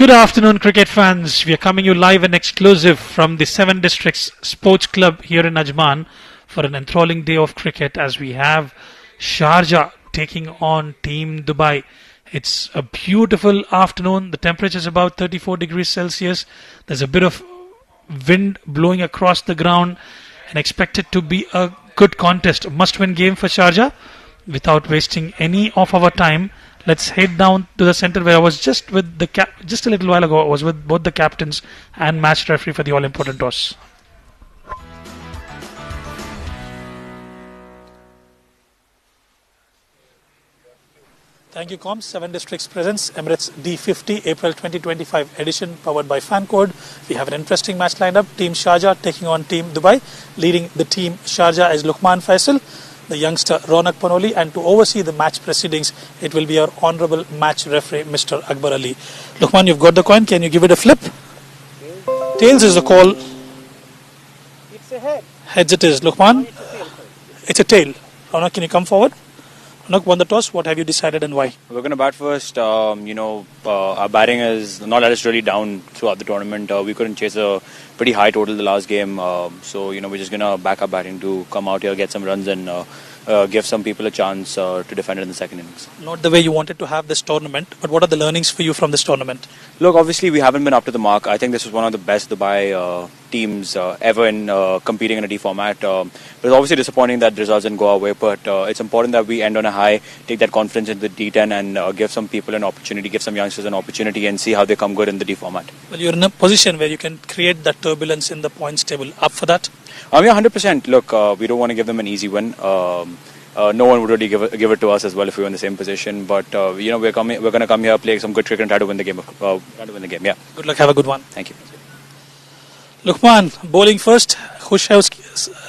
Good afternoon, cricket fans. We are coming you live and exclusive from the Seven Districts Sports Club here in Ajman for an enthralling day of cricket as we have Sharjah taking on Team Dubai. It's a beautiful afternoon. The temperature is about 34 degrees Celsius. There's a bit of wind blowing across the ground and expected to be a good contest. A must-win game for Sharjah. Without wasting any of our time, let's head down to the center where I was just with the just a little while ago. I was with both the captains and match referee for the all-important toss. Thank you, Coms. Seven Districts presents Emirates D50 April 2025 edition powered by Fancode. We have an interesting match lined up. Team Sharjah taking on Team Dubai. Leading the team Sharjah is Luqman Faisal, the youngster Ronak Panoli, and to oversee the match proceedings, it will be our honourable match referee, Mr. Akbar Ali. Luqman, you've got the coin. Can you give it a flip? Tails is the call. It's a head. Heads it is. Luqman, it's a tail. Ronak, can you come forward? Ronak won the toss. What have you decided and why? We're going to bat first. Our batting has not let us really down throughout the tournament. We couldn't chase a pretty high total the last game. We're just going to back up batting to come out here, get some runs and give some people a chance to defend it in the second innings. Not the way you wanted to have this tournament, but what are the learnings for you from this tournament? Look, obviously we haven't been up to the mark. I think this was one of the best Dubai teams ever in competing in a D format. It's obviously disappointing that the results didn't go our way, but it's important that we end on a high, take that confidence into the D10 and give some people an opportunity, give some youngsters an opportunity and see how they come good in the D format. Well, you're in a position where you can create that turbulence in the points table. Up for that? Yeah, 100%. Look, we don't want to give them an easy win. No one would really give it to us as well if we were in the same position. But we're going to come here, play some good cricket, and try to win the game. Yeah. Good luck. Have a good one. Thank you. Luqman, bowling first. खुश है उस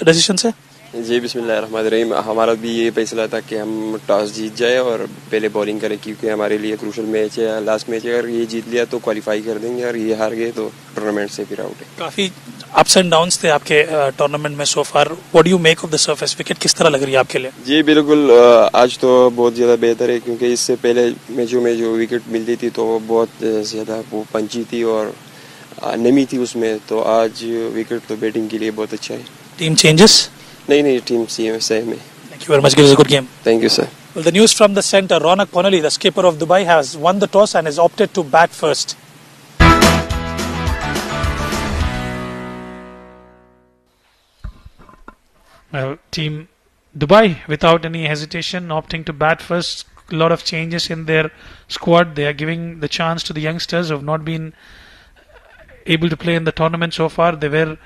decision से? जी बिस्मिल्लाहिर्रहमानिर्रहीम। हमारा भी ये फैसला था कि हम टॉस जीत जाए और पहले बॉलिंग करें क्योंकि हमारे लिए क्रूशल मैच है, लास्ट मैच है। अगर ये जीत लिया तो क्वालिफाई कर देंगे और ये हार गए तो टूर्नामेंट से फिर आउट है। काफी अप्स एंड डाउन्स थे आपके टूर्नामेंट में so far. What do you make of the surface? Wicket किस तरह लग रही है आपके लिए? जी बिल्कुल, आज तो बहुत ज़्यादा बेहतर है क्योंकि इससे पहले मैचों में जो विकेट मिलती थी तो बहुत ज़्यादा वो पंची थी और नमी थी उसमें, तो आज विकेट तो बैटिंग के लिए बहुत अच्छा है। Team changes? नहीं, टीम सेम है। Thank you very much. It was a good game. Thank you, sir. Well, the news from the centre, Ronak Panoli, the skipper of Dubai, has won the toss and has opted to bat first. Well, Team Dubai, without any hesitation, opting to bat first. A lot of changes in their squad. They are giving the chance to the youngsters who have not been able to play in the tournament so far. They were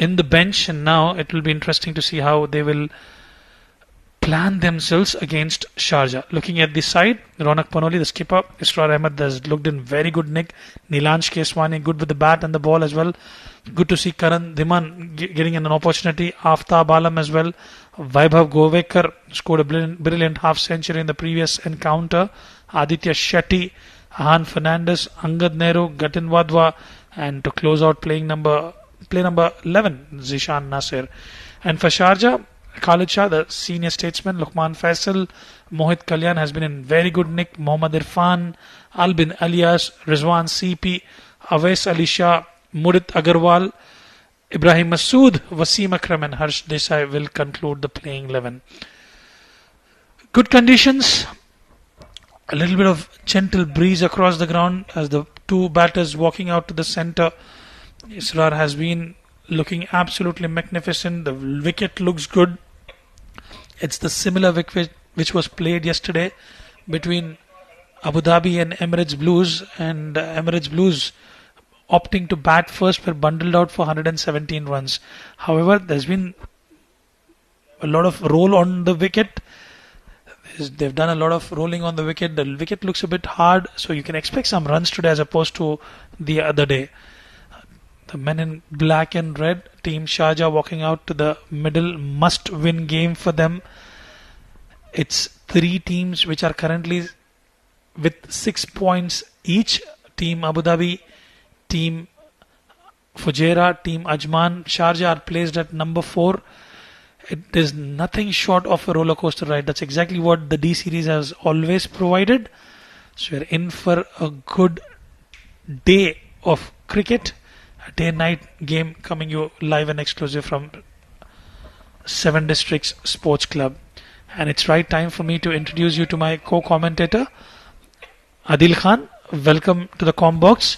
in the bench and now it will be interesting to see how they will plan themselves against Sharjah. Looking at this side, Ronak Panoli, the skipper, Israr Ahmed has looked in very good nick. Nilansh Keswani good with the bat and the ball as well. Good to see Karan Dhiman getting an opportunity. Aftab Alam as well. Vaibhav Govekar scored a brilliant half century in the previous encounter. Aditya Shetty, Han Fernandez, Angad Nehru, Gatin Wadhwa, and to close out play number 11, Zishan Nasir. And for Sharjah, Khalid Shah, the senior statesman, Luqman Faisal, Mohit Kalyan has been in very good nick. Mohammad Irfan, Albin Alias, Rizwan CP, Awais Ali Shah, Murit Agarwal, Ibrahim Masood, Wasim Akram and Harsh Desai will conclude the playing 11. Good conditions. A little bit of gentle breeze across the ground as the two batters walking out to the centre. Israr has been looking absolutely magnificent. The wicket looks good. It's the similar wicket which was played yesterday between Abu Dhabi and Emirates Blues, and Emirates Blues opting to bat first were bundled out for 117 runs. However, there's been a lot of roll on the wicket. They've done a lot of rolling on the wicket. The wicket looks a bit hard, so you can expect some runs today as opposed to the other day. The men in black and red, Team Sharjah walking out to the middle, must-win game for them. It's three teams which are currently with 6 points each. Team Abu Dhabi, Team Fujairah, Team Ajman, Sharjah are placed at number 4. It is nothing short of a roller coaster ride. That's exactly what the D series has always provided. So we're in for a good day of cricket, a day and night game coming you live and exclusive from 7 Districts Sports Club. And it's right time for me to introduce you to my co-commentator, Adil Khan. Welcome to the Combox.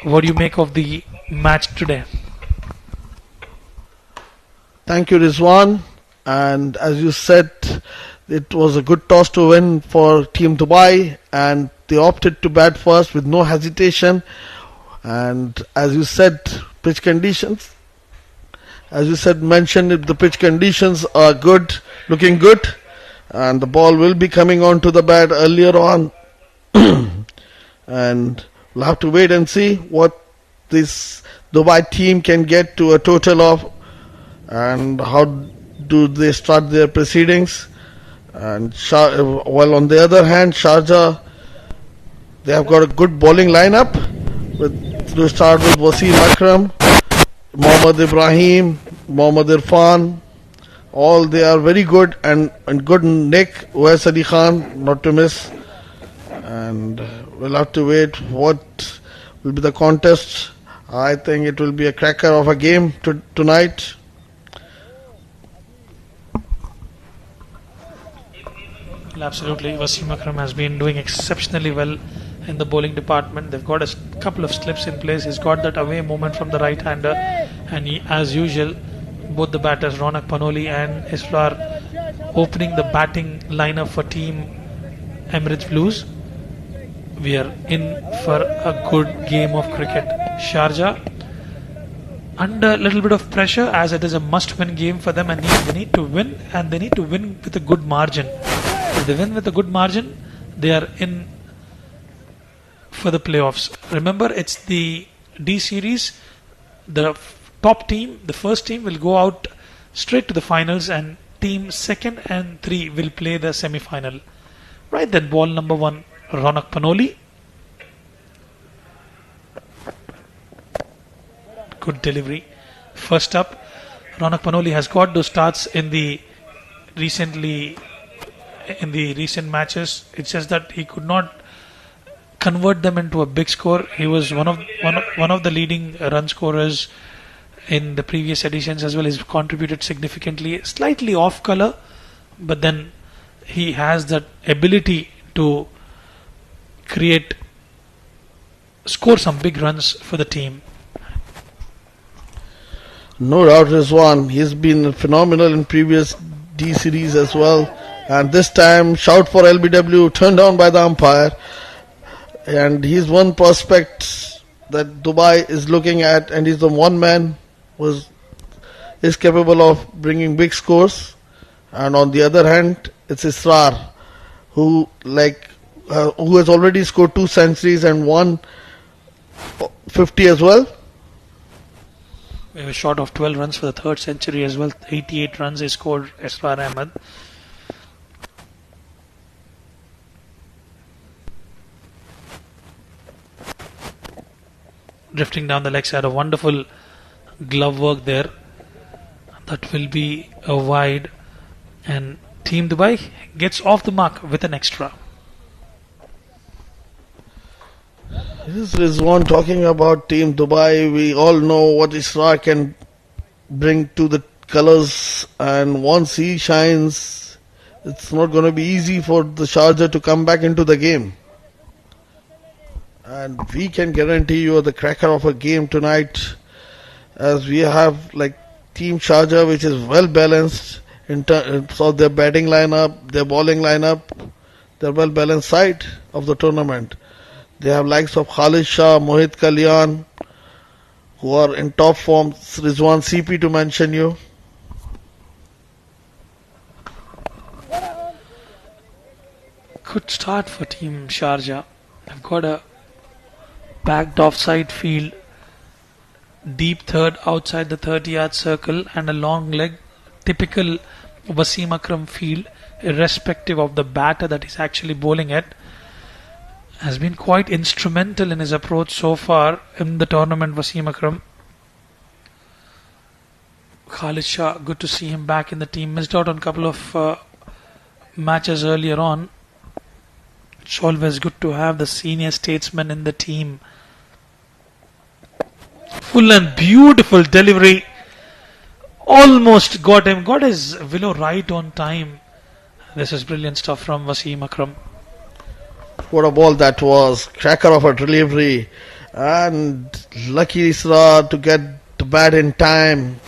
What do you make of the match today? Thank you, Rizwan. And as you said, it was a good toss to win for Team Dubai, and they opted to bat first with no hesitation. And as you said, pitch conditions. As you said, mentioned it, the pitch conditions are good, looking good, and the ball will be coming onto the bat earlier on. And we'll have to wait and see what this Dubai team can get to a total of, and how do they start their proceedings. And while on the other hand, Sharjah, they have got a good bowling lineup. To start with Wasim Akram, Mohammad Ibrahim, Mohammad Irfan. All they are very good and good nick. Uwais Ali Khan, not to miss. And we'll have to wait what will be the contest. I think it will be a cracker of a game tonight. Well, absolutely. Wasim Akram has been doing exceptionally well in the bowling department. They've got a couple of slips in place. He's got that away movement from the right-hander. And as usual, both the batters, Ronak Panoli and Israr, opening the batting lineup for Team Emirates Blues. We are in for a good game of cricket. Sharjah under a little bit of pressure, as it is a must-win game for them, and they need to win, and they need to win with a good margin. If they win with a good margin, they are in for the playoffs. Remember, it's the D series. The top team, the first team, will go out straight to the finals, and team 2 and 3 will play the semi-final. Right then, ball number 1, Ronak Panoli. Good delivery. First up, Ronak Panoli has got those starts in the recent matches. It's just that he could not convert them into a big score. He was one of the leading run scorers in the previous editions as well. He's contributed significantly, slightly off color, but then he has that ability to score some big runs for the team. No doubt, Rizwan. He's been phenomenal in previous D series as well. And this time, shout for LBW, turned down by the umpire. And he's one prospect that Dubai is looking at, and he's the one man who is capable of bringing big scores. And on the other hand, it's Israr, who has already scored 2 centuries and 150 as well. We were short of 12 runs for the 3rd century as well. 88 runs he scored, Israr Ahmed. Drifting down the leg side, a wonderful glove work there. That will be a wide, and Team Dubai gets off the mark with an extra. This is Rizwan talking about Team Dubai. We all know what Israr can bring to the colours, and once he shines, it's not going to be easy for the Sharjah to come back into the game. And we can guarantee you the cracker of a game tonight, as we have Team Sharjah, which is well balanced in terms of their batting lineup, their bowling lineup. They're well balanced side of the tournament. They have likes of Khalid Shah, Mohit Kalyan, who are in top form. Rizwan, CP to mention you. Good start for Team Sharjah. They've got a backed offside field, deep third outside the 30-yard circle, and a long leg, typical Wasim Akram field, irrespective of the batter that he's actually bowling at. Has been quite instrumental in his approach so far in the tournament, Wasim Akram. Khalid Shah, good to see him back in the team. Missed out on a couple of matches earlier on. It's always good to have the senior statesman in the team Full and beautiful delivery. Almost got him. Got his willow right on time. This is brilliant stuff from Wasim Akram. What a ball that was. Cracker of a delivery. And lucky Isra to get the bat in time.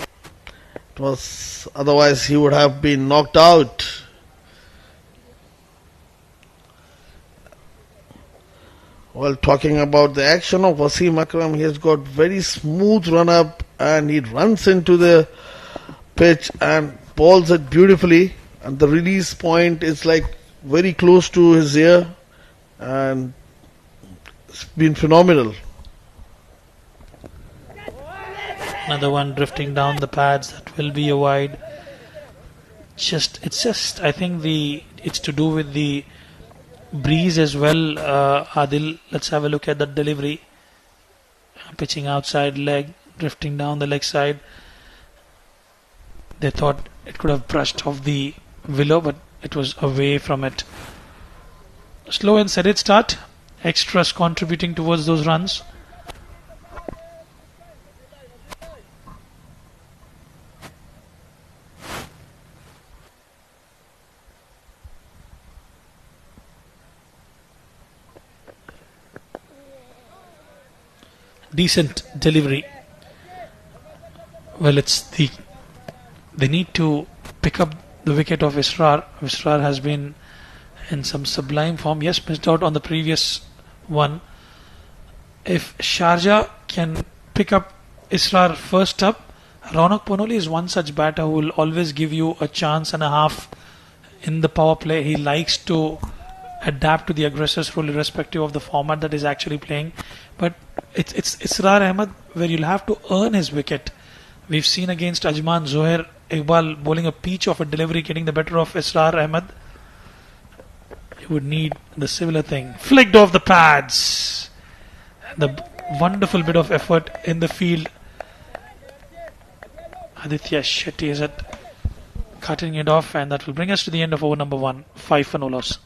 It was, otherwise he would have been knocked out. Well, talking about the action of Wasim Akram, he has got very smooth run up and he runs into the pitch and balls it beautifully. And the release point is like very close to his ear and it's been phenomenal. Another one drifting down the pads. That will be a wide. I think it's to do with the breeze as well. Adil, let's have a look at that delivery. Pitching outside leg, drifting down the leg side. They thought it could have brushed off the willow, but it was away from it. Slow and steady start. Extras contributing towards those runs. Decent delivery. Well, they need to pick up the wicket of Israr. Israr has been in some sublime form. Yes, missed out on the previous one. If Sharjah can pick up Israr first up, Ronak Panoli is one such batter who will always give you a chance and a half in the power play. He likes to adapt to the aggressor's role irrespective of the format that is actually playing. But it's Israr Ahmed where you'll have to earn his wicket. We've seen against Ajman, Zohair Iqbal bowling a peach of a delivery, getting the better of Israr Ahmed. You would need the similar thing. Flicked off the pads. The wonderful bit of effort in the field. Aditya Shetty is at cutting it off, and that will bring us to the end of over number 1. 5 for no loss.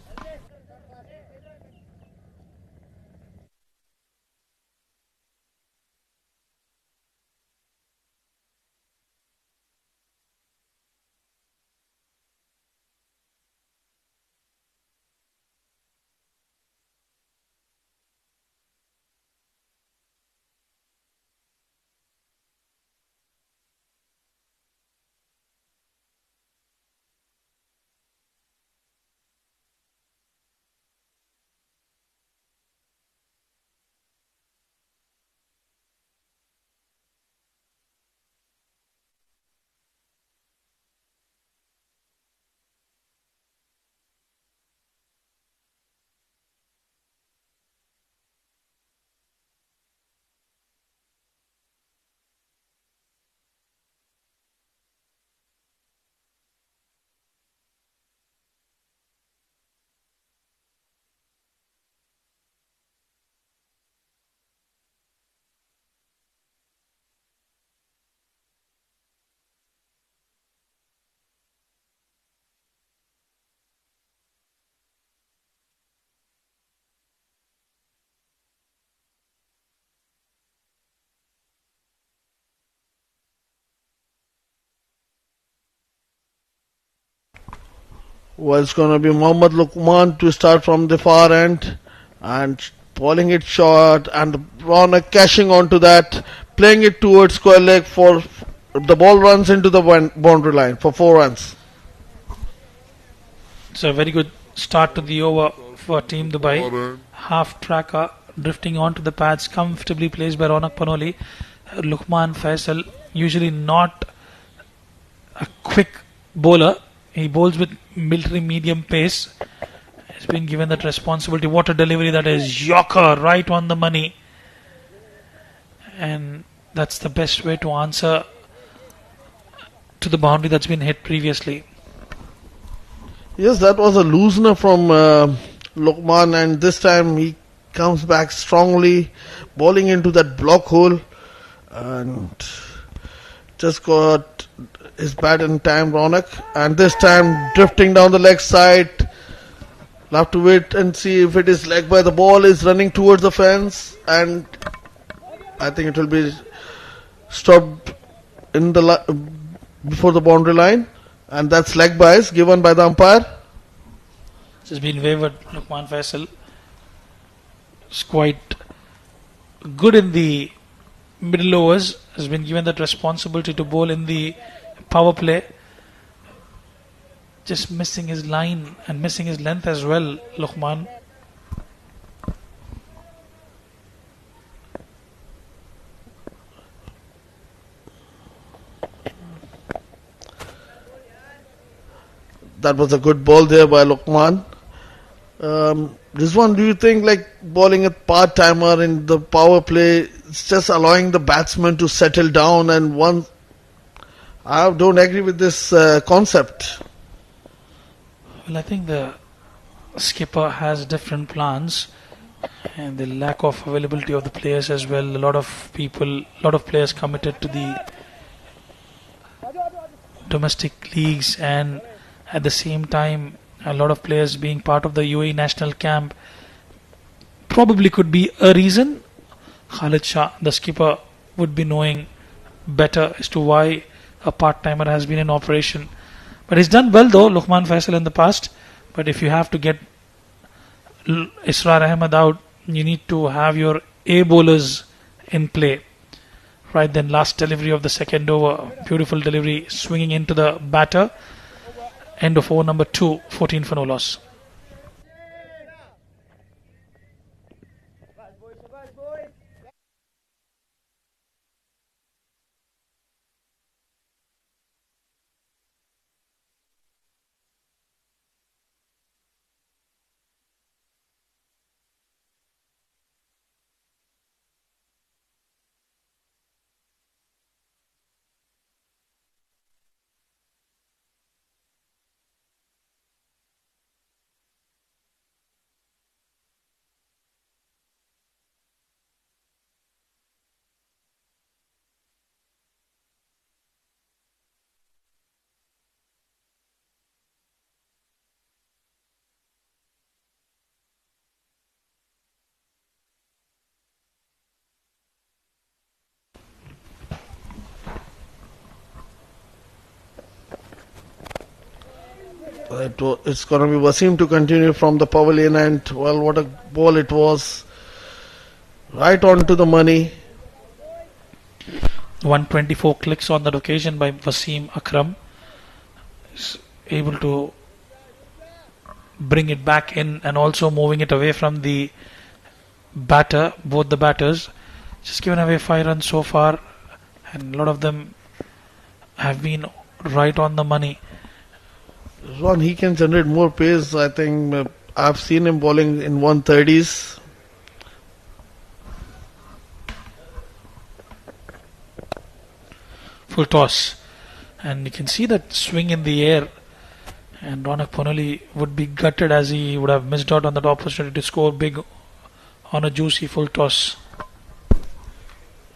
Well, it's going to be Mohammad Luqman to start from the far end and bowling it short, and Ronak cashing onto that, playing it towards square leg for the ball runs into the boundary line for 4 runs. It's a very good start to the over for Team Dubai. Half tracker drifting onto the pads, comfortably placed by Ronak Panoli. Luqman Faisal, usually not a quick bowler. He bowls with military medium pace. He's been given that responsibility. What a delivery that is. Yorker, right on the money. And that's the best way to answer to the boundary that's been hit previously. Yes, that was a loosener from Luqman, and this time he comes back strongly, bowling into that block hole, and just got his bat in time, Ronak, and this time drifting down the leg side. We'll have to wait and see if it is leg by the ball is running towards the fence, and I think it will be stopped in the before the boundary line, and that's leg bias given by the umpire. This has been wavered. Luqman Faisal is quite good in the middle overs, has been given that responsibility to bowl in the power play. Just missing his line and missing his length as well, Luqman. That was a good ball there by Luqman. This one, do you think like bowling a part-timer in the power play, it's just allowing the batsman to settle down and one... I don't agree with this concept. Well, I think the skipper has different plans and the lack of availability of the players as well. A lot of players committed to the domestic leagues, and at the same time a lot of players being part of the UAE national camp probably could be a reason. Khalid Shah, the skipper, would be knowing better as to why a part-timer has been in operation. But he's done well though, Luqman Faisal, in the past. But if you have to get Israr Ahmed out, you need to have your A bowlers in play. Right then, last delivery of the second over. Beautiful delivery, swinging into the batter. End of over number 2, 14 for no loss. It's going to be Wasim to continue from the power lane, and well, what a ball it was. Right on to the money. 124 clicks on that occasion by Wasim Akram. Is able to bring it back in and also moving it away from the batter, both the batters. Just given away 5 runs so far, and a lot of them have been right on the money. This one, he can generate more pace. I think I've seen him bowling in 130s. Full toss, and you can see that swing in the air, and Ronak Panoli would be gutted as he would have missed out on that opportunity to score big on a juicy full toss.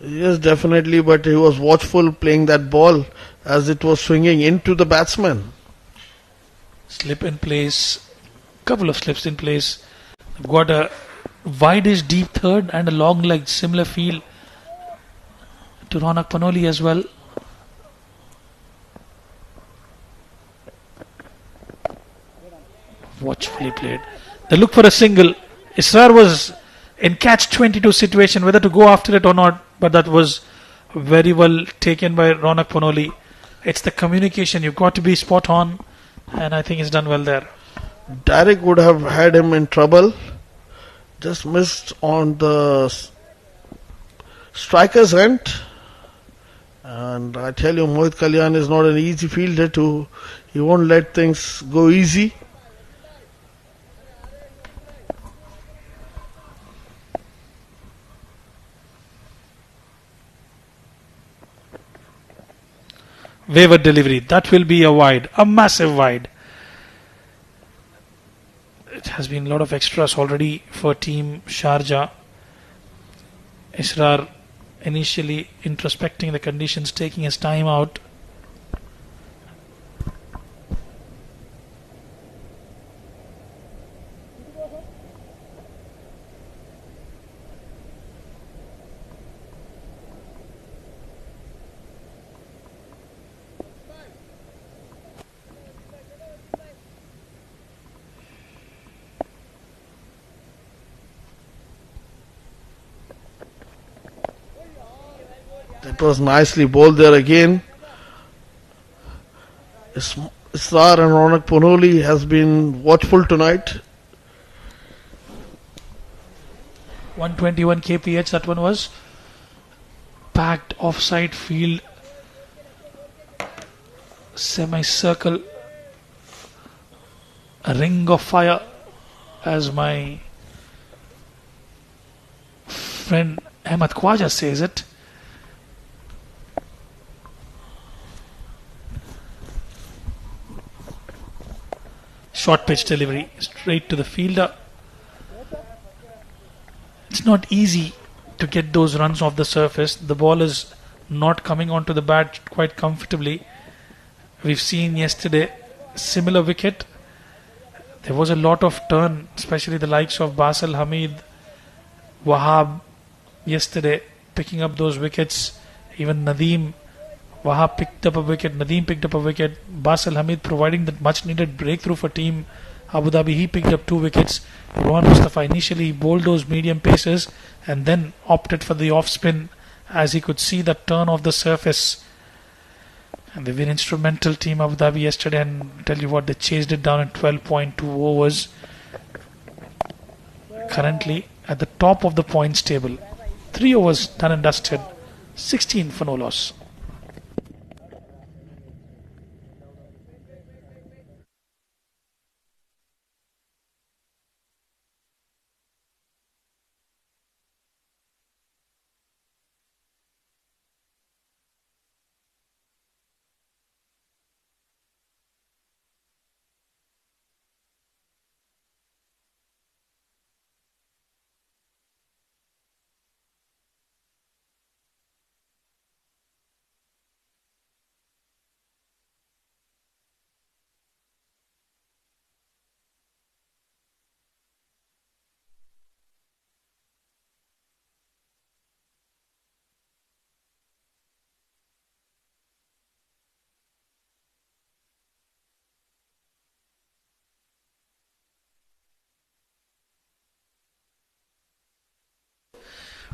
Yes, definitely, but he was watchful playing that ball as it was swinging into the batsman. Slip in place, couple of slips in place. Got a wideish deep third and a long leg, similar feel to Ronak Panoli as well. Watchfully played. They look for a single. Israr was in catch 22 situation, whether to go after it or not, but that was very well taken by Ronak Panoli. It's the communication, you've got to be spot on, and I think he's done well there. Derek would have had him in trouble. Just missed on the striker's end. And I tell you, Mohit Kalyan is not an easy fielder too. He won't let things go easy. Wavered delivery. That will be a wide. A massive wide. It has been a lot of extras already for Team Sharjah. Israr initially introspecting the conditions, taking his time out. It was nicely bowled there again. Israr and Ronak Ponoli has been watchful tonight. 121 kph, that one was. Packed offside field. Semicircle. A ring of fire, as my friend Ahmed Khwaja says it. Short pitch delivery straight to the fielder. It's not easy to get those runs off the surface. The ball is not coming onto the bat quite comfortably. We've seen yesterday similar wicket. There was a lot of turn, especially the likes of Basal Hamid, Wahab yesterday picking up those wickets. Even Nadeem, Wahab picked up a wicket, Nadeem picked up a wicket. Basal Hamid providing that much needed breakthrough for team Abu Dhabi. He picked up 2 wickets. Rohan Mustafa initially bowled those medium paces and then opted for the off spin as he could see the turn of the surface. And they've been instrumental, team Abu Dhabi, yesterday, and tell you what, they chased it down in 12.2 overs. Currently at the top of the points table. 3 overs done and dusted. 16 for no loss.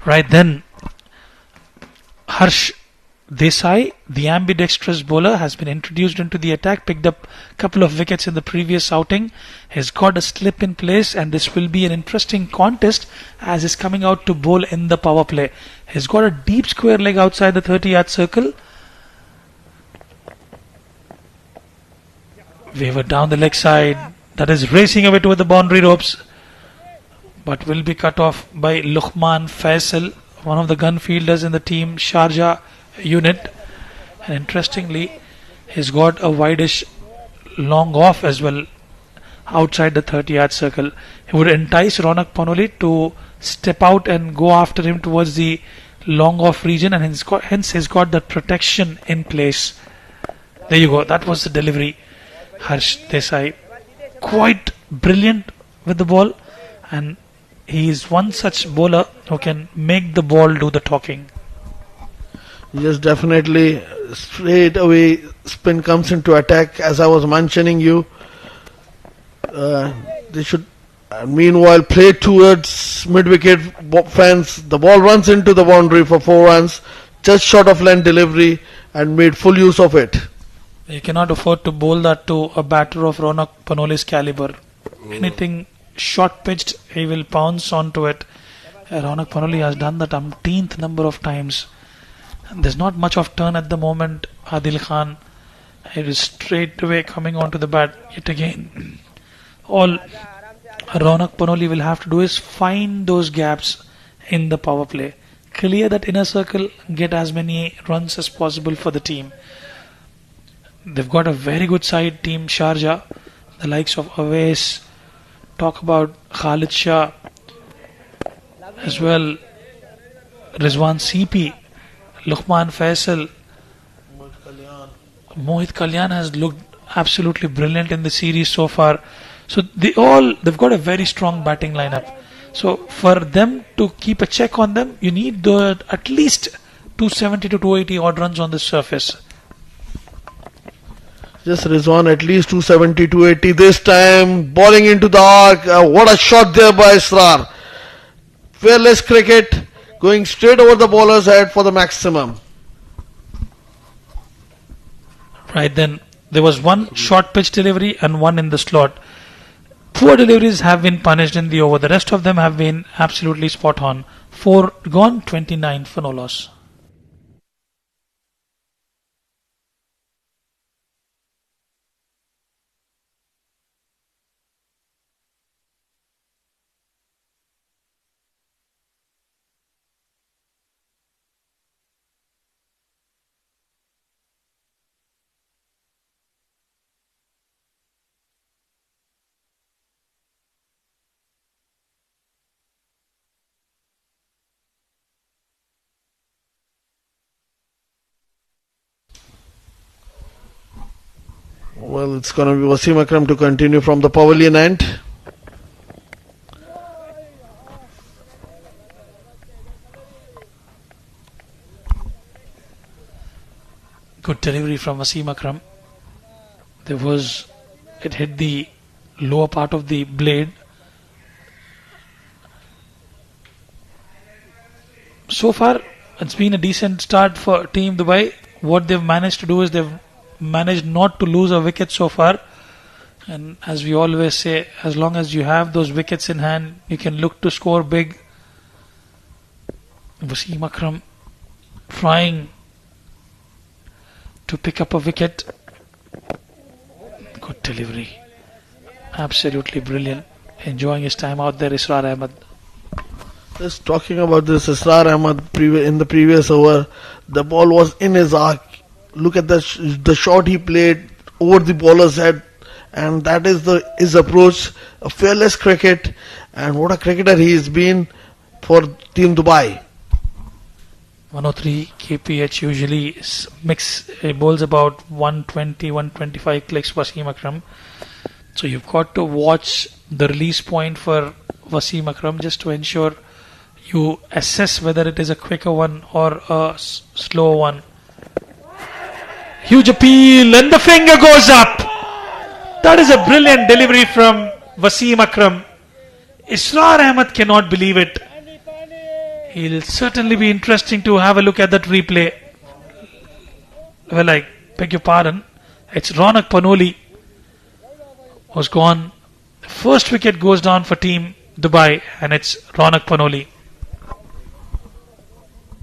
Right then, Harsh Desai, the ambidextrous bowler, has been introduced into the attack, picked up a couple of wickets in the previous outing, has got a slip in place, and this will be an interesting contest as he's coming out to bowl in the power play. He's got a deep square leg outside the 30-yard circle. Waver down the leg side, that is racing away toward the boundary ropes, but will be cut off by Luqman Faisal, one of the gun fielders in the team Sharjah unit. And interestingly, he's got a wideish long off as well outside the 30-yard circle. He would entice Ronak Ponoli to step out and go after him towards the long off region, and hence he's got that protection in place. There you go, that was the delivery. Harsh Desai, quite brilliant with the ball, and he is one such bowler who can make the ball do the talking. Yes, definitely. Straight away, spin comes into attack. As I was mentioning you, they should meanwhile play towards mid-wicket fence. The ball runs into the boundary for 4 runs, just short of length delivery, and made full use of it. You cannot afford to bowl that to a batter of Ronak Panoli's caliber. Anything short pitched, he will pounce onto it. Ronak Panoli has done that umpteenth number of times. And there's not much of turn at the moment. Adil Khan, it is straight away coming onto the bat yet again. All Ronak Panoli will have to do is find those gaps in the power play, clear that inner circle, get as many runs as possible for the team. They've got a very good side, team Sharjah, the likes of Awais, talk about Khalid Shah as well, Rizwan CP, Luqman Faisal, Mohit Kalyan has looked absolutely brilliant in the series so far. So they've got a very strong batting lineup. So for them to keep a check on them, you need at least 270 to 280 odd runs on the surface. Just Rizwan at least 270, 280 this time, bowling into the arc. What a shot there by Israr. Fearless cricket, going straight over the bowler's head for the maximum. Right then, there was one short pitch delivery and one in the slot. Poor deliveries have been punished in the over. The rest of them have been absolutely spot on. 4 gone, 29 for no loss. Well, it's going to be Wasim Akram to continue from the pavilion end. Good delivery from Wasim Akram. It hit the lower part of the blade. So far, it's been a decent start for Team Dubai. What they've managed to do is they've managed not to lose a wicket so far. And as we always say, as long as you have those wickets in hand, you can look to score big. Wasim Akram trying to pick up a wicket. Good delivery. Absolutely brilliant. Enjoying his time out there, Israr Ahmed. Just talking about this, Israr Ahmed in the previous over, the ball was in his arc. Look at the shot he played over the bowler's head, and that is his approach. A fearless cricket, and what a cricketer he has been for Team Dubai. 103 kph usually bowls about 120, 125 clicks Wasim Akram. So you've got to watch the release point for Wasim Akram just to ensure you assess whether it is a quicker one or a slow one. Huge appeal and the finger goes up. That is a brilliant delivery from Wasim Akram. Israr Ahmed cannot believe it. It'll certainly be interesting to have a look at that replay. Well, I beg your pardon. It's Ronak Panoli who's gone. The first wicket goes down for Team Dubai, and it's Ronak Panoli.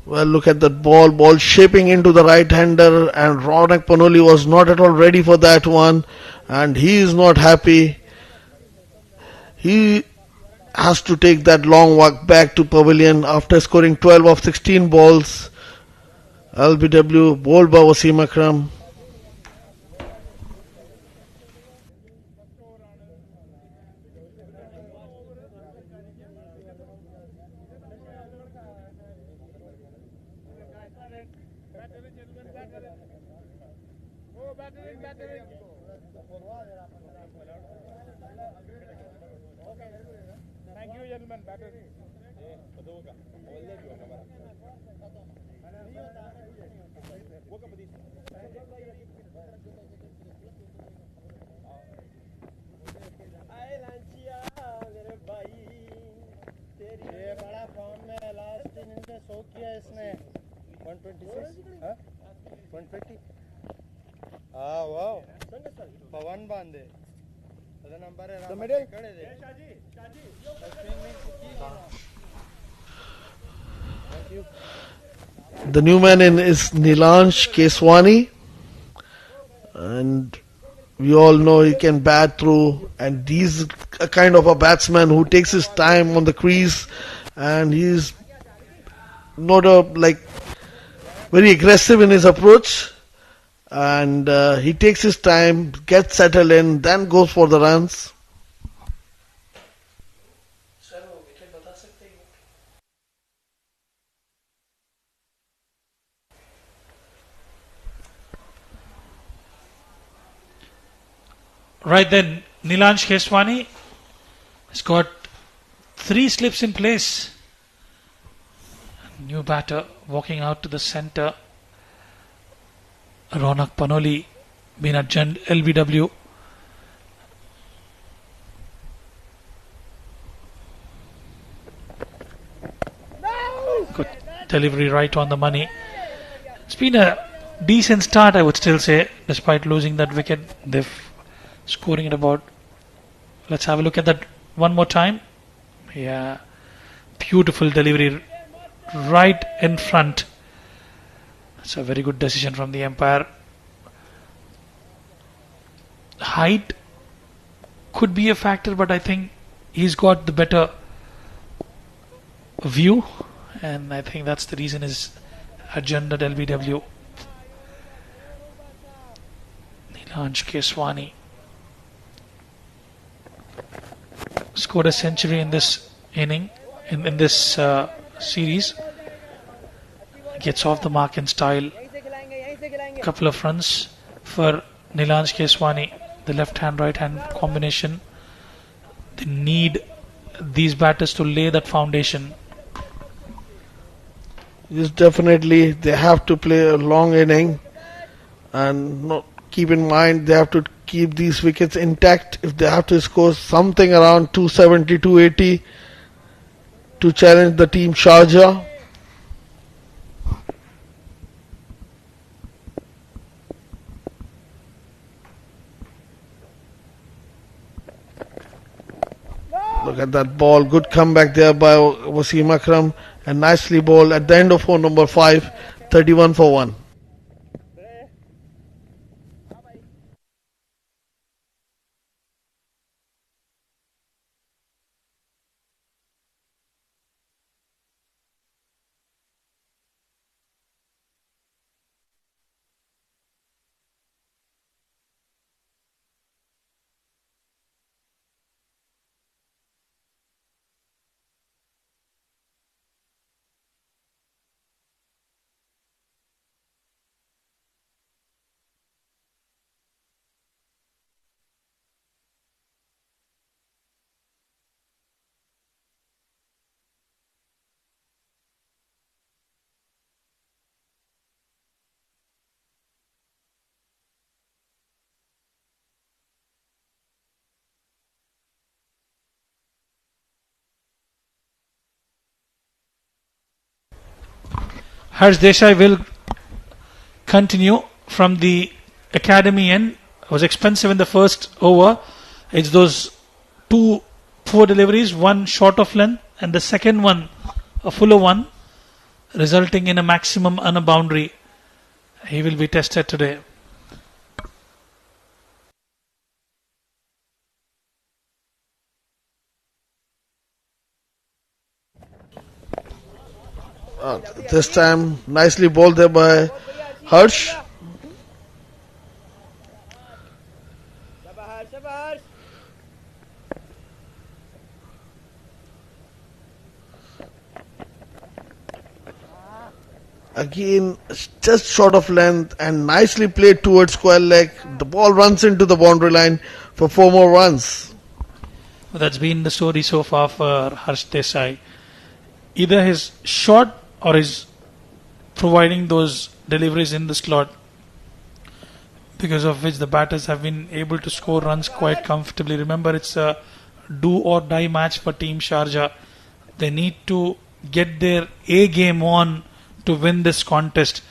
Well, look at that ball shaping into the right-hander, and Ronak Panoli was not at all ready for that one, and he is not happy. He has to take that long walk back to pavilion after scoring 12 of 16 balls. LBW bowled by Wasim Akram. Thank you, gentlemen. ये बड़ा form में last inning में 100 किया इसने 126 हाँ 120 हाँ wow पवन बांधे other number है राम कड़े दे The new man in is Nilansh Keswani, and we all know he can bat through, and he's a kind of a batsman who takes his time on the crease, and he's not very aggressive in his approach, and he takes his time, gets settled in, then goes for the runs. Right then, Nilansh Keswani has got 3 slips in place. New batter walking out to the centre. Ronak Panoli been adjourned LBW. Good delivery right on the money. It's been a decent start, I would still say, despite losing that wicket. They're scoring at about. Let's have a look at that one more time. Yeah, beautiful delivery right in front. It's a very good decision from the umpire. Height could be a factor, but I think he's got the better view, and I think that's the reason is Ajman at LBW. Nilansh Keswani scored a century in this inning, in this series. Gets off the mark in style. Couple of runs for Nilansh Keswani. The left-hand, right-hand combination. They need these batters to lay that foundation. Yes, definitely they have to play a long inning, and not keep in mind they have to keep these wickets intact. If they have to score something around 270, 280 to challenge the team Sharjah. Look at that ball. Good comeback there by Wasim Akram. And nicely bowled at the end of over number 5. 31 for 1. Harsh Desai will continue from the academy end. Was expensive in the first over. It's those two poor deliveries, one short of length and the second one a fuller one, resulting in a maximum on a boundary. He will be tested today. This time nicely bowled there by Harsh. Again, just short of length and nicely played towards square leg. The ball runs into the boundary line for 4 more runs. Well, that's been the story so far for Harsh Desai. Either his shot or his providing those deliveries in the slot, because of which the batters have been able to score runs quite comfortably. Remember, it's a do or die match for Team Sharjah. They need to get their A game on to win this contest.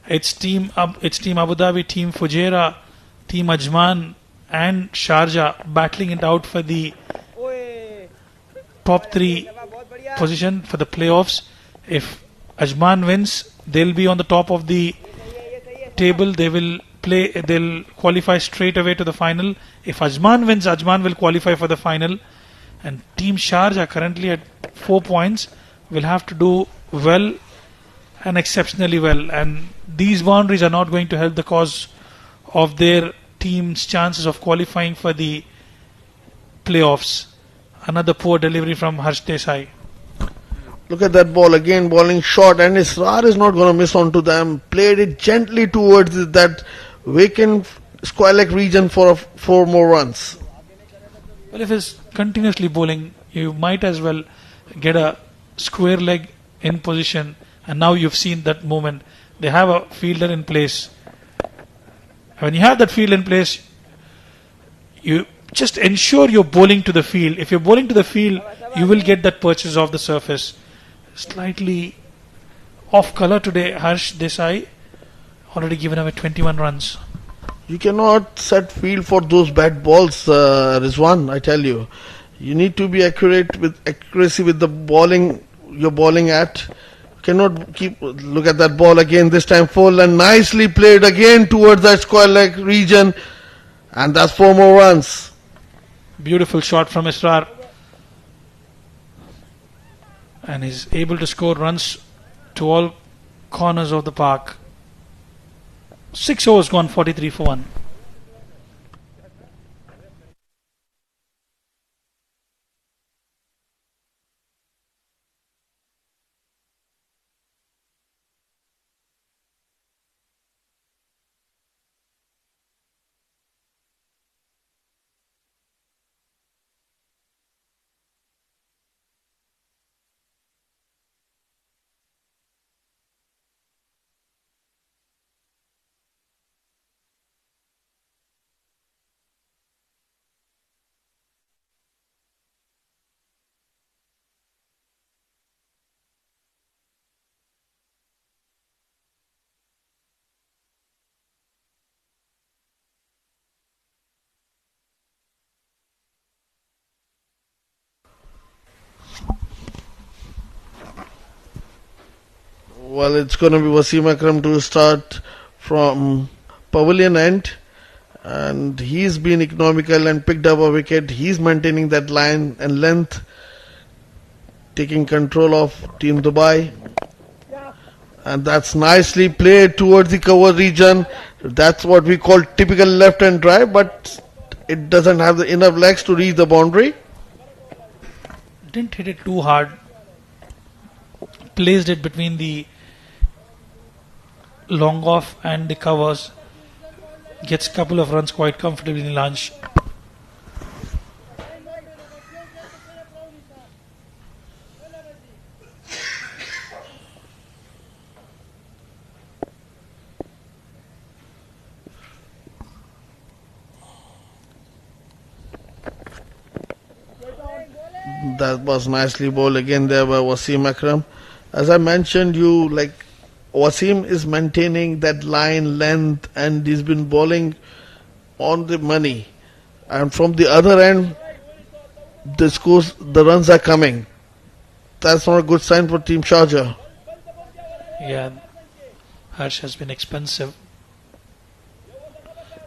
It's Team Abu Dhabi, Team Fujairah, Team Ajman and Sharjah battling it out for the top 3 position for the playoffs. If Ajman wins, they'll be on the top of the table. They'll qualify straight away to the final. If Ajman wins, Ajman will qualify for the final. And Team Sharjah, currently at 4 points, will have to do well and exceptionally well. And these boundaries are not going to help the cause of their team's chances of qualifying for the playoffs. Another poor delivery from Harsh Desai. Look at that ball again, bowling short, and Israr is not going to miss onto them. Played it gently towards that vacant square leg region for 4 more runs. Well, if it's continuously bowling, you might as well get a square leg in position. And now you've seen that moment. They have a fielder in place. When you have that field in place, you just ensure you're bowling to the field. If you're bowling to the field, you will get that purchase off the surface. Slightly off color today, Harsh Desai. Already given away 21 runs. You cannot set field for those bad balls, Rizwan, I tell you. You need to be accuracy with the bowling you're bowling at. You cannot look at that ball again, this time full and nicely played again towards that square leg region. And that's 4 more runs. Beautiful shot from Israr. And he's able to score runs to all corners of the park. 6 overs gone, 43 for 1. Well, it's going to be Wasim Akram to start from pavilion end. And he's been economical and picked up a wicket. He's maintaining that line and length, taking control of Team Dubai. And that's nicely played towards the cover region. That's what we call typical left-hand drive, but it doesn't have the enough legs to reach the boundary. Didn't hit it too hard. Placed it between the long off and the covers. Gets a couple of runs quite comfortably in lunch. That was nicely bowled again there by Wasim Akram. As I mentioned, Wasim is maintaining that line length and he's been bowling on the money. And from the other end, the runs are coming. That's not a good sign for Team Sharjah. Yeah, Harsh has been expensive.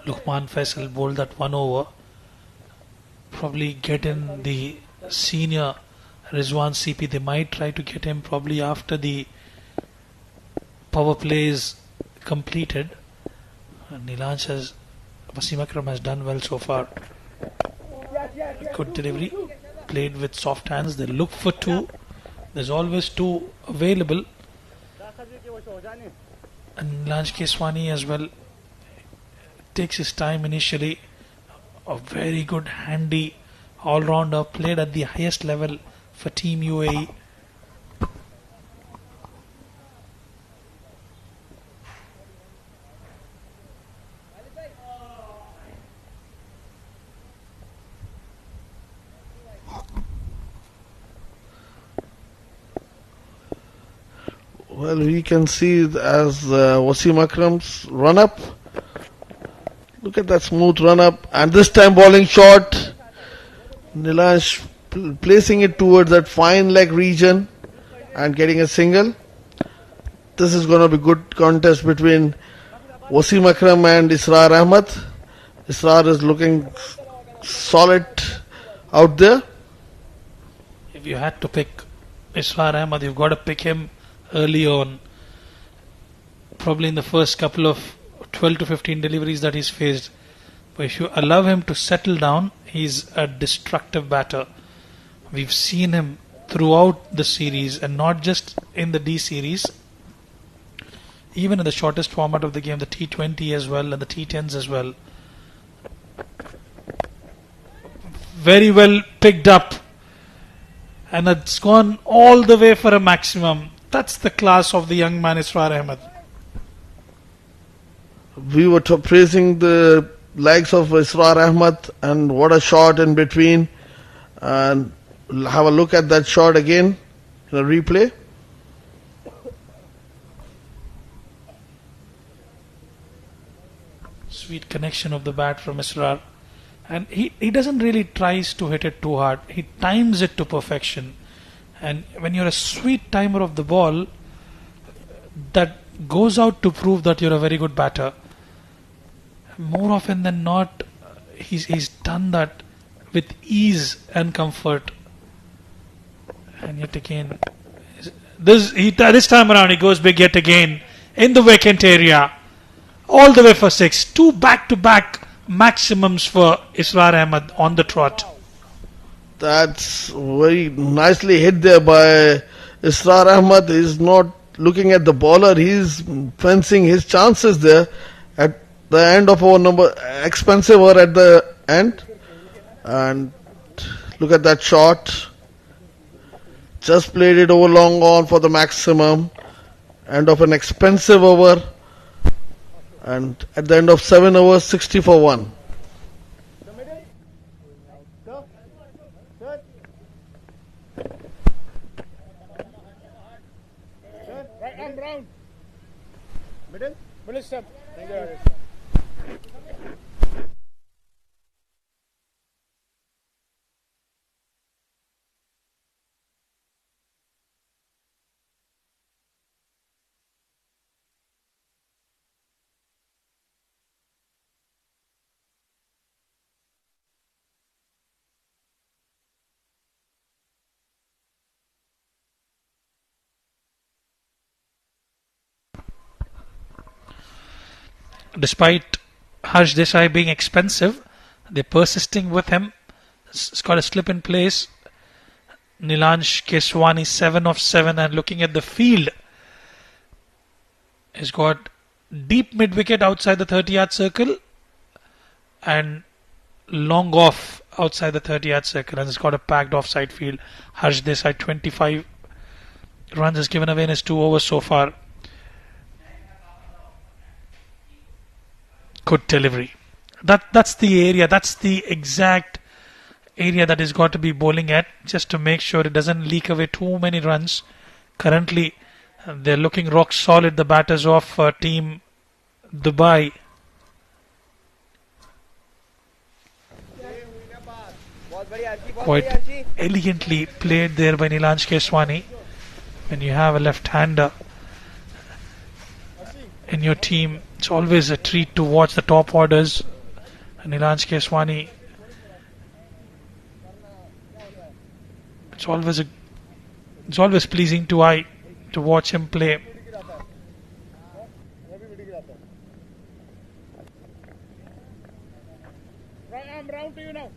Luqman Faisal bowled that 1 over. Probably get in the senior Rizwan CP. They might try to get him probably after the power play is completed. Wasim Akram has done well so far. Good delivery. Played with soft hands. They look for 2. There's always 2 available. And Nilansh Keswani as well takes his time initially. A very good handy all-rounder, played at the highest level for Team UAE. Well, we can see as Wasim Akram's run up. Look at that smooth run up, and this time bowling short. Nilansh placing it towards that fine leg region and getting a single. This is going to be good contest between Wasim Akram and Israr Ahmad. Israr is looking solid out there. If you had to pick Israr Ahmad, you've got to pick him early on. Probably in the first couple of 12 to 15 deliveries that he's faced. But if you allow him to settle down, he's a destructive batter. We've seen him throughout the series and not just in the D series. Even in the shortest format of the game, the T20 as well and the T10s as well. Very well picked up. And it's gone all the way for a maximum. That's the class of the young man Israr Ahmad. We were praising the legs of Israr Ahmad and what a shot in between. And have a look at that shot again in a replay. sweet connection of the bat from Israr. And he doesn't really tries to hit it too hard. He times it to perfection. And when you're a sweet timer of the ball, that goes out to prove that you're a very good batter. More often than not, he's done that with ease and comfort. And yet again, this time around he goes big yet again in the vacant area, all the way for 6. 2 back-to-back maximums for Israr Ahmed on the trot. That's very nicely hit there by Israr Ahmed. He's not looking at the bowler. He's fencing his chances there at the end of our number expensive over at the end. And look at that shot. Just played it over long on for the maximum. End of an expensive over. And at the end of 7 overs, 60 for 1. Right arm round. Middle step. Thank you. Despite Harsh Desai being expensive, they're persisting with him. It's got a slip in place. Nilansh Keswani 7 of 7, and looking at the field, he's got deep mid wicket outside the 30-yard circle and long off outside the 30-yard circle, and he's got a packed offside field. Harsh Desai 25 runs has given away in his 2 overs so far. Good delivery. That's the area. That's the exact area that he's got to be bowling at, just to make sure it doesn't leak away too many runs. Currently, they're looking rock solid, the batters of Team Dubai. Quite elegantly played there by Nilansh Keswani. When you have a left-hander in your team, it's always a treat to watch the top orders. Nilansh Keswani, it's always pleasing to eye to watch him play. Right arm round to you now.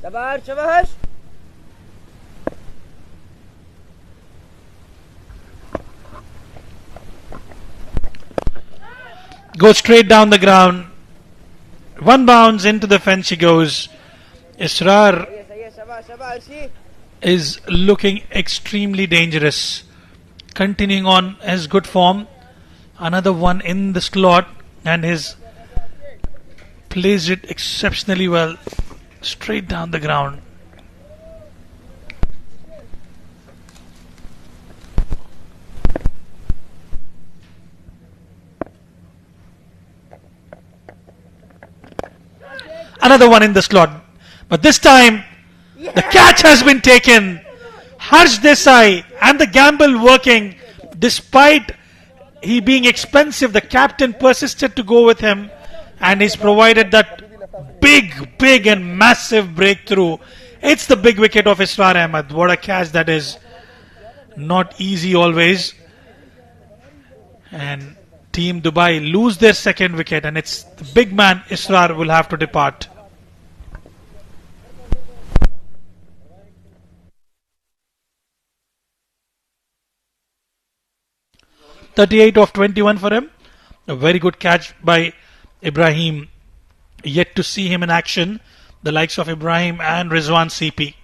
Shabash. Goes straight down the ground. One bounce into the fence he goes. Israr is looking extremely dangerous. Continuing on his good form. Another one in the slot, and his plays it exceptionally well. Straight down the ground. Another one in the slot. But this time, the catch has been taken. Harsh Desai and the gamble working. Despite he being expensive, the captain persisted to go with him. And he's provided that big and massive breakthrough. It's the big wicket of Israr Ahmed. What a catch that is. Not easy always. And Team Dubai lose their second wicket, and it's the big man Israr will have to depart. .38 of 21 for him. A very good catch by Ibrahim. Yet to see him in action, the likes of Ibrahim and Rizwan CP.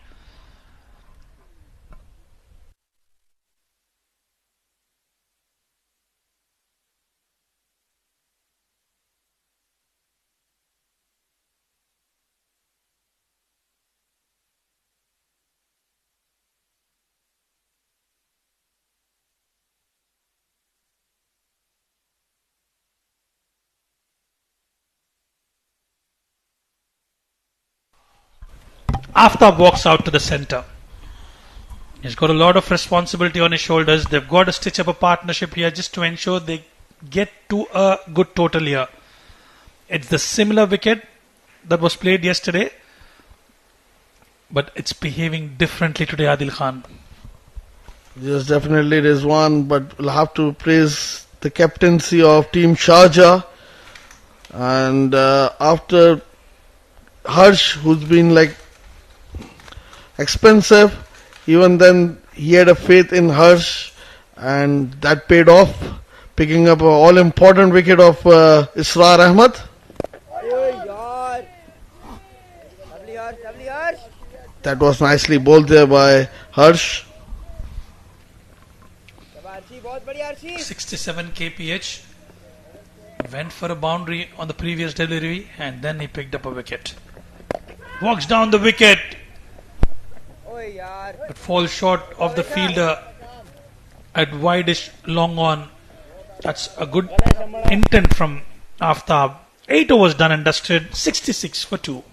Aftab walks out to the center. He's got a lot of responsibility on his shoulders. They've got to stitch up a partnership here just to ensure they get to a good total here. It's the similar wicket that was played yesterday, but it's behaving differently today, Adil Khan. Yes, definitely it is one, but we'll have to praise the captaincy of Team Sharjah. And after Harsh, who's been like expensive, even then he had a faith in Harsh, and that paid off, picking up an all-important wicket of Israr Ahmed. That was nicely bowled there by Harsh. 67 kph. Went for a boundary on the previous delivery and then he picked up a wicket. Walks down the wicket, but falls short of the fielder at wideish long on. That's a good intent from Aftab. 8 overs done and dusted, 66 for 2.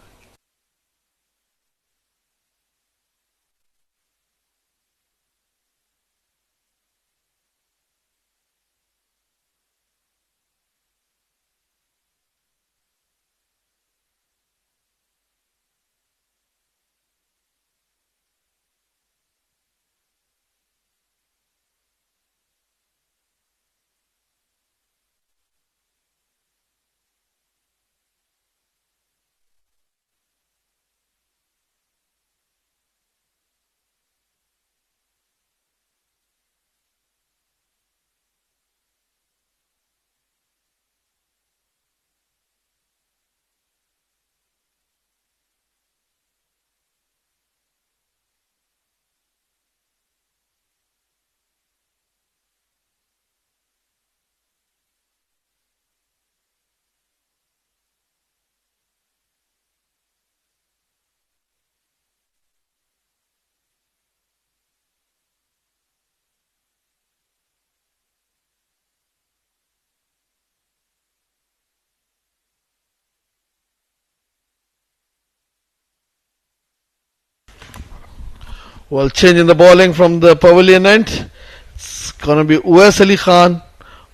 Well, changing the bowling from the pavilion end. It's going to be Uwais Ali Khan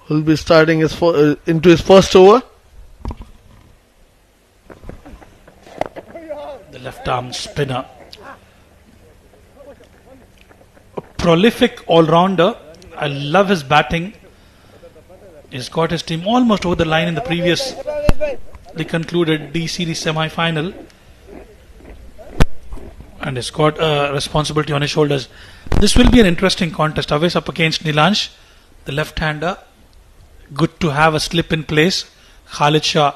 who will be starting into his first over. The left arm spinner. A prolific all-rounder. I love his batting. He's got his team almost over the line in the previously concluded D series semi-final. And he's got a responsibility on his shoulders. This will be an interesting contest. Always up against Nilansh, the left-hander. Good to have a slip in place. Khalid Shah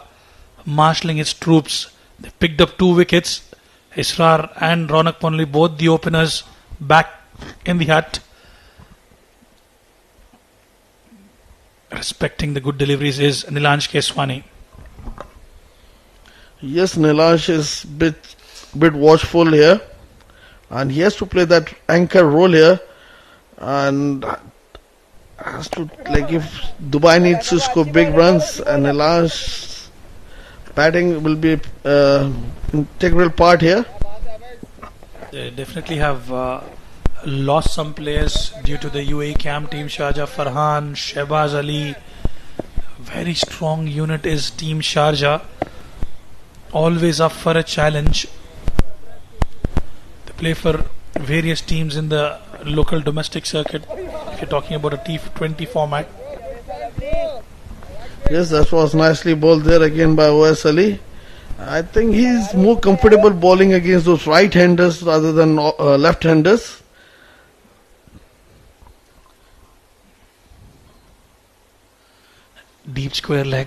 marshalling his troops. They picked up 2 wickets. Israr and Ronak Ponli, both the openers, back in the hut. Respecting the good deliveries is Nilansh Keswani. Yes, Nilansh is bit watchful here. And he has to play that anchor role here, and has to, like, if Dubai needs to score big runs, and Nilansh batting will be integral part here. They definitely have lost some players due to the UAE camp. Team Sharjah, Farhan, Shehbaz Ali. Very strong unit is Team Sharjah. Always up for a challenge. Play for various teams in the local domestic circuit. If you're talking about a T20 format. Yes, that was nicely bowled there again by Uwais Ali. I think he's more comfortable bowling against those right-handers rather than left-handers. Deep square leg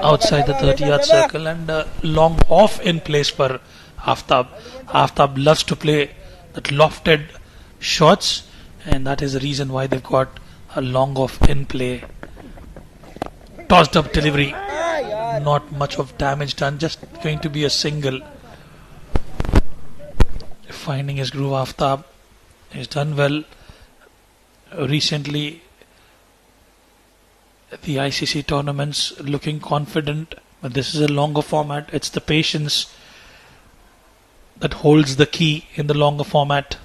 outside the 30-yard circle and long off in place for Aftab. Aftab loves to play that lofted shots, and that is the reason why they've got a long off in play. Tossed up delivery. Not much of damage done, just going to be a single. Finding his groove, Aftab. He's done well recently at the ICC tournaments, looking confident, but this is a longer format. It's the patience that holds the key in the longer format?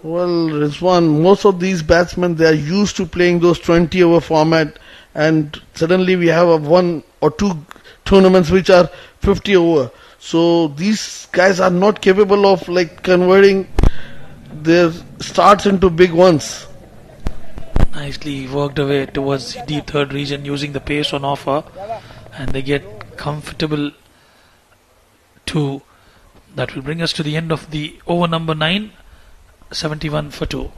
Well, Rizwan, most of these batsmen, they are used to playing those 20-over format, and suddenly we have a one or two tournaments which are 50 over. So these guys are not capable of like converting their starts into big ones. Nicely worked away towards the deep third region using the pace on offer, and they get comfortable two. That will bring us to the end of the over number 9, 71 for 2.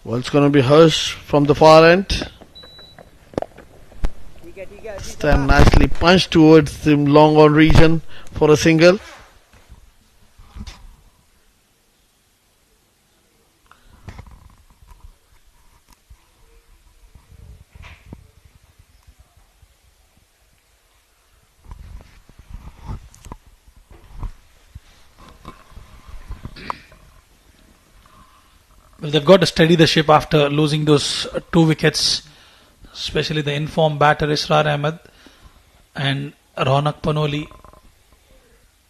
Well, it's going to be Harsh from the far end. Stem nicely punched towards the long on region for a single. Well, they've got to steady the ship after losing those 2 wickets, especially the informed batter Israr Ahmed, and Ronak Panoli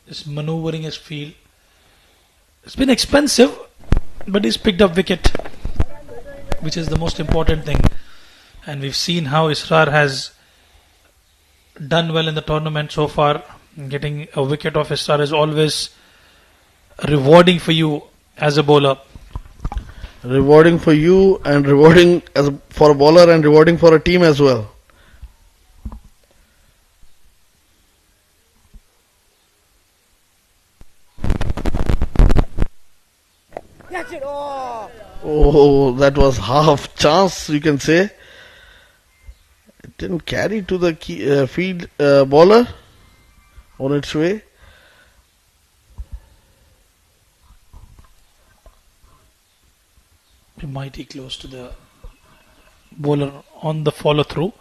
is maneuvering his field. It's been expensive, but he's picked up wicket, which is the most important thing. And we've seen how Israr has done well in the tournament so far. Getting a wicket off Israr is always rewarding for you as a bowler. Rewarding for you and rewarding for a bowler and rewarding for a team as well. Oh, that was half chance, you can say. It didn't carry to the field bowler on its way. Be mighty close to the bowler on the follow through.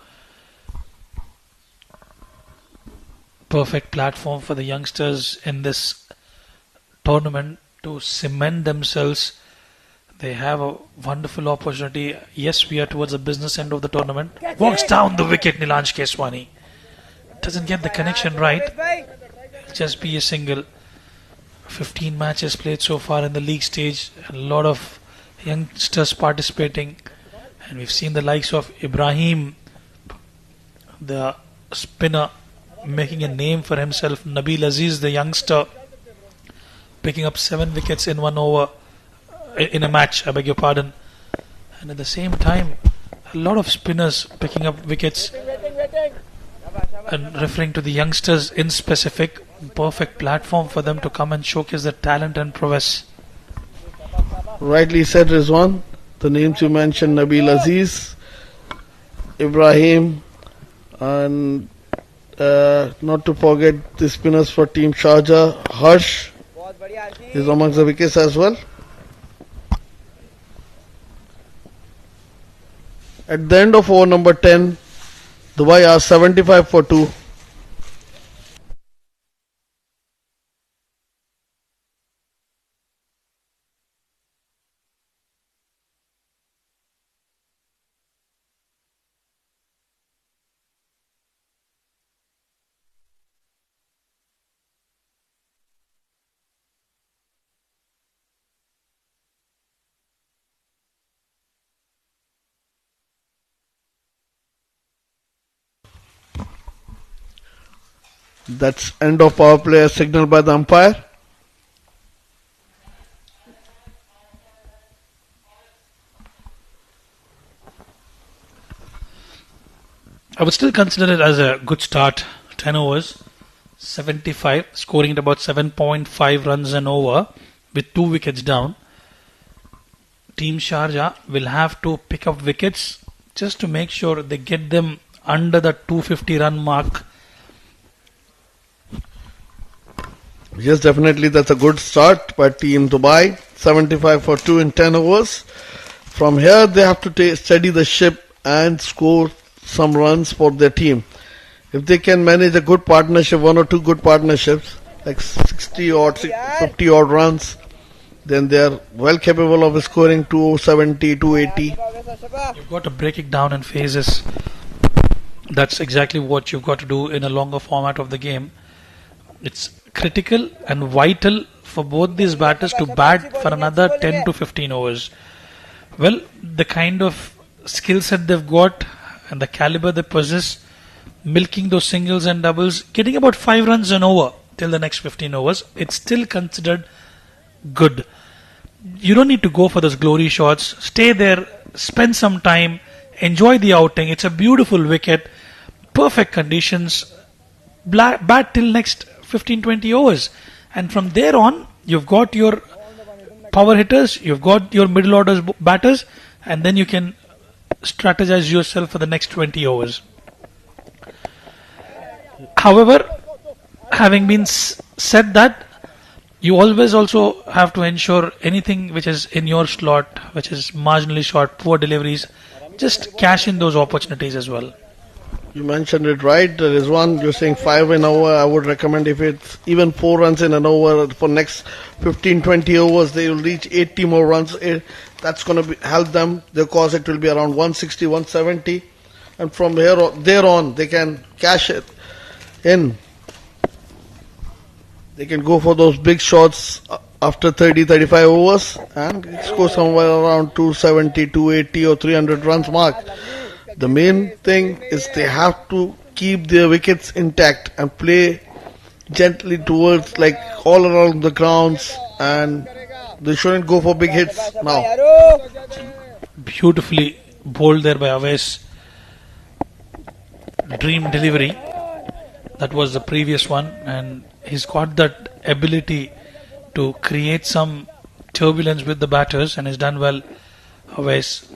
Perfect platform for the youngsters in this tournament to cement themselves. They have a wonderful opportunity. Yes, we are towards the business end of the tournament. Walks down the wicket, Nilansh Keswani. Doesn't get the connection right. It'll just be a single. 15 matches played so far in the league stage. A lot of youngsters participating, and we've seen the likes of Ibrahim, the spinner, making a name for himself. Nabil Aziz, the youngster, picking up 7 wickets in 1 over in a match, I beg your pardon. And at the same time, a lot of spinners picking up wickets. And referring to the youngsters in specific, perfect platform for them to come and showcase their talent and prowess. Rightly said, Rizwan. The names you mentioned, Nabil Aziz, Ibrahim, and not to forget the spinners for Team Sharjah, Harsh is amongst the wickets as well. At the end of over number 10, Dubai are 75 for 2. That's end of power play as signaled by the umpire. I would still consider it as a good start to 10 overs, 75, scoring at about 7.5 runs an over with 2 wickets down. Team Sharjah will have to pick up wickets just to make sure they get them under the 250 run mark. Yes, definitely that's a good start by Team Dubai. 75 for 2 in 10 overs. From here they have to steady the ship and score some runs for their team. If they can manage a good partnership, 1 or 2 good partnerships, like 60 or 50 odd runs, then they are well capable of scoring 270, 280. You've got to break it down in phases. That's exactly what you've got to do in a longer format of the game. It's critical and vital for both these batters to bat for another 10 to 15 overs. Well, the kind of skill set they've got and the caliber they possess, milking those singles and doubles, getting about 5 runs an over till the next 15 overs, it's still considered good. You don't need to go for those glory shots. Stay there, spend some time, enjoy the outing. It's a beautiful wicket, perfect conditions. Bat till next 15-20 overs, and from there on you've got your power hitters, you've got your middle orders batters, and then you can strategize yourself for the next 20 overs. However, having been said that, you always also have to ensure anything which is in your slot, which is marginally short, poor deliveries, just cash in those opportunities as well. You mentioned it right. There is one, you're saying 5 in over. I would recommend if it's even 4 runs in an over for next 15-20 overs, they will reach 80 more runs. That's going to help them. Their cost it will be around 160, 170. And from there on, they can cash it in. They can go for those big shots after 30, 35 overs and score somewhere around 270, 280 or 300 runs mark. The main thing is they have to keep their wickets intact and play gently towards, like, all around the grounds, and they shouldn't go for big hits now. Beautifully bowled there by Awais. Dream delivery. That was the previous one, and he's got that ability to create some turbulence with the batters, and has done well. Awais.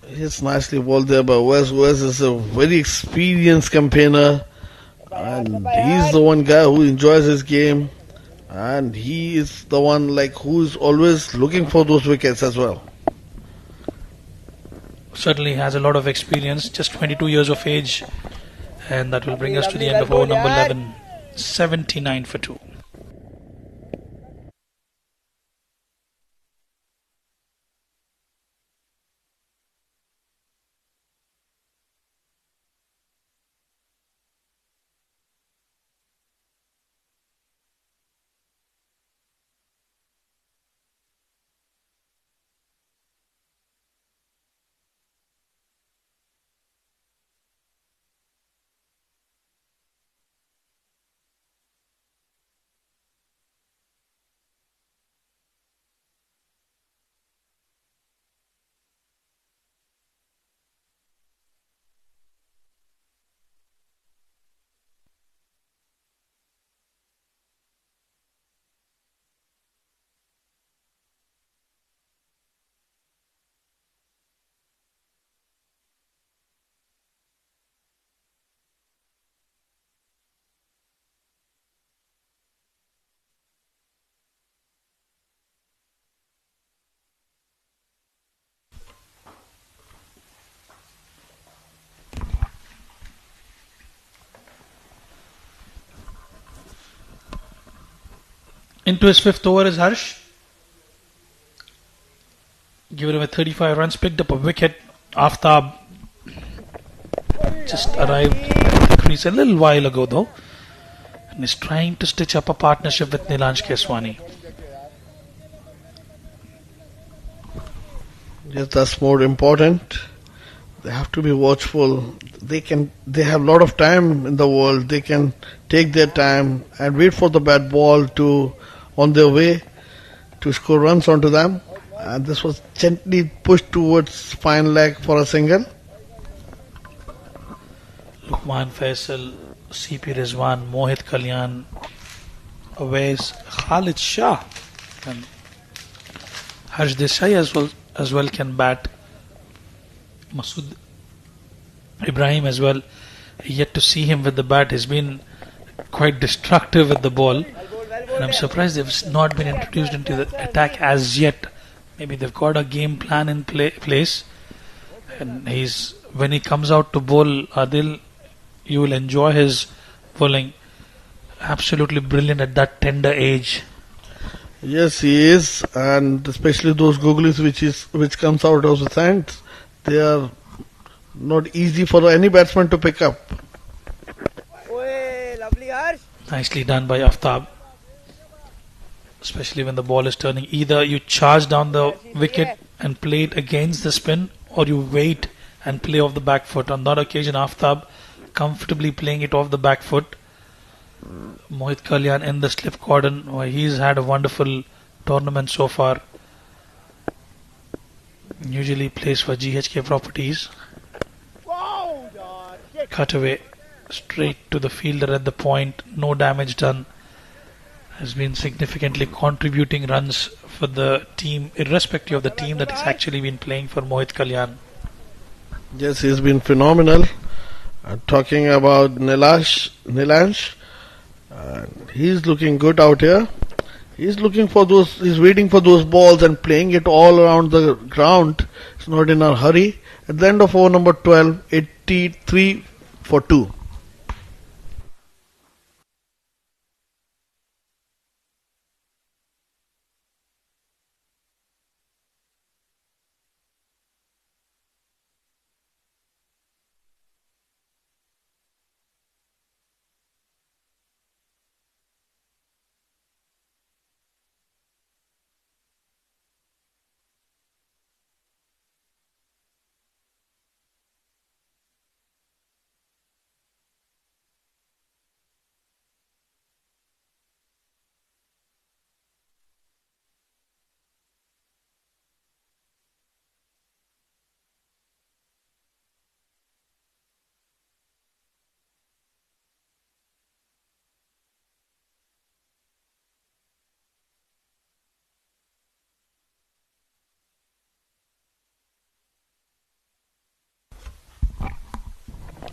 It's nicely bowled there by Wes. Wes is a very experienced campaigner, and he's the one guy who enjoys his game, and he is the one who's always looking for those wickets as well. Certainly has a lot of experience, just 22 years of age, and that will bring us to the end of over number 11, 79 for 2. Into his 5th over is Harsh. Given away 35 runs, picked up a wicket. Aftab just arrived at the crease a little while ago though, and is trying to stitch up a partnership with Nilansh Keswani. Yes, that's more important. They have to be watchful. They have a lot of time in the world. They can take their time and wait for the bad ball to on their way to score runs onto them. and this was gently pushed towards spine leg for a single. Lukman Faisal, CP Rizwan, Mohit Kalyan, Awais, Khalid Shah, and Harsh Desai as well can bat. Masood Ibrahim as well. Yet to see him with the bat. He's been quite destructive with the ball, and I'm surprised they've not been introduced into the attack as yet. Maybe they've got a game plan in place, and when he comes out to bowl, Adil, you will enjoy his bowling. Absolutely brilliant at that tender age. Yes, he is, and especially those googlies which comes out of the hands, they are not easy for any batsman to pick up. Nicely done by Aftab. Especially when the ball is turning. Either you charge down the wicket and play it against the spin, or you wait and play off the back foot. On that occasion, Aftab comfortably playing it off the back foot. Mohit Kalyan in the slip cordon. He's had a wonderful tournament so far. Usually plays for GHK Properties. Cut away straight to the fielder at the point. No damage done. Has been significantly contributing runs for the team, irrespective of the team that he's actually been playing for. Mohit Kalyan. Yes, he's been phenomenal. Talking about Nilansh, he's looking good out here. He's looking for those. He's waiting for those balls and playing it all around the ground. He's not in a hurry. At the end of over number 12, 83 for 2.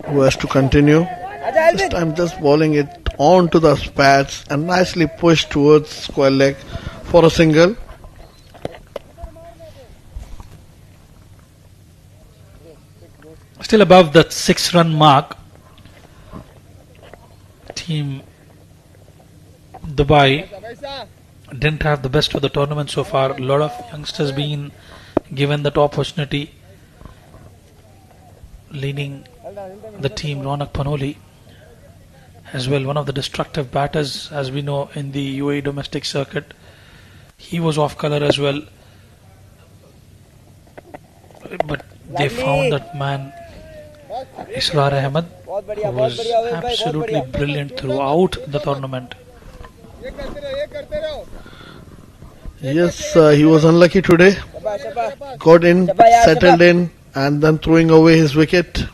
Who has to continue? This time just bowling it on to the spats and nicely pushed towards square leg for a single. Still above the 6-run mark. Team Dubai didn't have the best of the tournament so far. A lot of youngsters being given that opportunity. Leading the team, Ronak Panoli, as well, one of the destructive batters, as we know, in the UAE domestic circuit. He was off colour as well, but they found that man, Israr Ahmed, who was absolutely brilliant throughout the tournament. Yes, he was unlucky today. Got in, settled in, and then throwing away his wicket.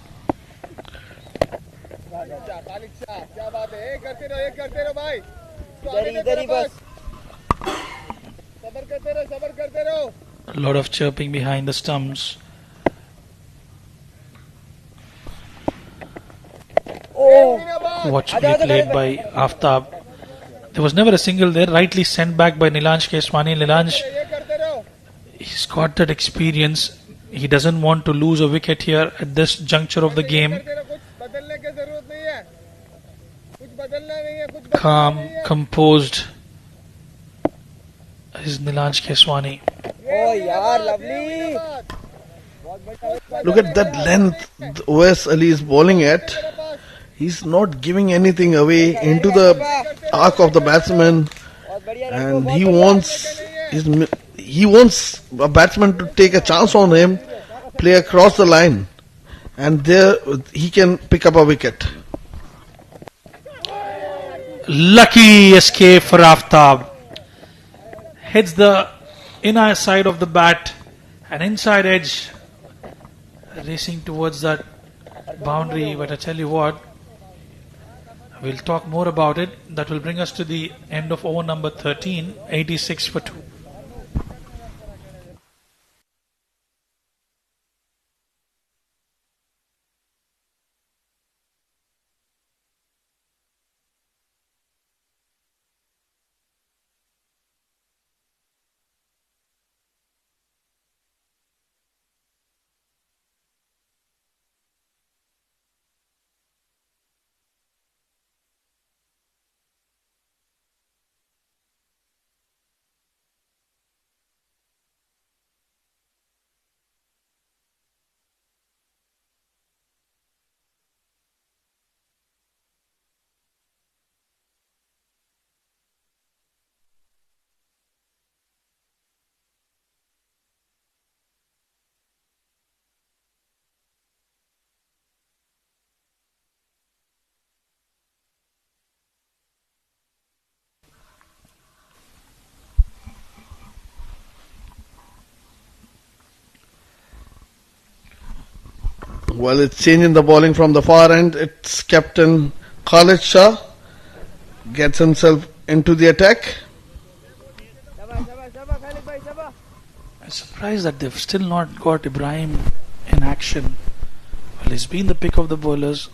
A lot of chirping behind the stumps. Watch be played by Aftab. There was never a single there. Rightly sent back by Nilansh Keswani. Nilansh, he's got that experience. He doesn't want to lose a wicket here at this juncture of the game. Calm, composed is Nilansh Keswani. Look at that length OS Ali is bowling at. He's not giving anything away into the arc of the batsman, and he wants a batsman to take a chance on him, play across the line, and there he can pick up a wicket. Lucky escape for Aftab. Hits the inner side of the bat, an inside edge, racing towards that boundary. But I tell you what, we'll talk more about it. That will bring us to the end of over number 13, 86 for 2. Well, it's changing the bowling from the far end. It's captain Khalid Shah gets himself into the attack. I'm surprised that they've still not got Ibrahim in action. Well, he's been the pick of the bowlers.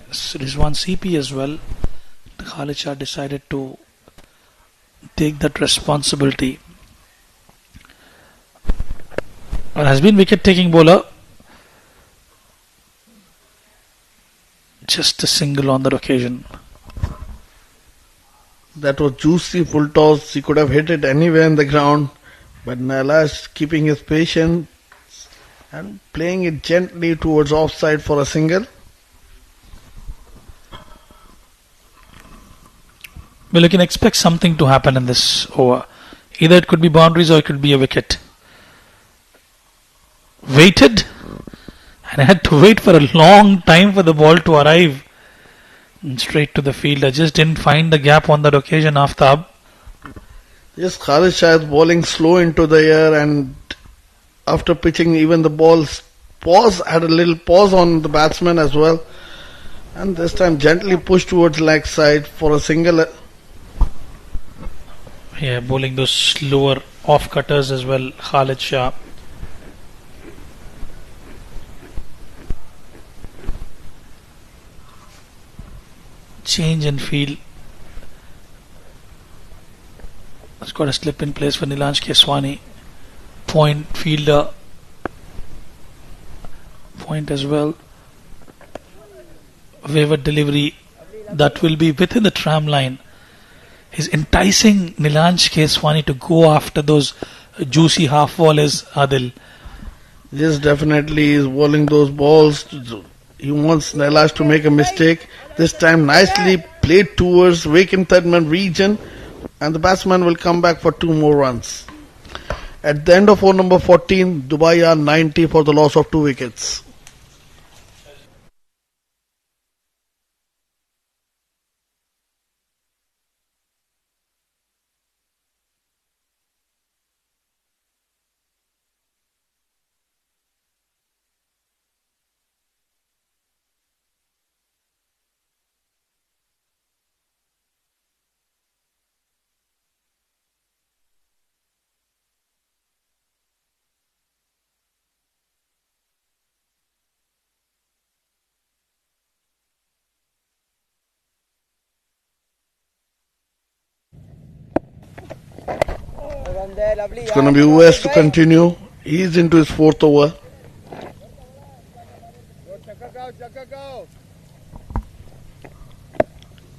Rizwan CP as well. Khalid Shah decided to take that responsibility. Well, has been wicket-taking bowler. Just a single on that occasion. That was juicy full toss. He could have hit it anywhere in the ground. But Nailash keeping his patience and playing it gently towards offside for a single. Well, you can expect something to happen in this over. Either it could be boundaries or it could be a wicket. Waited, and I had to wait for a long time for the ball to arrive. And straight to the field. I just didn't find the gap on that occasion, Aftab. Yes, Khalid Shah is bowling slow into the air, and after pitching, even the ball's pause had a little pause on the batsman as well. And this time gently pushed towards leg side for a single. Yeah, bowling those slower off cutters as well, Khalid Shah. Change in field. It's got a slip in place for Nilanj Keswani. Point fielder. Point as well. Wayward delivery. That will be within the tram line. He's enticing Nilanj Keswani to go after those juicy half volleys, Adil. Yes, definitely he's bowling those balls. He wants Nailash to make a mistake. This time nicely played towards vacant third man region, and the batsman will come back for 2 more runs. At the end of over number 14, Dubai are 90 for the loss of 2 wickets. It's going to be Uwais to continue. He's into his 4th over.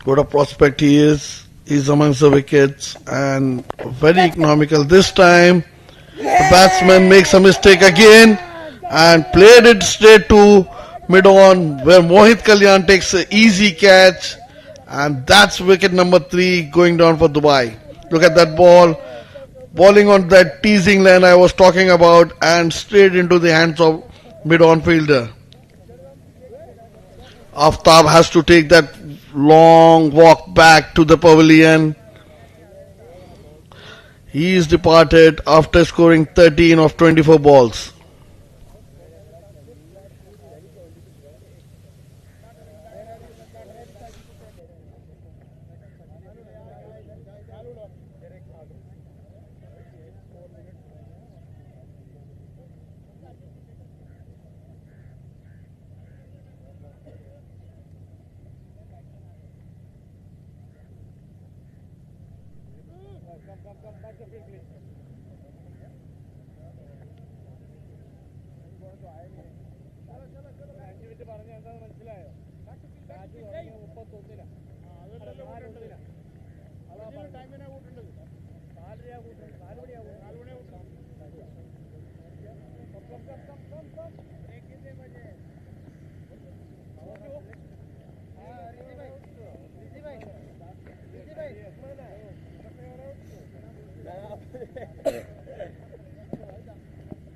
What a prospect he is. He's amongst the wickets and very economical. This time the batsman makes a mistake again and played it straight to mid-on, where Mohit Kalyan takes an easy catch, and that's wicket number 3 going down for Dubai. Look at that ball, bowling on that teasing line I was talking about, and straight into the hands of mid-on fielder. Aftab has to take that long walk back to the pavilion. He is departed after scoring 13 of 24 balls.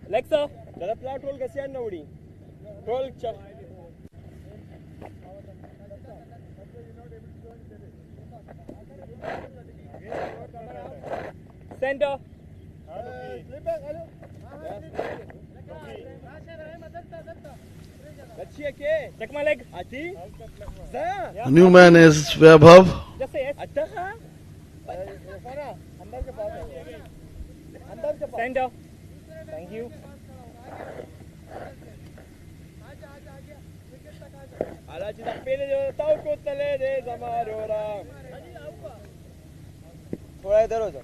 Alexa, गलत plot role कैसे आना उड़ी? Role चल. Center. Check my leg. The new man is Vaibhav. Just say yes. Center. Thank you. थोड़ा इधर हो जाओ,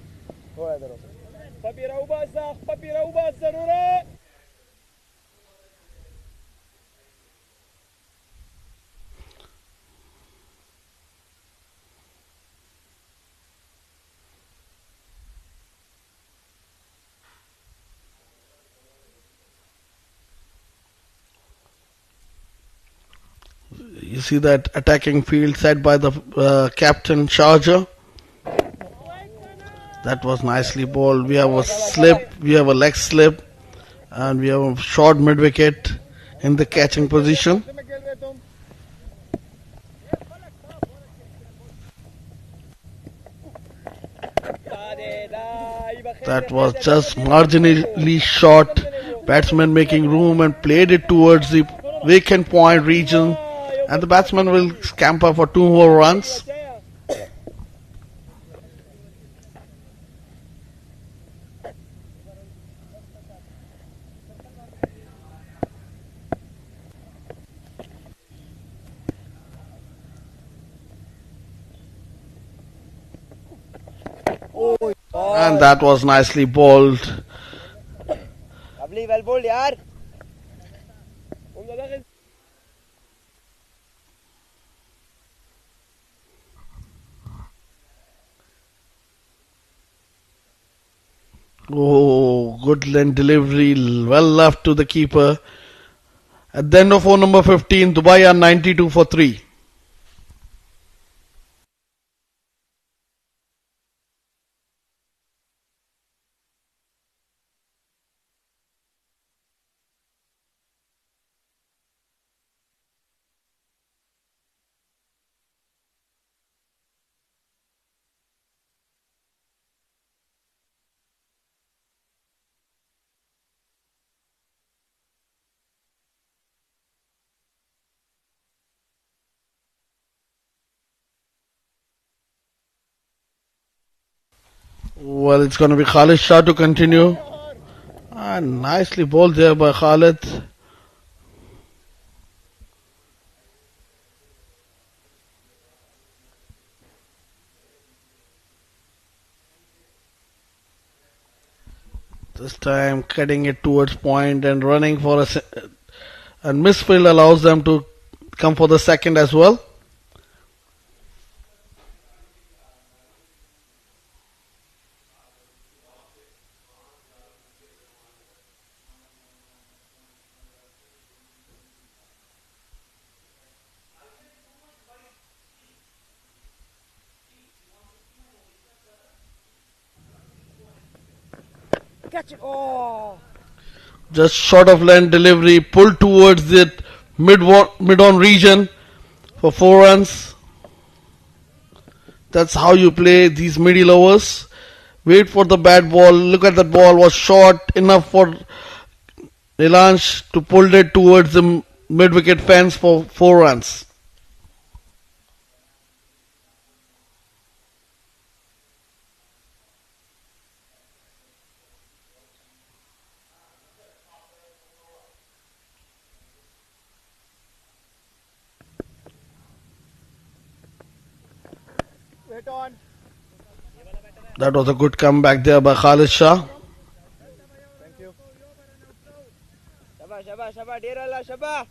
थोड़ा इधर हो जाओ. papira uba zarura. You see that attacking field set by the captain Sharjah. That was nicely bowled. We have a slip, we have a leg slip, and we have a short mid wicket in the catching position. That was just marginally short. Batsman making room and played it towards the vacant point region, and the batsman will scamper for 2 more runs. And that was nicely bowled. Lovely, well bowled, yaar. Oh, good length delivery, well left to the keeper. At the end of over number 15, Dubai are 92 for 3. Well, it's going to be Khalid Shah to continue. And nicely bowled there by Khalid. This time cutting it towards point and running for a and misfield allows them to come for the second as well. Catch it. Oh. Just short of length delivery, pulled towards the mid-on region for 4 runs. That's how you play these middle overs. Wait for the bad ball. Look at that ball. Was short enough for Nilansh to pull it towards the mid-wicket fence for 4 runs. Wait on. That was a good comeback there by Khalid Shah. Thank you. Shabba, dear Allah, Shabba.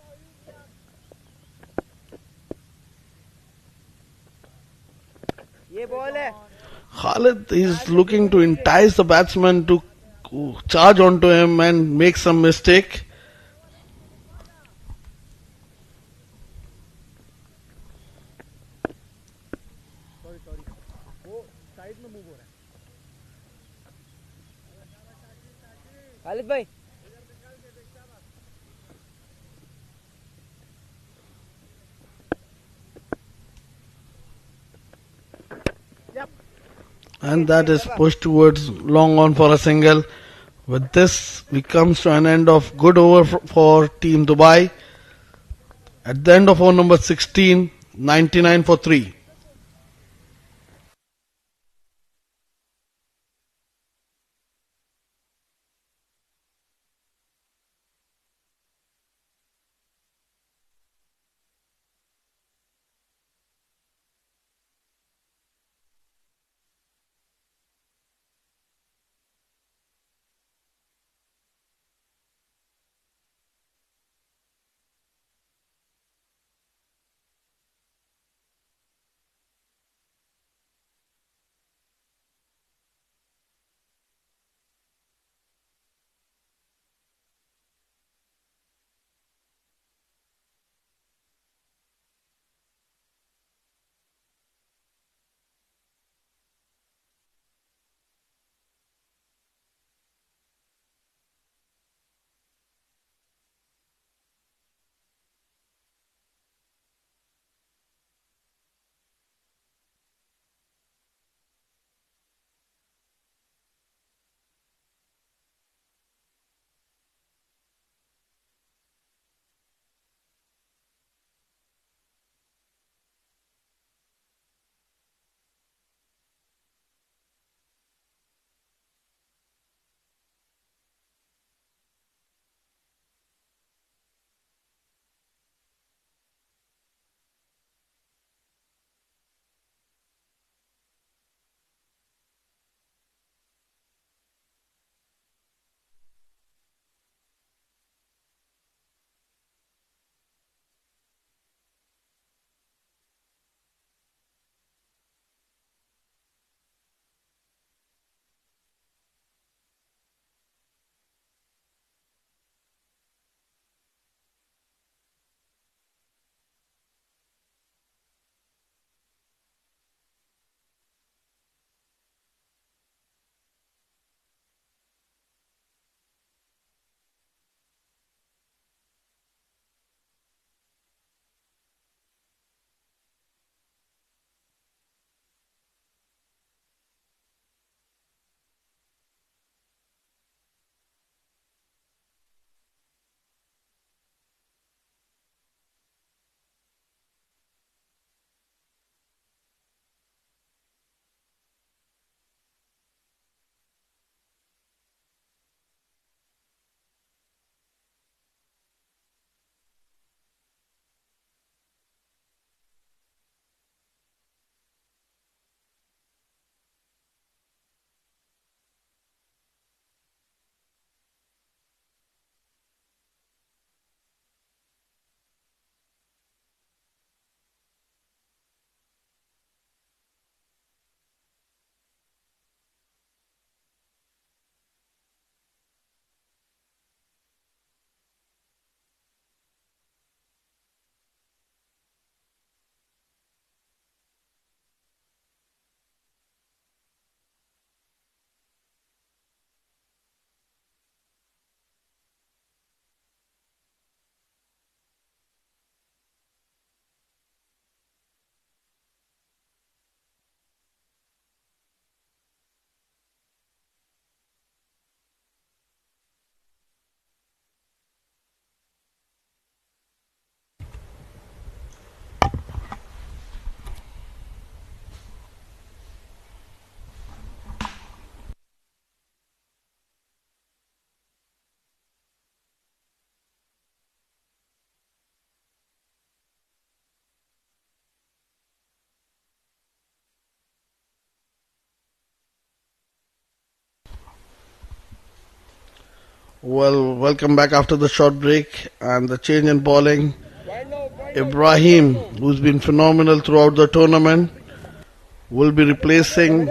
ये ball है. Khalid is looking to entice the batsman to charge onto him and make some mistake. वो side में move हो रहा है. खालिद भाई. And that is pushed towards long on for a single. With this, we comes to an end of good over for Team Dubai. At the end of over number 16, 99 for 3. Well, welcome back after the short break and the change in bowling. Ibrahim, who's been phenomenal throughout the tournament, will be replacing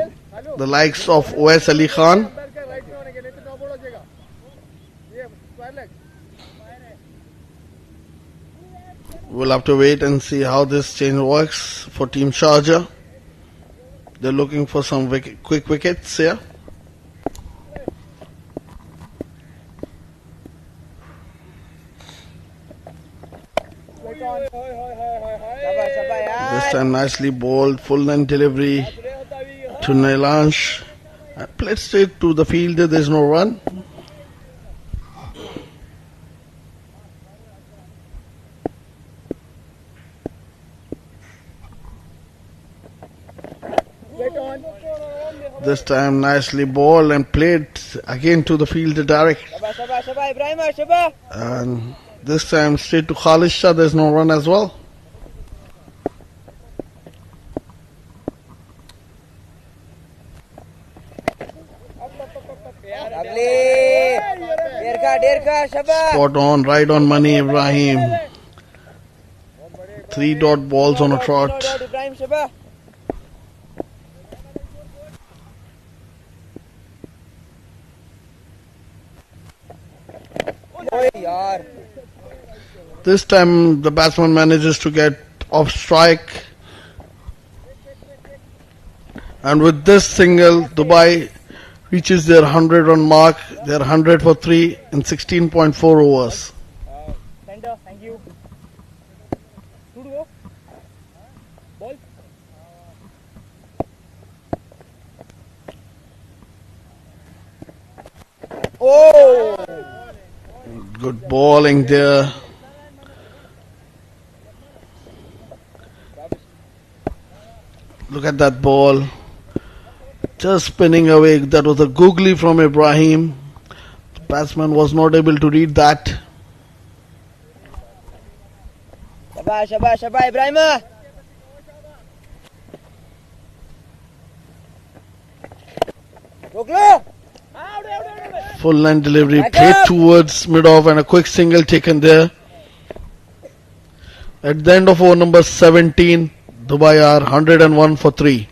the likes of OS Ali Khan. We'll have to wait and see how this change works for Team Sharjah. They're looking for some quick wickets here. This time nicely bowled, full length delivery to Nilansh. Played straight to the fielder, there's no run. This time nicely bowled and played again to the fielder direct. And this time straight to Khalid Shah, there's no run as well. Spot on, right on money, Ibrahim. 3 dot balls on a trot. This time the batsman manages to get off strike. And with this single, Dubai reaches their 100 run mark. They're 100 for 3 in 16.4 overs. Thank you. Oh! Good bowling there. Look at that ball. Just spinning away. That was a googly from Ibrahim. The batsman was not able to read that. Shabash, Ibrahim. Full length delivery played towards mid-off and a quick single taken there. At the end of over number 17, Dubai are 101 for 3.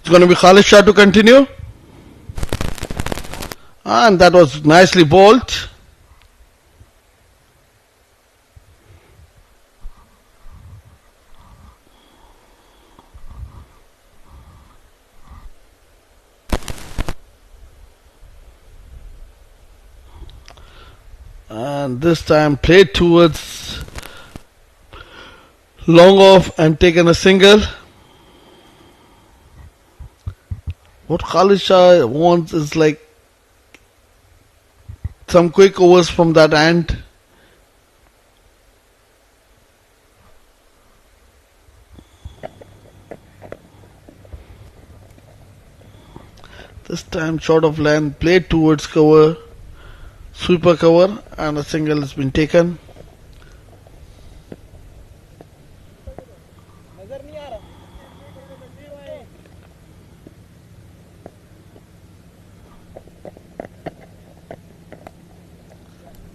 It's going to be Khalid Shah to continue. And that was nicely bowled. And this time played towards long off and taken a single. What Khalid Shah wants is like some quick overs from that end. This time short of length, played towards cover, sweeper cover, and a single has been taken.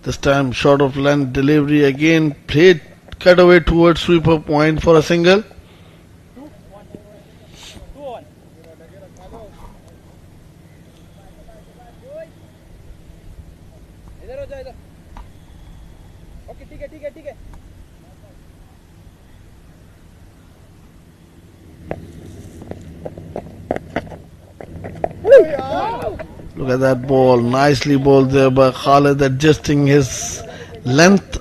This time short of length delivery again, played cut away towards sweeper point for a single. Look at that ball, nicely bowled there by Khalid, adjusting his length.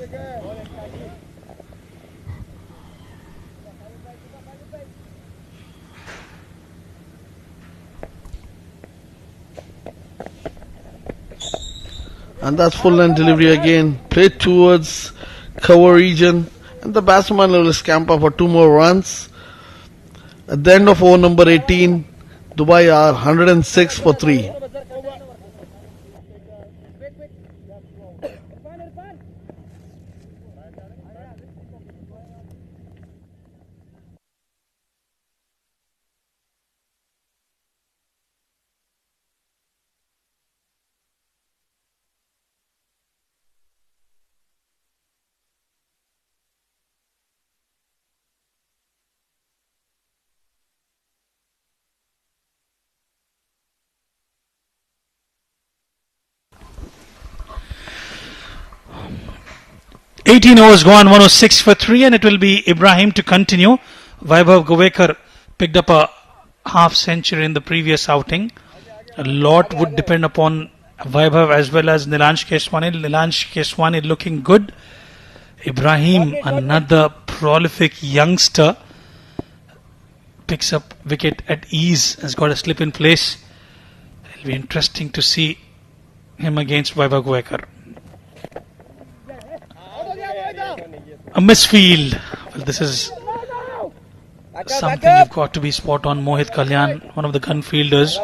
And that's full length delivery again. Played towards cover region. And the batsman will scamper for 2 more runs. At the end of over number 18, Dubai are 106 for 3. $18 overs gone, 106 for 3, and it will be Ibrahim to continue. Vaibhav Govekar picked up a half century in the previous outing. A lot would depend upon Vaibhav as well as Nilansh Keswani. Nilansh Keswani looking good. Ibrahim, another prolific youngster, picks up wicket at ease, has got a slip in place. It'll be interesting to see him against Vaibhav Govekar. A misfield. Well, this is something you've got to be spot on. Mohit Kalyan, one of the gun fielders.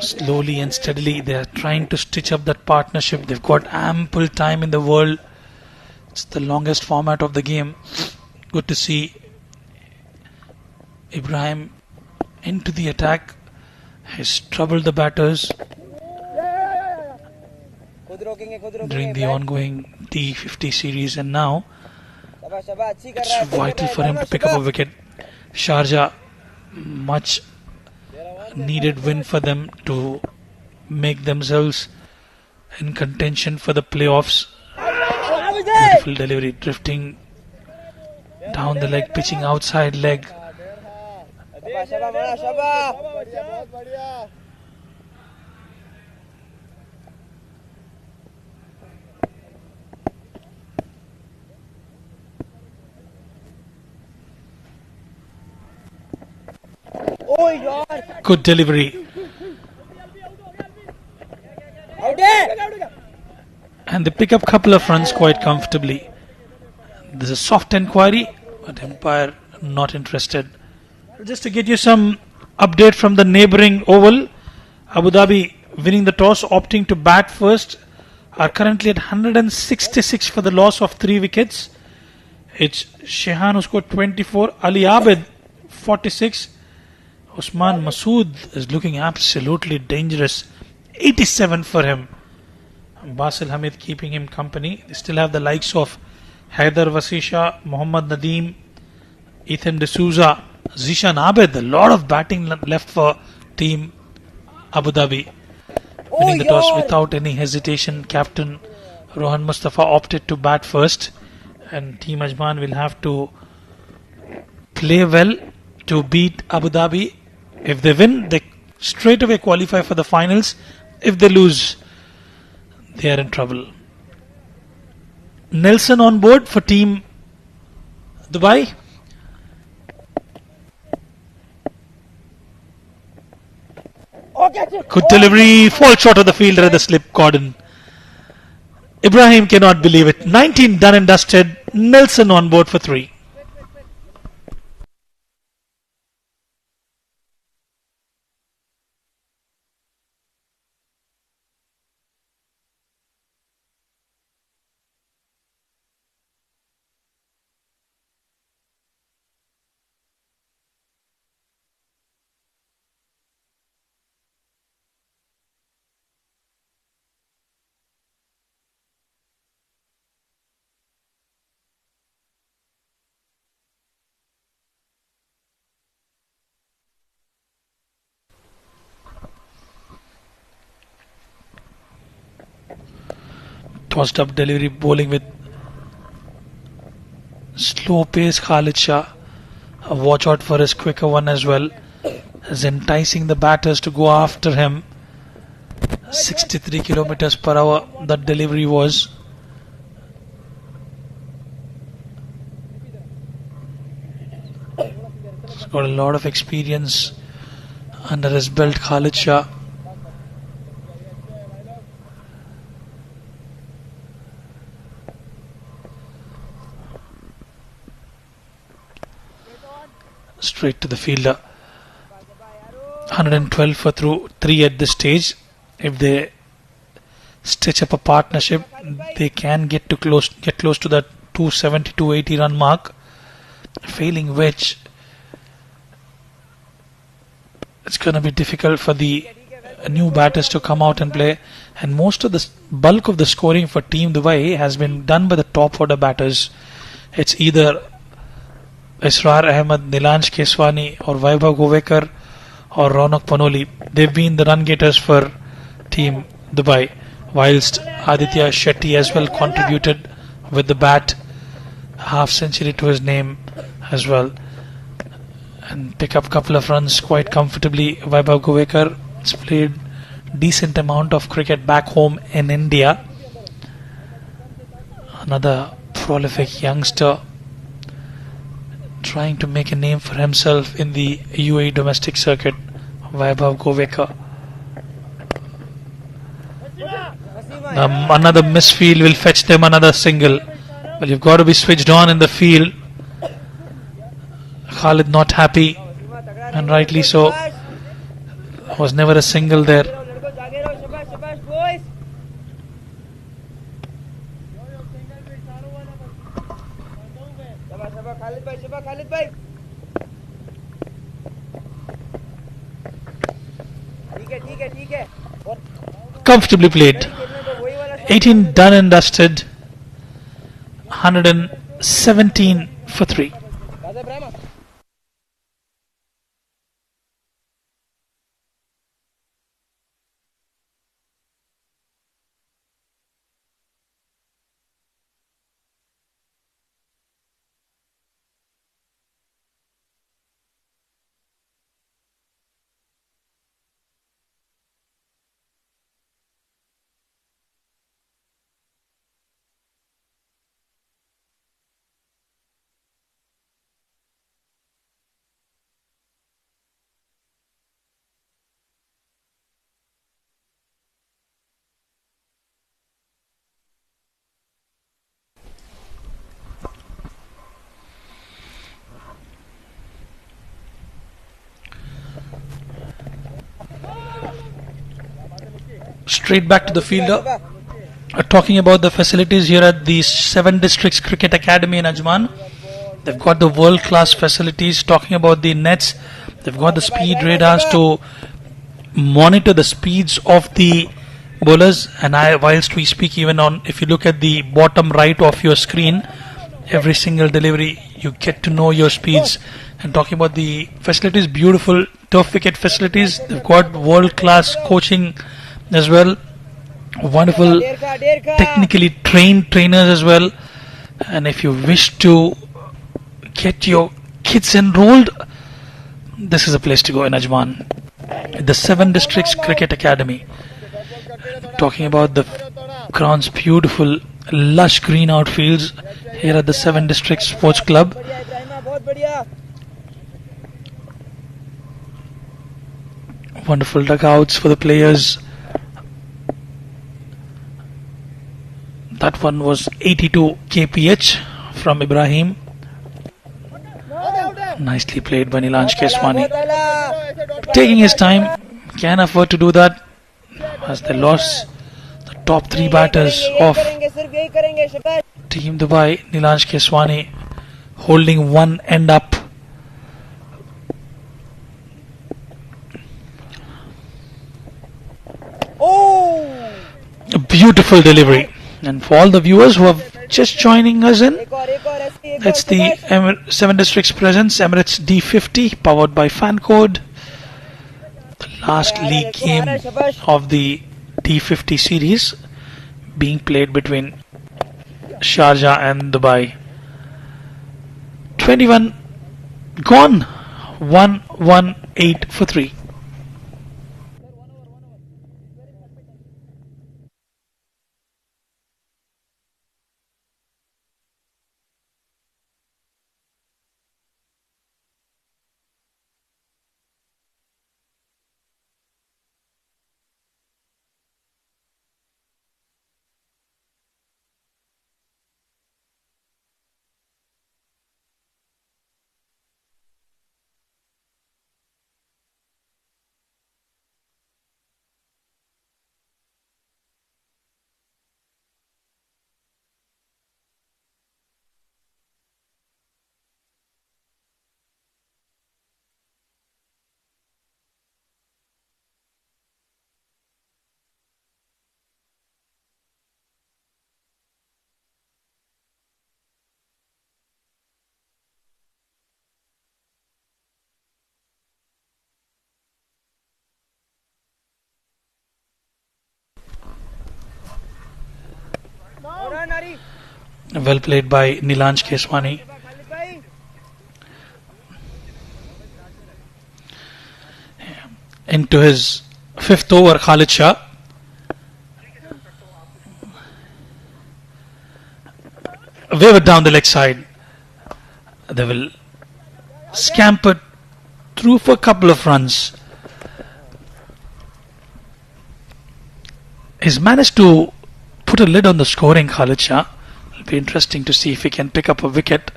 Slowly and steadily they are trying to stitch up that partnership. They've got ample time in the world. It's the longest format of the game. Good to see Ibrahim into the attack. Has troubled the batters during the ongoing D50 series, and now it's vital for him to pick up a wicket. Sharjah, much needed win for them to make themselves in contention for the playoffs. Beautiful delivery, drifting down the leg, pitching outside leg. Good delivery. And they pick up a couple of runs quite comfortably. There's a soft inquiry, but umpire not interested. Just to get you some update from the neighbouring oval, Abu Dhabi winning the toss, opting to bat first, are currently at 166 for the loss of 3 wickets. It's Shehan who scored 24, Ali Abid 46, Usman Masood is looking absolutely dangerous, 87 for him. Basil Hamid keeping him company. They still have the likes of Haider Vasisha, Mohammad Nadeem, Ethan D'Souza, Zishan Abed. A lot of batting left for team Abu Dhabi. Winning the toss without any hesitation, captain Rohan Mustafa opted to bat first, and team Ajman will have to play well to beat Abu Dhabi. If they win, they straight away qualify for the finals. If they lose, they are in trouble. Nelson on board for team Dubai. Good delivery, fall short of the fielder at the slip cordon. Ibrahim cannot believe it. 19 done and dusted. Nelson on board for 3. Tossed up delivery, bowling with slow pace. Khalid Shah, watch out for his quicker one as well, as enticing the batters to go after him. 63 kilometers per hour that delivery was. He's got a lot of experience under his belt, Khalid Shah. Straight to the fielder. 112 for through 3 at this stage. If they stitch up a partnership, they can get close to that 270, 280 run mark. Failing which, it's going to be difficult for the new batters to come out and play. And most of the bulk of the scoring for Team Dubai has been done by the top order batters. It's either Israr Ahmed, Nilansh Keswani or Vaibhav Govekar or Ronak Panoli. They've been the run getters for Team Dubai, whilst Aditya Shetty as well contributed with the bat, half century to his name as well, and pick up a couple of runs quite comfortably. Vaibhav Govekar has played decent amount of cricket back home in India. Another prolific youngster trying to make a name for himself in the UAE domestic circuit, Vaibhav Govekar. Another misfield will fetch them another single. But you've got to be switched on in the field. Khalid not happy, and rightly so. Was never a single there. Comfortably played. 18 done and dusted. 117 for 3. Straight back to the fielder. Talking about the facilities here at the 7 Districts Cricket Academy in Ajman. They've got the world-class facilities. Talking about the nets, they've got the speed radars to monitor the speeds of the bowlers. And whilst we speak, even on, if you look at the bottom right of your screen, every single delivery you get to know your speeds. And talking about the facilities, beautiful turf wicket facilities. They've got world-class coaching as well, wonderful technically trained trainers as well. And if you wish to get your kids enrolled, this is a place to go in Ajman, the 7 Districts Cricket Academy. Talking about the ground's beautiful lush green outfields here at the 7 Districts Sports Club. Wonderful dugouts for the players. That one was 82 kph from Ibrahim. Nicely played by Nilansh Keswani. Taking his time, can afford to do that as they lost the top 3 batters of Team Dubai. Nilansh Keswani holding one end up. A beautiful delivery. And for all the viewers who are just joining us in, that's the 7 Districts Presents Emirates D50 powered by Fancode. The last league game of the D50 series being played between Sharjah and Dubai. 21 gone. 118 for 3. Well played by Nilanj Keswani. Into his 5th over, Khalid Shah. Wave it down the leg side. They will scamper through for a couple of runs. He's managed to put a lid on the scoring, Khalid Shah. It'll be interesting to see if he can pick up a wicket.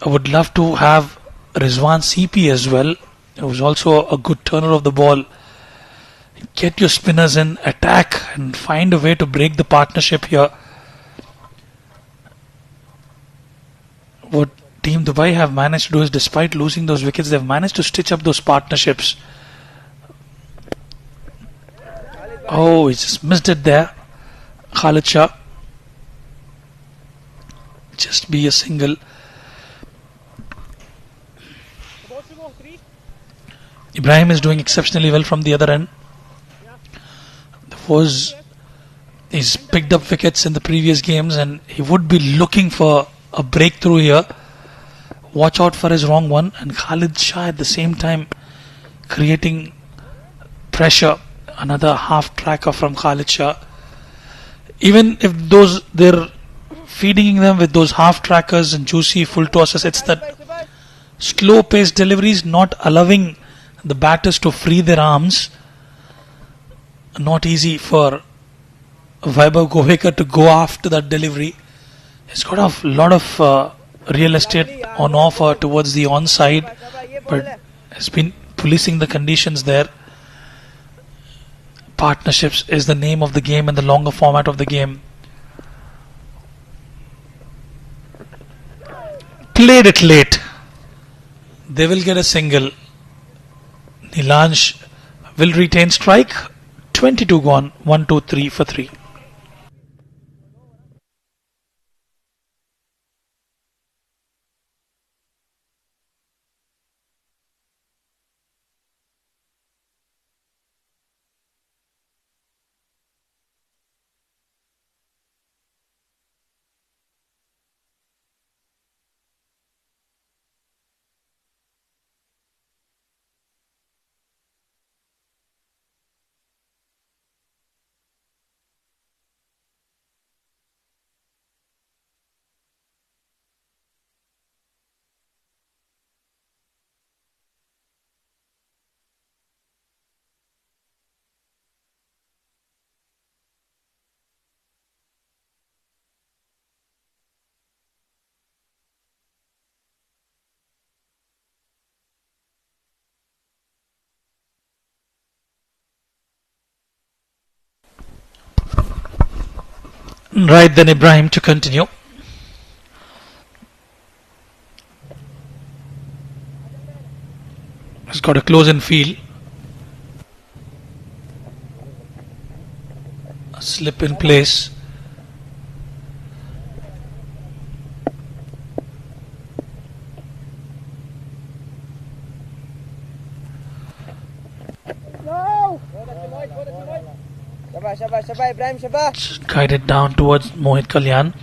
I would love to have Rizwan CP as well. He was also a good turner of the ball. Get your spinners in, attack, and find a way to break the partnership here. What Team Dubai have managed to do is, despite losing those wickets, they've managed to stitch up those partnerships. Oh, he just missed it there. Khalid Shah. Just be a single. Ibrahim is doing exceptionally well from the other end. He's picked up wickets in the previous games and he would be looking for a breakthrough here. Watch out for his wrong one. And Khalid Shah at the same time creating pressure. Another half tracker from Khalid Shah. Even if they're feeding them with those half trackers and juicy full tosses, it's that slow paced deliveries, not allowing the batters to free their arms. Not easy for Vaibhav Govekar to go after that delivery. He's got a lot of real estate on offer towards the onside, but has been policing the conditions there. Partnerships is the name of the game and the longer format of the game. Played it late. They will get a single. Nilanj will retain strike. 22 gone. 1, 2, 3 for 3. Right then, Ibrahim to continue. He's got a close in field. A slip in place. Just guided down towards Mohit Kalyan.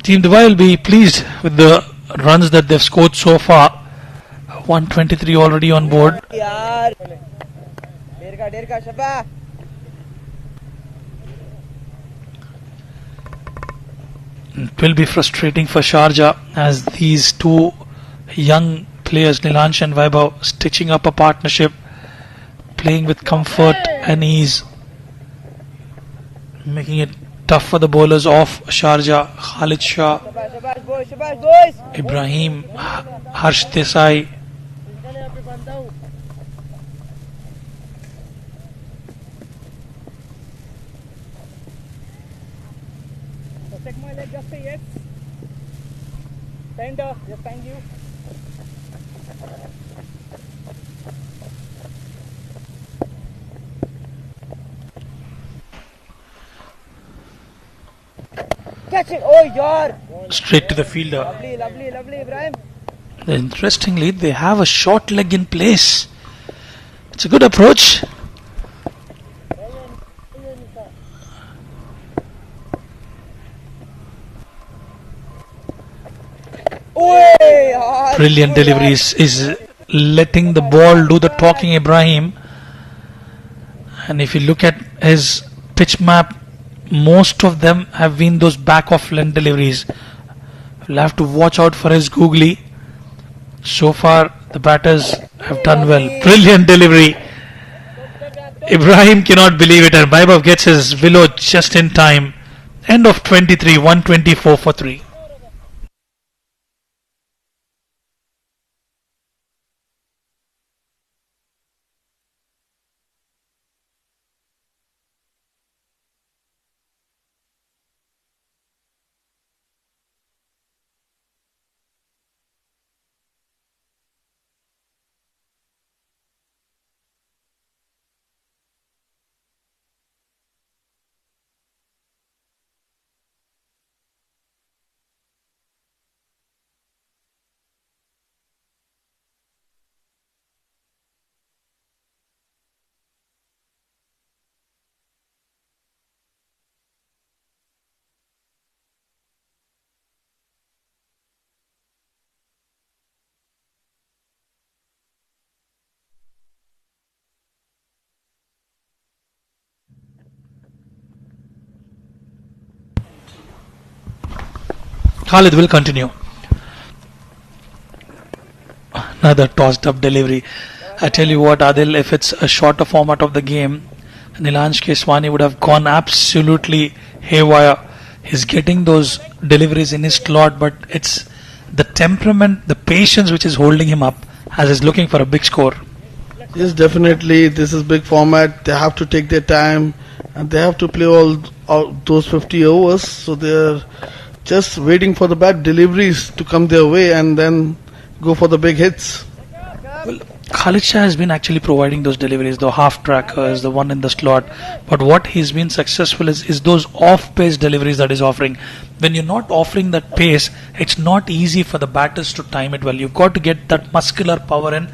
Team Dubai will be pleased with the runs that they've scored so far. 123 already on board. It will be frustrating for Sharjah as these two young players, Nilanj and Vaibhav, stitching up a partnership, playing with comfort and ease, making it tough for the bowlers of Sharjah. Khalid Shah, Ibrahim, Harsh Desai. Check my leg, just say yes. Tender, yes, thank you. Catch it! Oh, yaar! Straight to the fielder. Lovely, lovely, lovely, Ibrahim. Interestingly, they have a short leg in place. It's a good approach. Brilliant deliveries is letting the ball do the talking, Ibrahim. And if you look at his pitch map, most of them have been those back of length deliveries. We'll have to watch out for his googly. So far, the batters have done well. Brilliant delivery. Ibrahim cannot believe it, and Vaibhav gets his willow just in time. End of 23, 124 for 3. Khalid will continue. Another tossed up delivery. I tell you what, Adil, if it's a shorter format of the game, Nilansh Keswani would have gone absolutely haywire. He's getting those deliveries in his slot, but it's the temperament, the patience which is holding him up as he's looking for a big score. Yes, definitely. This is big format. They have to take their time and they have to play all those 50 overs. So they're just waiting for the bad deliveries to come their way and then go for the big hits. Well, Khalid Shah has been actually providing those deliveries, the half trackers, the one in the slot. But what he's been successful is those off-pace deliveries that he's offering. When you're not offering that pace, it's not easy for the batters to time it well. You've got to get that muscular power in.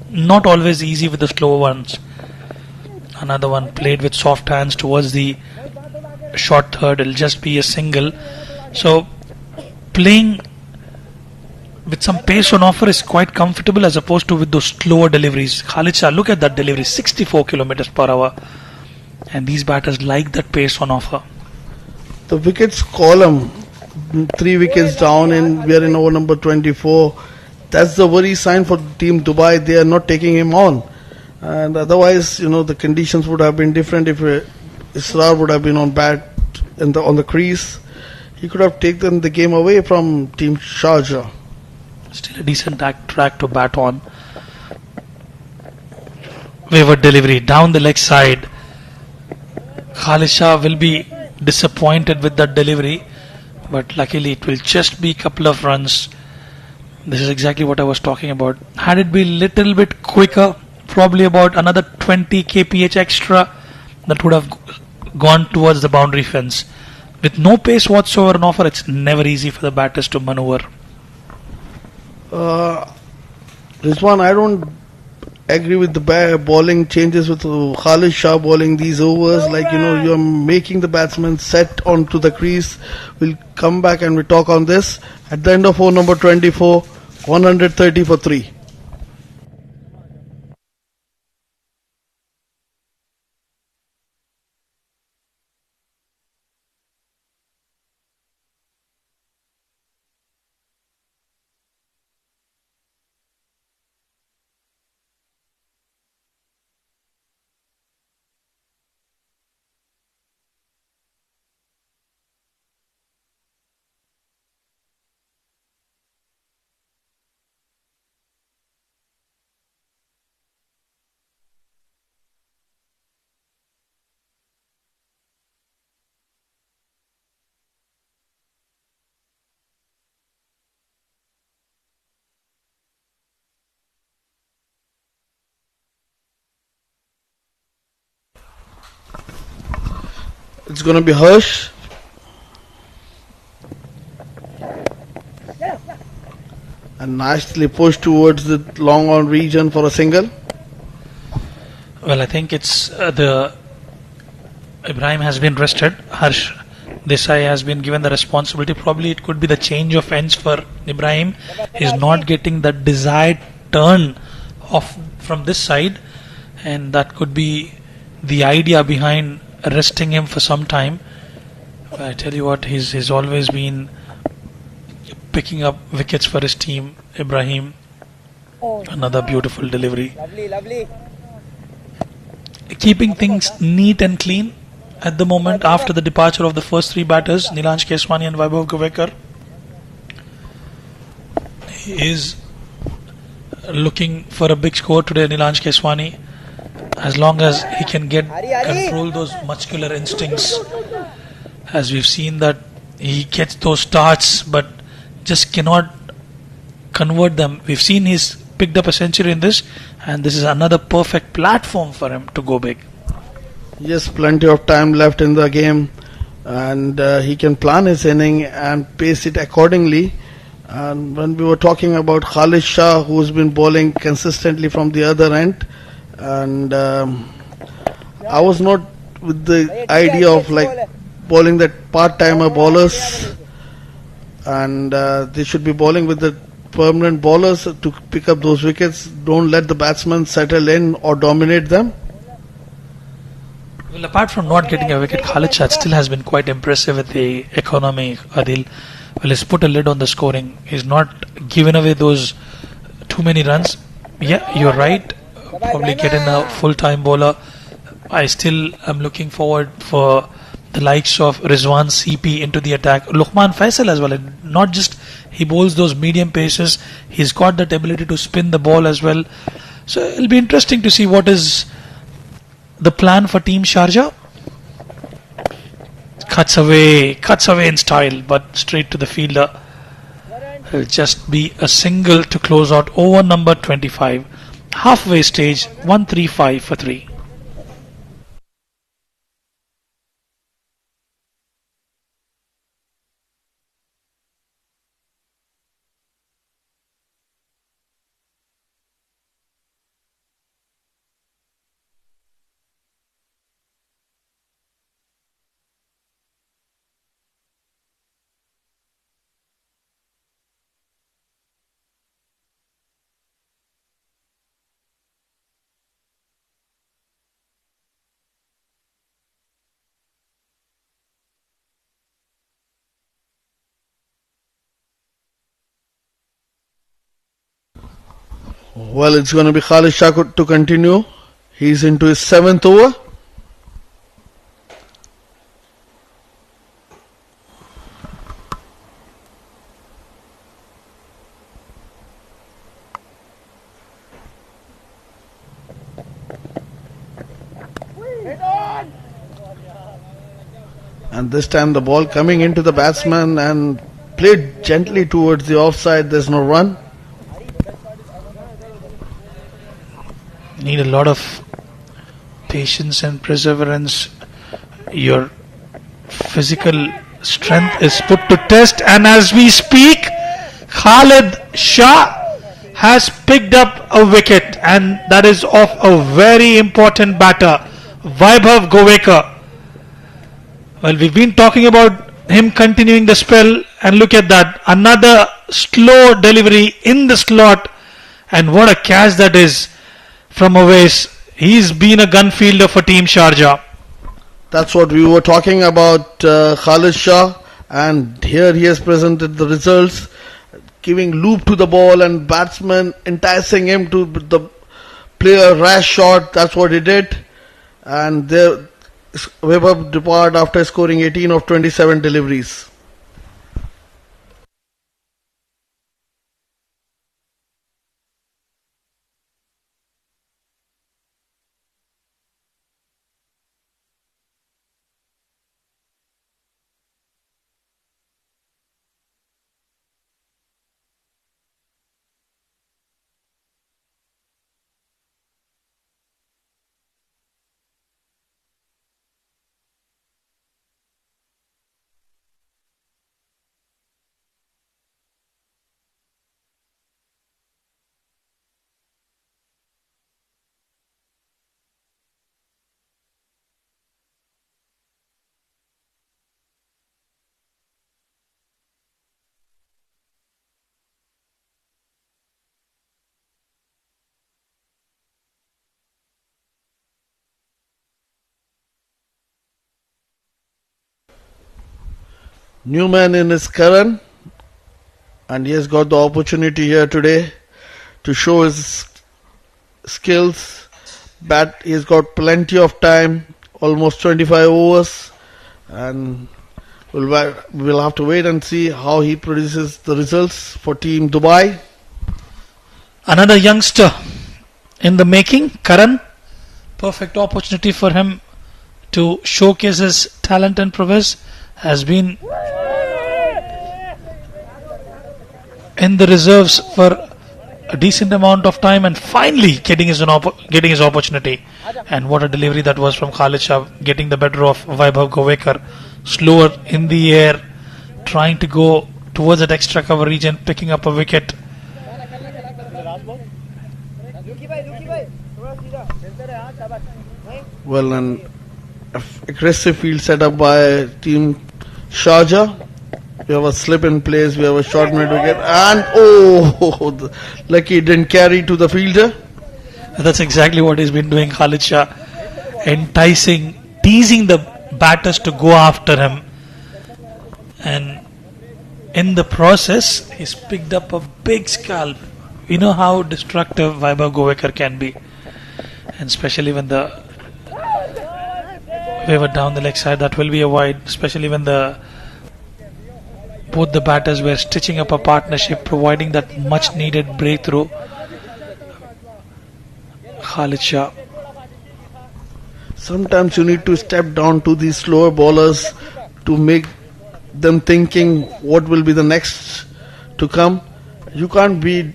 Not always easy with the slower ones. Another one played with soft hands towards the short third. It'll just be a single. So playing with some pace on offer is quite comfortable as opposed to with those slower deliveries. Khalid Shah, look at that delivery, 64 kilometers per hour. And these batters like that pace on offer. The wickets column, 3 wickets down and we are in over number 24. That's the worry sign for Team Dubai. They are not taking him on. And otherwise, the conditions would have been different if Israr would have been on bat on the crease. He could have taken the game away from Team Sharjah. Still a decent track to bat on. Wayward delivery down the leg side. Khalid Shah will be disappointed with that delivery, but luckily it will just be a couple of runs. This is exactly what I was talking about. Had it been little bit quicker, probably about another 20 kph extra, that would have gone towards the boundary fence. With no pace whatsoever on offer, it's never easy for the batters to maneuver. Rizwan, I don't agree with the bowling changes with Khalid Shah bowling these overs. You're making the batsman set onto the crease. We'll come back and we talk on this. At the end of over number 24, 130 for 3. It's going to be Harsh. And nicely pushed towards the long on region for a single. Well, I think it's the Ibrahim has been rested. Harsh Desai has been given the responsibility. Probably it could be the change of ends for Ibrahim. He's not getting the desired turn off from this side, and that could be the idea behind resting him for some time. I tell you what, he's always been picking up wickets for his team. Ibrahim, another beautiful delivery. Lovely, lovely. Keeping things neat and clean at the moment after the departure of the first three batters, Nilansh Keswani and Vaibhav Gavaikar. He is looking for a big score today, Nilansh Keswani. As long as he can control those muscular instincts, as we've seen that he gets those starts but just cannot convert them. We've seen he's picked up a century in this, and this is another perfect platform for him to go big. Yes, plenty of time left in the game, and he can plan his inning and pace it accordingly. And when we were talking about Khalid Shah, who's been bowling consistently from the other end, and I was not with the idea of like bowling that part-timer bowlers, and they should be bowling with the permanent bowlers to pick up those wickets. Don't let the batsmen settle in or dominate them. Well, apart from not getting a wicket, Khalid Shah still has been quite impressive with the economy, Adil. Well, he's put a lid on the scoring. He's not given away those too many runs. Yeah, you're right. Probably getting a full-time bowler. I still am looking forward for the likes of Rizwan CP into the attack. Luqman Faisal as well. And not just he bowls those medium paces. He's got that ability to spin the ball as well. So it'll be interesting to see what is the plan for Team Sharjah. Cuts away in style, but straight to the fielder. It'll just be a single to close out over number 25. Halfway stage, 135 for 3. Well, it's going to be Khalid Shah to continue. He's into his 7th over. And this time the ball coming into the batsman and played gently towards the offside. There's no run. Need a lot of patience and perseverance. Your physical strength is put to test, and as we speak, Khalid Shah has picked up a wicket, and that is of a very important batter, Vaibhav Gavaikar. Well, we've been talking about him continuing the spell, and look at that, another slow delivery in the slot, and what a catch that is from Awais. He's been a gun fielder for Team Sharjah. That's what we were talking about, Khalid Shah, and here he has presented the results, giving loop to the ball and batsman enticing him to play a rash shot. That's what he did, and there Vaibhav departed after scoring 18 of 27 deliveries. New man in his Karan, and he has got the opportunity here today to show his skills. He's got plenty of time, almost 25 overs, and we'll have to wait and see how he produces the results for Team Dubai. Another youngster in the making, Karan. Perfect opportunity for him to showcase his talent and prowess. Has been in the reserves for a decent amount of time and finally getting his opportunity. And what a delivery that was from Khalid Shah, getting the better of Vaibhav Govekar. Slower in the air, trying to go towards that extra cover region, picking up a wicket. Well, an aggressive field set up by Team Sharjah. We have a slip in place, we have a short mid wicket, and lucky didn't carry to the fielder. That's exactly what he's been doing, Khalid Shah. Enticing, teasing the batters to go after him. And in the process, he's picked up a big scalp. You know how destructive Vaibhav Govekar can be. And especially when the waiver down the leg side, that will be a wide, especially when both the batters were stitching up a partnership, providing that much needed breakthrough. Khalid Shah. Sometimes you need to step down to these slower bowlers to make them thinking what will be the next to come. You can't be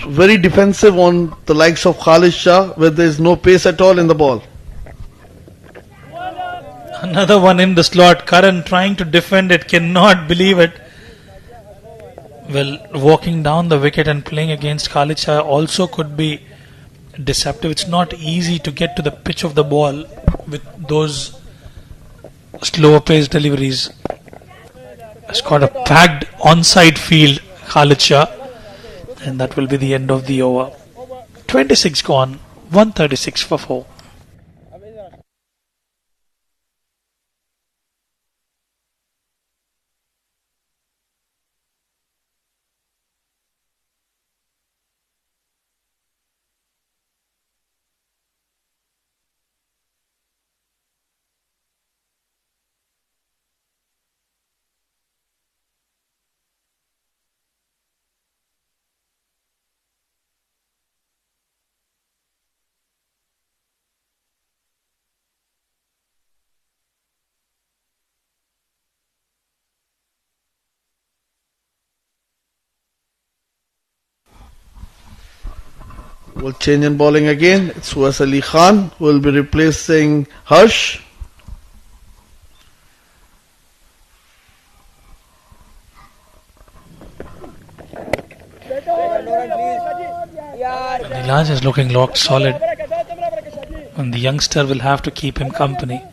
very defensive on the likes of Khalid Shah where there is no pace at all in the ball. Another one in the slot. Karan trying to defend it, cannot believe it. Well, walking down the wicket and playing against Khalid Shah also could be deceptive. It's not easy to get to the pitch of the ball with those slower pace deliveries. It's got a packed onside field, Khalid Shah, and that will be the end of the over. 26 gone, 136 for 4. We'll change in bowling again. It's Wes Ali Khan who will be replacing Harsh. Nilanj is looking locked solid, and the youngster will have to keep him company.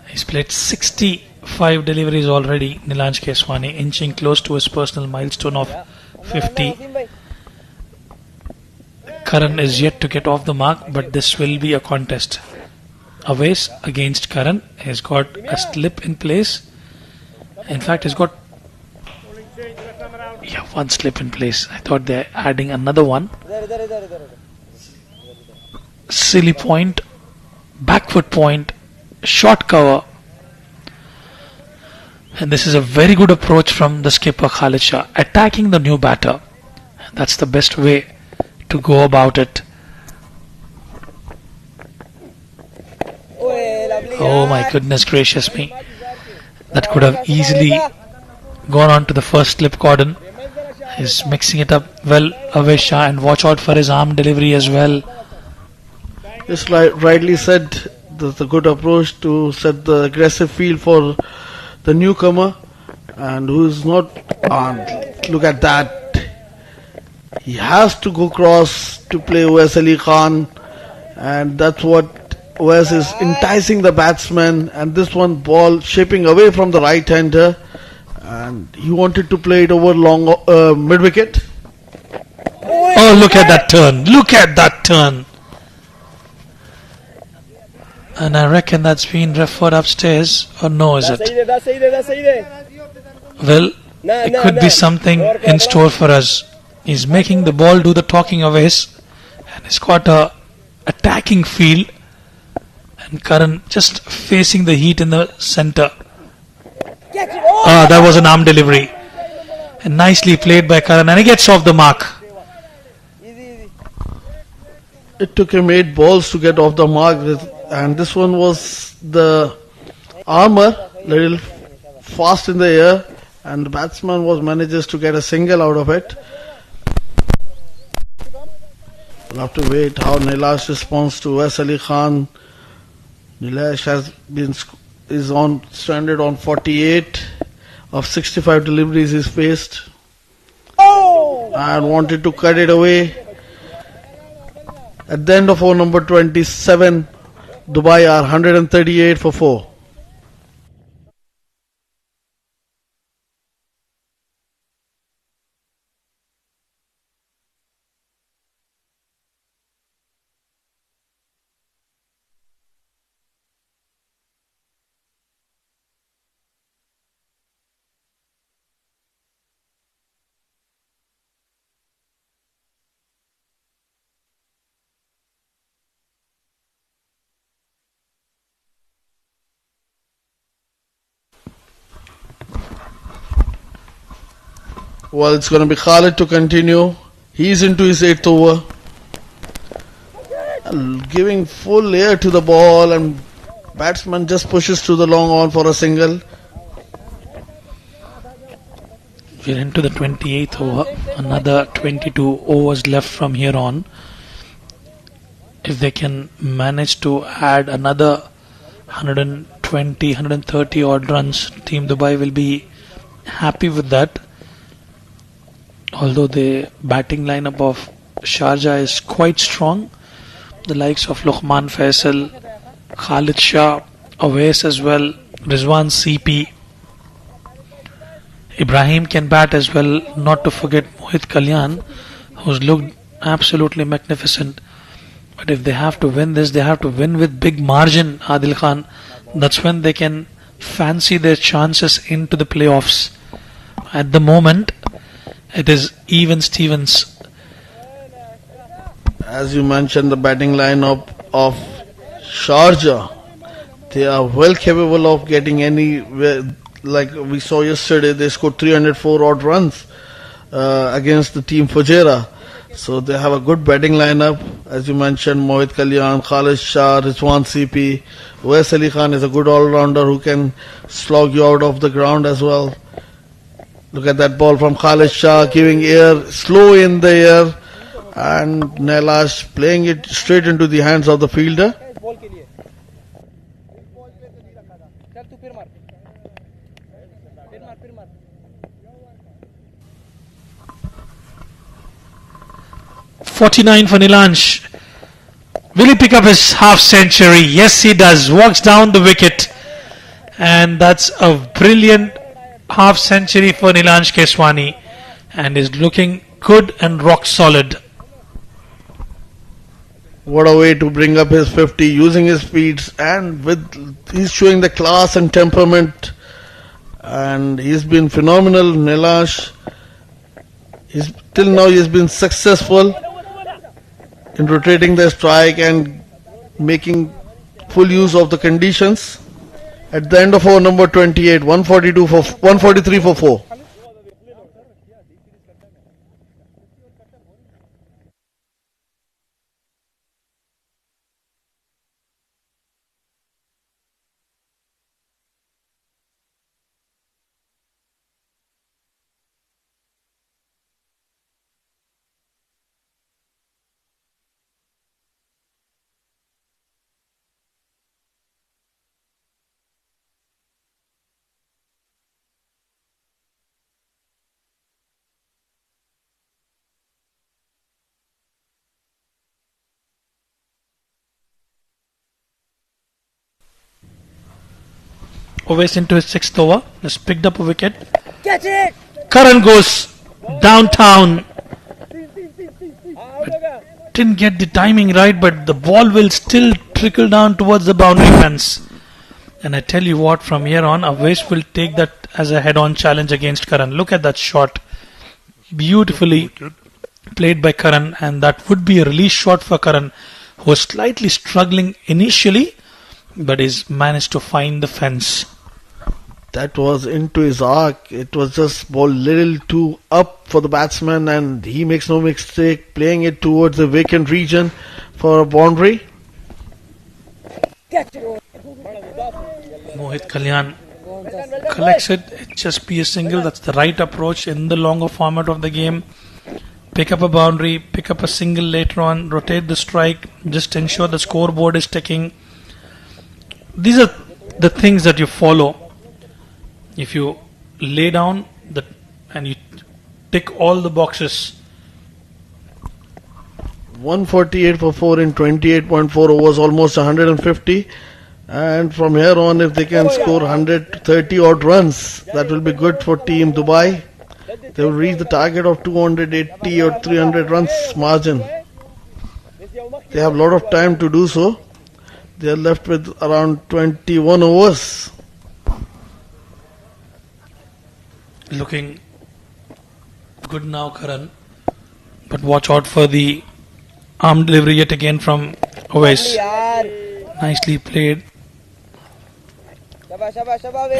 He's played 65 deliveries already, Nilanj Keswani, inching close to his personal milestone of 50. Karan is yet to get off the mark, but this will be a contest. Awais against Karan has got a slip in place. In fact, he's got one slip in place. I thought they're adding another one. Silly point, back foot point, short cover. And this is a very good approach from the skipper Khalid Shah, attacking the new batter. That's the best way to go about it. Oh my goodness gracious me. That could have easily gone on to the first slip cordon. He's mixing it up well, Awais Shah, and watch out for his arm delivery as well. Just like rightly said, that's a good approach to set the aggressive field for the newcomer, and who is not on. Look at that. He has to go cross to play Wes Ali Khan, and that's what Wes is enticing the batsman. And this one ball shaping away from the right hander, and he wanted to play it over long mid wicket. Oh, look at that turn! Look at that turn! And I reckon that's been referred upstairs, or no, is it? Well, it could be something in store for us. He's making the ball do the talking of his, and he's got a attacking field, and Karan just facing the heat in the center. That was an arm delivery, and nicely played by Karan, and he gets off the mark. It took him 8 balls to get off the mark, and this one was the armor, little fast in the air, and the batsman manages to get a single out of it. We'll have to wait how Nilesh responds to Wes Ali Khan. Nilesh is stranded on 48 of 65 deliveries he's faced, and wanted to cut it away. At the end of over number 27, Dubai are 138 for 4. Well, it's going to be Khalid to continue. He's into his 8th over. Giving full air to the ball, and batsman just pushes to the long on for a single. We're into the 28th over. Another 22 overs left from here on. If they can manage to add another 120, 130 odd runs, Team Dubai will be happy with that. Although the batting lineup of Sharjah is quite strong, the likes of Luqman Faisal, Khalid Shah, Awais as well, Rizwan CP, Ibrahim can bat as well, not to forget Mohit Kalyan, who's looked absolutely magnificent. But if they have to win this, they have to win with big margin, Adil Khan. That's when they can fancy their chances into the playoffs. At the moment, it is even Stevens. As you mentioned, the batting lineup of Sharjah, they are well capable of getting anywhere. Like we saw yesterday, they scored 304 odd runs against the team Fujairah. So they have a good batting lineup. As you mentioned, Mohit Kalyan, Khalid Shah, Rizwan CP. Wes Ali Khan is a good all-rounder who can slog you out of the ground as well. Look at that ball from Khalid Shah, giving air, slow in the air, and Nilesh playing it straight into the hands of the fielder. 49 for Nilansh. Will he pick up his half century? Yes, he does. Walks down the wicket. And that's a brilliant half century for Nilansh Keswani. And is looking good and rock solid. What a way to bring up his 50, using his speeds, and he's showing the class and temperament. And he's been phenomenal, Nilansh. Till now he's been successful in rotating the strike and making full use of the conditions. At the end of over number 28, 143 for 4. Awais into his 6th over. Just picked up a wicket. Catch it! Karan goes downtown. Didn't get the timing right, but the ball will still trickle down towards the boundary fence. And I tell you what, from here on, Aves will take that as a head-on challenge against Karan. Look at that shot. Beautifully played by Karan, and that would be a release shot for Karan, who was slightly struggling initially, but is managed to find the fence. That was into his arc. It was just ball little too up for the batsman, and he makes no mistake playing it towards the vacant region for a boundary. Mohit Kalyan collects it. It just be a single. That's the right approach in the longer format of the game. Pick up a boundary, pick up a single later on, rotate the strike, just ensure the scoreboard is ticking. These are the things that you follow. If you lay down and you tick all the boxes. 148 for 4 in 28.4 overs, almost 150. And from here on, if they can score 130 odd runs, that will be good for Team Dubai. They will reach the target of 280 or 300 runs margin. They have a lot of time to do so. They are left with around 21 overs. Looking good now, Karan. But watch out for the arm delivery yet again from Oais. Nicely played.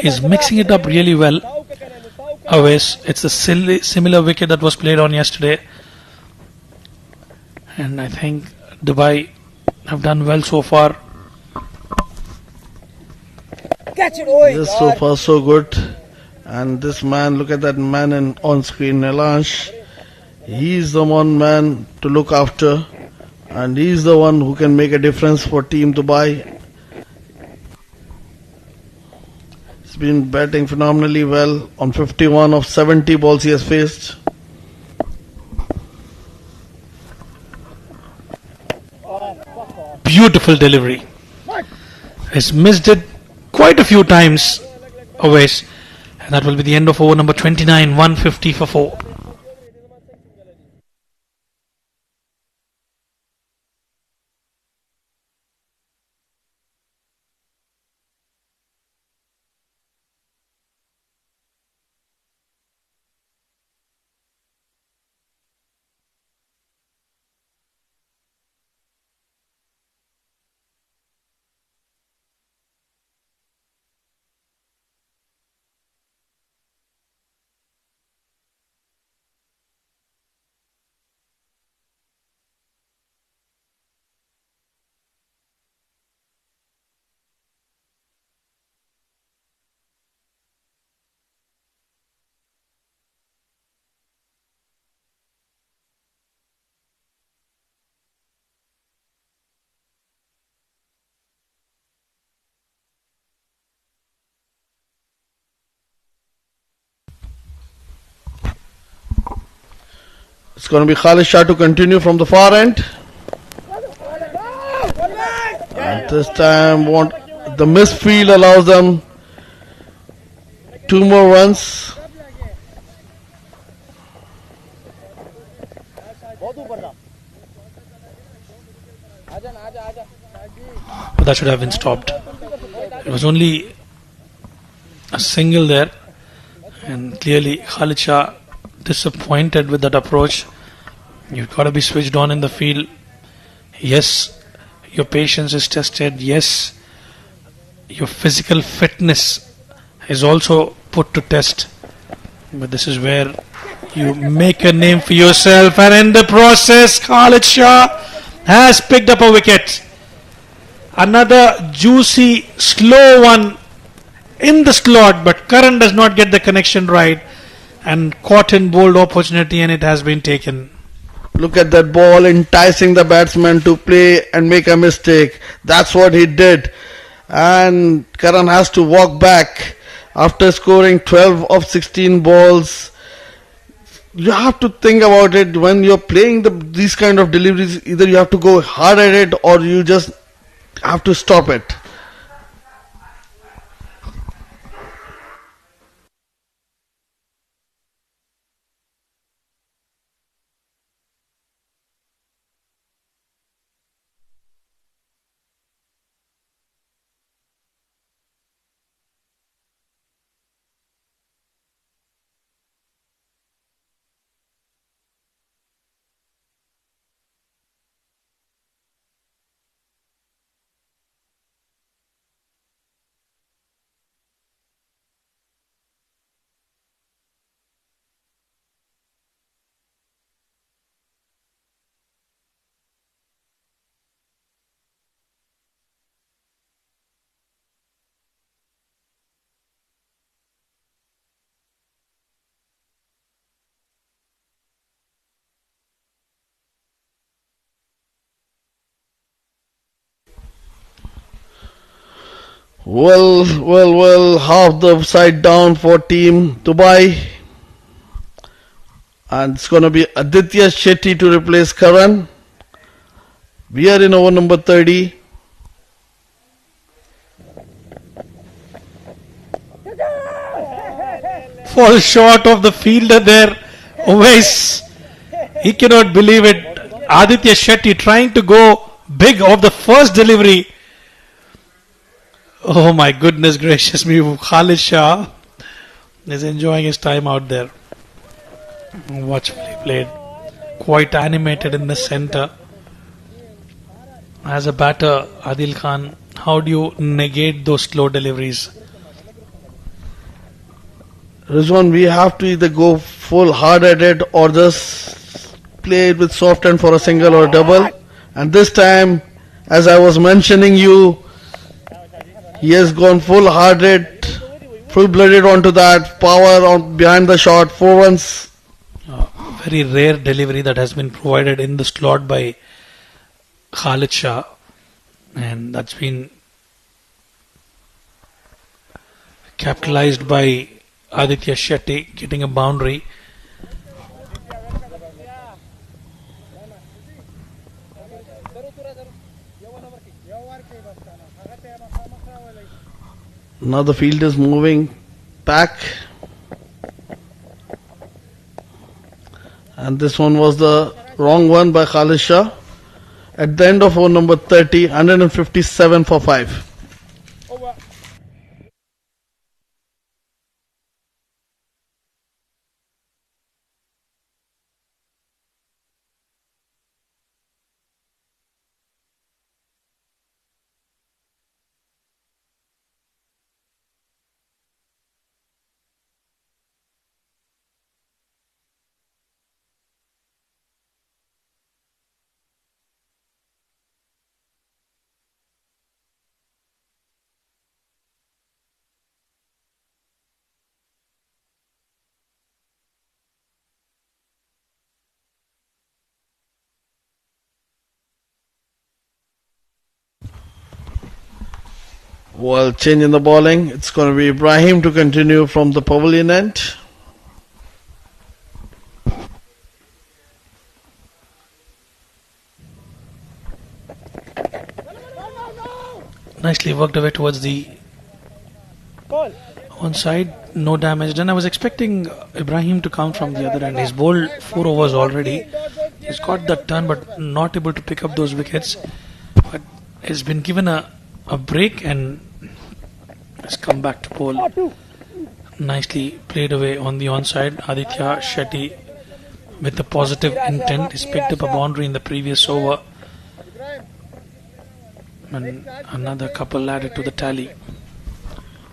He's mixing it up really well. Oais. It's a similar wicket that was played on yesterday. And I think Dubai have done well so far. Yes, so far so good. And this man, look at that man on screen, Nelansh. He's the one man to look after. And he's the one who can make a difference for Team Dubai. He's been batting phenomenally well on 51 of 70 balls he has faced. Beautiful delivery. He's missed it quite a few times, Oais. And that will be the end of over number 29, 150 for 4. It's going to be Khalid Shah to continue from the far end. And this time, the misfield allows them 2 more runs. But that should have been stopped. It was only a single there. And clearly, Khalid Shah disappointed with that approach. You've got to be switched on in the field. Yes, your patience is tested. Yes, your physical fitness is also put to test. But this is where you make a name for yourself, and in the process, Khalid Shah has picked up a wicket. Another juicy, slow one in the slot, but Karan does not get the connection right and caught in bold opportunity, and it has been taken. Look at that ball enticing the batsman to play and make a mistake. That's what he did. And Karan has to walk back after scoring 12 of 16 balls. You have to think about it when you're playing these kind of deliveries. Either you have to go hard at it or you just have to stop it. Well, half the side down for Team Dubai. And it's going to be Aditya Shetty to replace Karan. We are in over number 30. Fall short of the fielder there. Always, he cannot believe it. Aditya Shetty trying to go big off the first delivery. Oh my goodness gracious me. Khalid Shah is enjoying his time out there. Watchfully played. Quite animated in the center. As a batter, Adil Khan, how do you negate those slow deliveries? Rizwan, we have to either go full hard at it or just play it with soft end for a single or a double. And this time, as I was mentioning you, he has gone full hearted, full blooded onto that, power on behind the shot, 4 runs. Very rare delivery that has been provided in the slot by Khalid Shah, and that's been capitalized by Aditya Shetty, getting a boundary. Now the field is moving back. And this one was the wrong one by Khalid Shah. At the end of over number 30, 157 for 5. Well, change in the bowling. It's going to be Ibrahim to continue from the pavilion end. Nicely worked away towards the one side. No damage done. I was expecting Ibrahim to come from the other end. He's bowled 4 overs already. He's got that turn but not able to pick up those wickets. But he's been given a break and has come back to bowl. Nicely played away on the onside. Aditya Shetty with a positive intent. He's picked up a boundary in the previous over. And another couple added to the tally.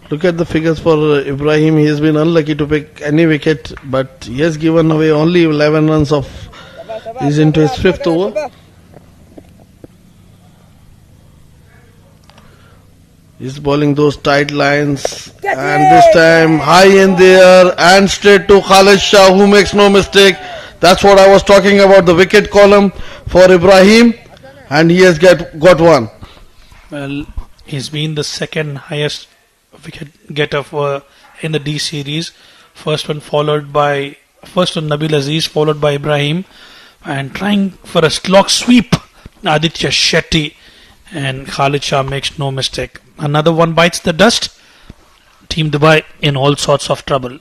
Look at the figures for Ibrahim. He has been unlucky to pick any wicket, but he has given away only 11 runs of. He's into his 5th over. He's bowling those tight lines, and this time high in there and straight to Khalid Shah, who makes no mistake. That's what I was talking about, the wicket column for Ibrahim, and he has got one. Well, he's been the second highest wicket getter in the D series. First one Nabil Aziz, followed by Ibrahim, and trying for a slog sweep, Aditya Shetty, and Khalid Shah makes no mistake. Another one bites the dust. Team Dubai in all sorts of trouble.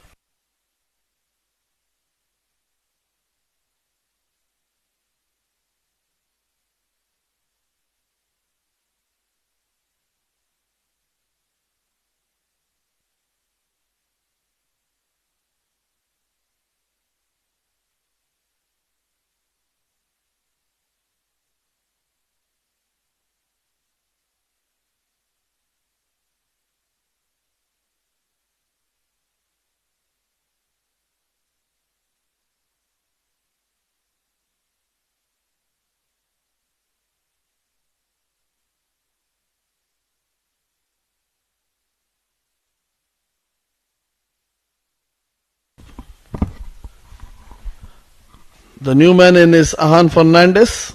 The new man in is Ahan Fernandez.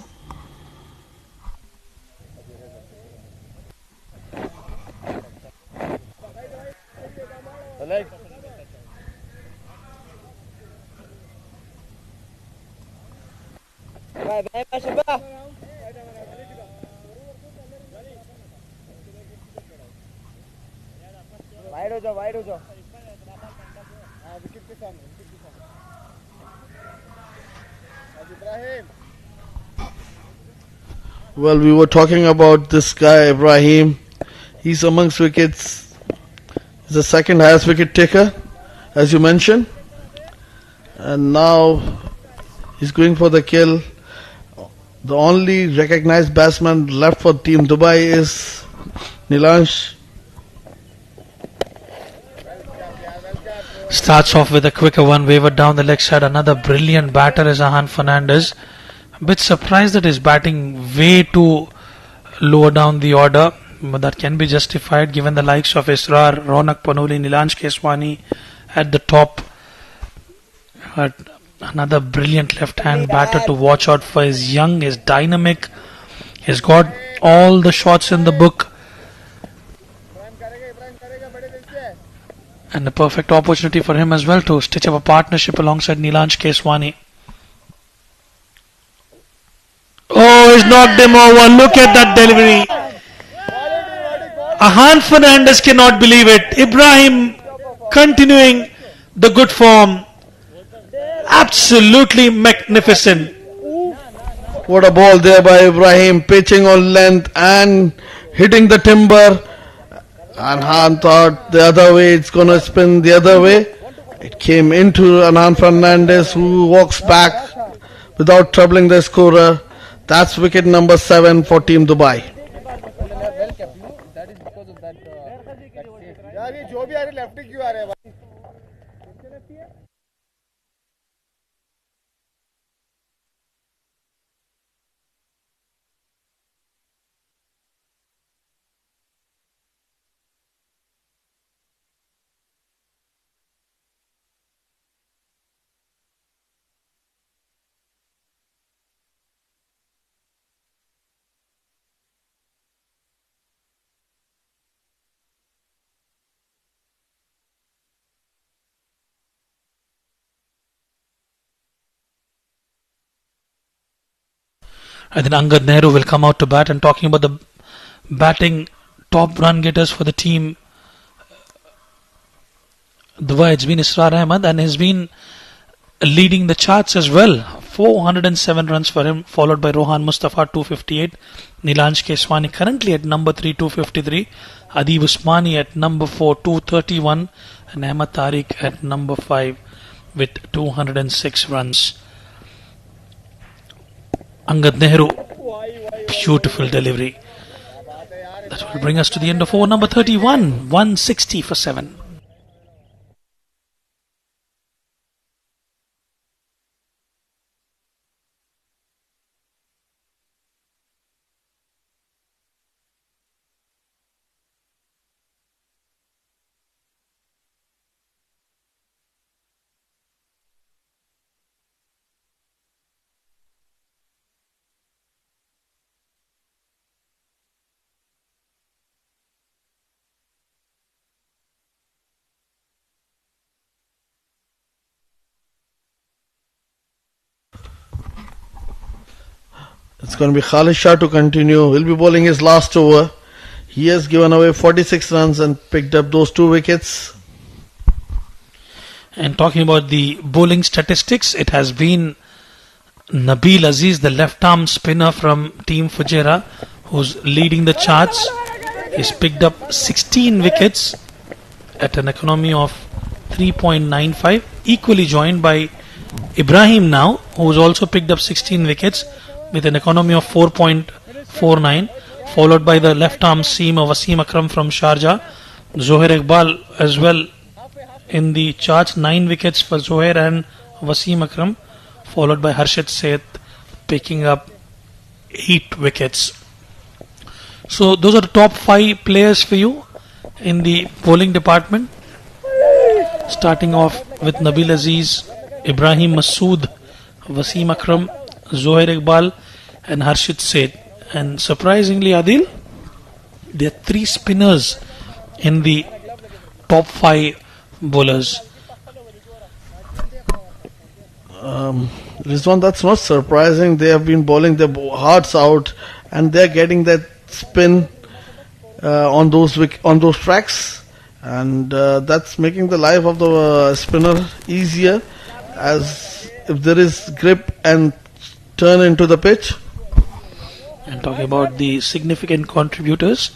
Wide हो जाओ, wide हो जाओ। हाँ, wicket के सामने, wicket के सामने। Ibrahim. Well, we were talking about this guy, Ibrahim. He's amongst wickets. He's the second highest wicket taker, as you mentioned. And now he's going for the kill. The only recognized batsman left for Team Dubai is Nilansh. Starts off with a quicker one, wavered down the leg side. Another brilliant batter is Ahan Fernandez. A bit surprised that he's batting way too lower down the order, but that can be justified given the likes of Israr, Ronak Panoli, Nilansh Keswani at the top. Another brilliant left-hand batter to watch out for. He's young, he's dynamic, he's got all the shots in the book, and a perfect opportunity for him as well to stitch up a partnership alongside Nilansh Keswani. Oh, he's knocked him over. Look at that delivery. Ahan Fernandez cannot believe it. Ibrahim continuing the good form. Absolutely magnificent. What a ball there by Ibrahim, pitching on length and hitting the timber. And Han thought the other way, it's going to spin the other way. It came into Ahan Fernandez, who walks back without troubling the scorer. That's wicket number 7 for Team Dubai. That is because of that. यार ये जो भी आ रहे left क्यों आ रहे हैं भाई? And then Angad Nehru will come out to bat. And talking about the batting top run getters for the team Dubai, it's been Israr Ahmed, and he's been leading the charts as well. 407 runs for him, followed by Rohan Mustafa 258, Nilansh Keswani currently at number 3 253, Adib Usmani at number 4 231, and Ahmed Tariq at number 5 with 206 runs. Angad Nehru, beautiful delivery. That will bring us to the end of over number 31, 160 for 7. It's going to be Khalid Shah to continue. He'll be bowling his last over. He has given away 46 runs and picked up those 2 wickets. And talking about the bowling statistics, it has been Nabil Aziz, the left-arm spinner from Team Fujairah, who's leading the charts. He's picked up 16 wickets at an economy of 3.95, equally joined by Ibrahim now, who's also picked up 16 wickets with an economy of 4.49, followed by the left-arm seam of Wasim Akram from Sharjah. Zohair Iqbal as well in the charts, 9 wickets for Zohair and Wasim Akram, followed by Harshit Seth picking up 8 wickets. So those are the top 5 players for you in the bowling department. Starting off with Nabil Aziz, Ibrahim Masood, Wasim Akram, Zohair Iqbal and Harshit Seth. And surprisingly, Adil, there are 3 spinners in the top 5 bowlers. Rizwan, that's not surprising. They have been bowling their hearts out, and they're getting that spin on those tracks, and that's making the life of the spinner easier, as if there is grip and turn into the pitch. And talking about the significant contributors,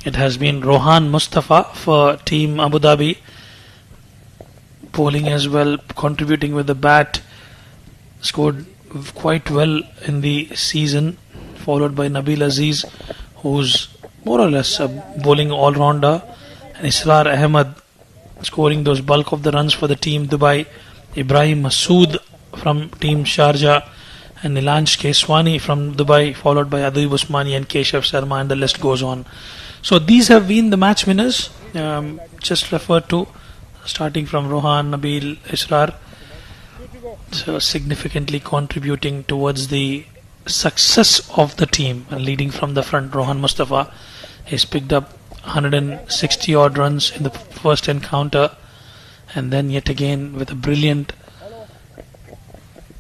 it has been Rohan Mustafa for Team Abu Dhabi, bowling as well, contributing with the bat, scored quite well in the season, followed by Nabil Aziz, who's more or less a bowling all-rounder, and Israr Ahmed scoring those bulk of the runs for the Team Dubai, Ibrahim Masood from Team Sharjah, and Nilansh Keswani from Dubai, followed by Adib Usmani and Keshav Sharma, and the list goes on. So these have been the match winners, just referred to, starting from Rohan, Nabil, Israr, so significantly contributing towards the success of the team. And leading from the front, Rohan Mustafa has picked up 160 odd runs in the first encounter, and then yet again with a brilliant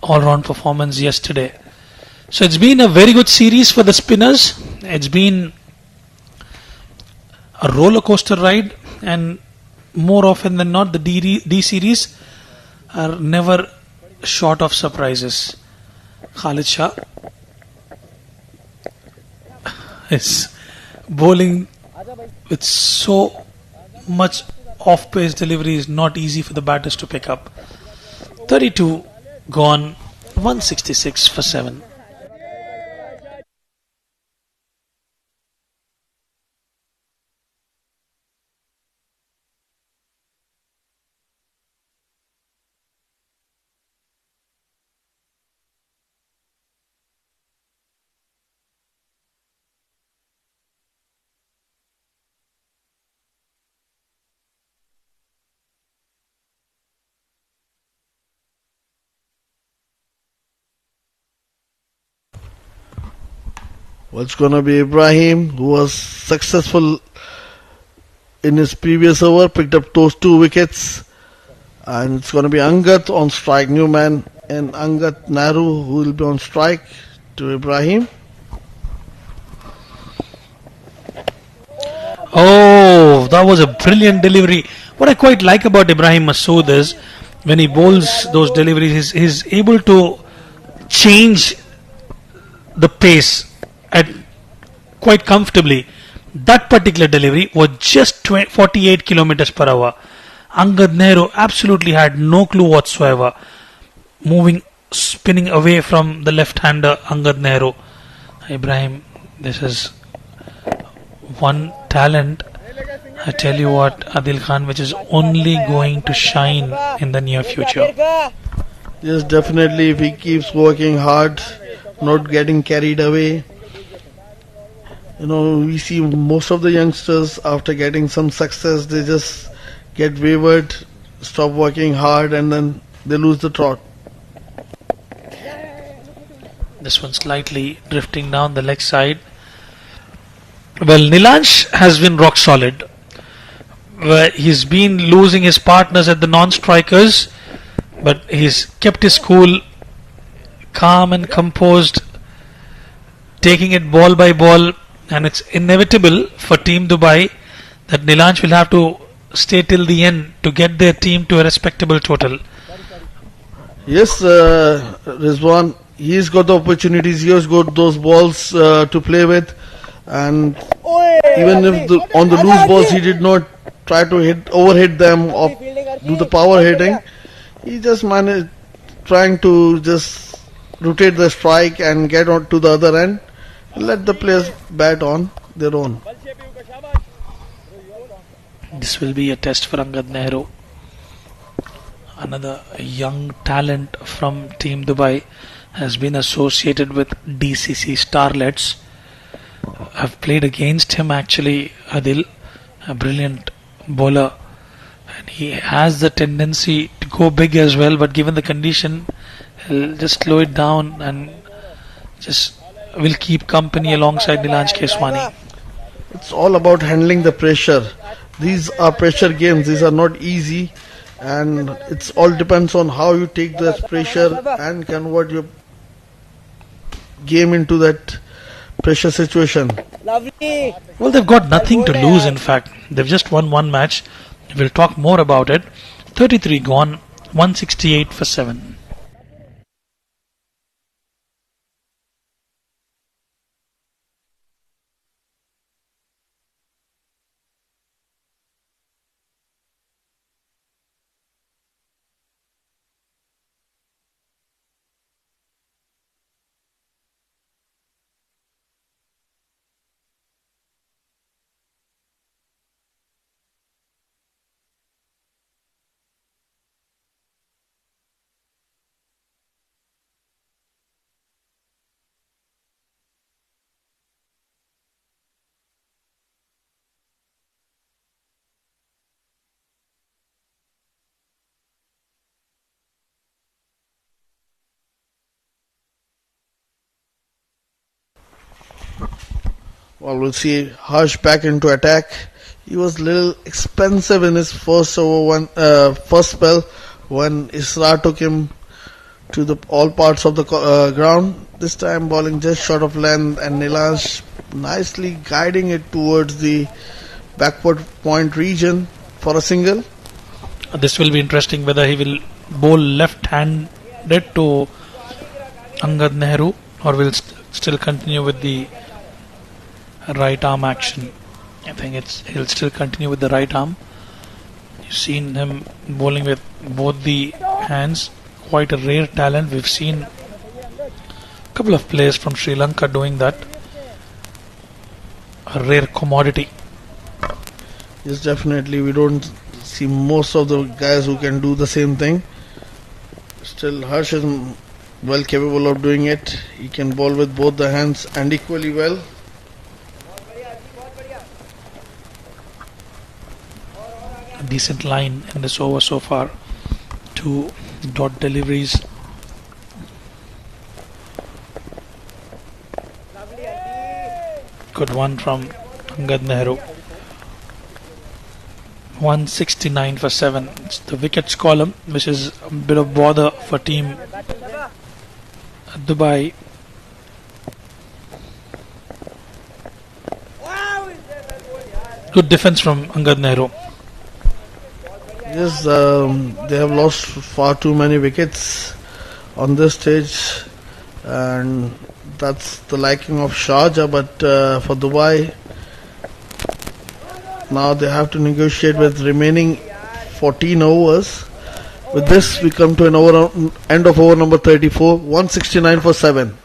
all-round performance yesterday. So it's been a very good series for the spinners. It's been a roller coaster ride, and more often than not the D series are never short of surprises. Khalid Shah is bowling with so much off-pace delivery is not easy for the batters to pick up. 32 gone, 166 for 7. Well, it's going to be Ibrahim, who was successful in his previous over, picked up those 2 wickets. And it's going to be Angat on strike, new man, and Angat Nehru, who will be on strike to Ibrahim. Oh, that was a brilliant delivery. What I quite like about Ibrahim Masood is when he bowls those deliveries, he's able to change the pace at quite comfortably. That particular delivery was just 48 kilometers per hour. Angad Nehru absolutely had no clue whatsoever, spinning away from the left-hander Angad Nehru. Ibrahim, this is one talent, I tell you what, Adil Khan, which is only going to shine in the near future. Yes, definitely, if he keeps working hard, not getting carried away. You know, we see most of the youngsters, after getting some success, they just get wavered, stop working hard, and then they lose the trot. This one slightly drifting down the leg side. Well, Nilansh has been rock solid. He's been losing his partners at the non-strikers, but he's kept his cool, calm and composed, taking it ball by ball. And it's inevitable for Team Dubai that Nilansh will have to stay till the end to get their team to a respectable total. Yes, Rizwan, he's got the opportunities, he's got those balls to play with, and even if on the loose balls he did not try to overhit them or do the power hitting, he just managed trying to just rotate the strike and get on to the other end. Let the players bat on their own. This will be a test for Angad Nehru. Another young talent from Team Dubai has been associated with DCC Starlets. I've played against him actually, Adil, a brilliant bowler. And he has the tendency to go big as well, but given the condition, he'll just slow it down and just will keep company alongside Nilansh Keswani. It's all about handling the pressure. These are pressure games. These are not easy, and it's all depends on how you take this pressure and convert your game into that pressure situation. Lovely. Well, they've got nothing to lose, in fact. They've just won one match. We'll talk more about it. 33 gone, 168 for 7. Well, we'll see Harsh back into attack. He was a little expensive in his first spell when Isra took him to the all parts of the ground. This time bowling just short of length, and Nilansh nicely guiding it towards the backward point region for a single. This will be interesting whether he will bowl left-handed to Angad Nehru or will still continue with the right arm action. I think he'll still continue with the right arm. You've seen him bowling with both the hands. Quite a rare talent. We've seen a couple of players from Sri Lanka doing that. A rare commodity. Yes, definitely. We don't see most of the guys who can do the same thing. Still, Harsh is well capable of doing it. He can bowl with both the hands and equally well. A decent line in this over so far. 2 dot deliveries. Good one from Angad Nehru. 169 for 7. It's the wickets column, which is a bit of bother for team Dubai. Good defense from Angad Nehru. Yes, they have lost far too many wickets on this stage, and that's the liking of Sharjah. But for Dubai, now they have to negotiate with remaining 14 overs. With this, we come to an end of over number 34, 169 for 7.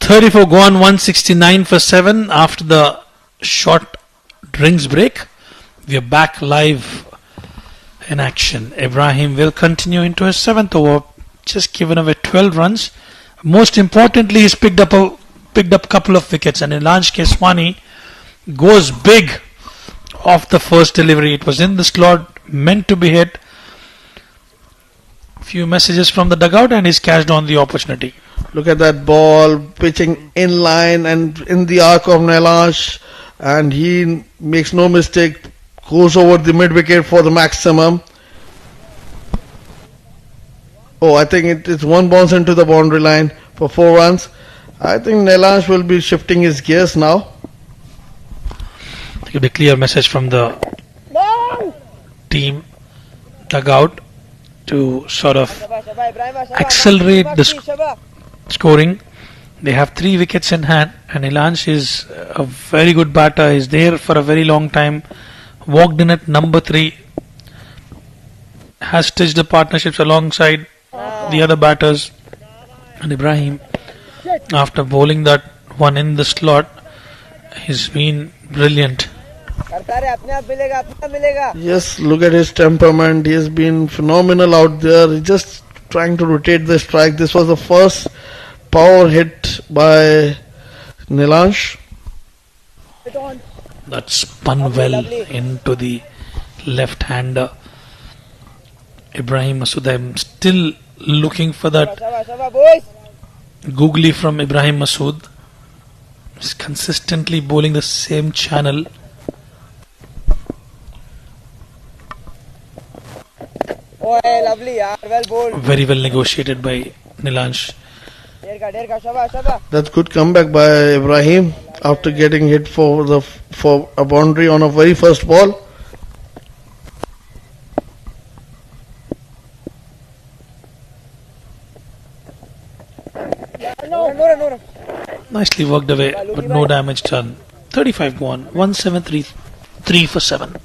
34 gone, 169 for 7 after the short drinks break. We are back live in action. Ibrahim will continue into his 7th over, just given away 12 runs. Most importantly, he's picked up a couple of wickets, and Ilanj Keswani goes big off the first delivery. It was in the slot, meant to be hit. Few messages from the dugout, and he's cashed on the opportunity. Look at that ball pitching in line and in the arc of Nilanj, and he makes no mistake, goes over the mid wicket for the maximum. Oh, I think it's one bounce into the boundary line for 4 runs. I think Nilanj will be shifting his gears now. It will be a clear message from the team dugout to sort of accelerate the scoring. They have 3 wickets in hand, and Ilanj is a very good batter. He's there for a very long time. Walked in at number 3. Has stitched the partnerships alongside the other batters. And Ibrahim, after bowling that one in the slot, he's been brilliant. Yes, look at his temperament. He has been phenomenal out there. He's just trying to rotate the strike. This was the first power hit by Nilanj. That spun well into the left-hander. Ibrahim Masood, I'm still looking for that googly from Ibrahim Masood. He's consistently bowling the same channel. Very well negotiated by Nilanj. That's good comeback by Ibrahim after getting hit for a boundary on a very first ball. Nicely worked away, but no damage done. 35 gone, 173 for 7.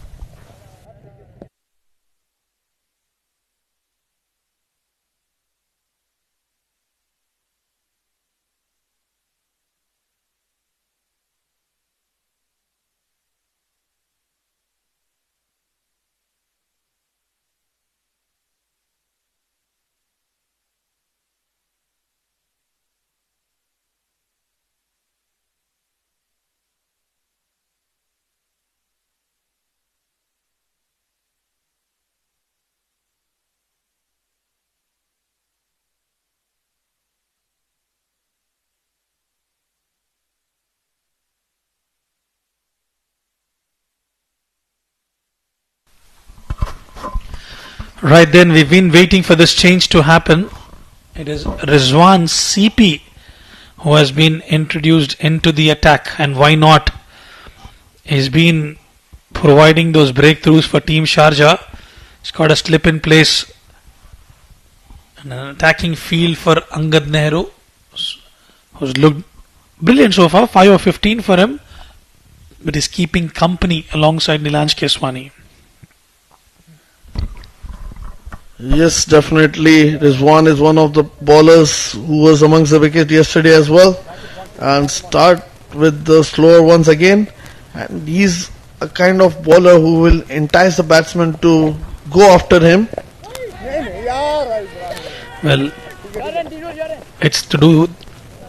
Right then, we've been waiting for this change to happen. It is Rizwan CP who has been introduced into the attack, and why not? He's been providing those breakthroughs for Team Sharjah. He's got a slip in place and an attacking field for Angad Nehru, who's looked brilliant so far. 5 of 15 for him, but he's keeping company alongside Ilanj Keswani. Yes, definitely. Rizwan is one of the bowlers who was amongst the wicket yesterday as well. And start with the slower ones again. And he's a kind of bowler who will entice the batsman to go after him. Well, it's to do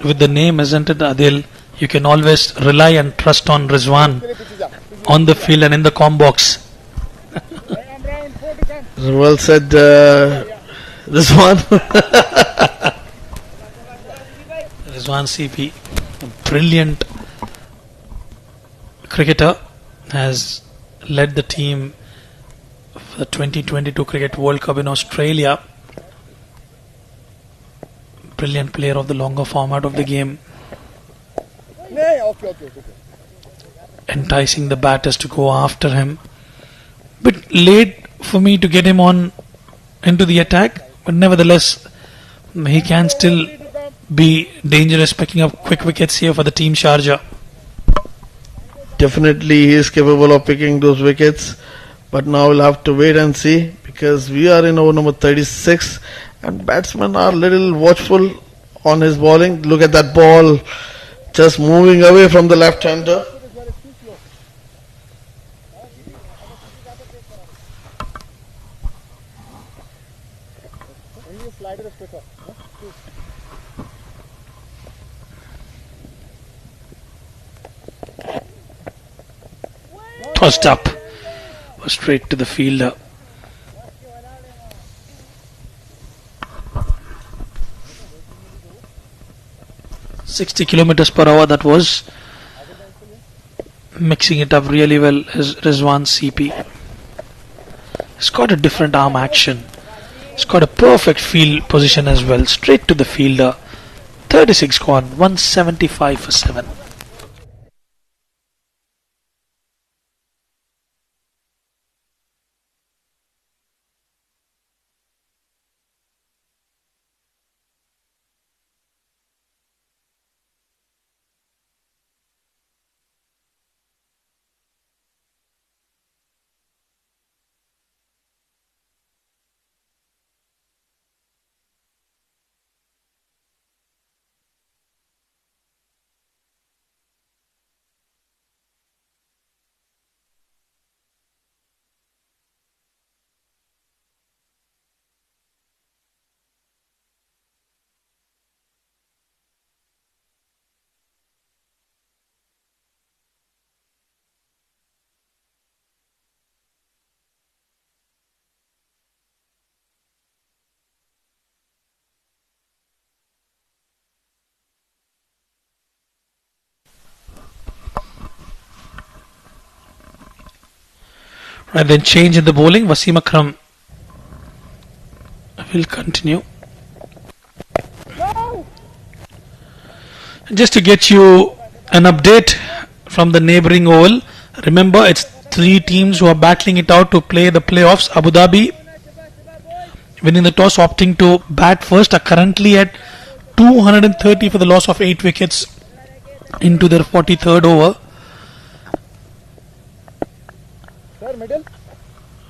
with the name, isn't it, Adil? You can always rely and trust on Rizwan on the field and in the com box. Well said, Rizwan. Rizwan CP, a brilliant cricketer, has led the team for the 2022 Cricket World Cup in Australia. Brilliant player of the longer format of the game. Enticing the batters to go after him. Bit late for me to get him on into the attack, but nevertheless he can still be dangerous, picking up quick wickets here for the Team Sharjah. Definitely he is capable of picking those wickets, but now we'll have to wait and see, because we are in over number 36 and batsmen are a little watchful on his bowling. Look at that ball just moving away from the left-hander. Tossed up. Straight to the fielder. .60 km/h that was. Mixing it up really well is Rizwan CP. He's got a different arm action. He's got a perfect field position as well. Straight to the fielder. 36 gone. 175 for 7. Right, then change in the bowling. Wasim Akram will continue. Just to get you an update from the neighbouring oval, remember it's 3 teams who are battling it out to play the playoffs. Abu Dhabi, winning the toss, opting to bat first, are currently at 230 for the loss of 8 wickets into their 43rd over.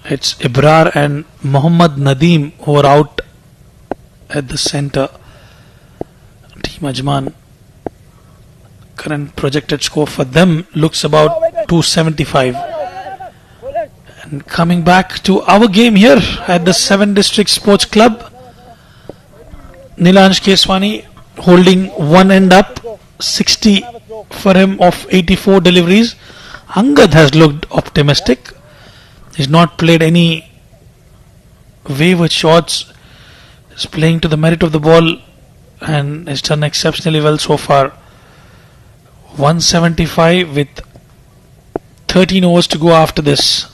It's Ibrar and Mohammad Nadeem who are out at the centre. Team Ajman, current projected score for them looks about 275. And coming back to our game here at the 7 District Sports Club, Nilansh Keswani holding one end up, 60 for him of 84 deliveries. Angad has looked optimistic. He's not played any wayward shots. He's playing to the merit of the ball and has done exceptionally well so far. 175 with 13 overs to go after this.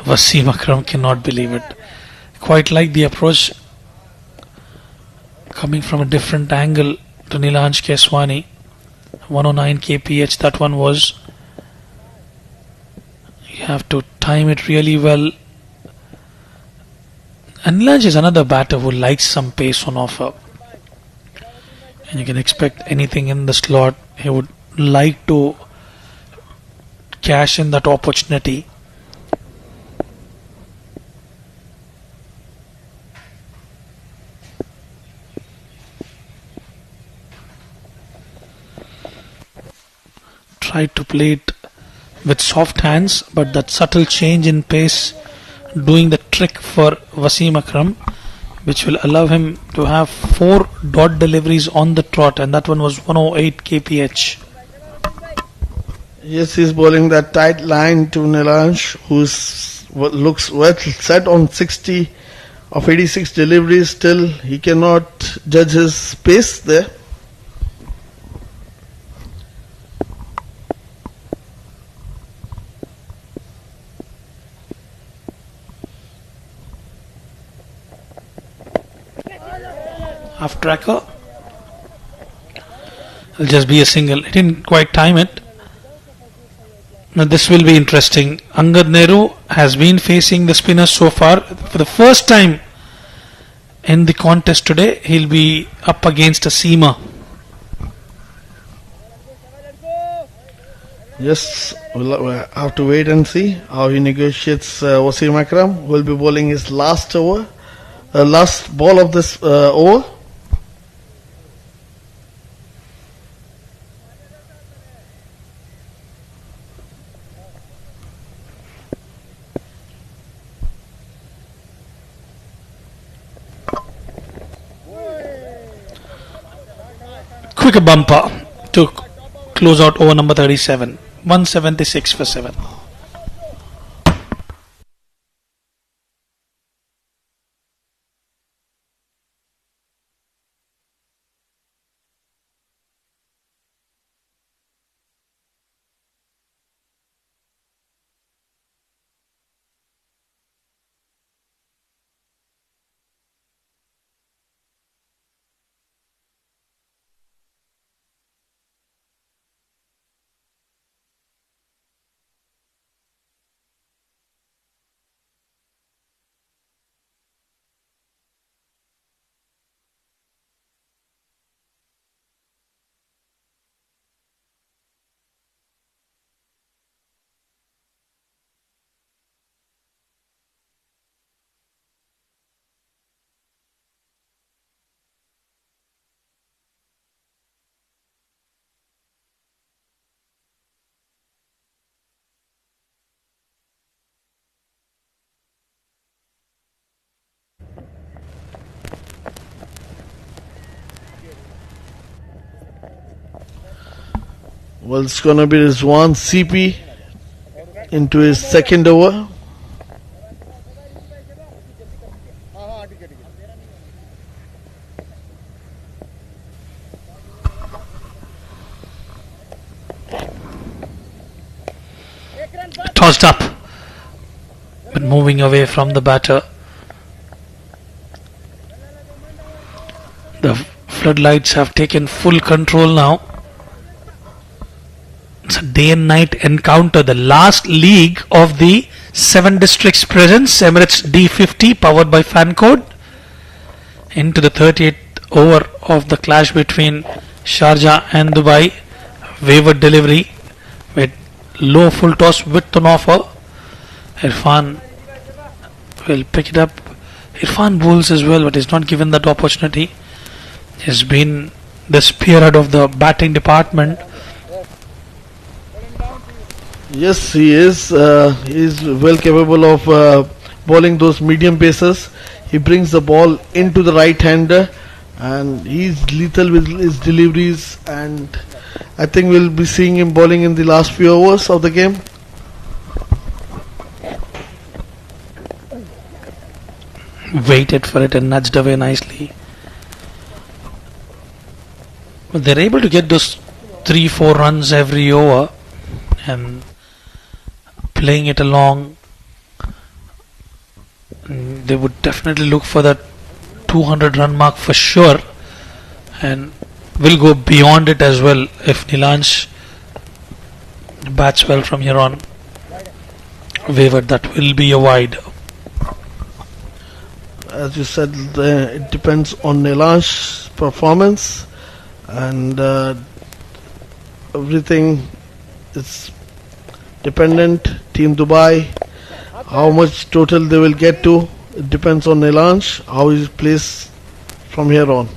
Wasim Akram cannot believe it. Quite like the approach coming from a different angle to Nilansh Keswani. 109 kph that one was. You have to time it really well. And Nilansh is another batter who likes some pace on offer. And you can expect anything in the slot. He would like to cash in that opportunity. Tried to play it with soft hands, but that subtle change in pace doing the trick for Wasim Akram, which will allow him to have 4 dot deliveries on the trot, and that one was 108 kph. Yes, he's bowling that tight line to Nilansh, who looks well set on 60 of 86 deliveries. Still, he cannot judge his pace there. Half tracker. It'll just be a single. It didn't quite time it. Now this will be interesting. Angad Nehru has been facing the spinners so far. For the first time in the contest today, he'll be up against a seamer. Yes, we'll have to wait and see how he negotiates. Wasim Akram will be bowling his last over, last ball of this over. Quick bumper to close out over number 37. 176 for 7. Well, it's gonna be Rizwan CP into his second over. Tossed up, but moving away from the batter. The floodlights have taken full control now. It's a day and night encounter. The last league of the 7 districts presents, Emirates D50 powered by Fancode, into the 38th over of the clash between Sharjah and Dubai. Wayward delivery with low full toss width on offer. Irfan will pick it up. Irfan bowls as well, but is not given that opportunity. He's been the spearhead of the batting department. Yes, he is. He is well capable of bowling those medium paces. He brings the ball into the right hander, and he's lethal with his deliveries. And I think we'll be seeing him bowling in the last few overs of the game. Waited for it and nudged away nicely. But they're able to get those 3-4 runs every over and playing it along. They would definitely look for that 200 run mark for sure, and will go beyond it as well if Nilansh bats well from here on. Wayward, that will be a wide. As you said, it depends on Nilansh's performance, and everything is dependent. Team Dubai, how much total they will get to, it depends on Nilansh, how he plays from here on.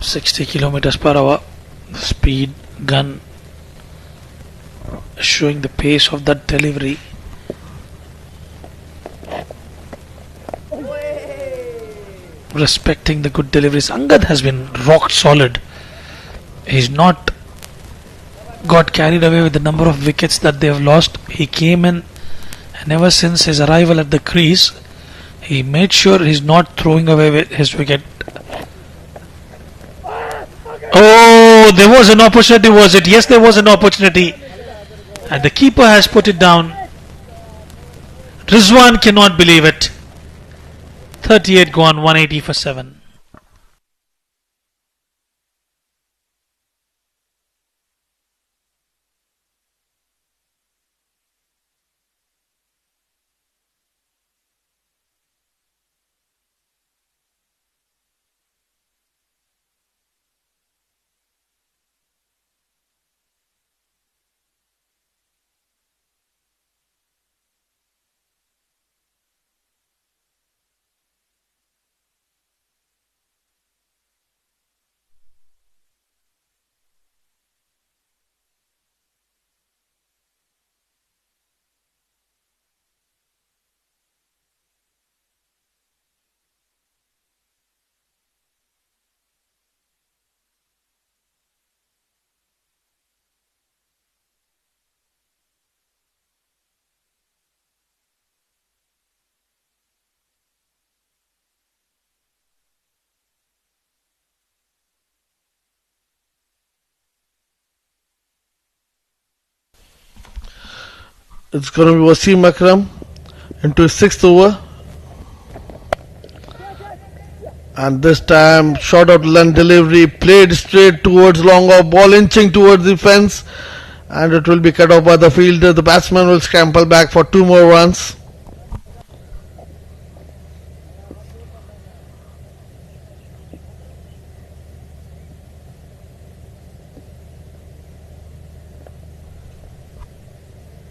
60 kilometers per hour speed gun, showing the pace of that delivery. Respecting the good deliveries. Angad has been rock solid. He's not got carried away with the number of wickets that they have lost. He came in, and ever since his arrival at the crease, he made sure he's not throwing away his wicket. Oh, there was an opportunity, was it? Yes, there was an opportunity, and the keeper has put it down. Rizwan cannot believe it. 38 gone, 180 for 7. It's going to be Wasim Akram into his 6th over. And this time, short out line delivery, played straight towards long off, ball inching towards the fence, and it will be cut off by the fielder. The batsman will scramble back for 2 more runs.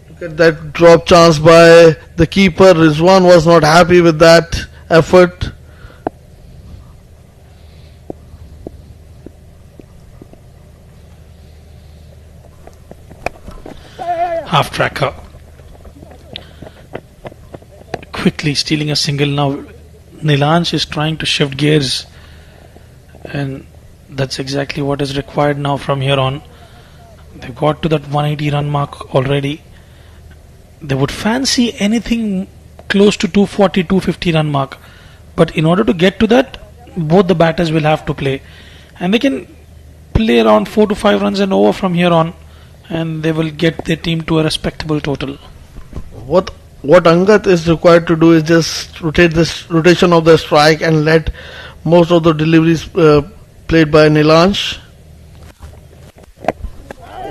Look at that drop chance by the keeper. Rizwan was not happy with that effort. Half tracker. Quickly stealing a single now. Nilansh is trying to shift gears, and that's exactly what is required now from here on. They got to that 180 run mark already. They would fancy anything close to 240, 250 run mark, but in order to get to that, both the batters will have to play, and they can play around 4 to 5 runs and over from here on, and they will get their team to a respectable total. What Angad is required to do is just rotate this rotation of the strike and let most of the deliveries played by Nilansh.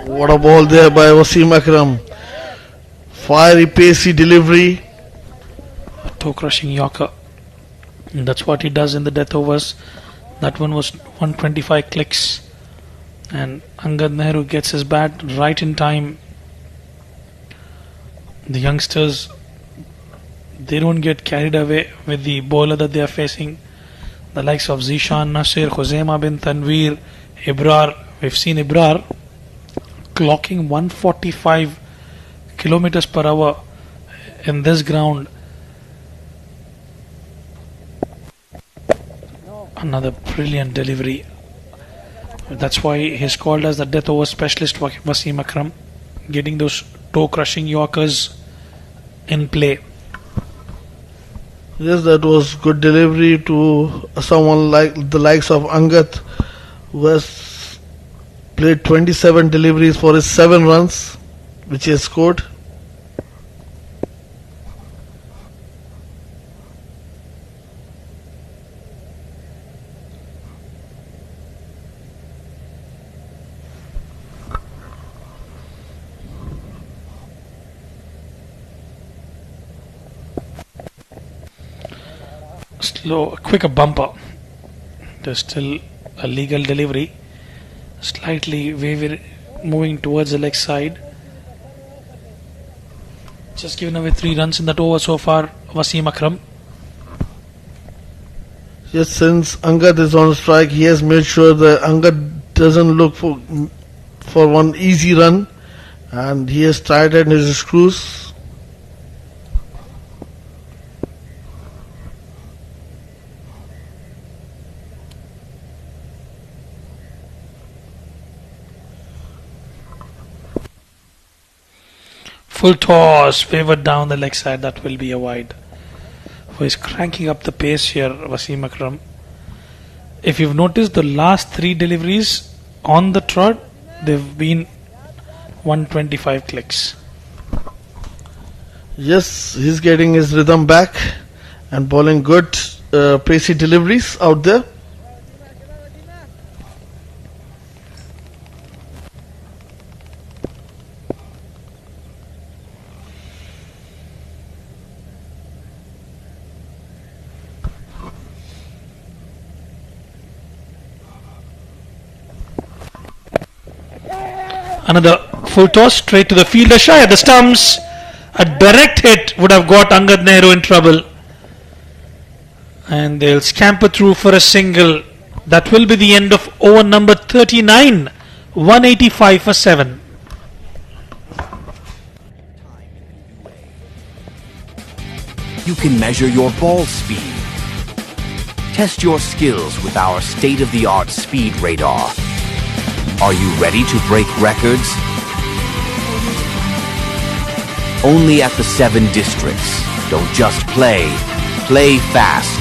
What a ball there by Wasim Akram. Fiery, pacey delivery. Toe crushing Yorker. And that's what he does in the death overs. That one was 125 clicks. And Angad Nehru gets his bat right in time. The youngsters, they don't get carried away with the bowler that they are facing. The likes of Zishan, Nasir, Khuzaima bin Tanveer, Ibrar. We've seen Ibrar clocking 145 kilometers per hour in this ground. Another brilliant delivery. That's why he's called as the death over specialist, Wasim Akram, getting those toe crushing Yorkers in play. Yes, that was good delivery to someone like the likes of Angad, who has played 27 deliveries for his 7 runs, which he has scored. Slow, quicker bumper. There's still a legal delivery. Slightly moving towards the leg side. Just given away 3 runs in that over so far, Wasim Akram. Yes, since Angad is on strike, he has made sure that Angad doesn't look for one easy run, and he has tightened his screws. Full toss, favored down the leg side. That will be a wide. Who is cranking up the pace here, Wasim Akram. If you've noticed, the last 3 deliveries on the trot, they've been 125 clicks. Yes, he's getting his rhythm back and bowling good pacey deliveries out there. Another full toss straight to the fielder, shy at the stumps. A direct hit would have got Angad Nehru in trouble. And they'll scamper through for a single. That will be the end of over number 39. 185 for 7. You can measure your ball speed. Test your skills with our state-of-the-art speed radar. Are you ready to break records? Only at the 7 districts. Don't just play. Play fast.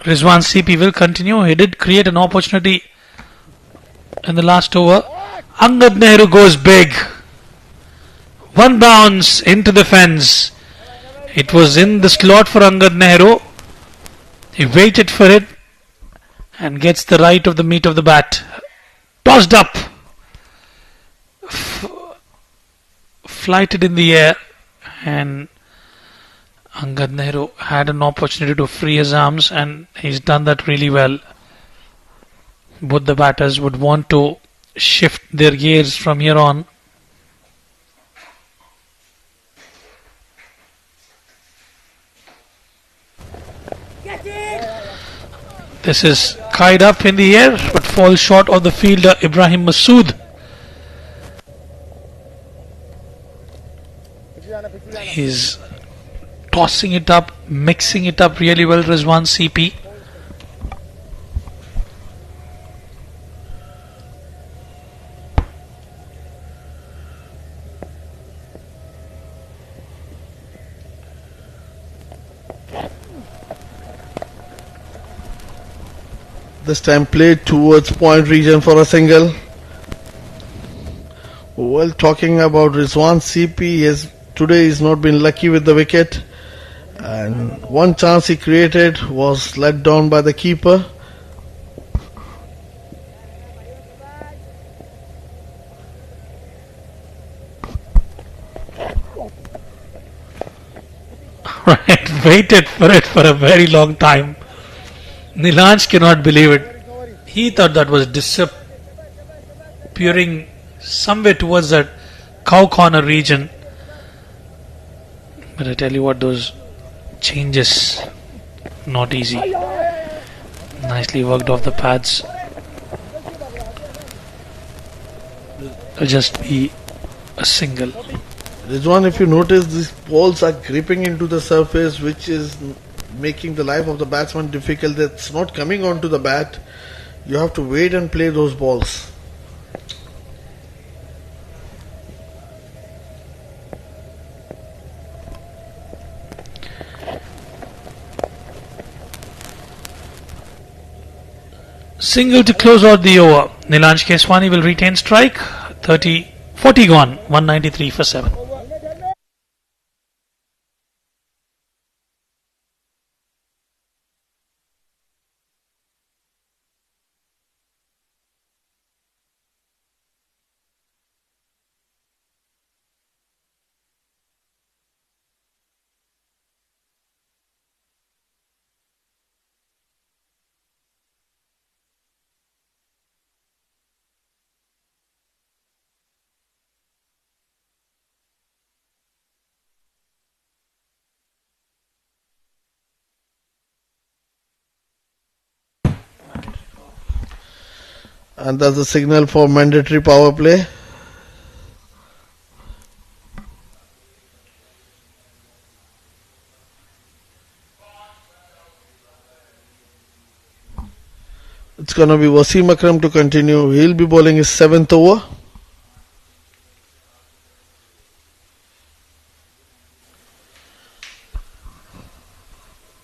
Rizwan CP will continue. He did create an opportunity in the last over. Angad Nehru goes big. One bounce into the fence. It was in the slot for Angad Nehru. He waited for it and gets the right of the meat of the bat. Tossed up. Flighted in the air, and Angad Nehru had an opportunity to free his arms, and he's done that really well. Both the batters would want to shift their gears from here on. This is kite up in the air but falls short of the fielder Ibrahim Masood. He's tossing it up, mixing it up really well, Rizwan CP. This time played towards point region for a single. Well, talking about Rizwan CP, today he's not been lucky with the wicket, and one chance he created was let down by the keeper. Right, waited for it for a very long time. Nilanj cannot believe it. He thought that was disappearing somewhere towards that cow corner region. But I tell you what, those changes, not easy. Nicely worked off the pads. It'll just be a single. Rizwan, if you notice, these balls are gripping into the surface, which is making the life of the batsman difficult. That's not coming onto the bat. You have to wait and play those balls. Single to close out the over. Nilanj Keswani will retain strike. 40 gone. 193 for 7. And that's the signal for mandatory power play. It's going to be Wasim Akram to continue. He'll be bowling his 7th over.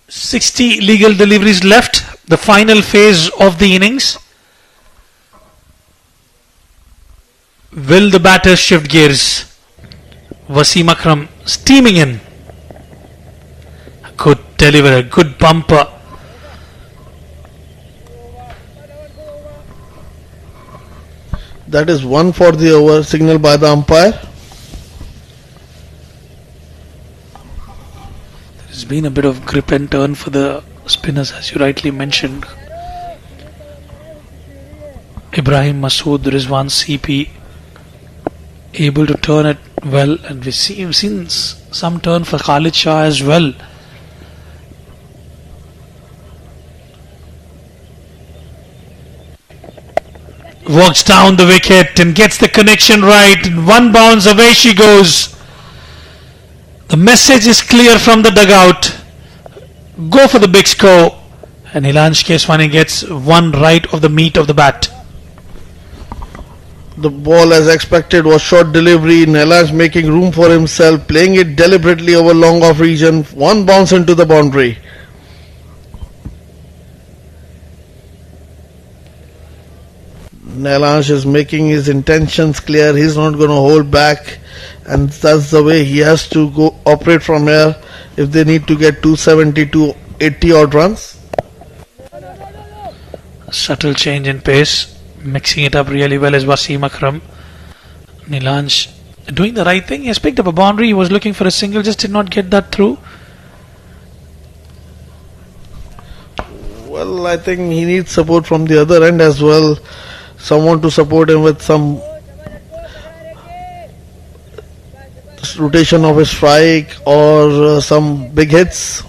.60 legal deliveries left. The final phase of the innings. Will the batters shift gears? Wasim Akram steaming in. Good delivery, good bumper. That is 1 for the over, signal by the umpire. There's been a bit of grip and turn for the spinners, as you rightly mentioned. Ibrahim Masood, Rizwan CP able to turn it well, and we've seen some turn for Khalid Shah as well. Walks down the wicket and gets the connection right. One bounce, away she goes. The message is clear from the dugout. Go for the big score. And Nilanj Keswani gets one right of the meat of the bat. The ball, as expected, was short delivery. Nilanj making room for himself, playing it deliberately over long off region. One bounce into the boundary. Nelansh is making his intentions clear. He's not going to hold back, and that's the way he has to go operate from here if they need to get 270 to 80 odd runs. Subtle change in pace, mixing it up really well is Wasim Akram. Nelansh doing the right thing. He has picked up a boundary. He was looking for a single, just did not get that through. Well, I think he needs support from the other end as well. Someone to support him with some rotation of his strike or some big hits.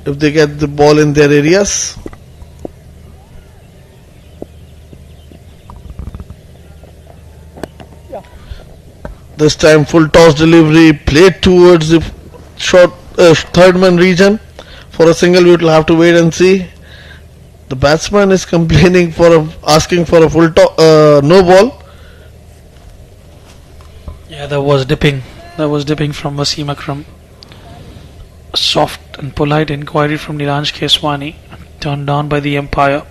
If they get the ball in their areas. This time full toss delivery played towards the short third man region. For a single we will have to wait and see. The batsman is complaining asking for a full no ball. Yeah, that was dipping. That was dipping from Wasim Akram. Soft and polite inquiry from Nelansh Keswani, turned down by the umpire.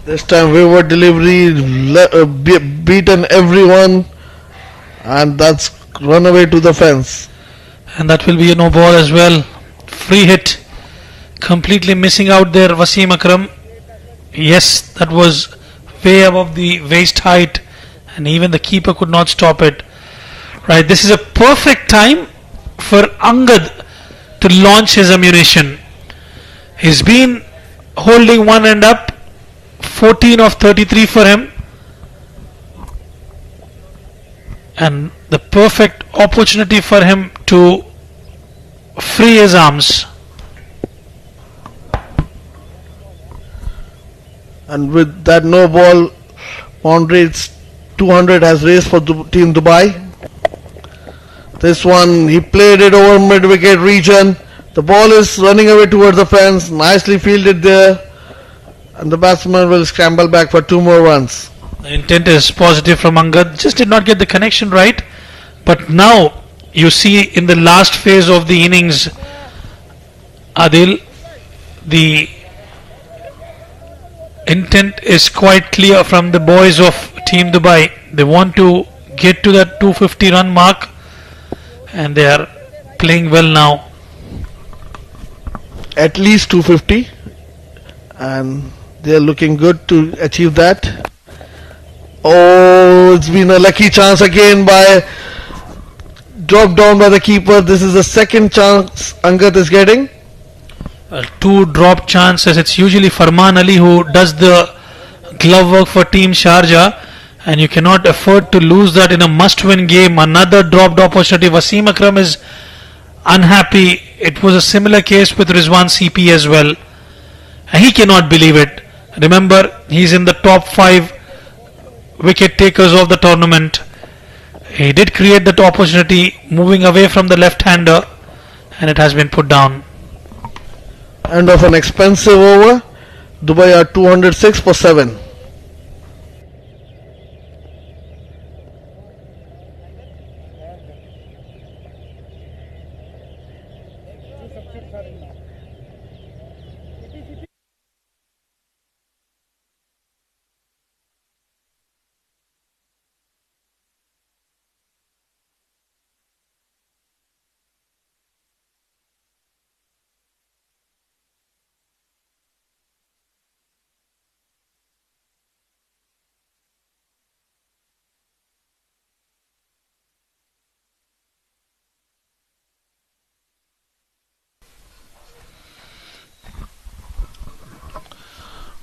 This time wayward delivery, beaten everyone, and that's run away to the fence. And that will be a no ball as well. Free hit. Completely missing out there Wasim Akram. Yes, that was way above the waist height, and even the keeper could not stop it. Right, this is a perfect time for Angad to launch his ammunition. He's been holding one end up, 14 of 33 for him, and the perfect opportunity for him to free his arms. And with that no ball boundary, it's 200 has raised for Team Dubai. This one he played it over mid wicket region. The ball is running away towards the fence. Nicely fielded there, and the batsman will scramble back for 2 more runs. The intent is positive from Angad. Just did not get the connection right. But now you see in the last phase of the innings, Adil, the intent is quite clear from the boys of Team Dubai. They want to get to that 250 run mark, and they are playing well now. At least 250, and they are looking good to achieve that. Oh, it's been a lucky chance again dropped down by the keeper. This is the second chance Angad is getting. 2 drop chances. It's usually Farman Ali who does the glove work for Team Sharjah, and you cannot afford to lose that in a must-win game. Another dropped opportunity. Wasim Akram is unhappy. It was a similar case with Rizwan CP as well. He cannot believe it. Remember, he's in the top 5 wicket takers of the tournament. He did create that opportunity moving away from the left-hander, and it has been put down. End of an expensive over. Dubai are 206 for 7.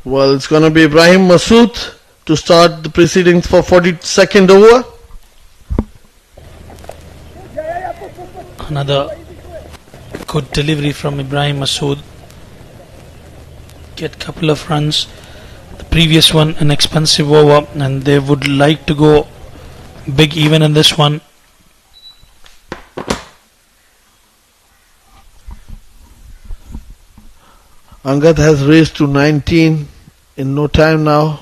Well, it's going to be Ibrahim Masood to start the proceedings for 42nd over. Another good delivery from Ibrahim Masood. Get couple of runs. The previous one an expensive over, and they would like to go big even in this one. Angad has raised to 19 in no time now.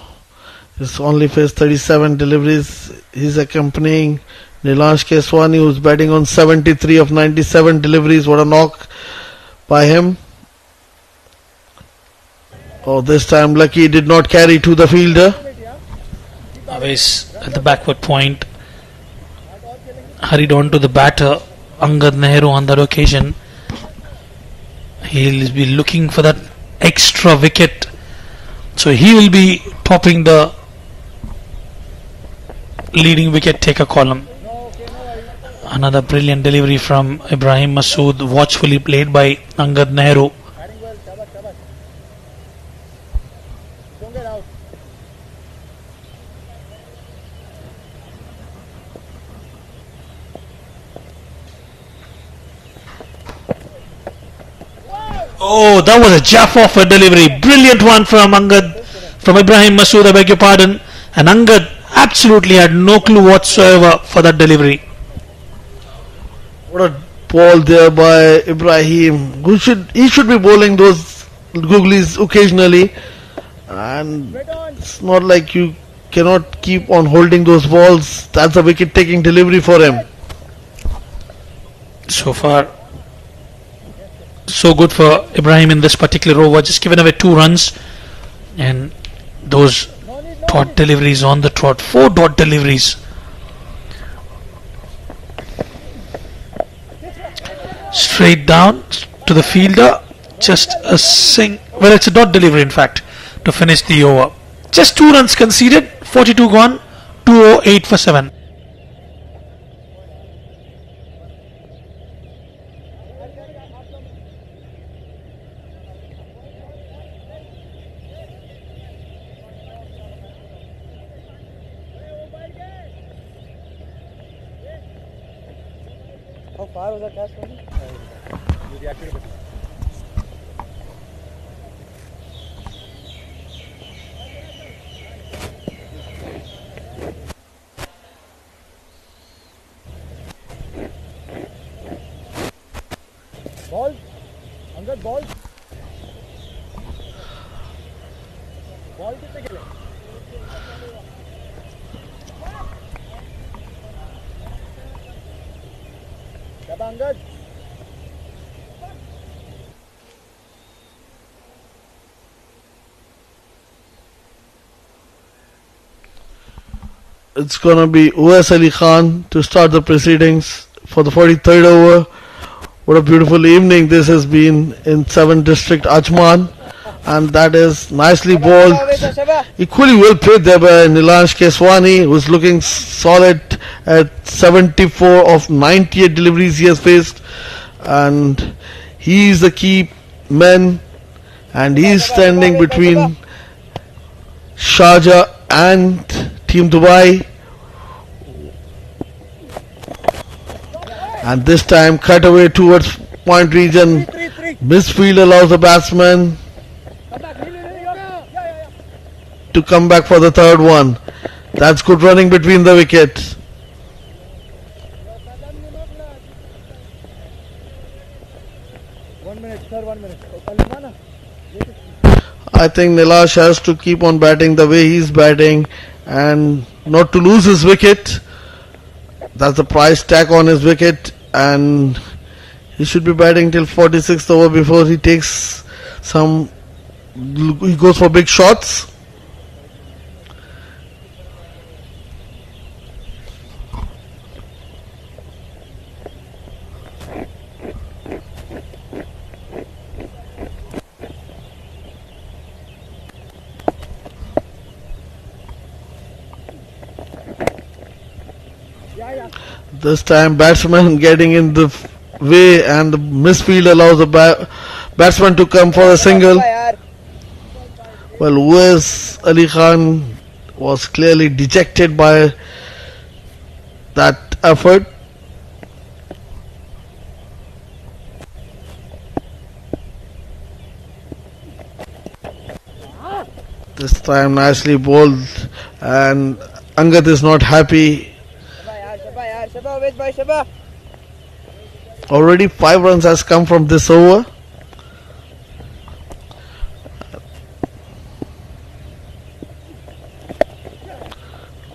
He's only faced 37 deliveries. He's accompanying Nilansh Keswani, who's batting on 73 of 97 deliveries. What a knock by him. Oh, this time Lucky did not carry to the fielder. Always at the backward point. Hurried on to the batter, Angad Nehru, on that occasion. He'll be looking for that extra wicket. So he will be topping the leading wicket taker column. Another brilliant delivery from Ibrahim Masood, watchfully played by Angad Nehru. Oh, that was a jaff off a delivery. Brilliant one from Ibrahim Masood, I beg your pardon. And Angad absolutely had no clue whatsoever for that delivery. What a ball there by Ibrahim. He should be bowling those googlies occasionally. And it's not like you cannot keep on holding those balls. That's a wicket taking delivery for him. So far, so good for Ibrahim in this particular over. Just given away 2 runs. And those dot deliveries on the trot. 4 dot deliveries. Straight down to the fielder. Just a well, it's a dot delivery in fact, to finish the over. Just 2 runs conceded. 42 gone. 208 for 7. How far was that catch from you? You reacted a bit. Ball? Angad, ball? Ball कितने के लिए? Angad. It's gonna be Uwais Ali Khan to start the proceedings for the 43rd over. What a beautiful evening this has been in 7th District Ajman. And that is nicely bowled. Equally well played there by Nilansh Keswani, who's looking solid at 74 of 98 deliveries he has faced. And he's the key man. And he's standing between Sharjah and Team Dubai. And this time cut away towards point region. Misfield allows the batsman to come back for the 3rd one. That's good running between the wickets. I think Nilansh has to keep on batting the way he's batting and not to lose his wicket. That's the price tag on his wicket, and he should be batting till 46th over before he takes he goes for big shots. This time batsman getting in the way, and the misfield allows the batsman to come for a single. Well, Uwais Ali Khan was clearly dejected by that effort. This time nicely bowled, and Angad is not happy. Already 5 runs has come from this over.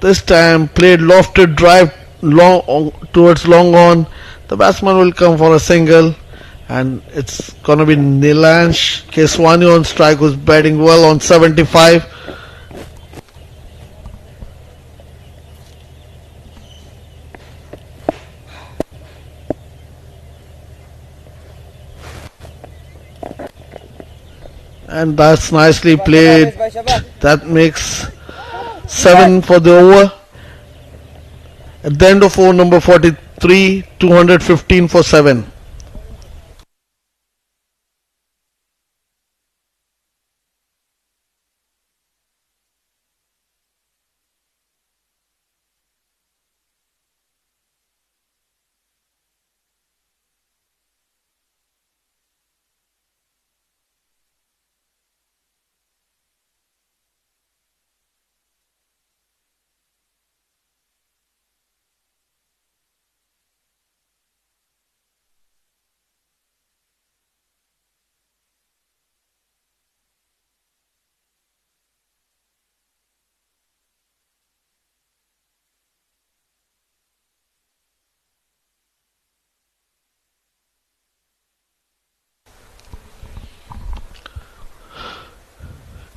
This time played lofted drive long towards long on. The batsman will come for a single, and it's gonna be Nilansh Keswani on strike, who's batting well on 75. And that's nicely played. That makes 7 for the over. At the end of over number 43, 215 for 7.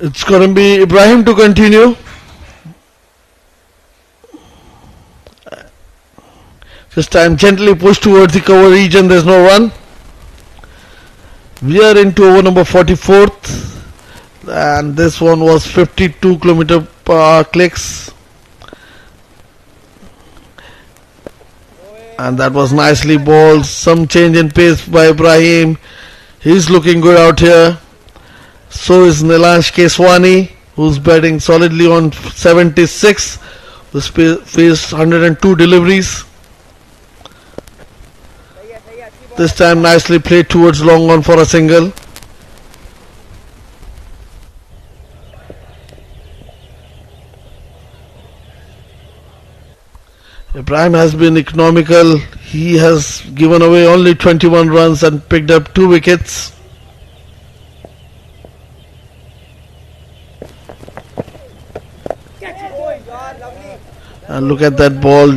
It's going to be Ibrahim to continue. This time gently pushed towards the cover region. There's no run. We are into over number 44th, and this one was 52 kilometer per hour clicks, and that was nicely bowled. Some change in pace by Ibrahim. He's looking good out here. So is Nilansh Keswani, who's batting solidly on 76, who's faced 102 deliveries. This time nicely played towards long on for a single. Ibrahim has been economical. He has given away only 21 runs and picked up 2 wickets. And look at that ball,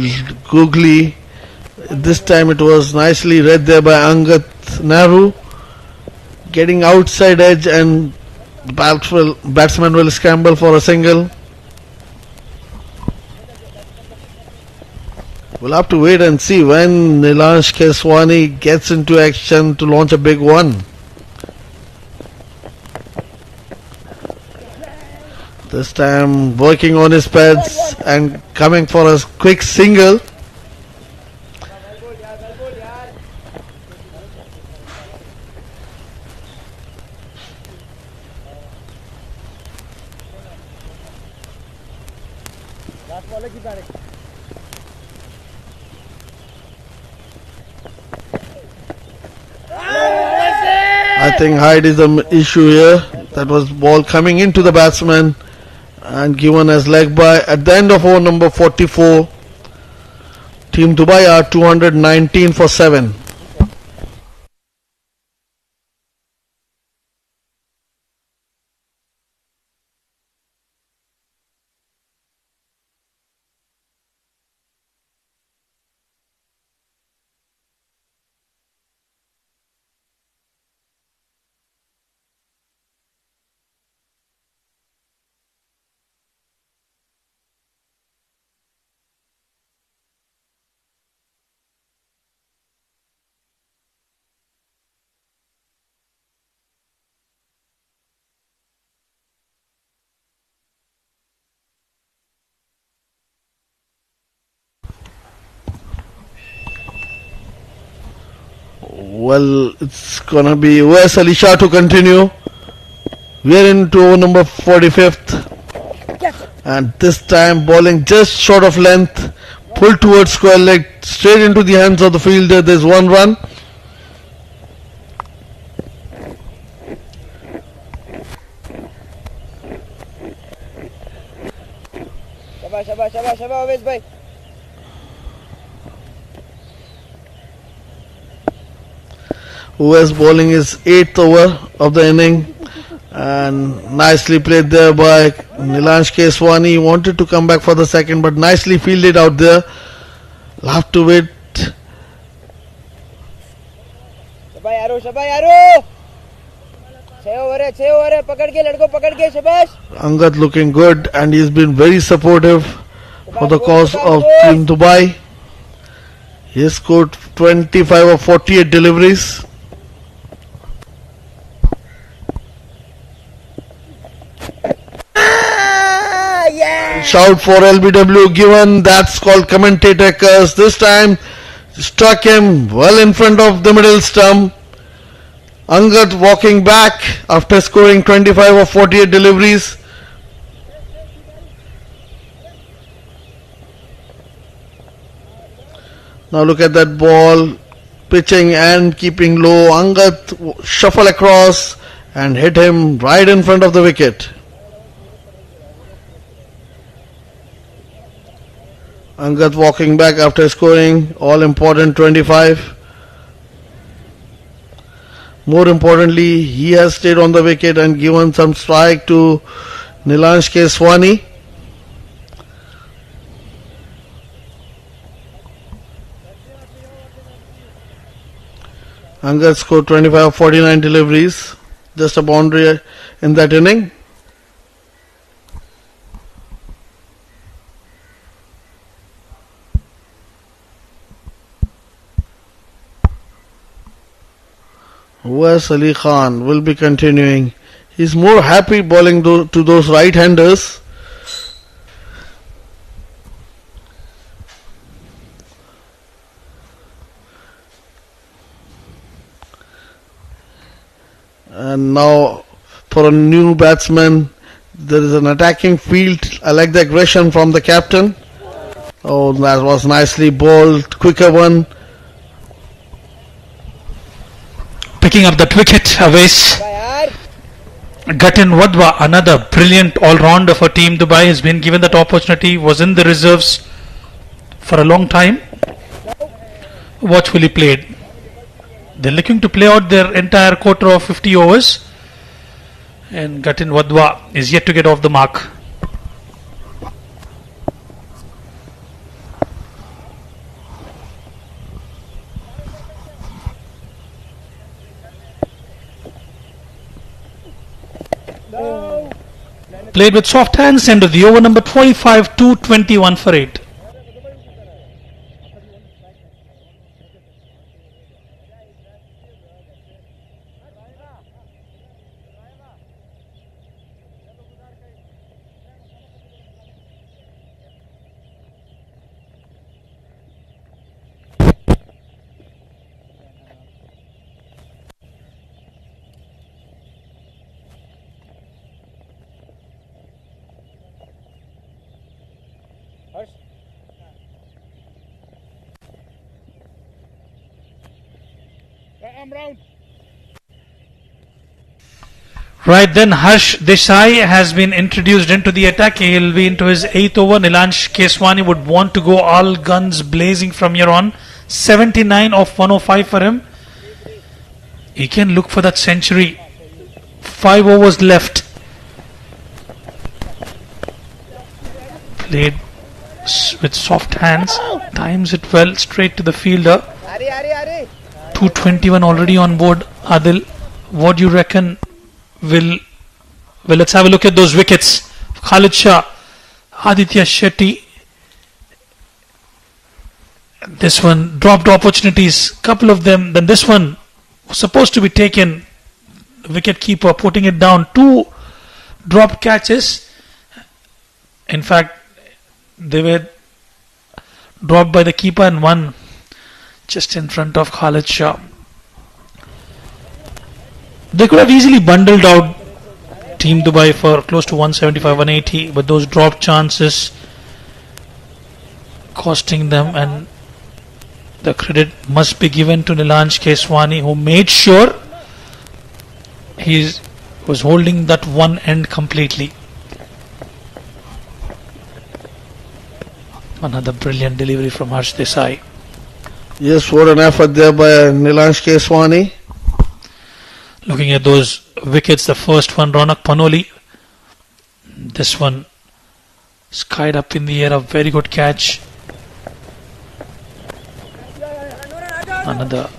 googly. This time it was nicely read there by Angat Nehru. Getting outside edge, and the batsman will scramble for a single. We'll have to wait and see when Nilansh Keswani gets into action to launch a big one. This time working on his pads and coming for a quick single. I think height is the issue here. That was ball coming into the batsman and given as leg by. At the end of over number 44, Team Dubai are 219 for 7. Well, it's gonna be Wes Ali Shah to continue. We're into over number 45th, and this time bowling just short of length, pulled towards square leg, straight into the hands of the fielder. There's 1 run. Wes bowling is 8th over of the inning, and nicely played there by Nilansh Keswani wanted to come back for the second, but nicely fielded out there. We'll have to wait. Angad looking good, and he's been very supportive for the cause of Team Dubai. He has scored 25 of 48 deliveries. Shout for LBW given. That's called commentator curse. This time struck him well in front of the middle stump. Angad walking back after scoring 25 of 48 deliveries. Now look at that ball, pitching and keeping low. Angad shuffle across and hit him right in front of the wicket. Angad walking back after scoring all important 25. More importantly, he has stayed on the wicket and given some strike to Nilansh Keswani. Angad scored 25 of 49 deliveries, just a boundary in that inning. Wes Ali Khan will be continuing. He's more happy bowling to those right-handers. And now for a new batsman, there is an attacking field. I like the aggression from the captain. Oh, that was nicely bowled. Quicker one. Picking up that wicket, Awais. Gatin Wadwa, another brilliant all-rounder for Team Dubai, has been given that opportunity, was in the reserves for a long time. Watchfully played. They're looking to play out their entire quarter of 50 overs, and Gatin Wadwa is yet to get off the mark. Played with soft hands, end of the over, number 25, 221 for 8. Right then, Harsh Desai has been introduced into the attack. He'll be into his 8th over. Nilansh Keswani would want to go all guns blazing from here on. 79 of 105 for him. He can look for that century. 5 overs left. Played with soft hands. Times it well, straight to the fielder. 221 already on board. Adil, what do you reckon? Well, let's have a look at those wickets. Khalid Shah, Aditya Shetty. This one dropped opportunities, couple of them. Then this one was supposed to be taken. Wicket keeper putting it down. 2 drop catches. In fact, they were dropped by the keeper, and one just in front of Khalid Shah. They could have easily bundled out Team Dubai for close to 175, 180, but those drop chances costing them, and the credit must be given to Nilansh Keswani, who made sure he was holding that one end completely. Another brilliant delivery from Harsh Desai. Yes, what an effort there by Nilansh Keswani. Looking at those wickets, the first one, Ronak Panoli. This one skied up in the air, a very good catch. Another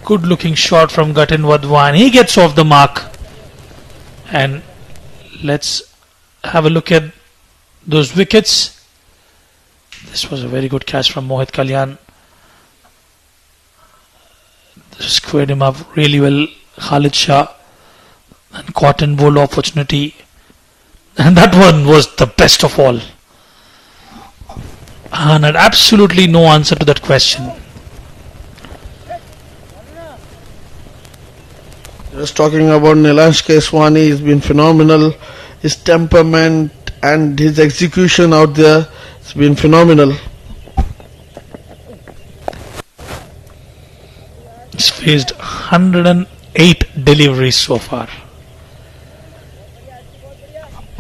good looking shot from Gatin Wadwan. He gets off the mark. And let's have a look at those wickets. This was a very good catch from Mohit Kalyan. Squared him up really well, Khalid Shah, and caught and bowled opportunity. And that one was the best of all. And had absolutely no answer to that question. Just talking about Nilansh Keswani, he's been phenomenal. His temperament and his execution out there has been phenomenal. He's faced 108 deliveries so far.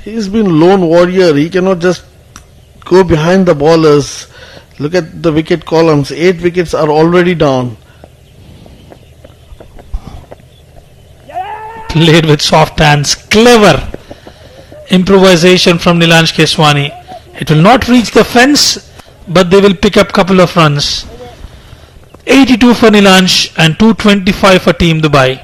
He's been lone warrior. He cannot just go behind the bowlers. Look at the wicket columns. 8 wickets are already down. Played with soft hands. Clever improvisation from Nilansh Keswani. It will not reach the fence, but they will pick up couple of runs. 82 for Nilansh and 225 for Team Dubai.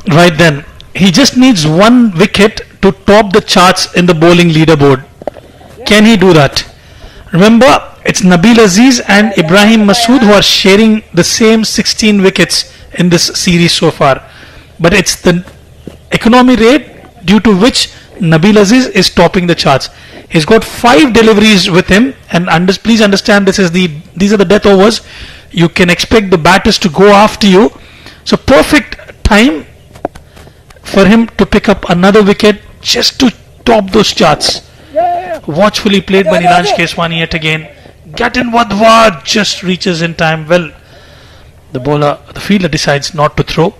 Right then, he just needs one wicket to top the charts in the bowling leaderboard. Can he do that? Remember, it's Nabil Aziz and Ibrahim Masood who are sharing the same 16 wickets in this series so far. But it's the economy rate due to which Nabil Aziz is topping the charts. He's got 5 deliveries with him, and please understand these are the death overs. You can expect the batters to go after you. So perfect time for him to pick up another wicket just to top those charts. Watchfully played by Nilansh Keswani yet again. Gatin Wadwa just reaches in time. Well, the fielder decides not to throw.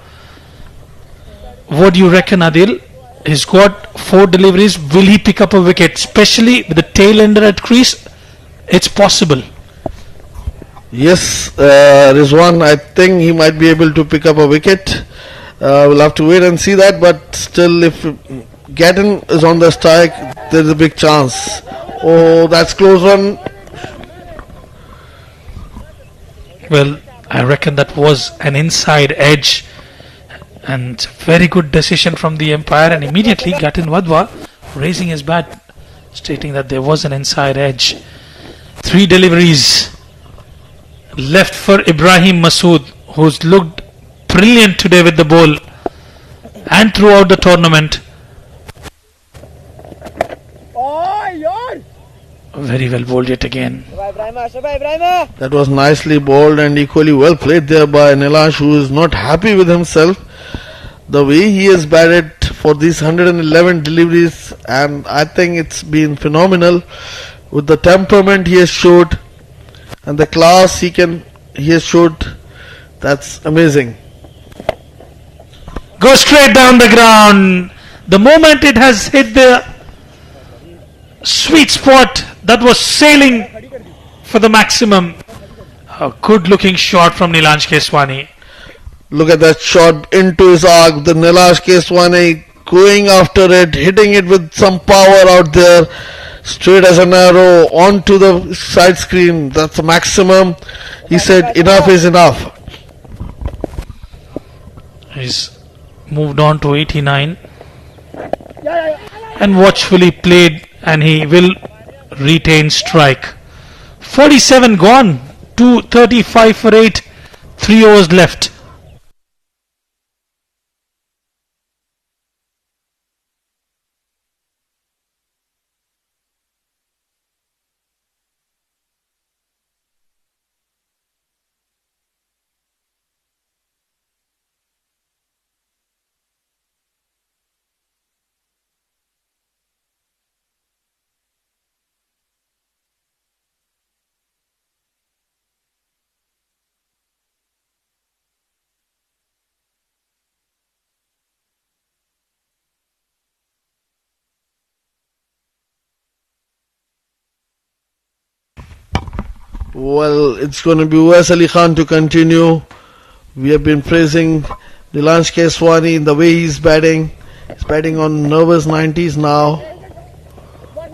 What do you reckon, Adil? He's got 4 deliveries. Will he pick up a wicket? Especially with the tail ender at crease, it's possible. Yes, Rizwan, I think he might be able to pick up a wicket. We'll have to wait and see that, but still, if Gatin is on the strike, there's a big chance. Oh, that's close one. Well, I reckon that was an inside edge, and very good decision from the umpire. And immediately Gatin Wadwa raising his bat, stating that there was an inside edge. 3 deliveries left for Ibrahim Masood, who's looked brilliant today with the ball and throughout the tournament. Very well bowled yet again. That was nicely bowled and equally well played there by Nilansh, who is not happy with himself. The way he has batted for these 111 deliveries, and I think it's been phenomenal with the temperament he has showed and the class he has showed. That's amazing. Go straight down the ground. The moment it has hit the sweet spot, that was sailing for the maximum. A good looking shot from Nilansh Keswani. Look at that shot into his arc. The Nilansh Keswani going after it, hitting it with some power out there, straight as an arrow onto the side screen. That's the maximum. He said enough is enough. He's moved on to 89 and watchfully played, and he will retain strike. 47 gone, 235 for 8, 3 overs left. Well, it's going to be Uwais Ali Khan to continue. We have been praising Nilansh Keswani in the way he's batting. He's batting on nervous 90s now.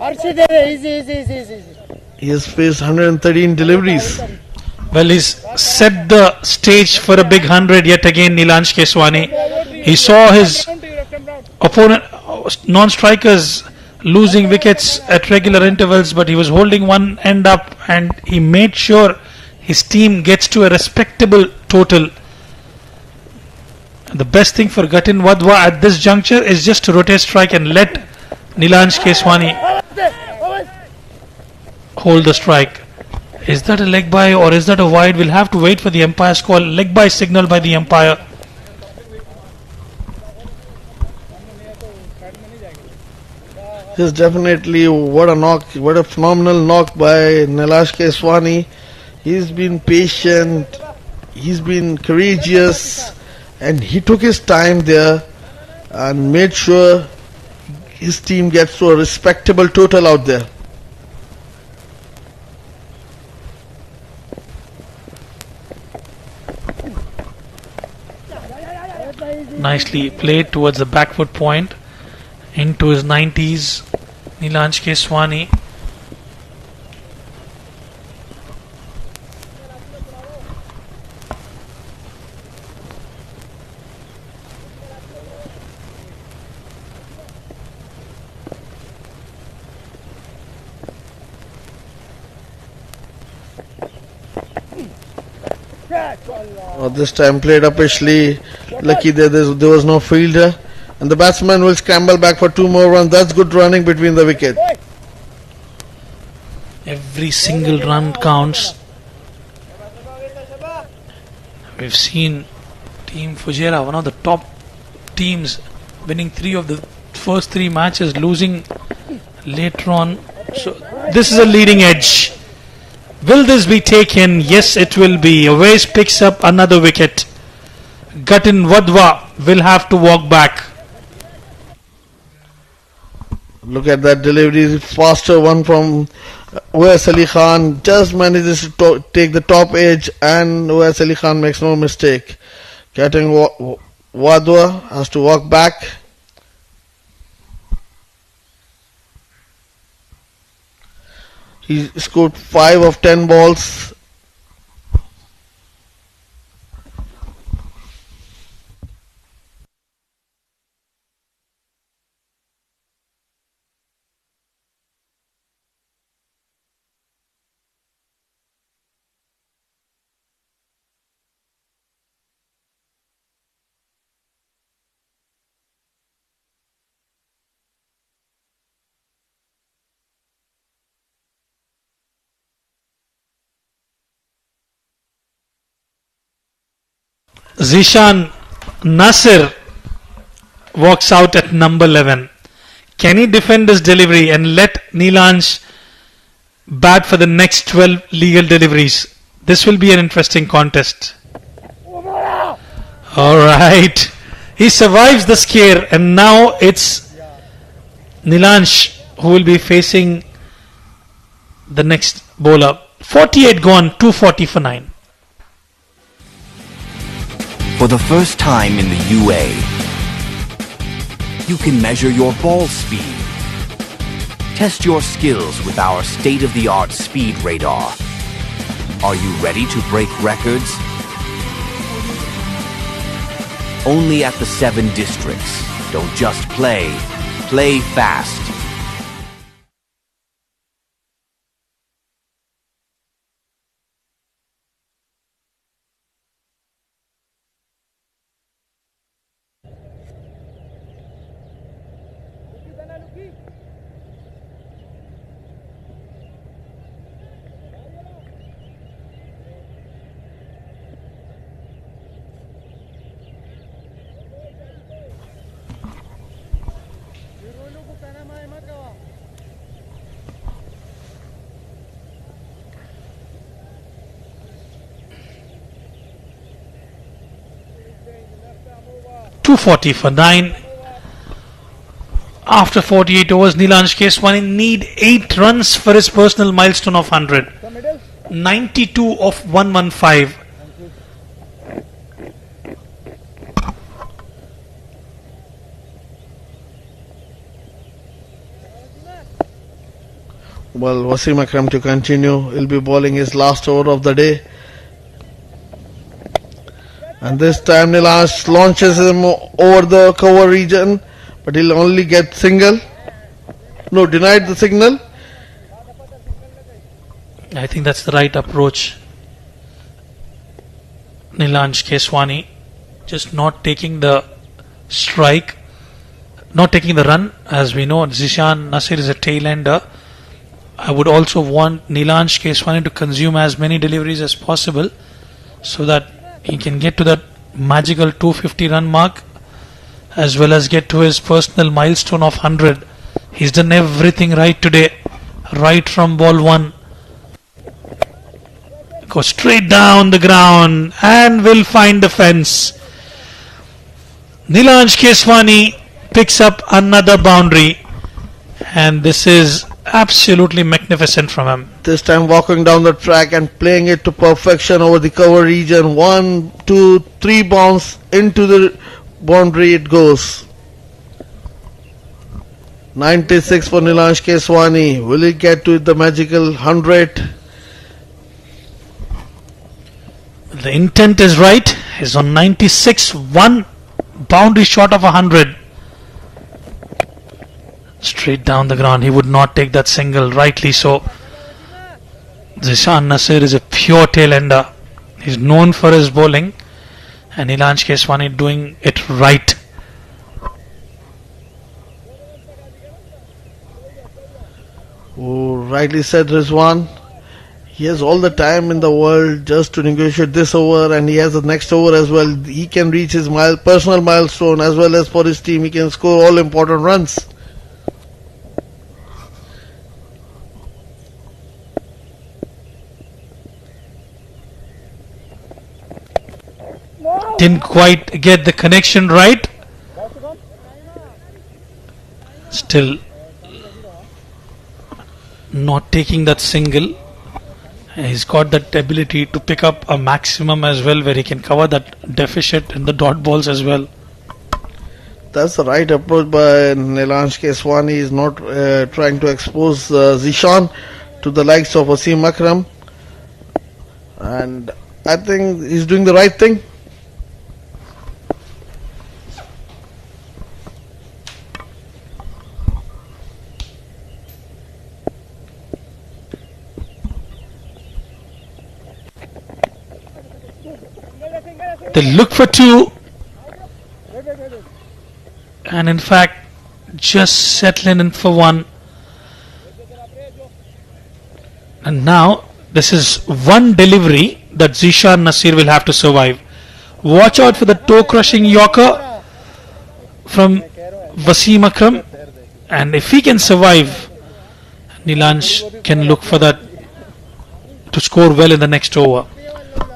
Easy. He has faced 113 deliveries. Well, he's set the stage for a big 100 yet again, Nilansh Keswani. He saw his opponent, non-strikers, losing wickets at regular intervals, but he was holding one end up and he made sure his team gets to a respectable total. The best thing for Gatin Wadhwa at this juncture is just to rotate strike and let Nilansh Keswani hold the strike. Is that a leg by or is that a wide? We'll have to wait for the umpire's call. Leg by signal by the umpire. Yes, definitely. What a knock. What a phenomenal knock by Nilansh Keswani. He's been patient. He's been courageous. And he took his time there and made sure his team gets to a respectable total out there. Nicely played towards the back foot point into his 90s, Nilansh Keswani. This time played upishly. Lucky there was no fielder. And the batsman will scramble back for 2 more runs. That's good running between the wicket. Every single run counts. We've seen Team Fujairah, one of the top teams, winning 3 of the first 3 matches, losing later on. So this is a leading edge. Will this be taken? Yes, it will be. Awais picks up another wicket. Gatin Wadhwa will have to walk back. Look at that delivery. Faster one from Uwais Ali Khan. Just manages to take the top edge and Uwais Ali Khan makes no mistake. Gatin Wadhwa has to walk back. He scored 5 of 10 balls. Zishan Nasir walks out at number 11. Can he defend his delivery and let Nilansh bat for the next 12 legal deliveries? This will be an interesting contest. Alright. He survives the scare and now it's Nilansh who will be facing the next bowler. 48 gone, 240 for 9. For the first time in the UA, you can measure your ball speed. Test your skills with our state-of-the-art speed radar. Are you ready to break records? Only at the 7 districts. Don't just play. Play fast. .240 for 9. After 48 overs, Nilansh Keswani need 8 runs for his personal milestone of 100. 92 of 115. Well, Wasim Akram to continue. He'll be bowling his last over of the day. And this time Nilansh launches him over the cover region, but he'll only get single. No, denied the signal. I think that's the right approach. Nilansh Keswani just not taking the strike, not taking the run. As we know, Zishan Nasir is a tail ender. I would also want Nilansh Keswani to consume as many deliveries as possible so that he can get to that magical 250 run mark as well as get to his personal milestone of 100. He's done everything right today, right from ball 1. Go straight down the ground and will find the fence. Nilansh Keswani picks up another boundary, and this is absolutely magnificent from him. This time walking down the track and playing it to perfection over the cover region. 1, 2, 3 bounce into the boundary it goes. 96 for Nilansh Keswani. Will he get to the magical 100? The intent is right. He's on 96, one boundary short of 100. Straight down the ground. He would not take that single, rightly so. Zishan Nasir is a pure tail ender. He's known for his bowling, and Nilansh Keswani doing it right. Oh, rightly said, Rizwan. He has all the time in the world just to negotiate this over, and he has the next over as well. He can reach his personal milestone as well as for his team. He can score all important runs. Didn't quite get the connection right. Still not taking that single. He's got that ability to pick up a maximum as well, where he can cover that deficit in the dot balls as well. That's the right approach by Nilansh Keswani. He's not trying to expose Zishan to the likes of Wasim Akram, and I think he's doing the right thing. They look for 2, and in fact just settling in for 1. And now this is one delivery that Zishan Nasir will have to survive. Watch out for the toe crushing Yorker from Wasim Akram, and if he can survive, Nilansh can look for that to score well in the next over.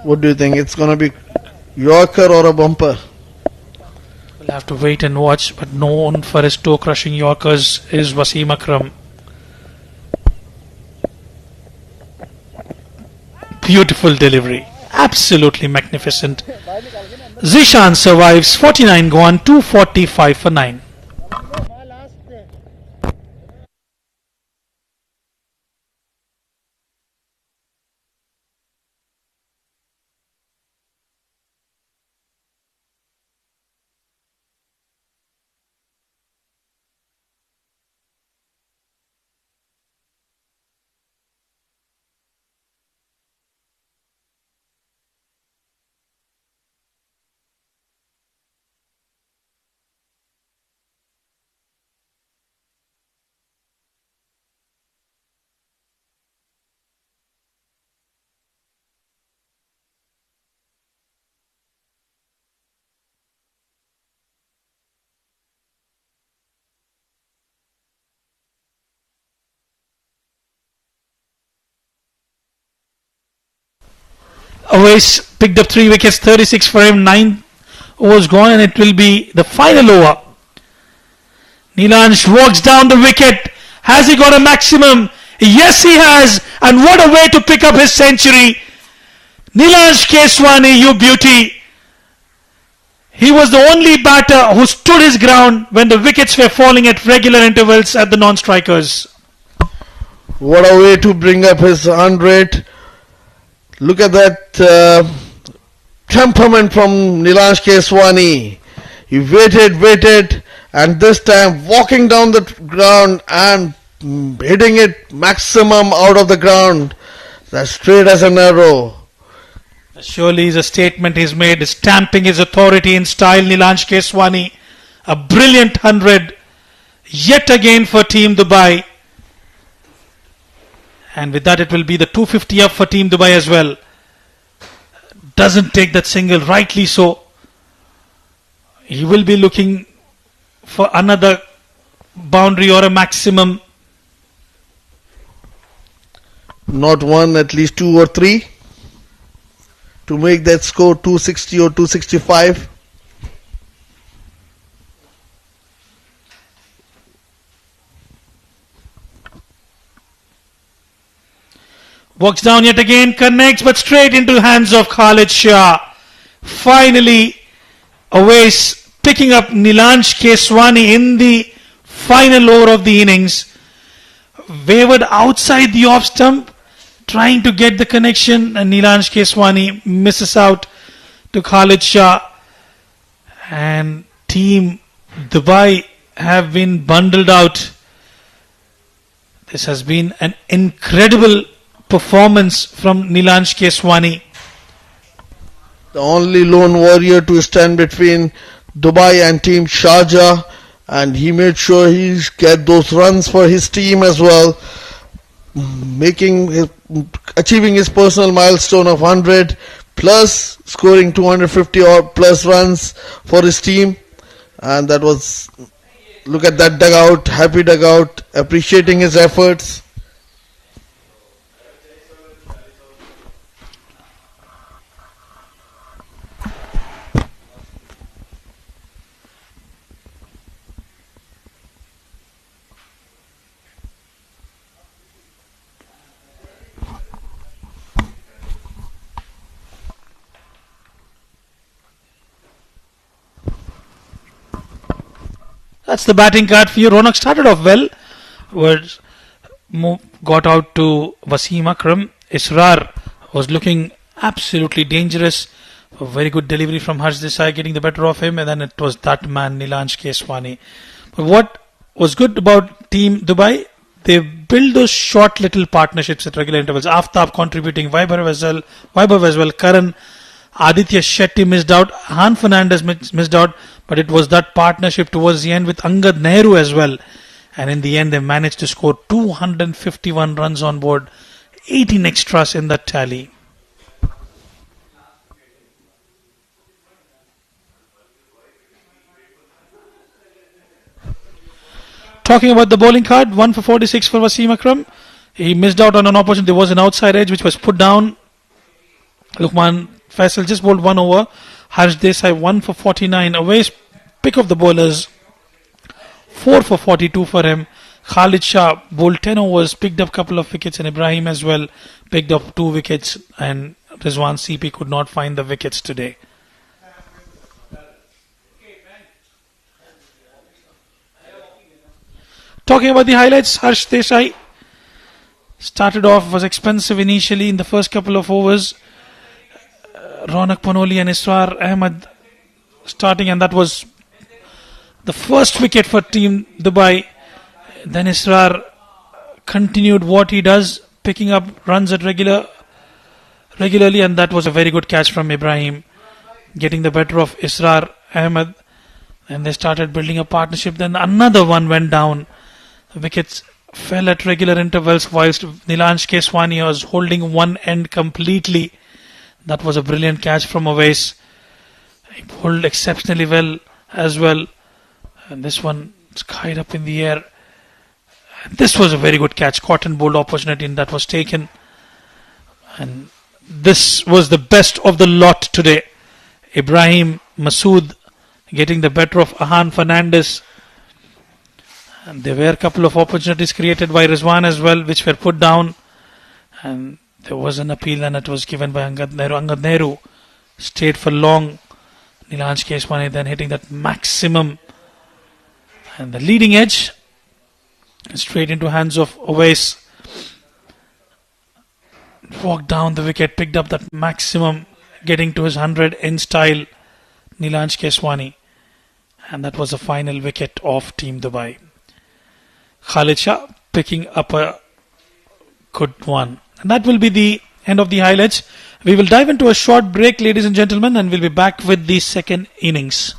What do you think? It's going to be Yorker or a bumper? We'll have to wait and watch, but known for his toe crushing Yorkers is Wasim Akram. Beautiful delivery, absolutely magnificent. Zishan survives, 49 gone, 245 for 9. Awais picked up 3 wickets, 36 for him, 9 overs gone, and it will be the final over. Nilansh walks down the wicket. Has he got a maximum? Yes, he has. And what a way to pick up his century. Nilansh Keswani, you beauty. He was the only batter who stood his ground when the wickets were falling at regular intervals at the non-strikers. What a way to bring up his 100. Look at that temperament from Nilansh Keswani. He waited, and this time walking down the ground and hitting it maximum out of the ground. That's straight as an arrow. Surely is a statement he's made, stamping his authority in style. Nilansh Keswani, a brilliant 100 yet again for Team Dubai. And with that it will be the 250 up for Team Dubai as well. Doesn't take that single, rightly so. He will be looking for another boundary or a maximum. Not one, at least two or three to make that score 260 or 265. Walks down yet again, connects but straight into the hands of Khalid Shah. Finally, Awais picking up Nilansh Keswani in the final over of the innings. Wavered outside the off stump, trying to get the connection, and Nilansh Keswani misses out to Khalid Shah. And Team Dubai have been bundled out. This has been an incredible performance from Nilansh Keswani. The only lone warrior to stand between Dubai and Team Sharjah, and he made sure he get those runs for his team as well, achieving his personal milestone of 100 plus scoring 250 or plus runs for his team. And that was, look at that dugout, happy dugout, appreciating his efforts. That's the batting card for you. Ronak started off well. Got out to Wasim Akram. Israr was looking absolutely dangerous. A very good delivery from Harsh Desai, getting the better of him, and then it was that man Nilansh Keswani. But what was good about Team Dubai, they built those short little partnerships at regular intervals. Aftab contributing, Vaibhav as well, Karan, Aditya Shetty missed out, Han Fernandez missed out, but it was that partnership towards the end with Angad Nehru as well. And in the end, they managed to score 251 runs on board, 18 extras in that tally. Talking about the bowling card, 1 for 46 for Wasim Akram. He missed out on an opportunity. There was an outside edge which was put down. Luqman Faisal just bowled 1 over. Harsh Desai 1 for 49. Away pick of the bowlers. 4 for 42 for him. Khalid Shah bowled 10 overs, picked up a couple of wickets, and Ibrahim as well picked up 2 wickets, and Rizwan CP could not find the wickets today. Talking about the highlights, Harsh Desai started off, was expensive initially in the first couple of overs. Ronak Panoli and Israr Ahmed starting, and that was the first wicket for Team Dubai. Then Israr continued what he does, picking up runs at regularly, and that was a very good catch from Ibrahim, getting the better of Israr Ahmed, and they started building a partnership. Then another one went down. The wickets fell at regular intervals whilst Nilansh Keswani was holding one end completely. That was a brilliant catch from Awais. He pulled exceptionally well as well. And this one skied up in the air. This was a very good catch. Caught and bowled opportunity, and that was taken. And this was the best of the lot today. Ibrahim Masood getting the better of Ahan Fernandez. And there were a couple of opportunities created by Rizwan as well, which were put down. And there was an appeal and it was given by Angad Nehru. Angad Nehru stayed for long. Nilanj Keswani then hitting that maximum. And the leading edge straight into hands of Owais. Walked down the wicket, picked up that maximum, getting to his 100 in style. Nilanj Keswani. And that was the final wicket of Team Dubai. Khalid Shah picking up a good one. And that will be the end of the highlights. We will dive into a short break, ladies and gentlemen, and we'll be back with the second innings.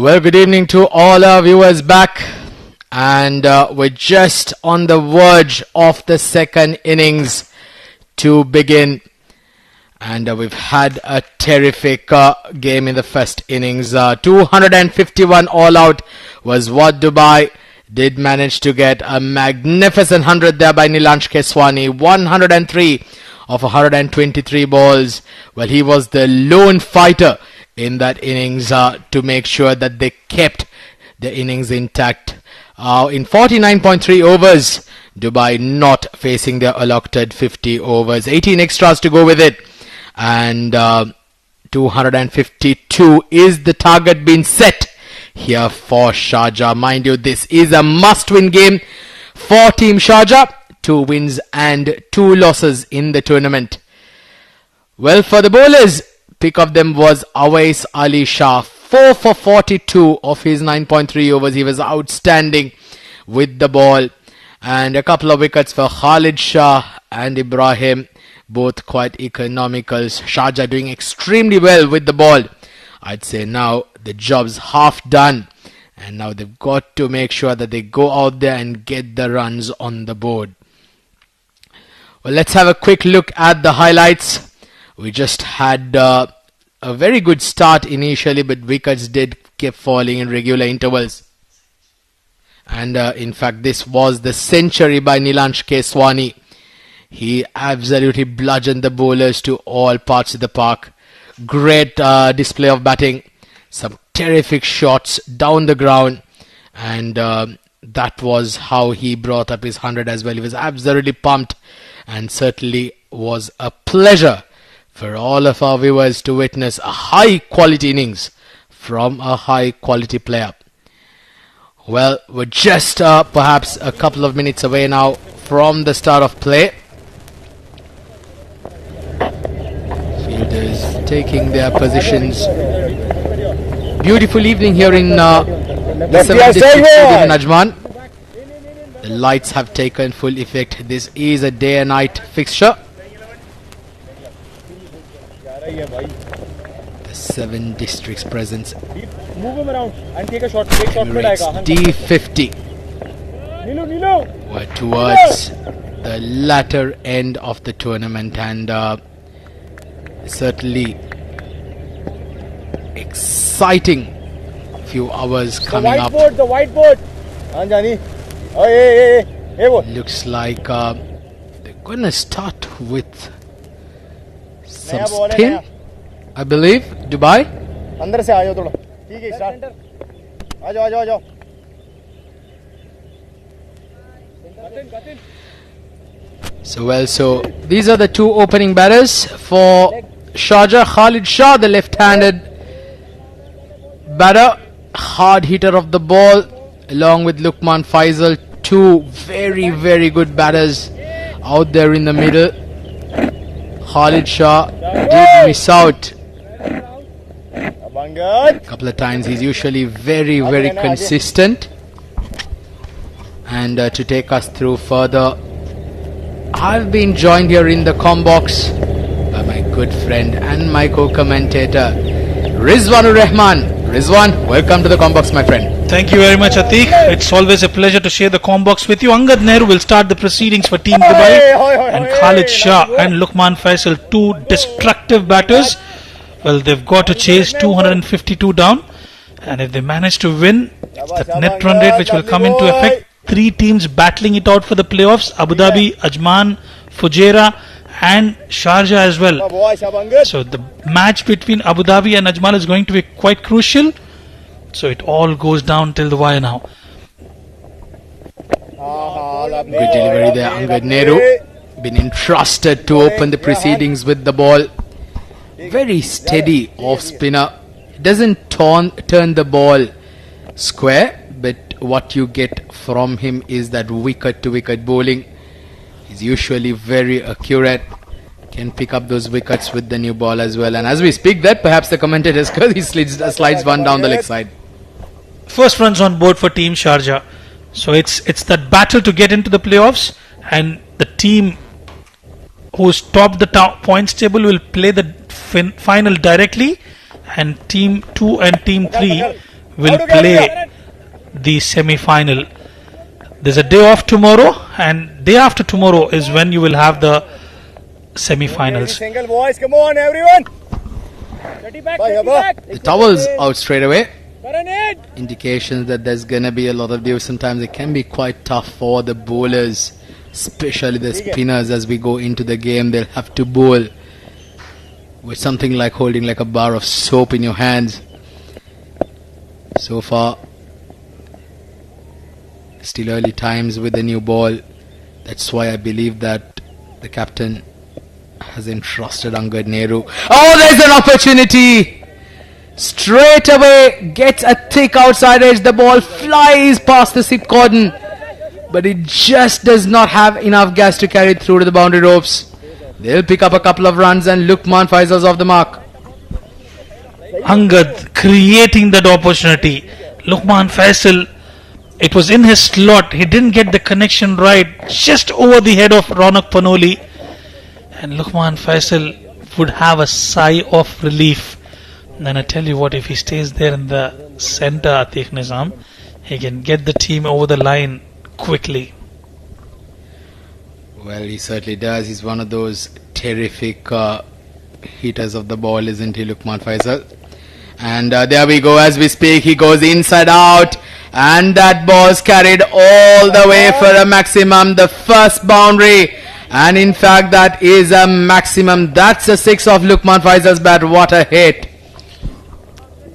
Well, good evening to all our viewers back, and we're just on the verge of the second innings to begin, and we've had a terrific game in the first innings. 251 all out was what Dubai did manage to get. A magnificent 100 there by Nilansh Keswani. 103 of 123 balls. Well, he was the lone fighter in that innings to make sure that they kept the innings intact. In 49.3 overs, Dubai not facing their allotted 50 overs. 18 extras to go with it. And 252 is the target being set here for Sharjah. Mind you, this is a must-win game for Team Sharjah. 2 wins and 2 losses in the tournament. Well, for the bowlers, pick of them was Awais Ali Shah. 4 for 42 of his 9.3 overs. He was outstanding with the ball. And a couple of wickets for Khalid Shah and Ibrahim. Both quite economical. Sharjah doing extremely well with the ball. I'd say now the job's half done. And now they've got to make sure that they go out there and get the runs on the board. Well, let's have a quick look at the highlights. We just had a very good start initially, but wickets did keep falling in regular intervals. And in fact, this was the century by Nilansh Keswani. He absolutely bludgeoned the bowlers to all parts of the park. Great display of batting. Some terrific shots down the ground. And that was how he brought up his 100 as well. He was absolutely pumped, and certainly was a pleasure for all of our viewers to witness a high quality innings from a high quality player. Well, we're just perhaps a couple of minutes away now from the start of play. Fielders taking their positions. Beautiful evening here in the 7th District Stadium in Ajman. The lights have taken full effect. This is a day and night fixture. The 7 districts presence. Move him around and take a shot. Take shot. Emirates D50. We're towards the latter end of the tournament, and certainly exciting few hours coming up. The whiteboard. Anjani. Hey. Looks like they're gonna start with some spin, I believe. Dubai. अंदर से आयो थोड़ा. ठीक है, start. आ जाओ. So these are the 2 opening batters for Sharjah. Khalid Shah, the left-handed batter, hard hitter of the ball, along with Luqman Faisal. 2 very, very good batters out there in the middle. Khalid Shah did miss out a couple of times. He's usually very, very consistent. And to take us through further, I've been joined here in the comm box by my good friend and my co-commentator Rizwanur Rahman. Rizwan, welcome to the comm box, my friend. Thank you very much, Atiq. It's always a pleasure to share the comm box with you. Angad Nehru will start the proceedings for Team Dubai, and Khalid Shah and Luqman Faisal, 2 destructive batters. Well, they've got to chase 252 down, and if they manage to win, that net run rate which will come into effect. 3 teams battling it out for the playoffs: Abu Dhabi, Ajman, Fujairah and Sharjah as well. So the match between Abu Dhabi and Ajman is going to be quite crucial. So it all goes down till the wire now. Good delivery there. Angad Nehru been entrusted to open the proceedings with the ball. Very steady off spinner. Doesn't turn the ball square, but what you get from him is that wicket to wicket bowling. He's usually very accurate. Can pick up those wickets with the new ball as well. And as we speak that, perhaps the commentators, because he slides one down the leg side. First runs on board for Team Sharjah. So it's that battle to get into the playoffs, and the team who's topped the points table will play the final directly, and Team 2 and Team 3 will play the semi-final. There's a day off tomorrow, and day after tomorrow is when you will have the semi-finals. Single boys, come on everyone. 30 back, 30 back. The towels out straight away. Karan it. Indications that there's gonna be a lot of dew. Sometimes it can be quite tough for the bowlers, especially the spinners. As we go into the game, they'll have to bowl with something like holding like a bar of soap in your hands. So far, still early times with the new ball. That's why I believe that the captain has entrusted Angad Nehru. Oh, there's an opportunity! Straight away gets a thick outside edge. The ball flies past the sip cordon, but it just does not have enough gas to carry it through to the boundary ropes. They'll pick up a couple of runs, and Luqman Faisal's off the mark. Angad creating that opportunity. Luqman Faisal, it was in his slot. He didn't get the connection right, just over the head of Ronak Panoli. And Luqman Faisal would have a sigh of relief. And I tell you what, if he stays there in the center, Atiq Nizam, he can get the team over the line quickly. Well, he certainly does. He's one of those terrific hitters of the ball, isn't he, Luqman Faisal? And there we go. As we speak, he goes inside out, and that ball's carried all the way for a maximum, the first boundary. And in fact, that is a maximum. That's a 6 of Luqman Faisal's bat. What a hit.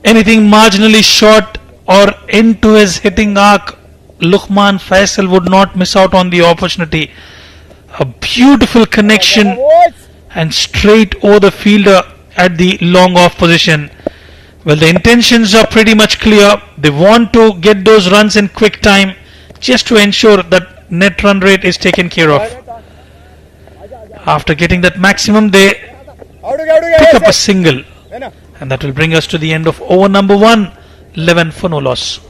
Anything marginally short or into his hitting arc, Luqman Faisal would not miss out on the opportunity. A beautiful connection and straight over the fielder at the long off position. Well, the intentions are pretty much clear. They want to get those runs in quick time, just to ensure that net run rate is taken care of. After getting that maximum, they pick up a single, and that will bring us to the end of over number 1, 11 for no loss.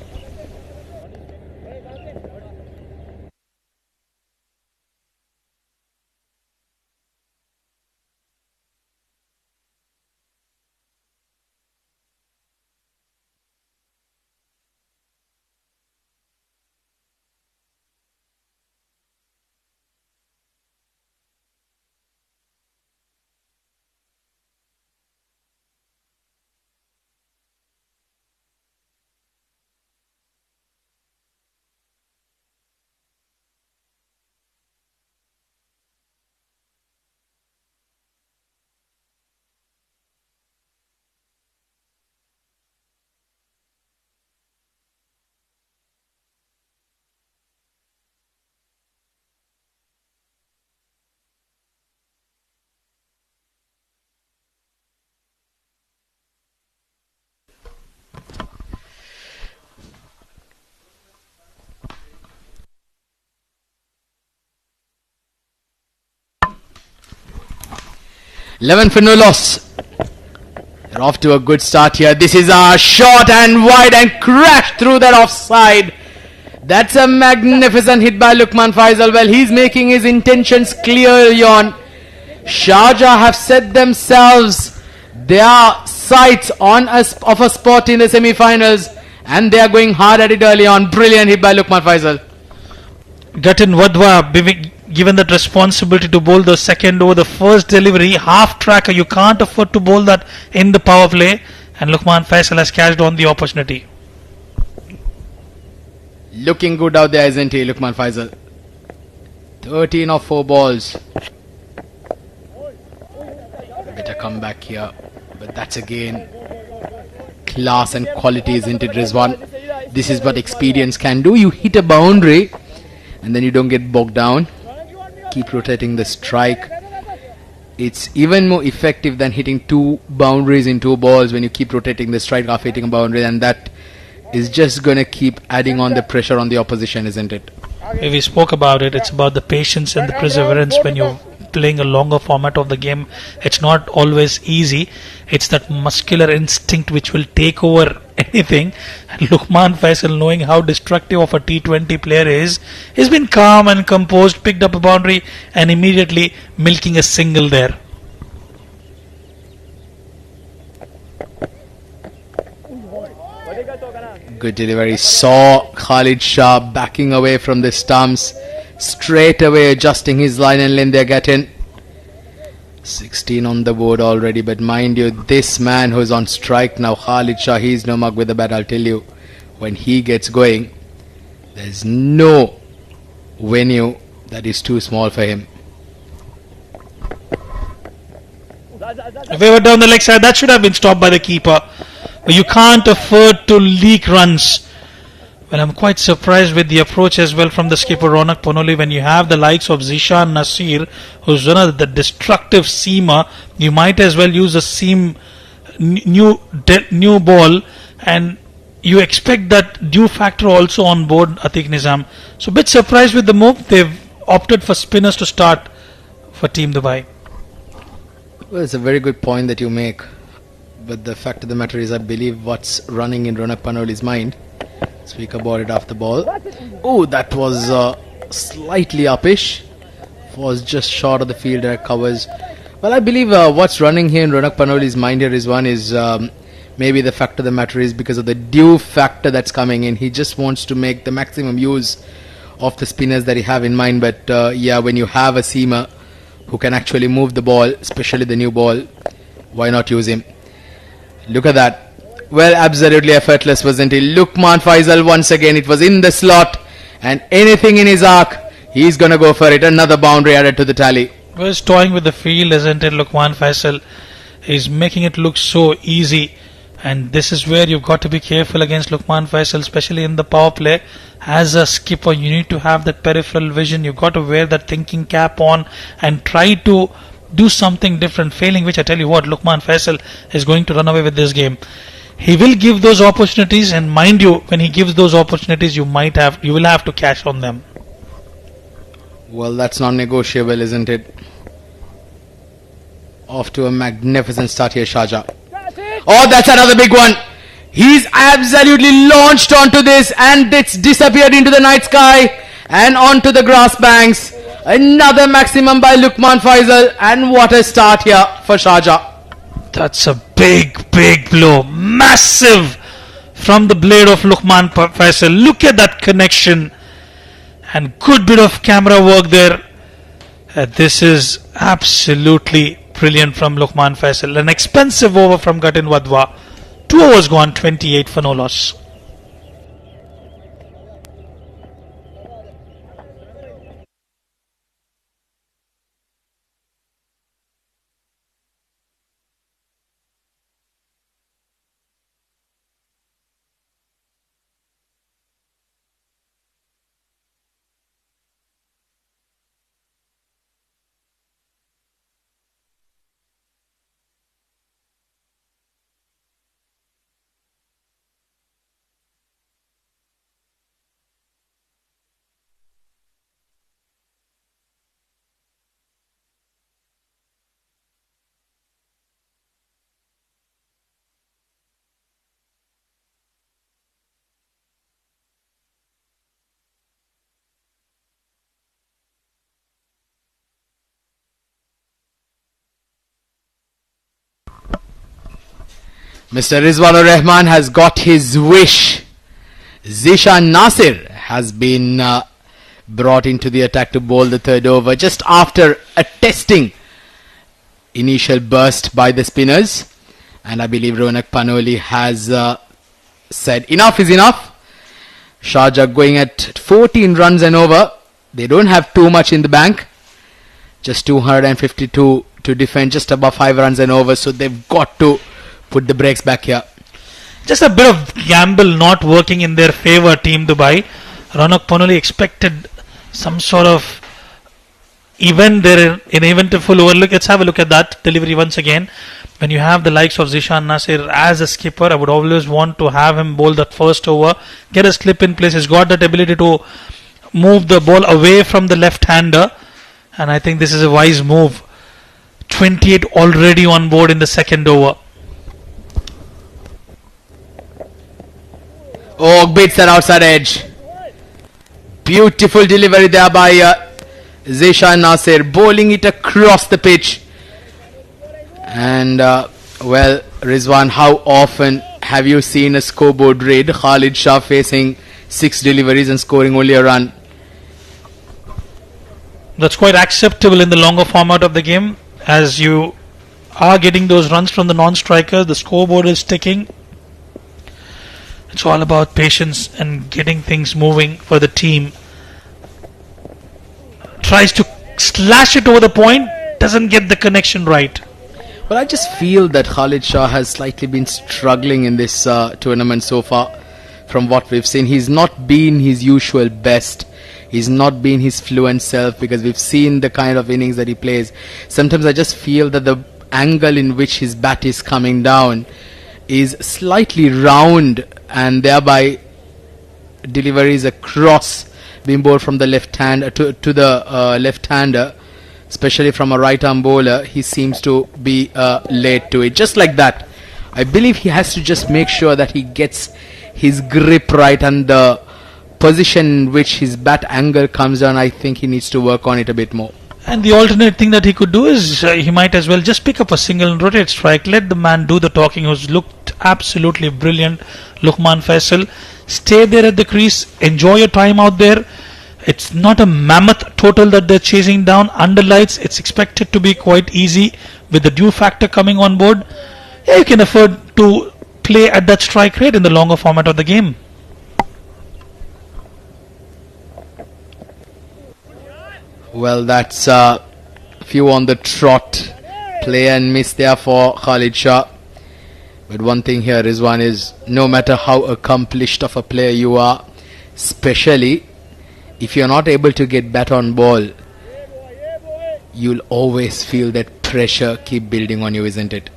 Eleven for no loss. They're off to a good start here. This is a short and wide and crash through that offside. That's a magnificent hit by Luqman Faisal. Well, he's making his intentions clear, Yon. Sharjah have set themselves their sights on of a spot in the semi-finals, and they are going hard at it early on. Brilliant hit by Luqman Faisal. Gatin Wadwa given that responsibility to bowl the second over the first delivery, half tracker. You can't afford to bowl that in the power play, and Luqman Faisal has catched on the opportunity. Looking good out there, isn't he, Luqman Faisal? 13 of 4 balls. A bit of comeback here, but that's again class and quality, isn't it, Rizwan? This is what experience can do. You hit a boundary and then you don't get bogged down. Keep rotating the strike. It's even more effective than hitting 2 boundaries in 2 balls when you keep rotating the strike after hitting a boundary, and that is just going to keep adding on the pressure on the opposition, isn't it? We spoke about it. It's about the patience and the perseverance when you're playing a longer format of the game. It's not always easy. It's that muscular instinct which will take over anything. And Luqman Faisal, knowing how destructive of a T20 player is, he's been calm and composed, picked up a boundary and immediately milking a single there. Good delivery. Saw Khalid Shah backing away from the stumps. Straight away adjusting his line and length. They're getting 16 on the board already. But mind you, this man who's on strike now, Khalid Shah, he's no mug with the bat. I'll tell you, when he gets going, there's no venue that is too small for him. If they were down the leg side, that should have been stopped by the keeper. But you can't afford to leak runs. Well, I'm quite surprised with the approach as well from the skipper Ronak Panoli. When you have the likes of Zishan Nasir, who's one of the destructive seamer, you might as well use a seam new ball, and you expect that due factor also on board Atiq Nizam. So a bit surprised with the move. They've opted for spinners to start for Team Dubai. Well, it's a very good point that you make. But the fact of the matter is, I believe what's running in Ronak Panoli's mind. Speak about it after the ball. Oh, that was slightly uppish. Was just short of the fielder covers. Well, I believe what's running here in Ronak Panoli's mind here is maybe the fact of the matter is because of the due factor that's coming in. He just wants to make the maximum use of the spinners that he have in mind. But yeah, when you have a seamer who can actually move the ball, especially the new ball, why not use him? Look at that. Well, absolutely effortless, wasn't he? Luqman Faisal once again. It was in the slot, and anything in his arc, he's gonna go for it. Another boundary added to the tally. Well, he's toying with the field, isn't it? Luqman Faisal. He's making it look so easy, and this is where you've got to be careful against Luqman Faisal, especially in the power play. As a skipper, you need to have that peripheral vision. You've got to wear that thinking cap on and try to do something different. Failing which, I tell you what, Luqman Faisal is going to run away with this game. He will give those opportunities, and mind you, when he gives those opportunities, you will have to cash on them. Well, that's non-negotiable, isn't it? Off to a magnificent start here, Sharjah. Oh, that's another big one. He's absolutely launched onto this, and it's disappeared into the night sky and onto the grass banks. Another maximum by Luqman Faisal, and what a start here for Sharjah. That's a big blow. Massive from the blade of Luqman Faisal. Look at that connection. And good bit of camera work there. This is absolutely brilliant from Luqman Faisal. An expensive over from Gatin Wadwa. 2 overs gone, 28 for no loss. Mr. Rizwanur Rahman has got his wish. Zishan Nasir has been brought into the attack to bowl the third over just after a testing initial burst by the spinners. And I believe Ronak Panoli has said enough is enough. Sharjah going at 14 runs and over. They don't have too much in the bank. Just 252 to defend, just above 5 runs and over. So they've got to put the brakes back here. Just a bit of gamble not working in their favour, Team Dubai. Ronak Panoli expected some sort of event there, an eventful over. Let's have a look at that delivery once again. When you have the likes of Zishan Nasir as a skipper, I would always want to have him bowl that first over, get a slip in place. He's got that ability to move the ball away from the left-hander, and I think this is a wise move. 28 already on board in the second over. Oh, beats an outside edge. Beautiful delivery there by Zishan Nasir, bowling it across the pitch. And well, Rizwan, how often have you seen a scoreboard read? Khalid Shah facing 6 deliveries and scoring only a run. That's quite acceptable in the longer format of the game, as you are getting those runs from the non-striker. The scoreboard is ticking. It's all about patience and getting things moving for the team. Tries to slash it over the point, doesn't get the connection right. Well, I just feel that Khalid Shah has slightly been struggling in this tournament so far. From what we've seen, he's not been his usual best. He's not been his fluent self, because we've seen the kind of innings that he plays. Sometimes I just feel that the angle in which his bat is coming down is slightly round, and thereby deliveries across being bowled from the left hand to the left-hander, especially from a right-arm bowler, he seems to be late to it. Just like that, I believe he has to just make sure that he gets his grip right and the position in which his bat angle comes down. I think he needs to work on it a bit more. And the alternate thing that he could do is he might as well just pick up a single and rotate strike. Let the man do the talking, who's looked absolutely brilliant. Luqman Faisal, stay there at the crease, enjoy your time out there. It's not a mammoth total that they're chasing down. Under lights, it's expected to be quite easy with the due factor coming on board. Yeah, you can afford to play at that strike rate in the longer format of the game. Well, that's a few on the trot. Play and miss there for Khalid Shah. But one thing here is no matter how accomplished of a player you are, especially if you're not able to get bat on ball, you'll always feel that pressure keep building on you, isn't it?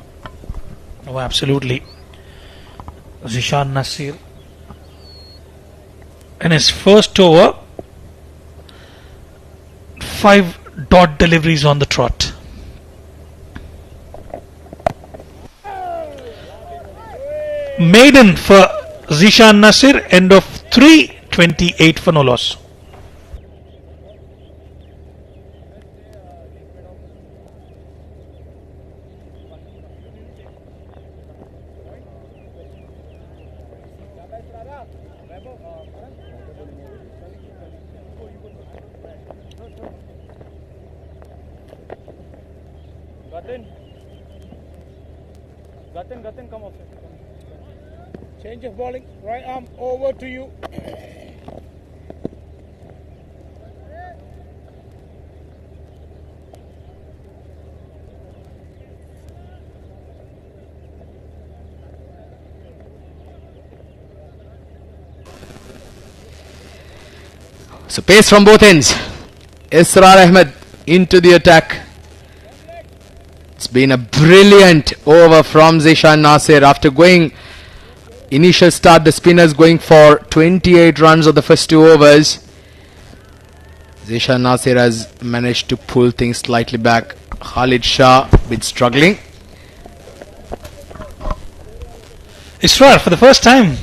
Oh, absolutely. Zishan Nasir, in his first over, 5 dot deliveries on the trot. Maiden for Zishan Nasir, end of 328 for no loss. Gatin, come off. Change of bowling. Right arm over to you. So pace from both ends. Israr Ahmed into the attack. It's been a brilliant over from Zishan Nasir. After going initial start, the spinners going for 28 runs of the first 2 overs. Zishan Nasir has managed to pull things slightly back. Khalid Shah been struggling. Israr, for the first time,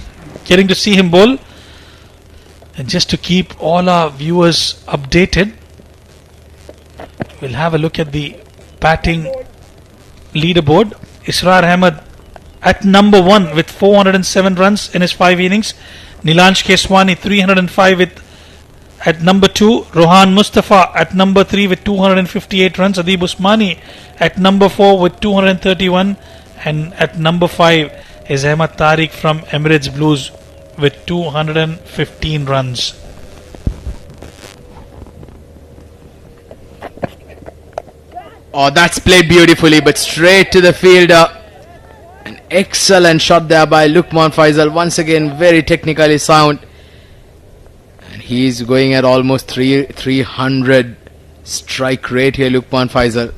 getting to see him bowl. And just to keep all our viewers updated, we'll have a look at the batting leaderboard. Israr Ahmed at number 1 with 407 runs in his 5 innings. Nilansh Keswani 305 at number 2. Rohan Mustafa at number 3 with 258 runs. Adib Usmani at number 4 with 231. And at number 5 is Ahmed Tariq from Emirates Blues with 215 runs. Oh, that's played beautifully, but straight to the fielder. An excellent shot there by Luqman Faisal. Once again, very technically sound. And he's going at almost 300 strike rate here, Luqman Faisal.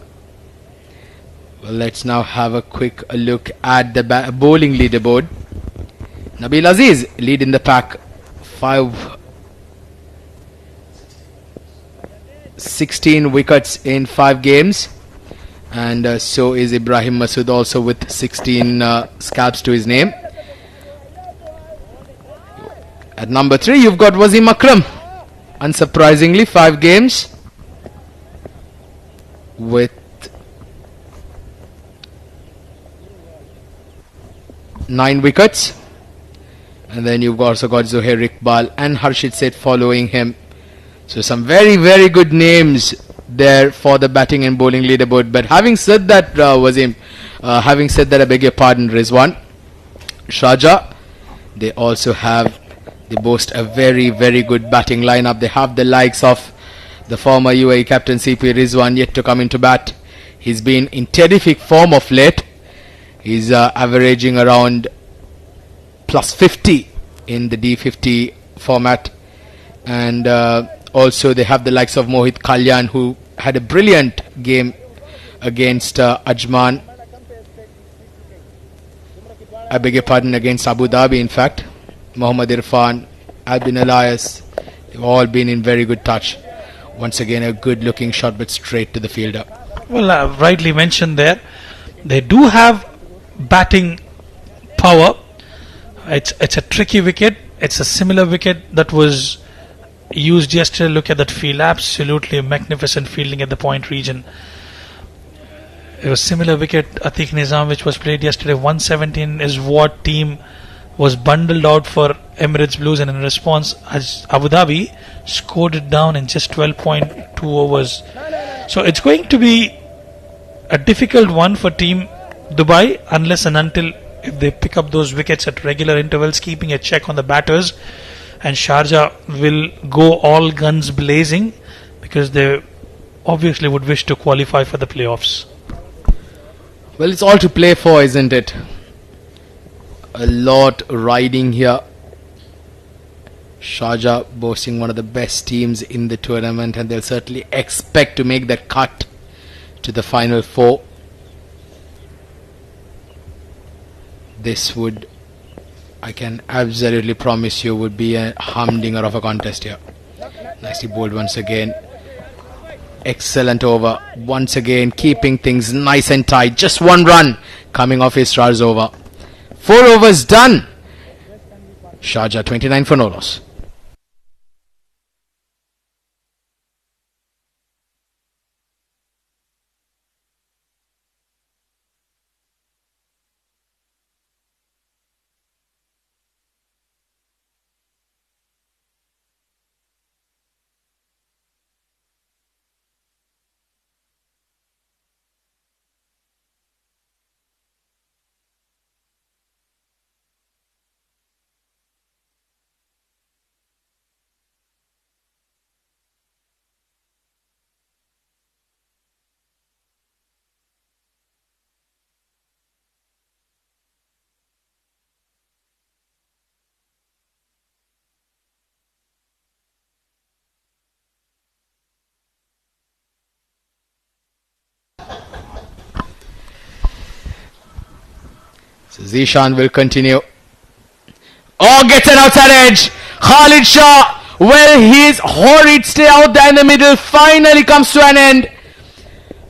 Well, let's now have a quick look at the bowling leaderboard. Nabil Aziz lead in the pack. 16 wickets in 5 games. And so is Ibrahim Masood, also with 16 scalps to his name. At number 3 you've got Wasim Akram. Unsurprisingly, 5 games with 9 wickets. And then you've also got Zohair Iqbal and Harshit Seth following him. So some very, very good names there for the batting and bowling leaderboard. But having said that, I beg your pardon, Rizwan, Sharjah, they boast a very, very good batting lineup. They have the likes of the former UAE captain CP Rizwan yet to come into bat. He's been in terrific form of late. He's averaging around plus 50 in the D50 format. And also they have the likes of Mohit Kalyan, who had a brilliant game against Ajman. I beg your pardon, against Abu Dhabi in fact. Mohammad Irfan, Albin Elias, they've all been in very good touch. Once again a good looking shot but straight to the fielder. Well, rightly mentioned there. They do have batting power. It's a tricky wicket. It's a similar wicket that was used yesterday. Look at that field. Absolutely magnificent fielding at the point region. It was similar wicket, Atiq Nizam, which was played yesterday. 117 is what team was bundled out for Emirates Blues, and in response Abu Dhabi scored it down in just 12.2 overs. So it's going to be a difficult one for team Dubai unless and until if they pick up those wickets at regular intervals, keeping a check on the batters, and Sharjah will go all guns blazing because they obviously would wish to qualify for the playoffs. Well, it's all to play for, isn't it? A lot riding here. Sharjah boasting one of the best teams in the tournament, and they'll certainly expect to make that cut to the final 4. This would, I can absolutely promise you, would be a humdinger of a contest here. Nicely bowled once again. Excellent over. Once again keeping things nice and tight. Just 1 run coming off his Sharjah over. 4 overs done. Sharjah 29 for no loss. So Zishan will continue. Oh, gets an outside edge. Khalid Shah. Well, his horrid stay out there in the middle finally comes to an end.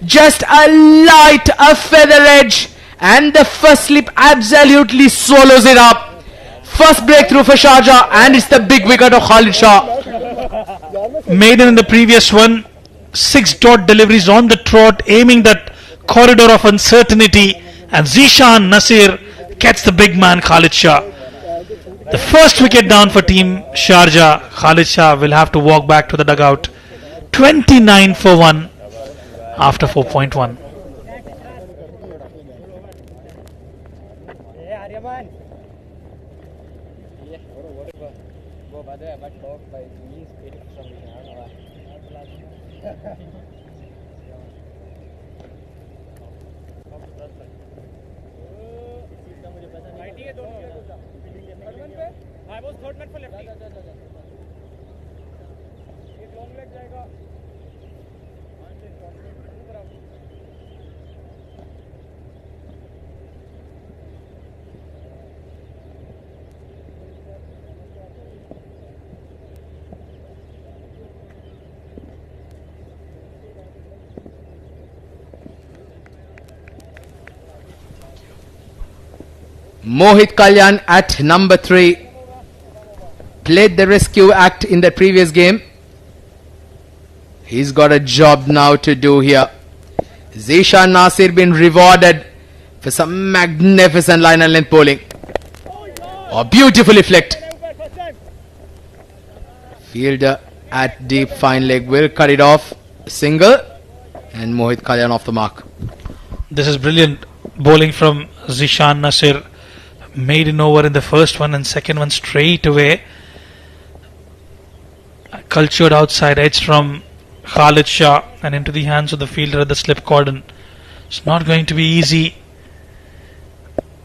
Just a light, a feather edge, and the first slip absolutely swallows it up. First breakthrough for Sharjah, and it's the big wicket of Khalid Shah. Maiden in the previous one, 6 dot deliveries on the trot, aiming that corridor of uncertainty, and Zishan Nasir gets the big man Khalid Shah. The first wicket down for team Sharjah. Khalid Shah will have to walk back to the dugout. 29 for 1 after 4.1. Mohit Kalyan at number 3 played the rescue act in the previous game. He's got a job now to do here. Zishan Nasir been rewarded for some magnificent line and length bowling. Oh, beautifully flicked. Fielder at deep fine leg will cut it off. Single. And Mohit Kalyan off the mark. This is brilliant bowling from Zishan Nasir. Made an over in the first one and second one straight away. Cultured outside edge from Khalid Shah and into the hands of the fielder at the slip cordon. It's not going to be easy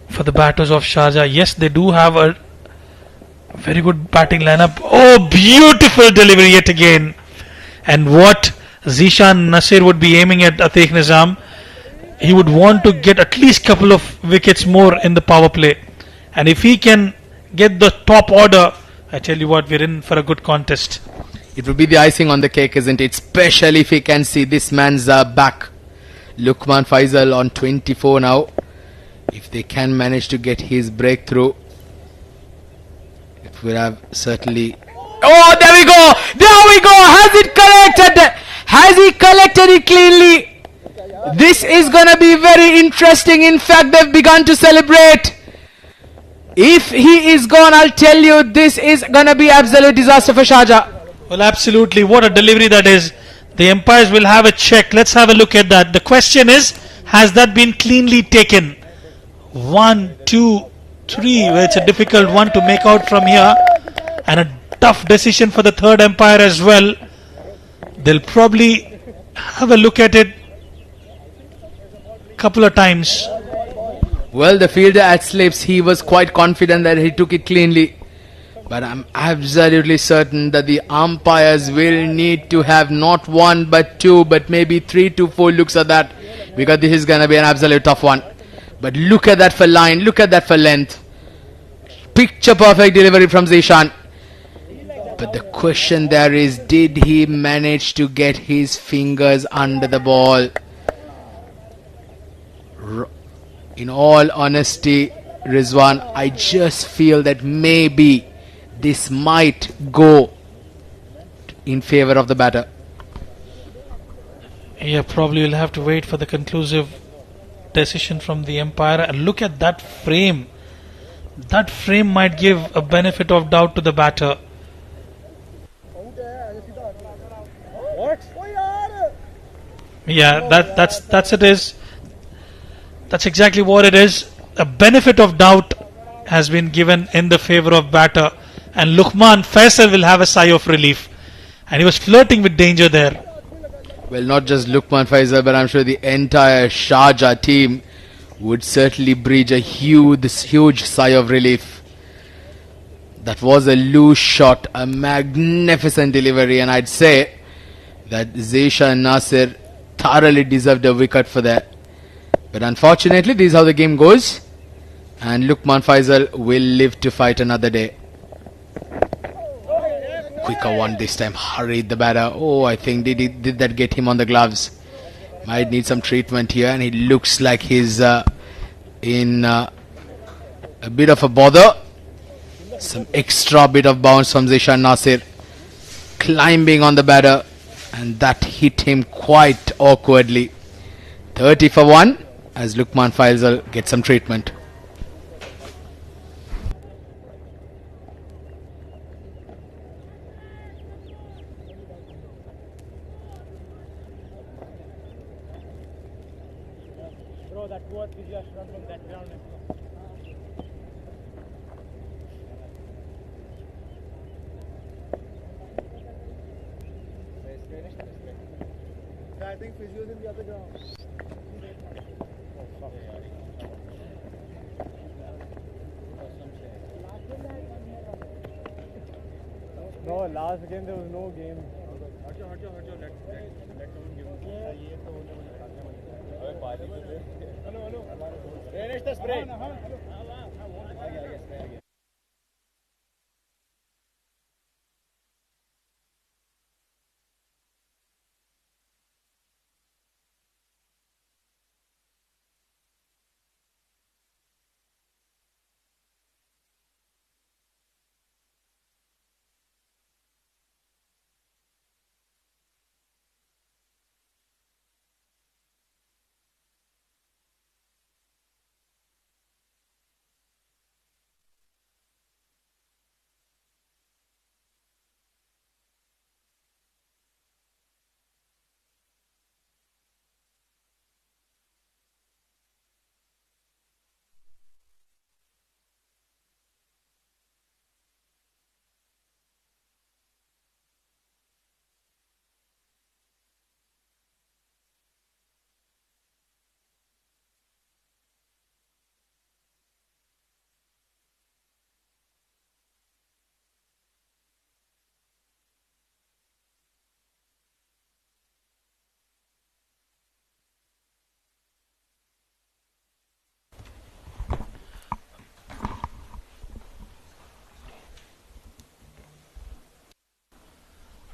for the batters of Sharjah. Yes, they do have a very good batting lineup. Oh, beautiful delivery yet again. And what Zishan Nasir would be aiming at Atiq Nizam, he would want to get at least couple of wickets more in the power play. And if he can get the top order, I tell you what, we're in for a good contest. It will be the icing on the cake, isn't it? Especially if he can see this man's back. Luqman Faisal on 24 now. If they can manage to get his breakthrough, it will have certainly... Oh, there we go! There we go! Has it collected? Has he collected it cleanly? This is going to be very interesting. In fact, they've begun to celebrate. If he is gone, I'll tell you, this is going to be absolute disaster for Sharjah. Well, absolutely. What a delivery that is. The umpires will have a check. Let's have a look at that. The question is, has that been cleanly taken? 1, 2, 3. Well, it's a difficult one to make out from here. And a tough decision for the third umpire as well. They'll probably have a look at it a couple of times. Well, the fielder at slips, he was quite confident that he took it cleanly. But I'm absolutely certain that the umpires will need to have not one but two, but maybe 3 to 4 looks at that, because this is going to be an absolute tough one. But look at that for line, look at that for length. Picture perfect delivery from Zishan. But the question there is, did he manage to get his fingers under the ball? In all honesty, Rizwan, I just feel that maybe this might go in favor of the batter. Yeah, probably we'll have to wait for the conclusive decision from the umpire. And look at that frame. That frame might give a benefit of doubt to the batter. Yeah, that's it is. That's exactly what it is. A benefit of doubt has been given in the favor of batter, and Luqman Faisal will have a sigh of relief. And he was flirting with danger there. Well, not just Luqman Faisal, but I'm sure the entire Sharjah team would certainly breathe a huge sigh of relief. That was a loose shot, a magnificent delivery, and I'd say that Zishan Nasir thoroughly deserved a wicket for that. But unfortunately, this is how the game goes, and Luqman Faisal will live to fight another day. Quicker one this time, hurried the batter. Oh, I think did that get him on the gloves? Might need some treatment here, and he looks like he's in a bit of a bother. Some extra bit of bounce from Zishan Nasir, climbing on the batter, and that hit him quite awkwardly. 30 for 1 as Luqman Faisal gets some treatment. Bro, that was just run from that ground. I think physio's in the other ground. No, last game there was no game. Let finish the spray.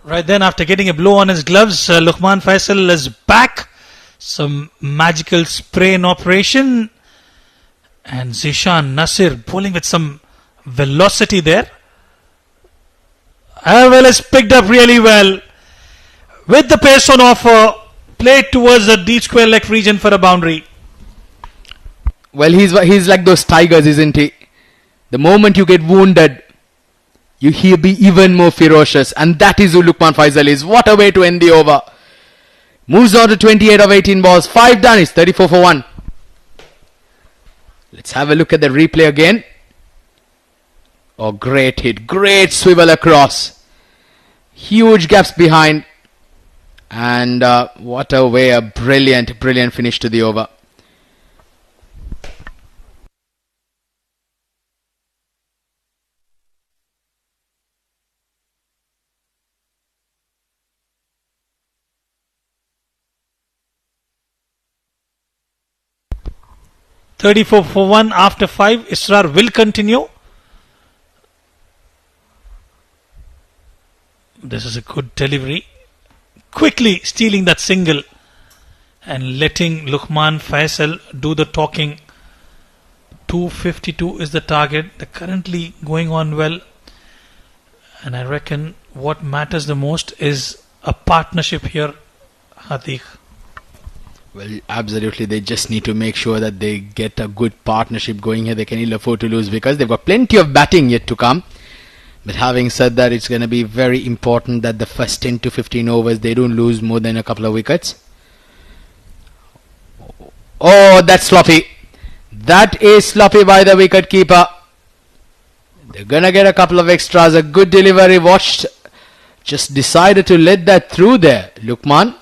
Right then, after getting a blow on his gloves, Luqman Faisal is back. Some magical spray in operation. And Zishan Nasir bowling with some velocity there. Well, has picked up really well. With the pace on offer, played towards the deep square leg region for a boundary. Well, he's like those tigers, isn't he? The moment you get wounded, he'll be even more ferocious. And that is who Luqman Faisal is. What a way to end the over. Moves on to 28 of 18 balls. 5 done. It's 34 for 1. Let's have a look at the replay again. Oh, great hit. Great swivel across. Huge gaps behind. And what a way. A brilliant finish to the over. $34 for 1 after 5. Israr will continue. This is a good delivery. Quickly stealing that single and letting Luqman Faisal do the talking. 252 is the target. They're currently going on well. And I reckon what matters the most is a partnership here, Hatiq. Well, absolutely. They just need to make sure that they get a good partnership going here. They can ill afford to lose because they've got plenty of batting yet to come. But having said that, it's going to be very important that the first 10 to 15 overs, they don't lose more than a couple of wickets. Oh, that's sloppy. That is sloppy by the wicket keeper. They're going to get a couple of extras. A good delivery. Watched. Just decided to let that through there, Luqman.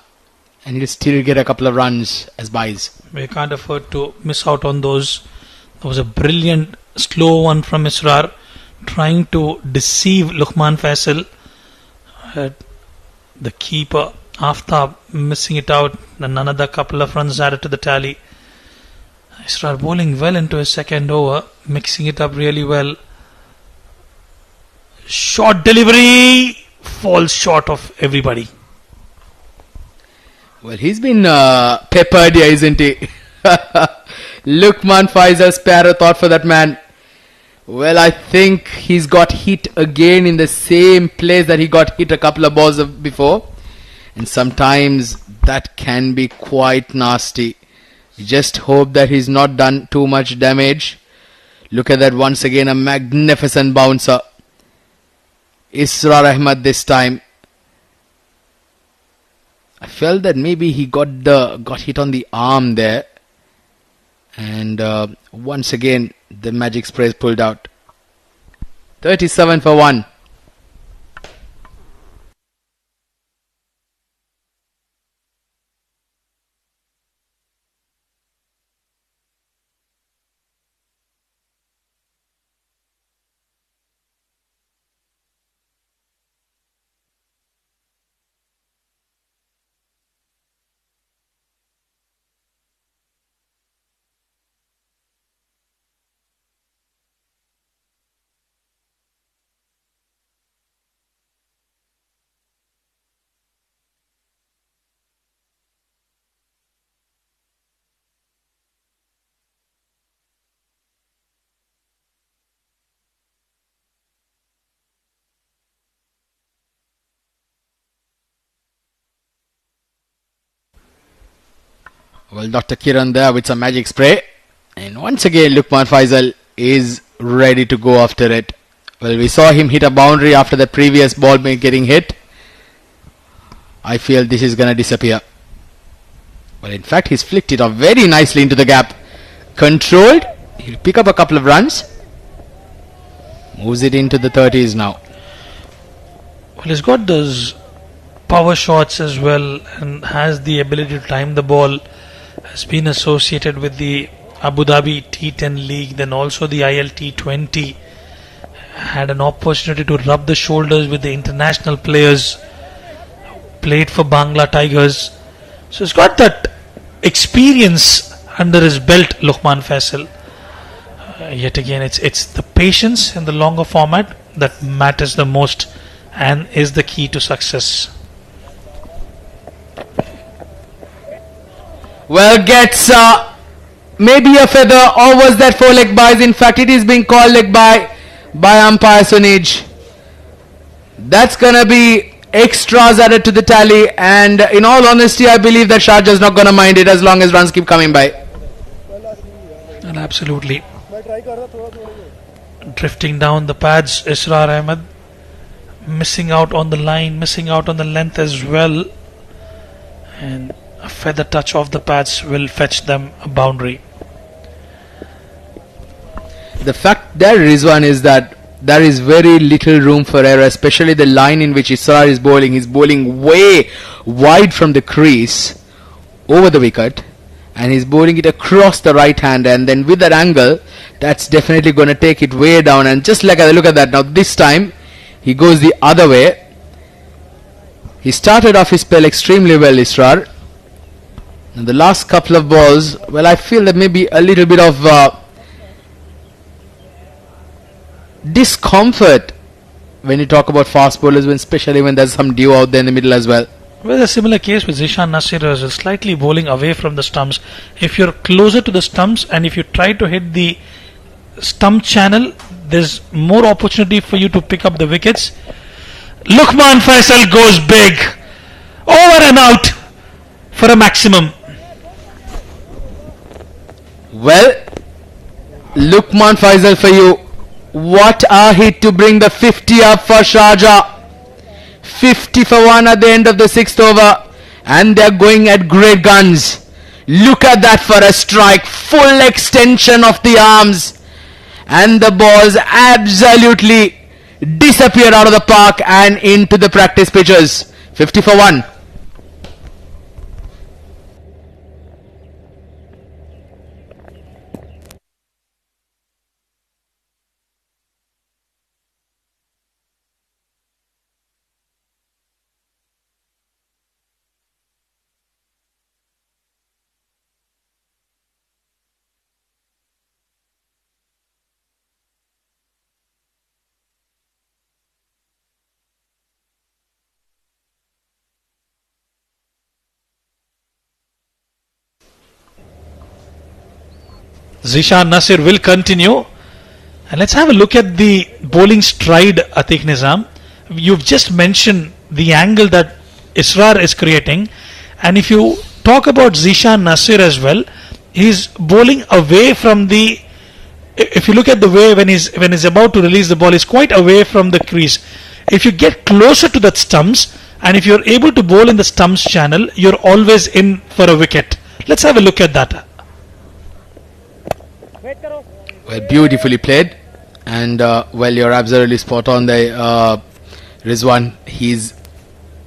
And he'll still get a couple of runs as buys. We can't afford to miss out on those. There was a brilliant slow one from Israr, trying to deceive Luqman Faisal. The keeper, Aftab, missing it out. And another couple of runs added to the tally. Israr bowling well into his second over, mixing it up really well. Short delivery, falls short of everybody. Well, he's been peppered here, isn't he? Luqman Faisal, spare a thought for that man. Well, I think he's got hit again in the same place that he got hit a couple of balls before. And sometimes that can be quite nasty. You just hope that he's not done too much damage. Look at that once again, a magnificent bouncer. Israr Ahmad this time. I felt that maybe he got hit on the arm there. And once again, the magic spray is pulled out. 37 for 1. Well, Dr. Kiran there with some magic spray. And once again, Luqman Faisal is ready to go after it. Well, we saw him hit a boundary after the previous ball getting hit. I feel this is going to disappear. Well, in fact, he's flicked it off very nicely into the gap. Controlled. He'll pick up a couple of runs. Moves it into the 30s now. Well, he's got those power shots as well and has the ability to time the ball. Has been associated with the Abu Dhabi T10 League, then also the ILT20. Had an opportunity to rub the shoulders with the international players. Played for Bangla Tigers. So he's got that experience under his belt, Luqman Faisal. Yet again, it's the patience in the longer format that matters the most and is the key to success. Well, gets maybe a feather, or was that 4 leg buys? In fact, it is being called leg by umpire Sunij. That's gonna be extras added to the tally, and in all honesty, I believe that Sharjah is not gonna mind it as long as runs keep coming by. And absolutely. Drifting down the pads, Israr Ahmed missing out on the line, missing out on the length as well, and a feather touch of the pads will fetch them a boundary. The fact there, Rizwan, is that there is very little room for error, especially the line in which Israr is bowling. He's bowling way wide from the crease over the wicket, and he's bowling it across the right hand, and then with that angle, that's definitely going to take it way down. And just like look at that, now this time he goes the other way. He started off his spell extremely well, Israr, and the last couple of balls, well, I feel that maybe a little bit of discomfort when you talk about fast bowlers, especially when there's some dew out there in the middle as well. Well, a similar case with Zishan Nasir is slightly bowling away from the stumps. If you're closer to the stumps and if you try to hit the stump channel, there's more opportunity for you to pick up the wickets. Luqman Faisal goes big, over and out for a maximum. Well, Luqman Faisal for you. What a hit to bring the 50 up for Sharjah. 50 for 1 at the end of the 6th over, and they're going at great guns. Look at that for a strike, full extension of the arms, and the balls absolutely disappeared out of the park and into the practice pitches. 50 for 1. Zishan Nasir will continue. And let's have a look at the bowling stride, Atiq Nizam. You've just mentioned the angle that Israr is creating. And if you talk about Zishan Nasir as well, he's bowling away from the... If you look at the way when he's about to release the ball, he's quite away from the crease. If you get closer to the stumps, and if you're able to bowl in the stumps channel, you're always in for a wicket. Let's have a look at that. Well, beautifully played, and well, you're absolutely spot on there, Rizwan. He's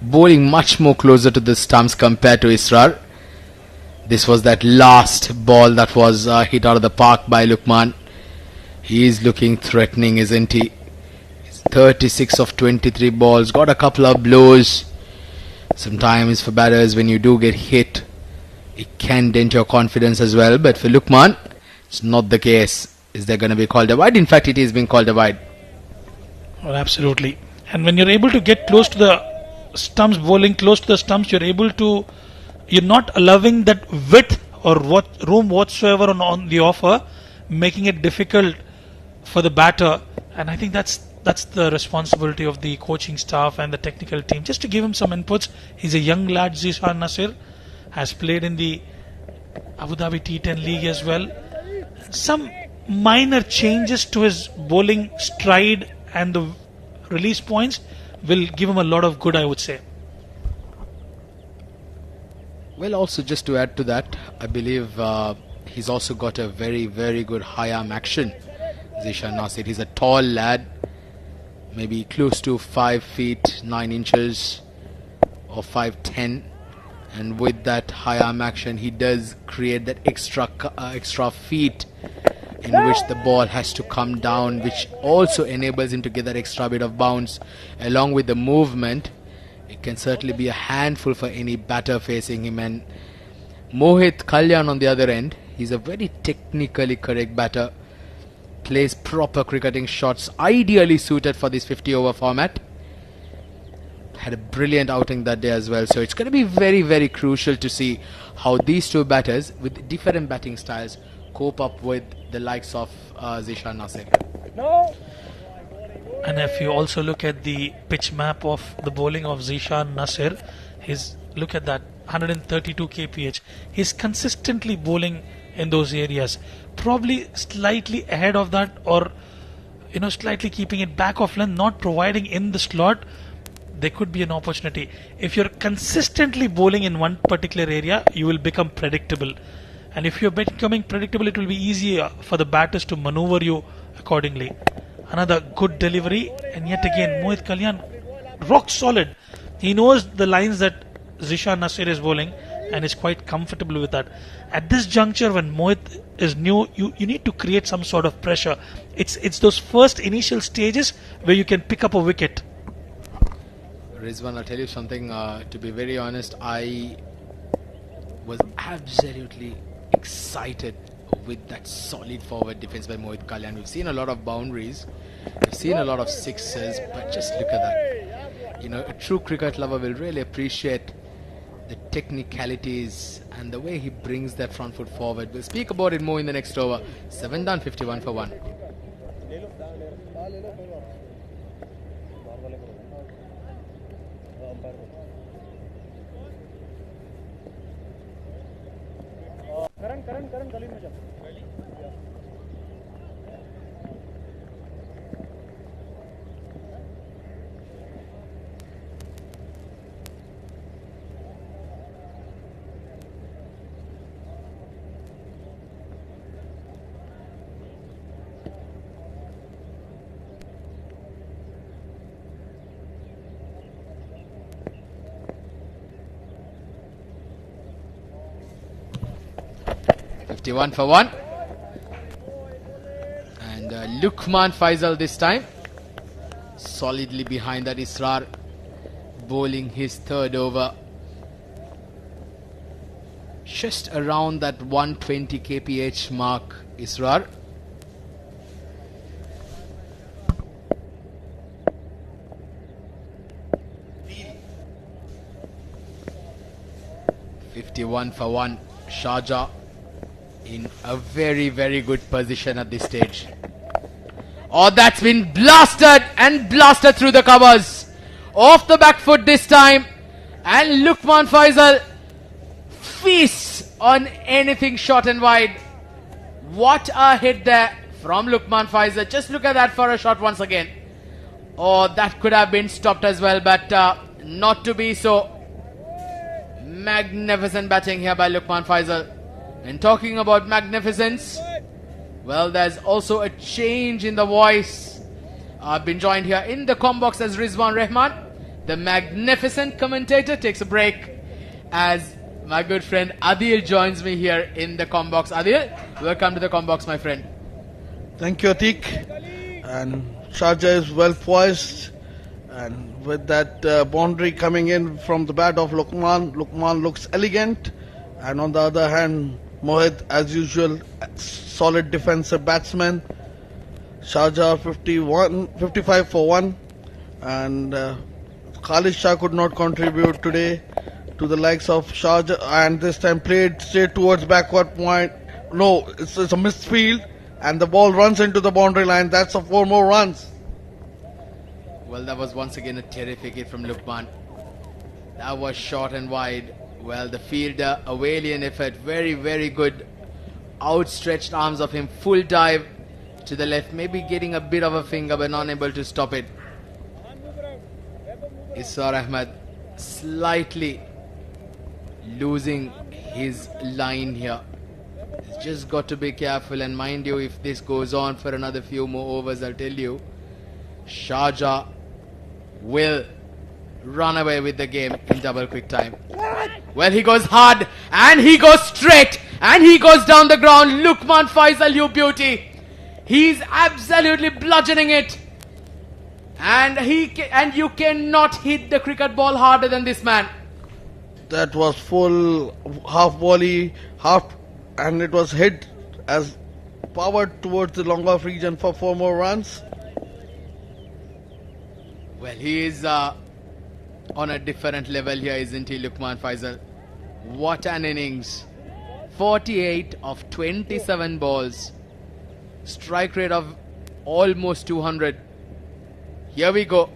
bowling much more closer to the stumps compared to Israr. This was that last ball that was hit out of the park by Luqman. He's looking threatening, isn't he? He's 36 of 23 balls, got a couple of blows. Sometimes for batters, when you do get hit, it can dent your confidence as well, but for Luqman, it's not the case. Is there going to be called a wide? In fact, it is being called a wide. Well, absolutely. And when you're able to get close to the stumps, bowling close to the stumps, you're not allowing that width or what room whatsoever on the offer, making it difficult for the batter. And I think that's the responsibility of the coaching staff and the technical team, just to give him some inputs. He's a young lad, Zishan Nasir, has played in the Abu Dhabi T10 League as well. Some minor changes to his bowling stride and the release points will give him a lot of good, I would say. Well, also just to add to that, I believe he's also got a very, very good high arm action. Zishan Nasir, he's a tall lad, maybe close to 5 feet 9 inches or 5'10", and with that high arm action, he does create that extra feet in which the ball has to come down, which also enables him to get that extra bit of bounce along with the movement. It can certainly be a handful for any batter facing him. And Mohit Kalyan on the other end, he's a very technically correct batter, plays proper cricketing shots, ideally suited for this 50 over format. had a brilliant outing that day as well. So it's going to be very, very crucial to see how these two batters with different batting styles cope up with the likes of Zishan Nasir. No. And if you also look at the pitch map of the bowling of Zishan Nasir, look at that 132 kph. He's consistently bowling in those areas, probably slightly ahead of that, or slightly keeping it back of length, not providing in the slot. There could be an opportunity. If you're consistently bowling in one particular area, you will become predictable. And if you're becoming predictable, it will be easier for the batters to maneuver you accordingly. Another good delivery, and yet again Mohit Kalyan, rock solid. He knows the lines that Zishan Nasir is bowling and is quite comfortable with that. At this juncture, when Mohit is new, you need to create some sort of pressure. It's those first initial stages where you can pick up a wicket. Rizwan, I'll tell you something, to be very honest, I was absolutely excited with that solid forward defense by Mohit Kalyan. We've seen a lot of boundaries, we've seen a lot of sixes, but just look at that. A true cricket lover will really appreciate the technicalities and the way he brings that front foot forward. We'll speak about it more in the next over. 7 done, 51 for 1. Karan, गली में जा. 51 for 1. And Luqman Faisal this time solidly behind that. Israr bowling his third over, just around that 120 kph mark. Israr. (51 for 1). Sharjah in a very, very good position at this stage. Oh, that's been blasted and blasted through the covers. Off the back foot this time. And Luqman Faisal feasts on anything short and wide. What a hit there from Luqman Faisal. Just look at that for a shot once again. Oh, that could have been stopped as well, but not to be so. Magnificent batting here by Luqman Faisal. And talking about magnificence, well, there's also a change in the voice. I've been joined here in the com box as Rizwan Rahman, the magnificent commentator, takes a break as my good friend Adil joins me here in the com box. Adil, welcome to the com box, my friend. Thank you, Atik. And Sharjah is well poised, and with that boundary coming in from the bat of Luqman looks elegant. And on the other hand, Mohit, as usual, solid defensive batsman. Sharjah 55 for 1. And Khalid Shah could not contribute today to the likes of Sharjah, and this time played straight towards backward point. No, it's a missed field, and the ball runs into the boundary line. That's for 4 more runs. Well, that was once again a terrific hit from Luqman. That was short and wide. Well, the fielder, a valiant effort, very, very good. Outstretched arms of him, full dive to the left, maybe getting a bit of a finger but not able to stop it. Israr Ahmed slightly losing his line here. He's just got to be careful, and mind you, if this goes on for another few more overs, I'll tell you, Sharjah will run away with the game in double quick time. Well, he goes hard and he goes straight and he goes down the ground. Luqman Faisal, you beauty. He's absolutely bludgeoning it. And you cannot hit the cricket ball harder than this man. That was full half volley, and it was hit as powered towards the long off region for 4 more runs. Well, he is on a different level here, isn't he, Lukman Faisal? What an innings. 48 of 27 balls. Strike rate of almost 200. Here we go.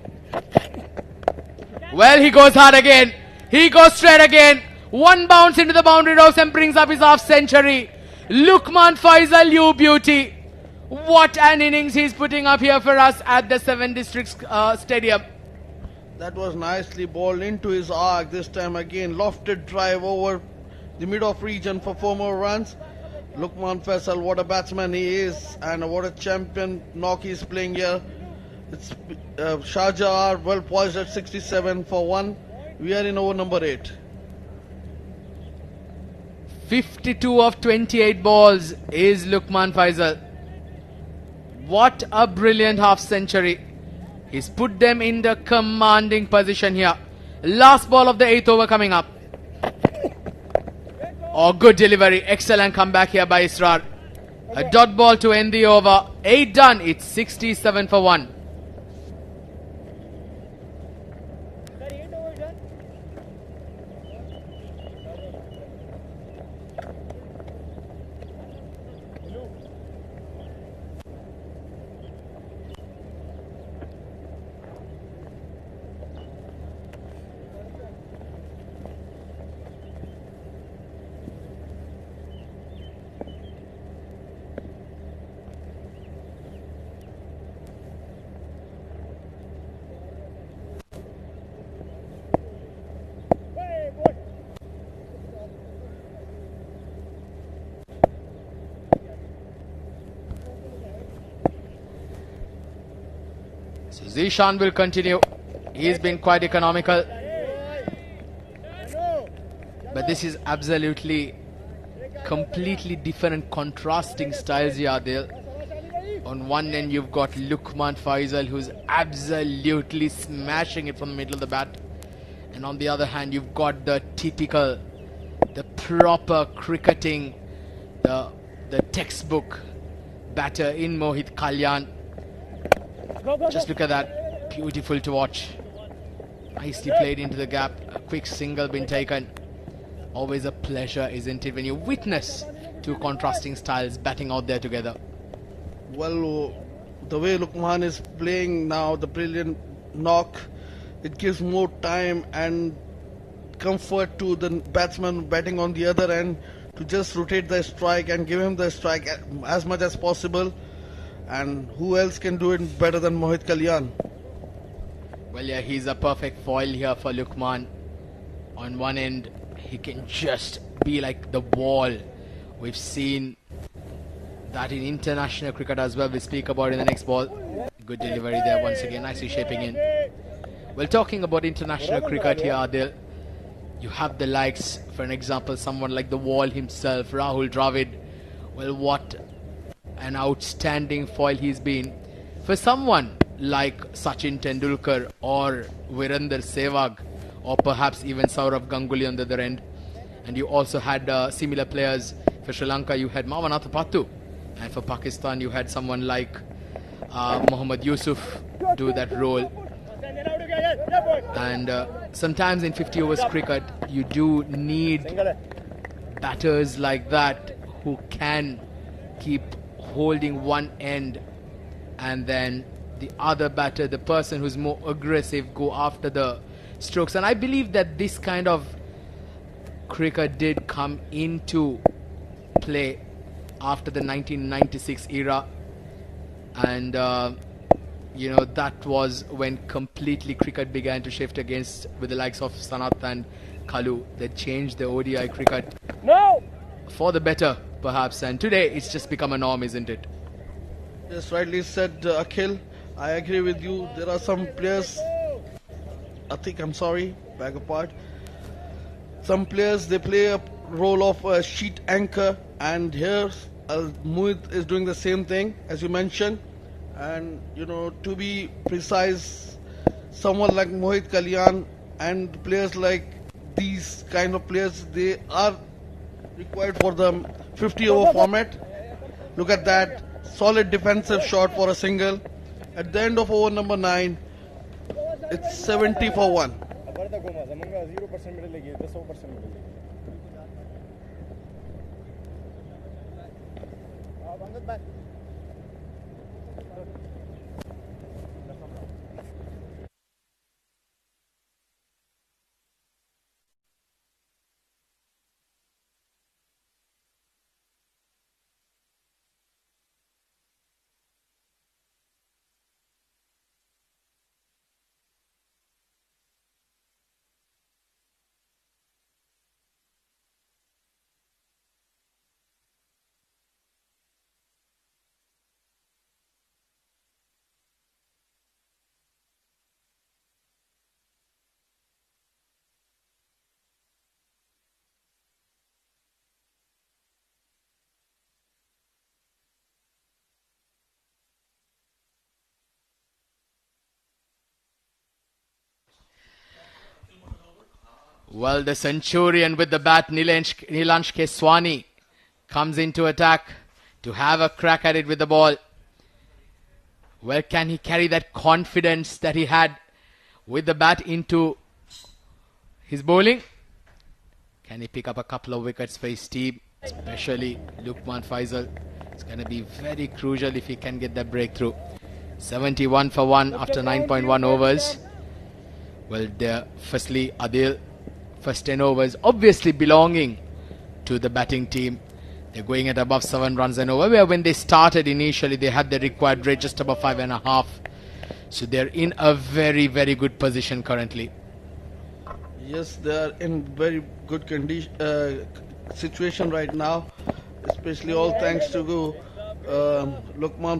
Well, he goes hard again. He goes straight again. One bounce into the boundary rows and brings up his half century. Lukman Faisal, you beauty. What an innings he's putting up here for us at the 7 Districts Stadium. That was nicely bowled into his arc. This time again, lofted drive over the mid-off region for 4 more runs. Lukman Faisal, what a batsman he is, and what a champion knock he's playing here. It's Sharjah are well poised at 67 for 1. We are in over number 8. 52 of 28 balls is Lukman Faisal. What a brilliant half century. He's put them in the commanding position here. Last ball of the 8th over coming up. Oh, good delivery. Excellent comeback here by Israr. A dot ball to end the over. 8 done. It's 67 for 1. So Zishan will continue. He's been quite economical. But this is absolutely completely different contrasting styles here, Adil. On one end you've got Lukman Faisal, who's absolutely smashing it from the middle of the bat. And on the other hand you've got the typical, the proper cricketing, the textbook batter in Mohit Kalyan. Just look at that. Beautiful to watch. Nicely played into the gap. A quick single been taken. Always a pleasure, isn't it, when you witness two contrasting styles batting out there together. Well, the way Lukman is playing now, the brilliant knock, it gives more time and comfort to the batsman batting on the other end to just rotate the strike and give him the strike as much as possible. And who else can do it better than Mohit Kalyan? Well, yeah, he's a perfect foil here for Lukman. On one end, he can just be like the wall. We've seen that in international cricket as well. We'll speak about in the next ball. Good delivery there once again, nicely shaping in. Well, talking about international cricket here, Adil, you have the likes, for an example, someone like the wall himself, Rahul Dravid. Well, what an outstanding foil he's been. For someone like Sachin Tendulkar or Virender Sehwag, or perhaps even Saurav Ganguly on the other end. And you also had similar players. For Sri Lanka you had Mavanatha Pattu, and for Pakistan you had someone like Mohammad Yusuf do that role. And sometimes in 50 overs cricket you do need batters like that who can keep holding one end, and then the other batter, the person who's more aggressive, go after the strokes. And I believe that this kind of cricket did come into play after the 1996 era, and you know, that was when completely cricket began to shift against with the likes of Sanath and Kalu. They changed the ODI cricket for the better, perhaps, and today it's just become a norm, isn't it? Yes, rightly said, Akhil. I agree with you. There are some players, beg apart. Some players, they play a role of a sheet anchor, and here Mohit is doing the same thing as you mentioned. And you know, to be precise, someone like Mohit Kalyan and players like these kind of players, they are required for the 50 over format. Look at that, solid defensive shot for a single. At the end of over number 9, it's 70 for 1. Where the Goma? Zamanga 0% middle legi, 10% middle legi. Bangat back. Well, the Centurion with the bat, Nilansh Keswani, comes into attack to have a crack at it with the ball. Well, can he carry that confidence that he had with the bat into his bowling? Can he pick up a couple of wickets for his team, especially Lukman Faisal? It's going to be very crucial if he can get that breakthrough. 71 for 1 after 9.1 overs. Well, firstly, Adil, first 10 overs, obviously belonging to the batting team. They're going at above 7 runs an over, where when they started initially, they had the required rate just above 5.5. So they're in a very, very good position currently. Yes, they are in very good situation right now, especially all thanks to Lukman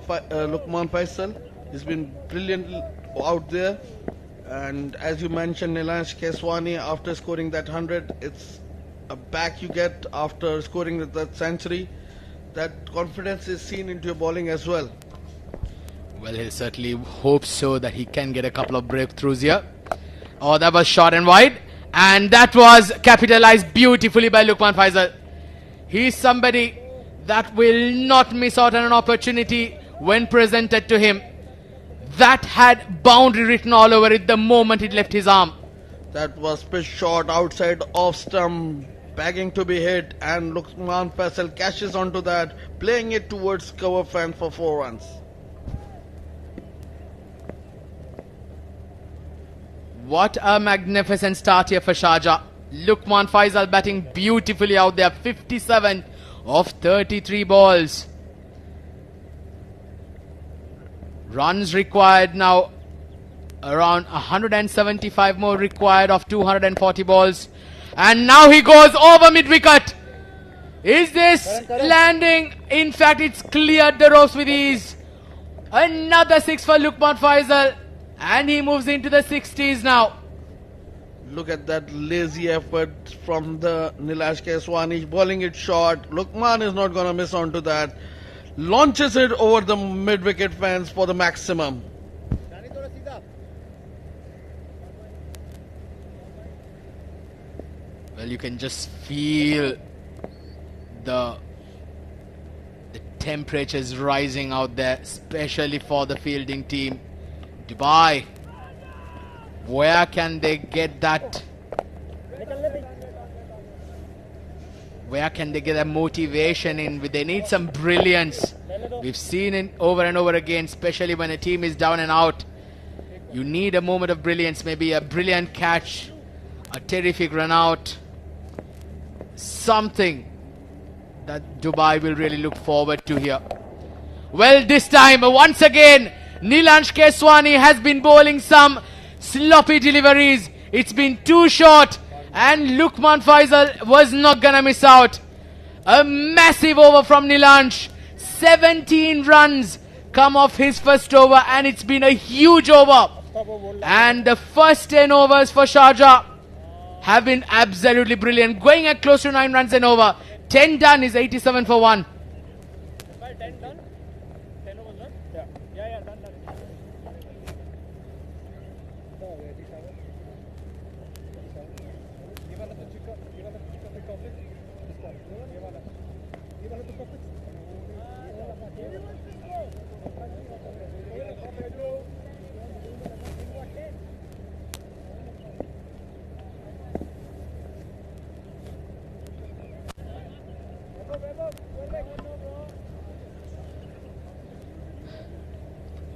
Faisal. He's been brilliant out there. And as you mentioned, Nilansh Keswani, after scoring that 100, it's a back you get after scoring that century. That confidence is seen into your bowling as well. Well, he certainly hopes so that he can get a couple of breakthroughs here. Oh, that was short and wide. And that was capitalized beautifully by Lukman Faisal. He's somebody that will not miss out on an opportunity when presented to him. That had boundary written all over it the moment it left his arm. That was pitch shot outside off stump, begging to be hit, and Lukman Faisal cashes onto that, playing it towards cover fence for 4 runs. What a magnificent start here for Sharjah. Lukman Faisal batting beautifully out there. 57 of 33 balls. Runs required now, around 175 more required of 240 balls. And now he goes over mid-wicket. Is this landing? In fact, it's cleared the ropes with ease. Another 6 for Lukman Faisal. And he moves into the 60s now. Look at that lazy effort from the Nilansh Keswani, bowling it short. Lukman is not going to miss onto that. Launches it over the mid-wicket fence for the maximum. Well, you can just feel the temperatures rising out there, especially for the fielding team. Dubai, where can they get that? Where can they get that motivation in? They need some brilliance. We've seen it over and over again, especially when a team is down and out. You need a moment of brilliance, maybe a brilliant catch, a terrific run out, something that Dubai will really look forward to here. Well, this time, once again, Nilansh Keswani has been bowling some sloppy deliveries. It's been too short. And Lukman Faisal was not gonna miss out. A massive over from Nilansh. 17 runs come off his first over, and it's been a huge over. And the first 10 overs for Sharjah have been absolutely brilliant, going at close to 9 runs and over. 10 done is 87 for 1. 10 done? 10 overs done? Yeah, done.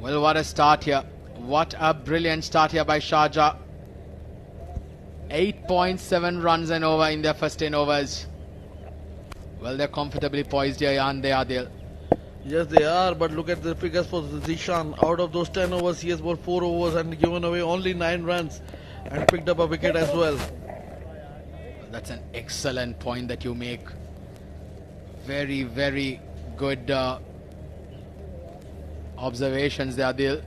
Well, what a start here. What a brilliant start here by Sharjah. 8.7 runs and over in their first 10 overs. Well, they're comfortably poised here, aren't they, Adil? Yes, they are, but look at the figures for Zishan. Out of those 10 overs, he has bowled 4 overs and given away only 9 runs and picked up a wicket as well. That's an excellent point that you make. Very, very good observations there, Adil.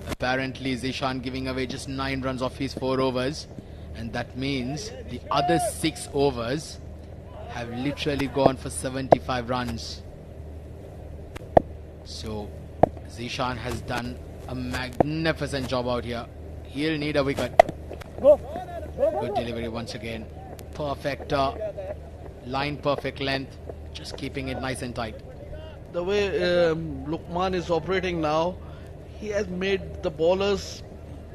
Apparently, Zishan giving away just 9 runs off his 4 overs. And that means the other 6 overs have literally gone for 75 runs. So, Zishan has done a magnificent job out here. He'll need a wicket. Good delivery once again. Perfect line, perfect length. Just keeping it nice and tight. The way Lukman is operating now, he has made the bowlers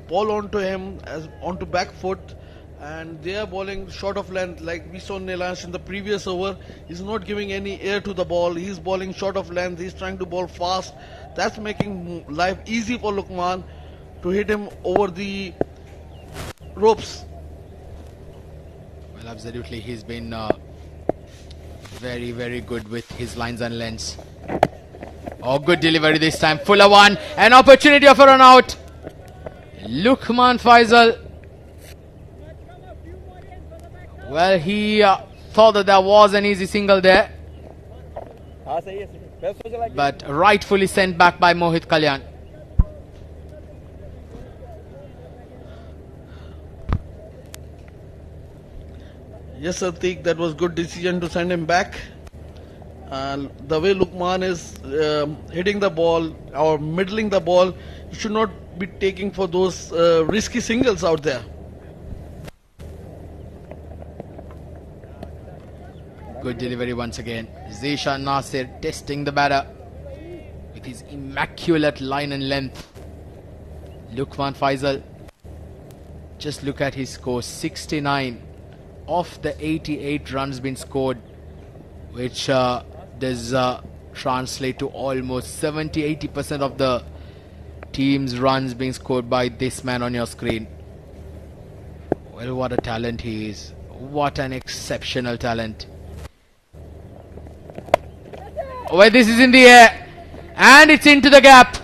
ball onto him as onto back foot, and they are bowling short of length. Like we saw Nilash in the previous over, he's not giving any air to the ball. He's bowling short of length. He's trying to bowl fast. That's making life easy for Lukman to hit him over the ropes. Well, absolutely, he's been very, very good with his lines and lengths. Oh, good delivery this time. Fuller one. An opportunity of a run out. Lukman Faisal. Well, he thought that there was an easy single there, but rightfully sent back by Mohit Kalyan. Yes, Atik, that was good decision to send him back. The way Lukman is hitting the ball or middling the ball, you should not be taking for those risky singles out there. Good delivery once again. Zishan Nasir testing the batter with his immaculate line and length. Lukman Faisal, just look at his score. 69 of the 88 runs been scored, which does translate to almost 70-80% of the team's runs being scored by this man on your screen. Well, what a talent he is. What an exceptional talent. Well, this is in the air and it's into the gap.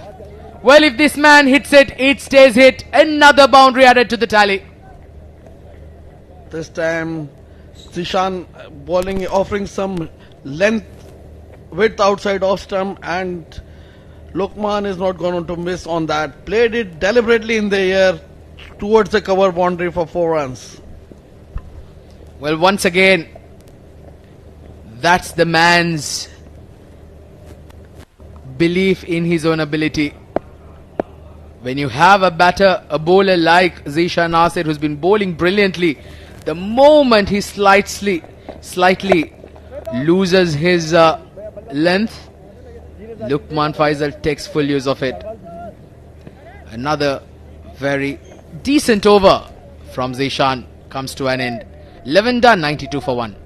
Well, if this man hits it, it stays hit. Another boundary added to the tally. This time Zishan bowling, offering some length, width outside off stump, and Lukman is not going to miss on that. Played it deliberately in the air towards the cover boundary for 4 runs. Well, once again, that's the man's belief in his own ability. When you have a batter, a bowler like Zishan Nasir, who's been bowling brilliantly, the moment he slightly loses his length, Lukman Faisal takes full use of it. Another very decent over from Zishan comes to an end. 11 done, 92 for 1.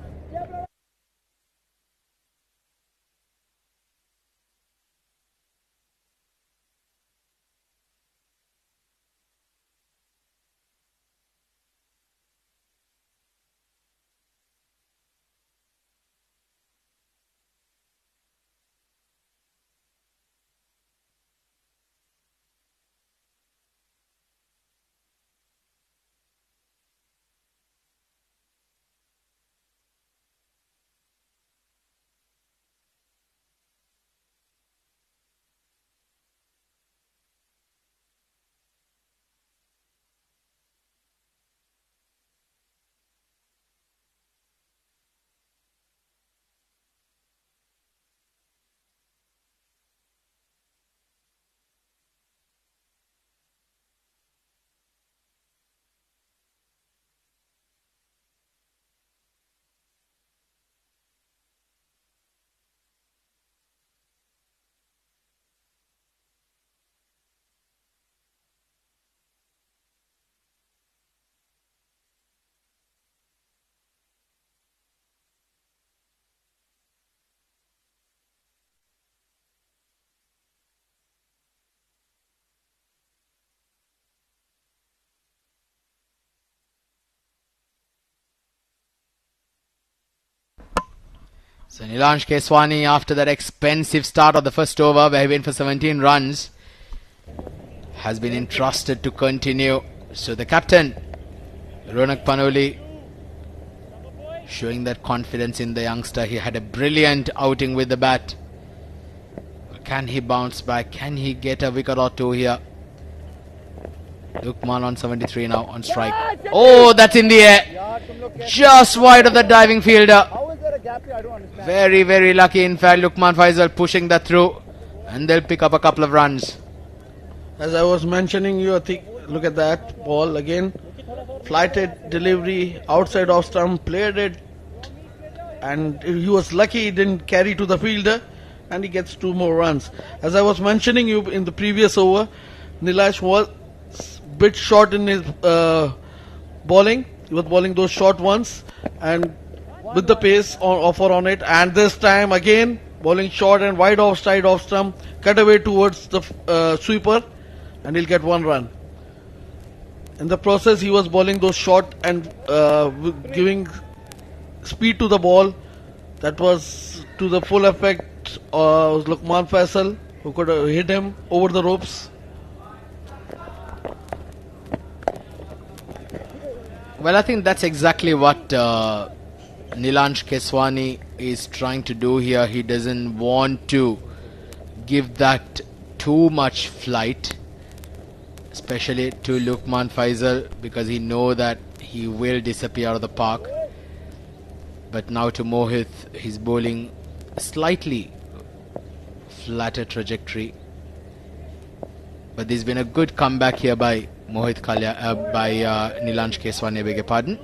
So Nilansh Keswani, after that expensive start of the first over where he went for 17 runs, has been entrusted to continue. So the captain, Ronak Panoli, showing that confidence in the youngster. He had a brilliant outing with the bat. Can he bounce back? Can he get a wicket or two here? Lukman on 73 now on strike. Oh, that's in the air. Just wide of the diving fielder. Very, very lucky. In fact, Lukman Faisal pushing that through, and they'll pick up a couple of runs. As I was mentioning, look at that ball again. Flighted delivery outside off stump, played it, and he was lucky he didn't carry to the fielder, and he gets 2 more runs. As I was mentioning you in the previous over, Nilansh was bit short in his bowling. He was bowling those short ones, and with the pace offer on it, and this time again bowling short and wide offside off stump, cut away towards the sweeper, and he'll get 1 run. In the process, he was bowling those short and giving speed to the ball. That was to the full effect of Lukman Faisal, who could hit him over the ropes. Well, I think that's exactly what Nilansh Keswani is trying to do here. He doesn't want to give that too much flight, especially to Lukman Faisal, because he knows that he will disappear out of the park. But now to Mohit, he's bowling slightly flatter trajectory. But there's been a good comeback here by Mohit Nilansh Keswani, I beg your pardon.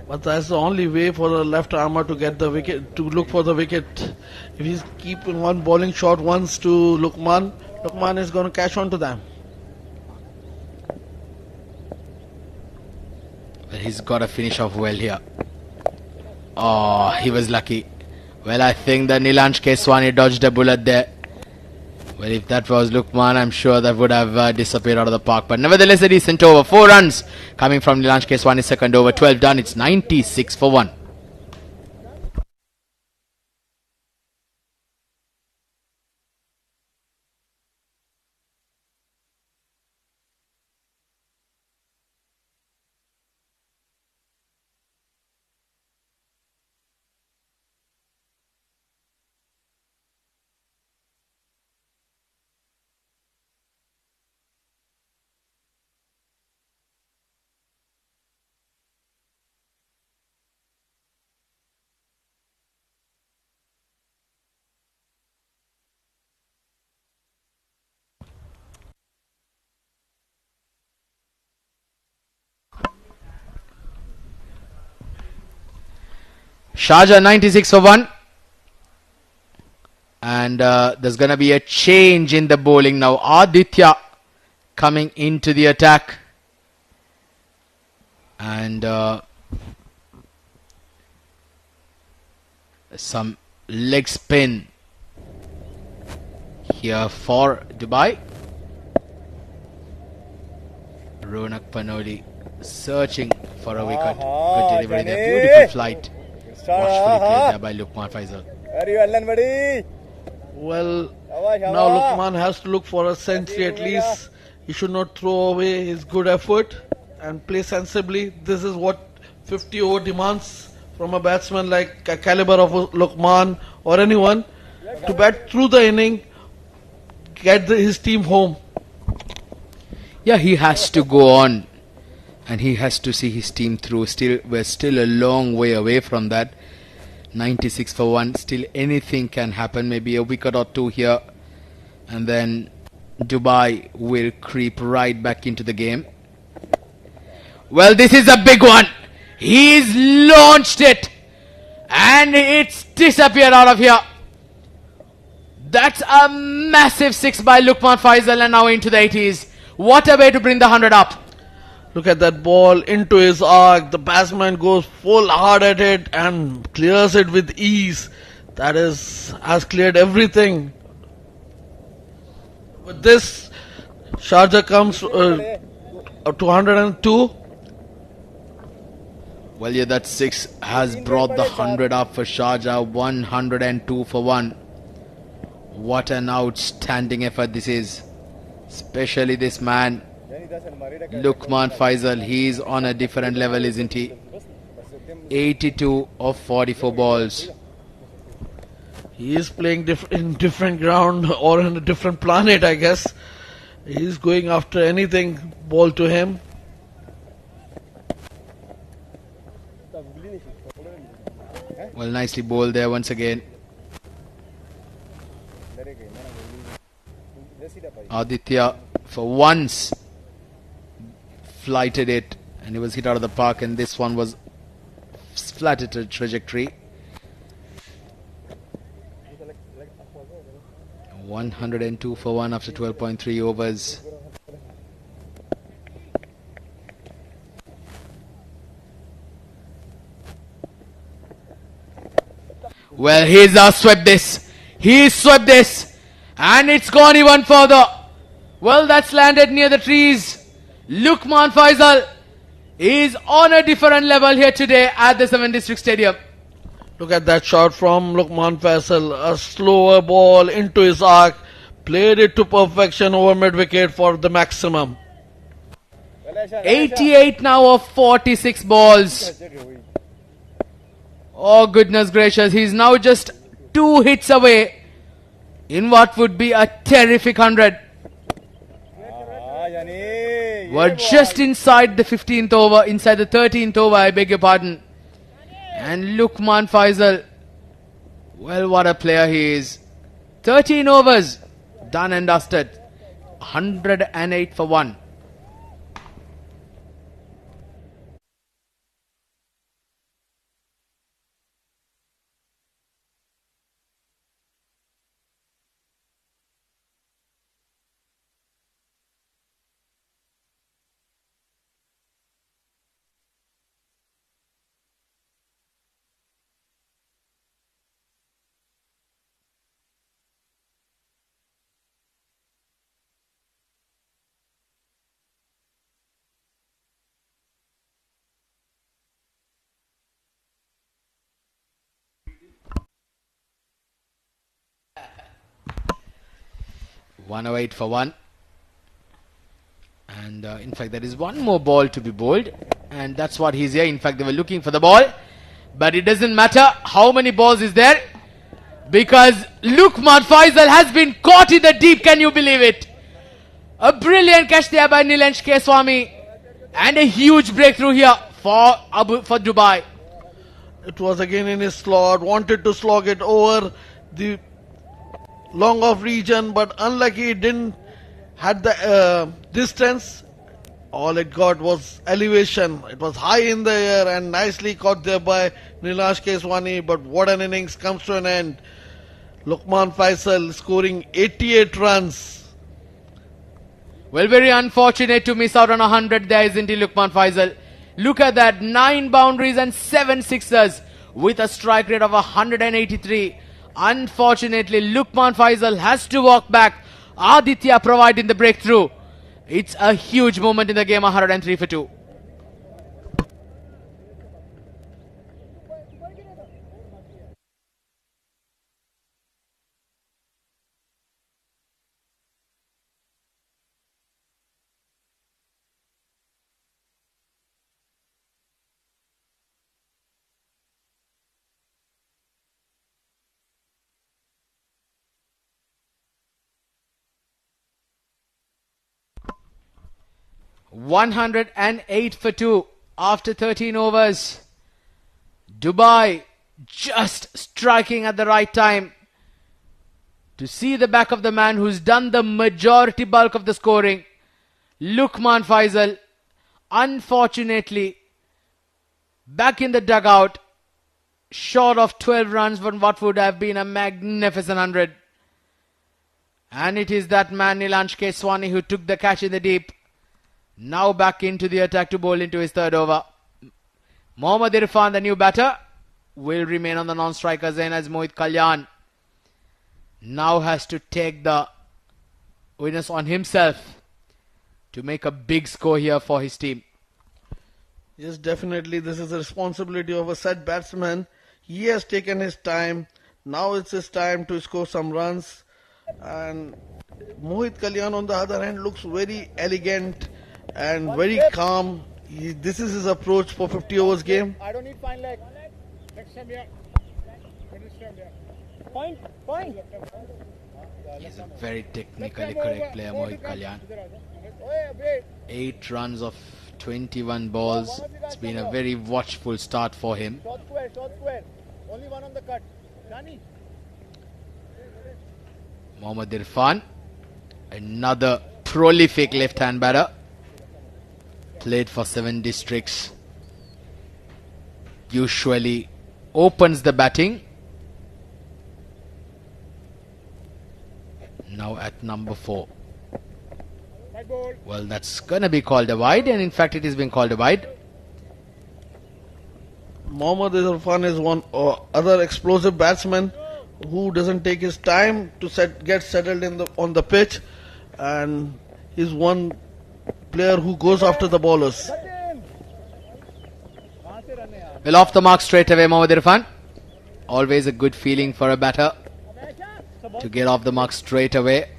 But that's the only way for the left armour to get the wicket, to look for the wicket. If he's keeping one bowling short once to Lukman, Lukman is going to catch on to them. But he's got to finish off well here. Oh, he was lucky. Well, I think that Nilansh Keswani dodged a bullet there. Well, if that was Lukman, I'm sure that would have disappeared out of the park. But nevertheless, a decent over. 4 runs coming from Nilansh Keswani's second over. 12 done. It's 96 for 1. Sharjah 96 for 1. And there's going to be a change in the bowling now. Aditya coming into the attack. And some leg spin here for Dubai. Ronak Panoli searching for a wicket. Good delivery there. Beautiful flight. Watchfully played there by Lukman Faisal. Well, now Lukman has to look for a century at least. He should not throw away his good effort and play sensibly. This is what 50 over demands from a batsman like a caliber of Lukman or anyone, to bat through the inning, get his team home. Yeah, he has to go on and he has to see his team through. We're still a long way away from that. 96 for 1. Still anything can happen. Maybe a wicket or two here, and then Dubai will creep right back into the game. Well, this is a big one. He's launched it and it's disappeared out of here. That's a massive 6 by Lukman Faisal, and now into the 80s. What a way to bring the 100 up. Look at that ball into his arc. The batsman goes full hard at it and clears it with ease. That has cleared everything. With this, Sharjah comes to 102. Well, yeah, that 6 has brought the 100 up for Sharjah. 102 for 1. What an outstanding effort this is. Especially this man, Luqman Faisal. He's on a different level, isn't he? 82 of 44 balls. He is playing in different ground or on a different planet, I guess. He's going after anything ball to him. Well, nicely bowled there once again. Aditya, for once, flighted it and he was hit out of the park, and this one was flatted trajectory. 102 for 1 after 12.3 overs. Well, he's swept this. He's swept this. And it's gone even further. Well, that's landed near the trees. Luqman Faisal is on a different level here today at the 7th District Stadium. Look at that shot from Luqman Faisal. A slower ball into his arc. Played it to perfection over mid-wicket for the maximum. 88 now of 46 balls. Oh, goodness gracious. He's now just 2 hits away in what would be a terrific 100. We're just inside the 15th over, inside the 13th over, I beg your pardon. And Luqman Faisal, well, what a player he is. 13 overs, done and dusted. 108 for 1. .108 for 1. And in fact, there is one more ball to be bowled, and that's what he's here. In fact, they were looking for the ball, but it doesn't matter how many balls is there, because Luqman Faisal has been caught in the deep. Can you believe it? A brilliant catch there by Nilansh Keswami, and a huge breakthrough here for Dubai. It was again in his slot. Wanted to slog it over the long off region, but unlucky it didn't had the distance. All it got was elevation. It was high in the air and nicely caught there by Nilansh Keswani. But what an innings comes to an end. Luqman Faisal scoring 88 runs. Well, very unfortunate to miss out on 100 there, isn't he, Luqman Faisal? Look at that, 9 boundaries and 7 sixers with a strike rate of 183. Unfortunately, Luqman Faisal has to walk back. Aditya providing the breakthrough. It's a huge moment in the game, 103 for 2. .108 for 2 after 13 overs. Dubai just striking at the right time to see the back of the man who's done the majority bulk of the scoring. Luqman Faisal, unfortunately, back in the dugout, short of 12 runs from what would have been a magnificent 100. And it is that man, Nilansh Keswani, who took the catch in the deep. Now back into the attack to bowl into his 3rd over. Mohammad Irfan, the new batter, will remain on the non-striker's end as Mohit Kalyan now has to take the onus on himself to make a big score here for his team. Yes, definitely. This is the responsibility of a set batsman. He has taken his time. Now it's his time to score some runs. And Mohit Kalyan, on the other hand, looks very elegant and very calm. This is his approach for 50 overs game. I don't need fine leg. Next time, yeah. Middle stump, yeah. Point, point. He's a very technically correct player, Mohit Kalyan. 8 runs of 21 balls. It's been a very watchful start for him. Short square, short square. Only one on the cut. Johnny. Mohammad Irfan, another prolific left-hand batter. Played for 7 districts. Usually opens the batting. Now at number 4. Well, that's going to be called a wide, and in fact it is being called a wide. Mohammad Irfan is one other explosive batsman who doesn't take his time to get settled on the pitch, and he's one player who goes after the bowlers. Well, off the mark straight away, Mohammad Irfan. Always a good feeling for a batter to get off the mark straight away.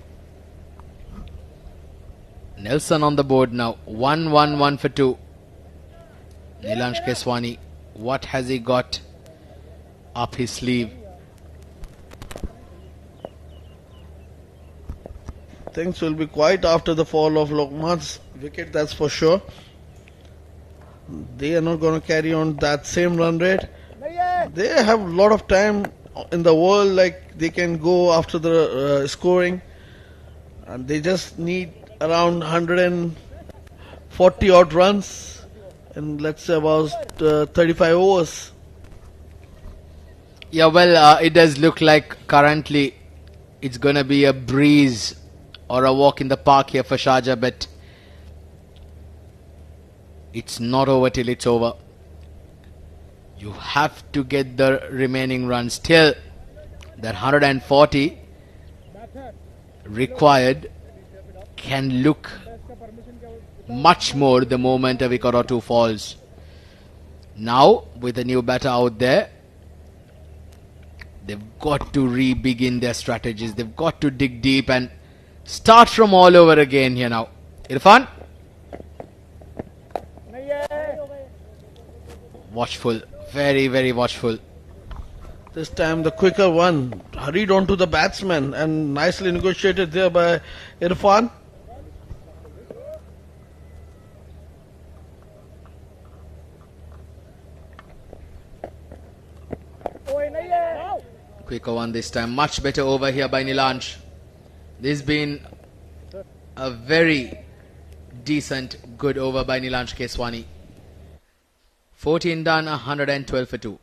Nelson on the board now. 1 for 2. Nilansh Keswani, what has he got up his sleeve? Things will be quiet after the fall of Lokman's wicket, that's for sure. They are not going to carry on that same run rate. They have a lot of time in the world, like they can go after the scoring, and they just need around 140 odd runs in, let's say, about 35 overs. Yeah, well, it does look like currently it's going to be a breeze or a walk in the park here for Sharjah, but it's not over till it's over. You have to get the remaining runs. Still, that 140 required can look much more the moment a wicket or two falls. Now, with a new batter out there, they've got to re-begin their strategies. They've got to dig deep and start from all over again here now. Irfan. Watchful. Very, very watchful. This time the quicker one hurried onto the batsman and nicely negotiated there by Irfan. Quicker one this time. Much better over here by Nilansh. This has been a very decent, good over by Nilansh Keswani. 14 done, 112 for 2.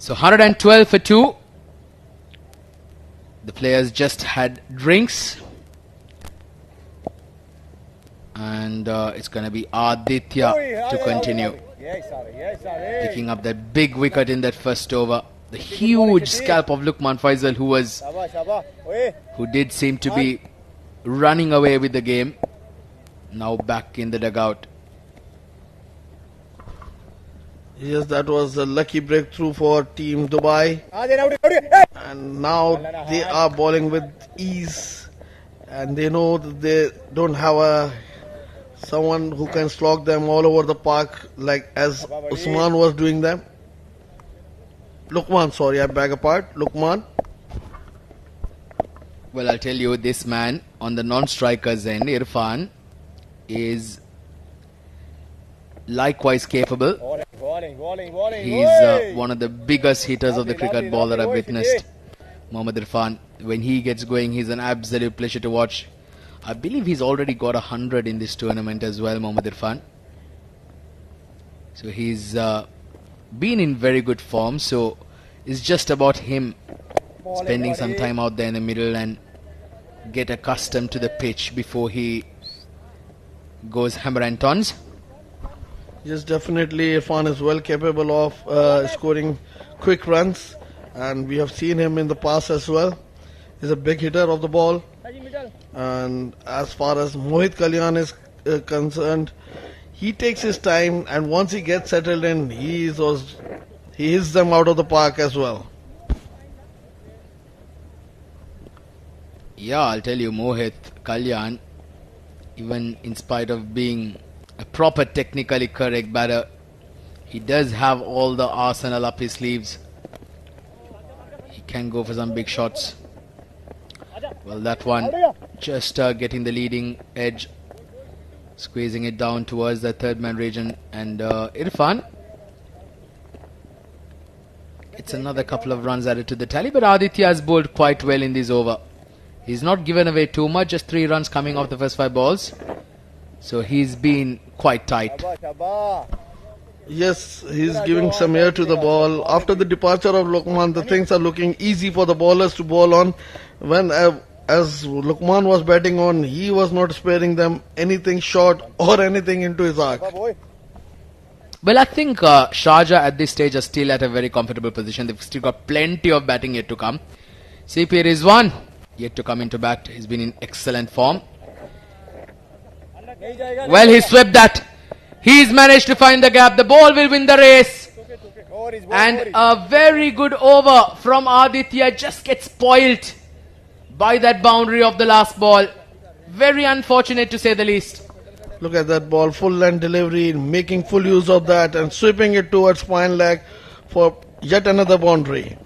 So 112 for 2. The players just had drinks. And it's going to be Aditya to continue. Picking up that big wicket in that first over. The huge scalp of Lukman Faisal, who did seem to be running away with the game. Now back in the dugout. Yes, that was a lucky breakthrough for Team Dubai. And now they are bowling with ease. And they know that they don't have someone who can slog them all over the park like as Usman was doing them. Lukman, sorry, I beg apart. Lukman. Well, I'll tell you, this man on the non-strikers end, Irfan, is likewise capable. He's one of the biggest hitters of the cricket ball that I've witnessed. Mohammad Irfan, when he gets going, he's an absolute pleasure to watch. I believe he's already got 100 in this tournament as well, Mohammad Irfan. So he's been in very good form. So it's just about him spending some time out there in the middle and get accustomed to the pitch before he goes hammer and tons. Yes, definitely Irfan is well capable of scoring quick runs, and we have seen him in the past as well. He's a big hitter of the ball, and as far as Mohit Kalyan is concerned, he takes his time, and once he gets settled in, he hits them out of the park as well. Yeah, I'll tell you, Mohit Kalyan, even in spite of being a proper technically correct batter, he does have all the arsenal up his sleeves. He can go for some big shots. Well, that one just getting the leading edge, squeezing it down towards the third man region. And Irfan, it's another couple of runs added to the tally, but Aditya has bowled quite well in this over. He's not given away too much, just 3 runs coming off the first 5 balls. So he's been quite tight. Yes, he's giving some air to the ball. After the departure of Lukman, the things are looking easy for the bowlers to bowl on. When as Lukman was batting on, he was not sparing them anything short or anything into his arc. Well, I think Sharjah at this stage are still at a very comfortable position. They've still got plenty of batting yet to come. CP Rizwan yet to come into bat. He's been in excellent form. Well, he swept that. He's managed to find the gap. The ball will win the race. And a very good over from Aditya just gets spoilt by that boundary of the last ball. Very unfortunate to say the least. Look at that ball, full length delivery, making full use of that and sweeping it towards fine leg for yet another boundary.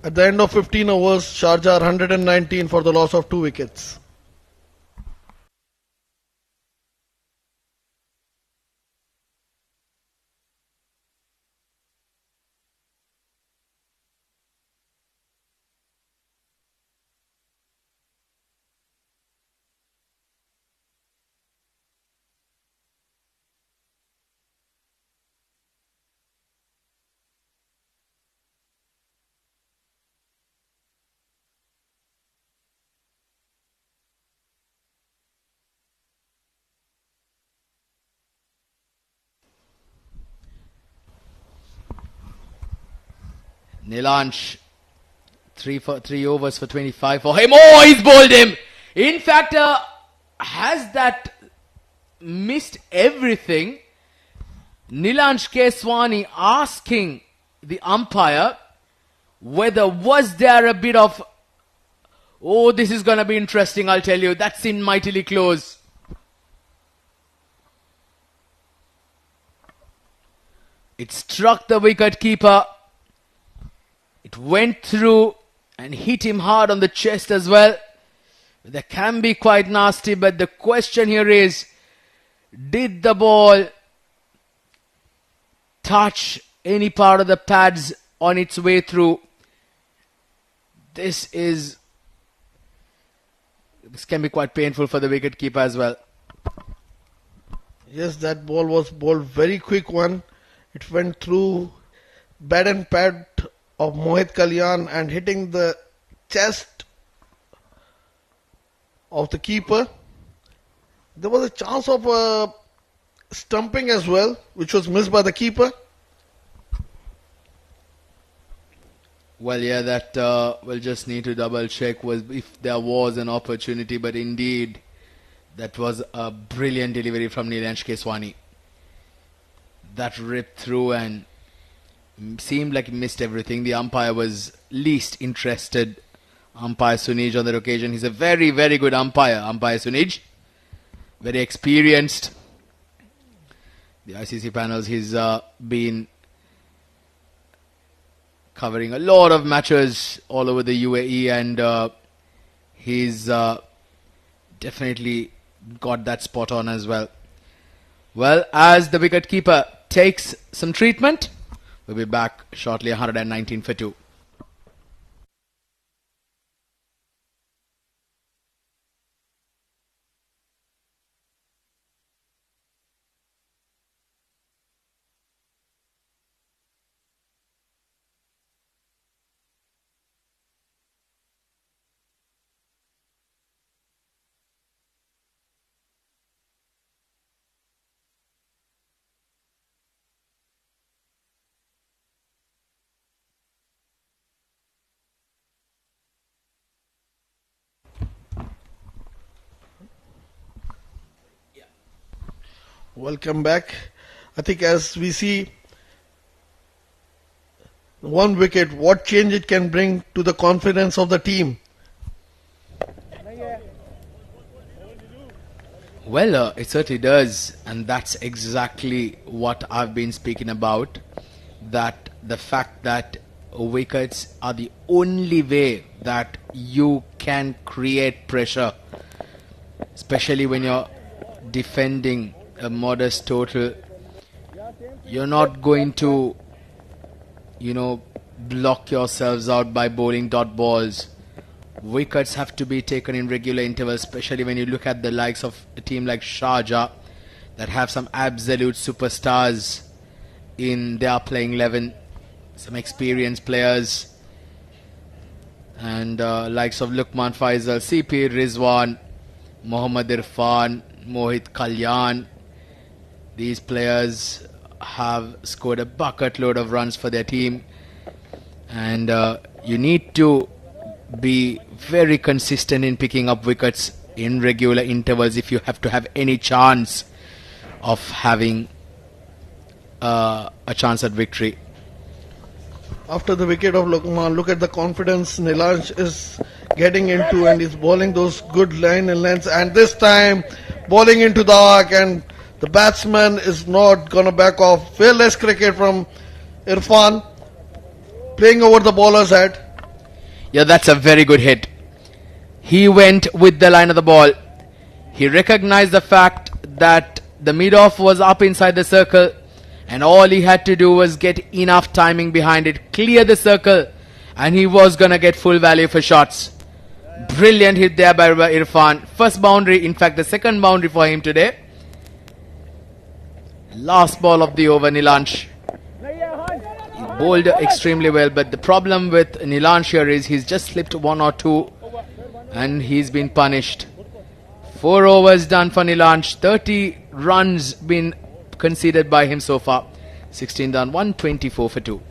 At the end of 15 overs, Sharjah are 119 for the loss of 2 wickets. Nilansh, 3 overs for 25 for him. Oh, he's bowled him. In fact, has that missed everything? Nilansh Keswani asking the umpire whether was there a bit of, oh, this is going to be interesting, I'll tell you. That seemed mightily close. It struck the wicket keeper. It went through and hit him hard on the chest as well. That can be quite nasty, but the question here is, did the ball touch any part of the pads on its way through? This can be quite painful for the wicket keeper as well. Yes, that ball was bowled very quick one. It went through bed and pad of Mohit Kalyan and hitting the chest of the keeper. There was a chance of stumping as well, which was missed by the keeper. Well, yeah, that we'll just need to double check was if there was an opportunity, but indeed that was a brilliant delivery from Nilansh Keswani. That ripped through and seemed like he missed everything. The umpire was least interested. Umpire Sunij on that occasion. He's a very, very good umpire. Umpire Sunij. Very experienced. The ICC panels, he's been covering a lot of matches all over the UAE, and he's definitely got that spot on as well. Well, as the wicketkeeper takes some treatment, we'll be back shortly. 119 for 2. Welcome back. I think as we see one wicket, what change it can bring to the confidence of the team. Well, it certainly does, and that's exactly what I've been speaking about, that the fact that wickets are the only way that you can create pressure, especially when you're defending a modest total. You're not going to, block yourselves out by bowling dot balls. Wickets have to be taken in regular intervals, especially when you look at the likes of a team like Sharjah that have some absolute superstars in their playing 11, some experienced players, and likes of Luqman Faisal, CP Rizwan, Mohammad Irfan, Mohit Kalyan. These players have scored a bucket load of runs for their team, and you need to be very consistent in picking up wickets in regular intervals if you have to have any chance of having a chance at victory. After the wicket of Luqman, look at the confidence Nilansh is getting into, and he's bowling those good line and lengths, and this time bowling into the arc, and the batsman is not gonna back off. Fearless cricket from Irfan, playing over the bowler's head. Yeah, that's a very good hit. He went with the line of the ball. He recognized the fact that the mid-off was up inside the circle, and all he had to do was get enough timing behind it, clear the circle, and he was gonna get full value for shots. Brilliant hit there by Irfan. First boundary, in fact the second boundary for him today. Last ball of the over, Nilansh. He bowled extremely well, but the problem with Nilansh here is he's just slipped 1 or 2 and he's been punished. 4 overs done for Nilansh. 30 runs been conceded by him so far. 16 done, 124 for 2.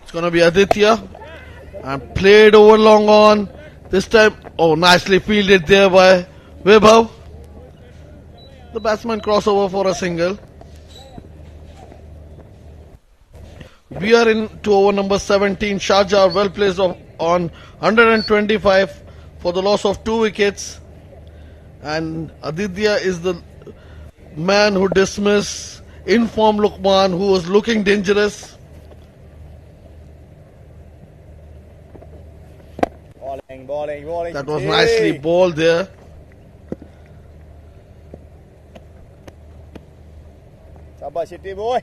It's gonna be Aditya, and played over long on. This time, nicely fielded there by Vibhav. The batsman crossover for a single. We are into over number 17. Sharjah well placed on 125 for the loss of 2 wickets. And Aditya is the man who dismissed informed Luqman, who was looking dangerous. Bowling. That was nicely bowled there. Sabar Siti boy.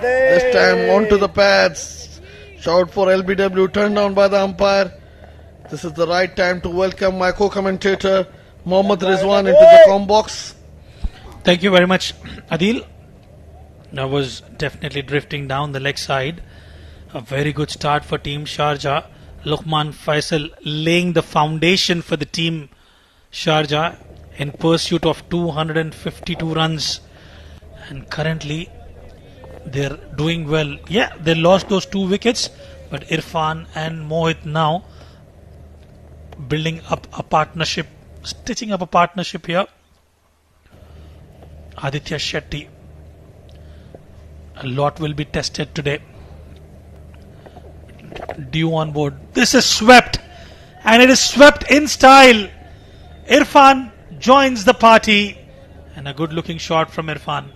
This time onto the pads. Shout for LBW, turned down by the umpire. This is the right time to welcome my co-commentator Mohammad Rizwan into the com box. Thank you very much, Adil. That was definitely drifting down the leg side. A very good start for Team Sharjah. Luqman Faisal laying the foundation for the Team Sharjah in pursuit of 252 runs. And currently they're doing well. Yeah, they lost those 2 wickets, but Irfan and Mohit now building up a partnership, stitching up a partnership here. Aditya Shetty. A lot will be tested today. Due on board. This is swept, and it is swept in style. Irfan joins the party, and a good looking shot from Irfan.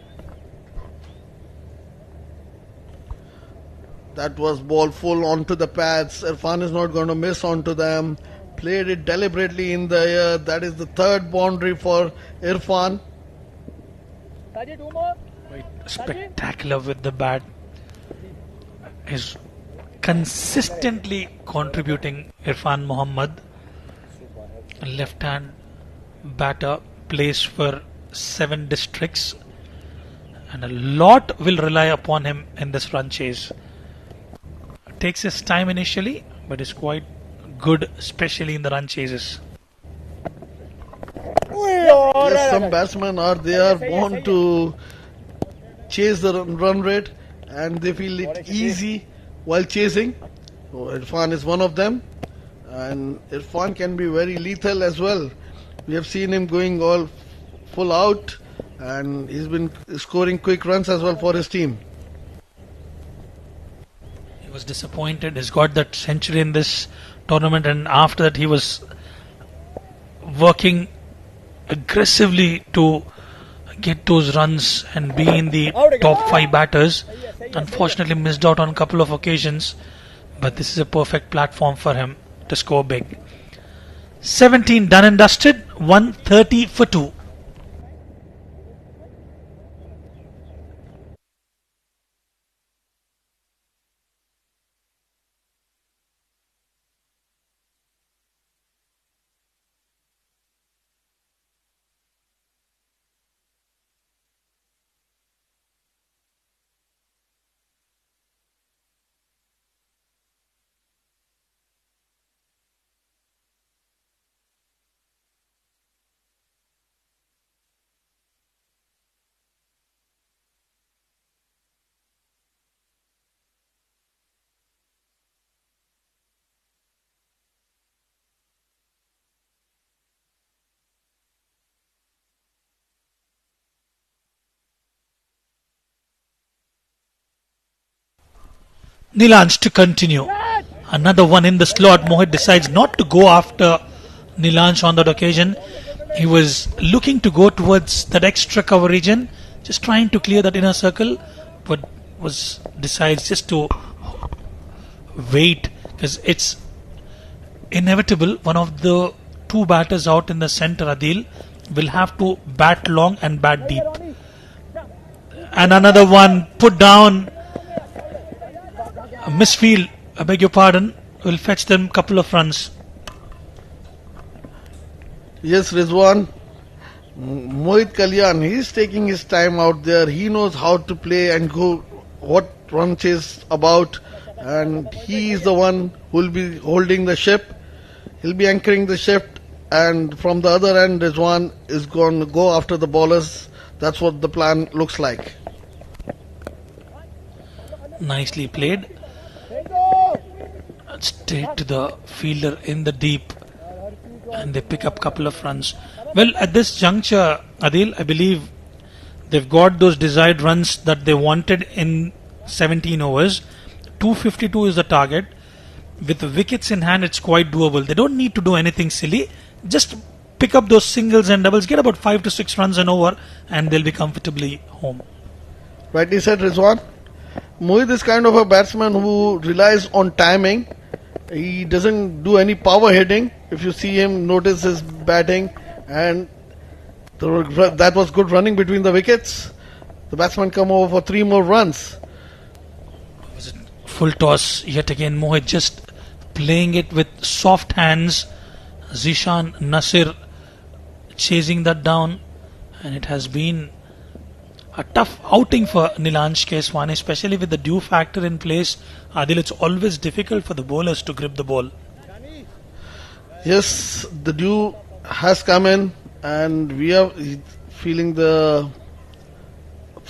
That was ball full onto the pads. Irfan is not going to miss onto them. Played it deliberately in the air. That is the 3rd boundary for Irfan. Quite spectacular with the bat. Is consistently contributing Irfan Muhammad. A left hand batter, plays for 7 districts, and a lot will rely upon him in this run chase. Takes his time initially, but is quite good, especially in the run chases. Yes, some batsmen are born to chase the run rate, and they feel it easy while chasing. So Irfan is one of them, and Irfan can be very lethal as well. We have seen him going all full out, and he's been scoring quick runs as well for his team. He was disappointed. He's got that century in this tournament, and after that he was working aggressively to get those runs and be in the top 5 batters. Unfortunately missed out on a couple of occasions, but this is a perfect platform for him to score big. 17 done and dusted, 130 for 2. Nilansh to continue. Another one in the slot. Mohit decides not to go after Nilansh on that occasion. He was looking to go towards that extra cover region, just trying to clear that inner circle, but decides just to wait, because it's inevitable. One of the 2 batters out in the center, Adil, will have to bat long and bat deep. And another one put down. A misfield, I beg your pardon, will fetch them a couple of runs. Yes, Rizwan. Mohit Kalyan, he's taking his time out there. He knows how to play and go what run chase about, and he is the one who will be holding the ship. He'll be anchoring the ship, and from the other end, Rizwan is going to go after the bowlers. That's what the plan looks like. Nicely played. Straight to the fielder in the deep. and they pick up a couple of runs. Well, at this juncture, Adil, I believe they've got those desired runs that they wanted in 17 overs. 252 is the target. With the wickets in hand, it's quite doable. They don't need to do anything silly. Just pick up those singles and doubles, get about 5 to 6 runs an over, and they'll be comfortably home. Rightly said, Rizwan. Mohit is kind of a batsman who relies on timing. He doesn't do any power hitting. If you see him, notice his batting, and that was good running between the wickets. The batsman come over for 3 more runs. Was it full toss yet again? Mohit just playing it with soft hands. Zishan Nasir chasing that down, and it has been a tough outing for Nilansh Keswani, especially with the dew factor in place. Adil, it's always difficult for the bowlers to grip the ball. Yes, the dew has come in, and we are feeling for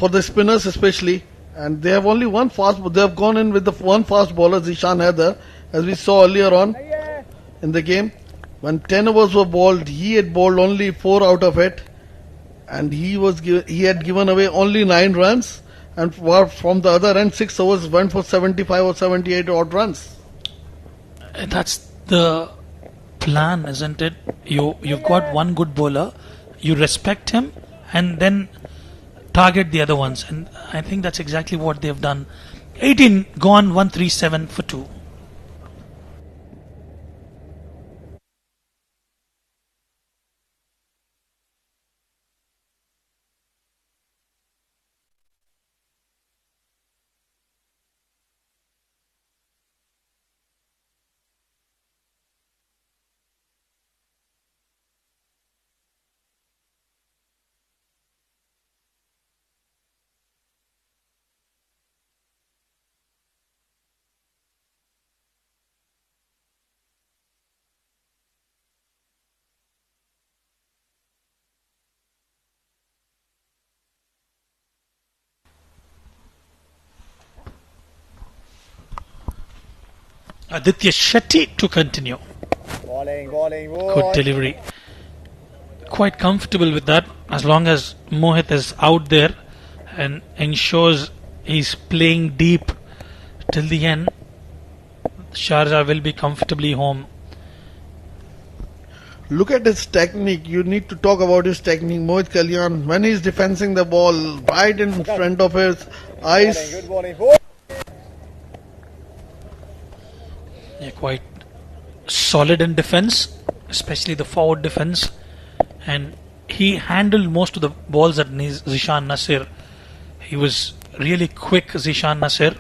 the spinners especially, and they have only one fast. They have gone in with the one fast bowler, Zishan Haider, as we saw earlier on in the game. When 10 overs were bowled, he had bowled only 4 out of it, and he had given away only 9 runs, and from the other end 6 overs went for 75 or 78 odd runs. That's the plan, isn't it? You've got one good bowler, you respect him, and then target the other ones, and I think that's exactly what they've done. 18 gone, 137 for 2. Aditya Shetty to continue. Bowling. Good delivery. Quite comfortable with that, as long as Mohit is out there and ensures he's playing deep till the end. Sharjah will be comfortably home. Look at his technique. You need to talk about his technique. Mohit Kalyan, when he's defending the ball right in front of his eyes. Good bowling. Yeah, quite solid in defense, especially the forward defense, and he handled most of the balls at Zishan Nasir. He was really quick, Zishan Nasir.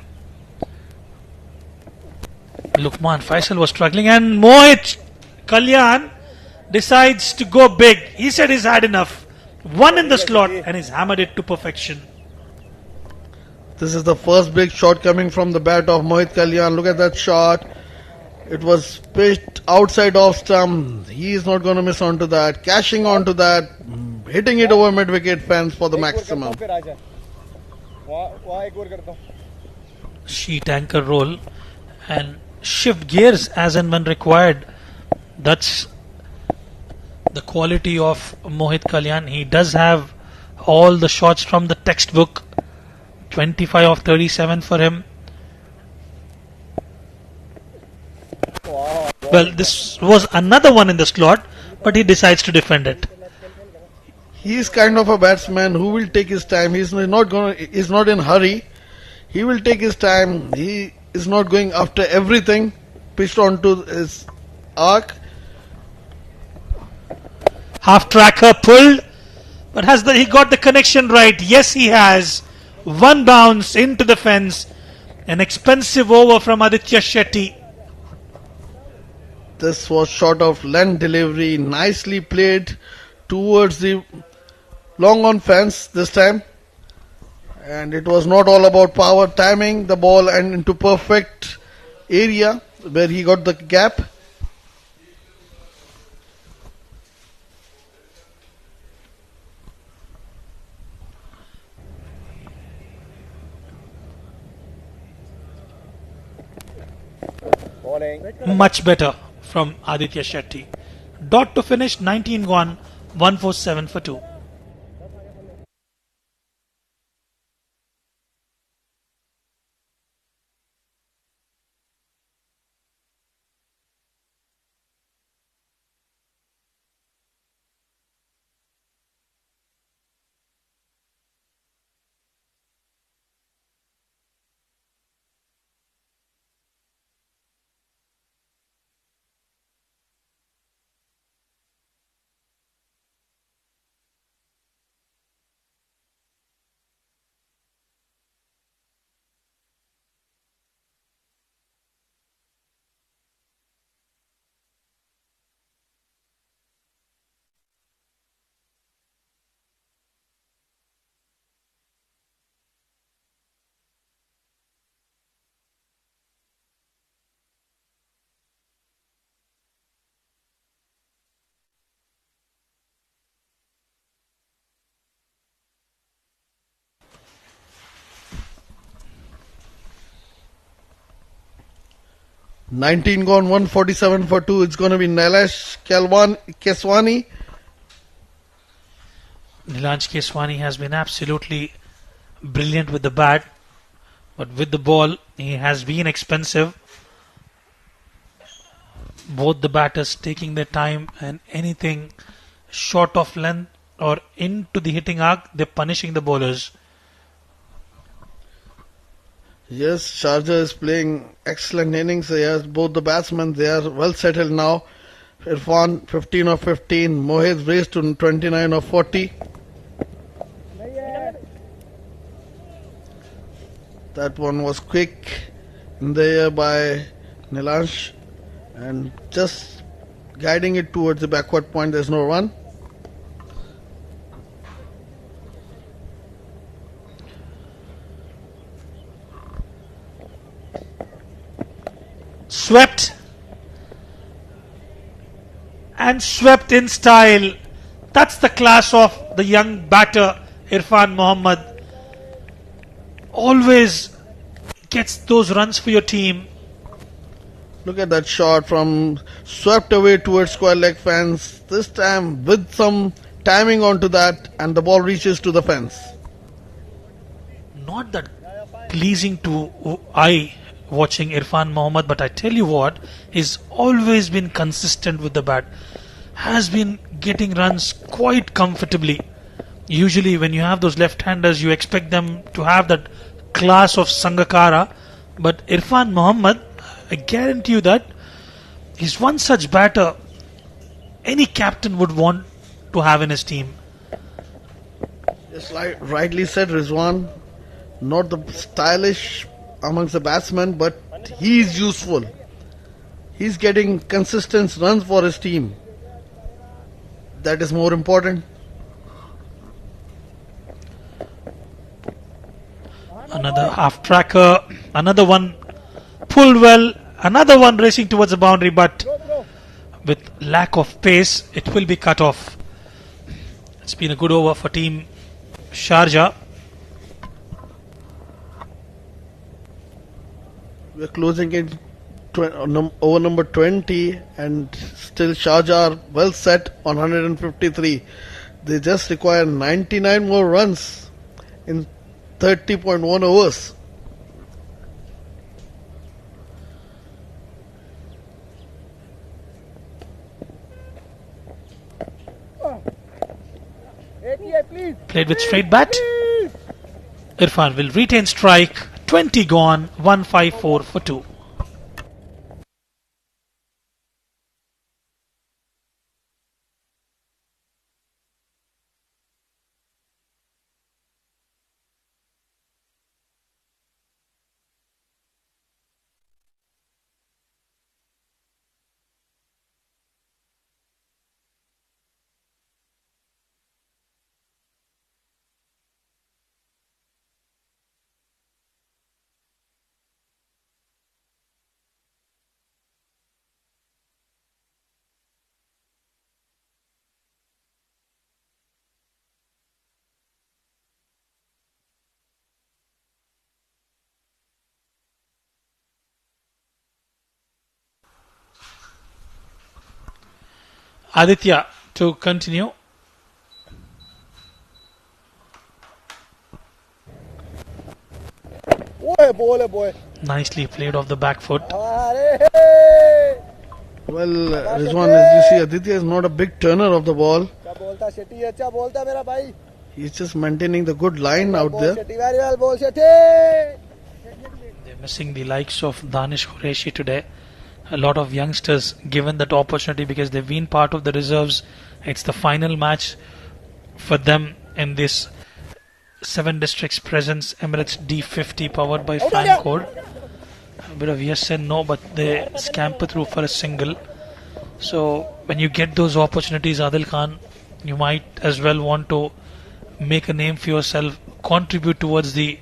Lukman Faisal was struggling, and Mohit Kalyan decides to go big. He said he's had enough. One in the slot, and he's hammered it to perfection. This is the first big shot coming from the bat of Mohit Kalyan. Look at that shot. It was pitched outside off stump. He is not going to miss onto that. Cashing onto that. Hitting it over mid-wicket fence for the maximum. Sheet anchor roll and shift gears as and when required. That's the quality of Mohit Kalyan. He does have all the shots from the textbook. 25 of 37 for him. Well, this was another one in the slot, but he decides to defend it. He is kind of a batsman who will take his time. He's not in a hurry. He will take his time. He is not going after everything pitched onto his arc. Half tracker pulled, but he got the connection right? Yes, he has. One bounce into the fence. An expensive over from Aditya Shetty. This was short of length delivery, nicely played towards the long on fence this time. And it was not all about power, timing the ball and into perfect area where he got the gap. Bowling. Much better from Aditya Shetty. Dot to finish, 19 gone, 147 for 2. Nineteen gone, 147 for 2. It's going to be Nilesh Keswani. Nilanj Keswani has been absolutely brilliant with the bat, but with the ball, he has been expensive. Both the batters taking their time, and anything short of length or into the hitting arc, they're punishing the bowlers. Yes, Sharjah is playing excellent innings. Yes, both the batsmen, they are well settled now. Irfan 15 of 15. Mohit raised to 29 of 40. That one was quick in the air by Nilansh and just guiding it towards the backward point. There's no run. Swept and swept in style. That's the class of the young batter Irfan Mohammad. Always gets those runs for your team. Look at that shot from swept away towards square leg fence. This time with some timing onto that, and the ball reaches to the fence. Not that pleasing to eye watching Irfan Mohammad, but I tell you what, he's always been consistent with the bat. Has been getting runs quite comfortably. Usually when you have those left-handers, you expect them to have that class of Sangakkara, but Irfan Mohammad, I guarantee you that he's one such batter any captain would want to have in his team. Just like rightly said, Rizwan, not the stylish amongst the batsmen, but he's useful. He's getting consistent runs for his team. That is more important. Another half tracker, another one pulled well, another one racing towards the boundary, but with lack of pace, it will be cut off. It's been a good over for team Sharjah. We're closing in over number 20, and still Sharjah are well set on 153. They just require 99 more runs in 30.1 overs. Played with straight bat. Irfan will retain strike. 20 gone, 154 for 2. Aditya to continue. Boy. Nicely played off the back foot. Well, Rizwan, as you see, Aditya is not a big turner of the ball. He's just maintaining the good line out there. They're missing the likes of Danish Qureshi today. A lot of youngsters given that opportunity because they've been part of the reserves. It's the final match for them in this 7 districts presence Emirates D50 powered by Fancode. A bit of yes and no, but they scamper through for a single. So when you get those opportunities, Adil Khan, you might as well want to make a name for yourself, contribute towards the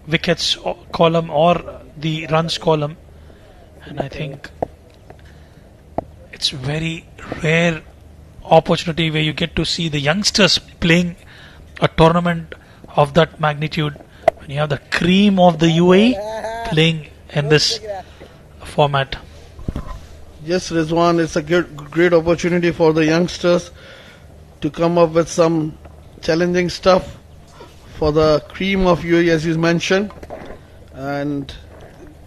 wickets column or the runs column. And I think it's very rare opportunity where you get to see the youngsters playing a tournament of that magnitude when you have the cream of the UAE playing in this format. Yes, Rizwan, it's a great opportunity for the youngsters to come up with some challenging stuff for the cream of UAE, as you mentioned, and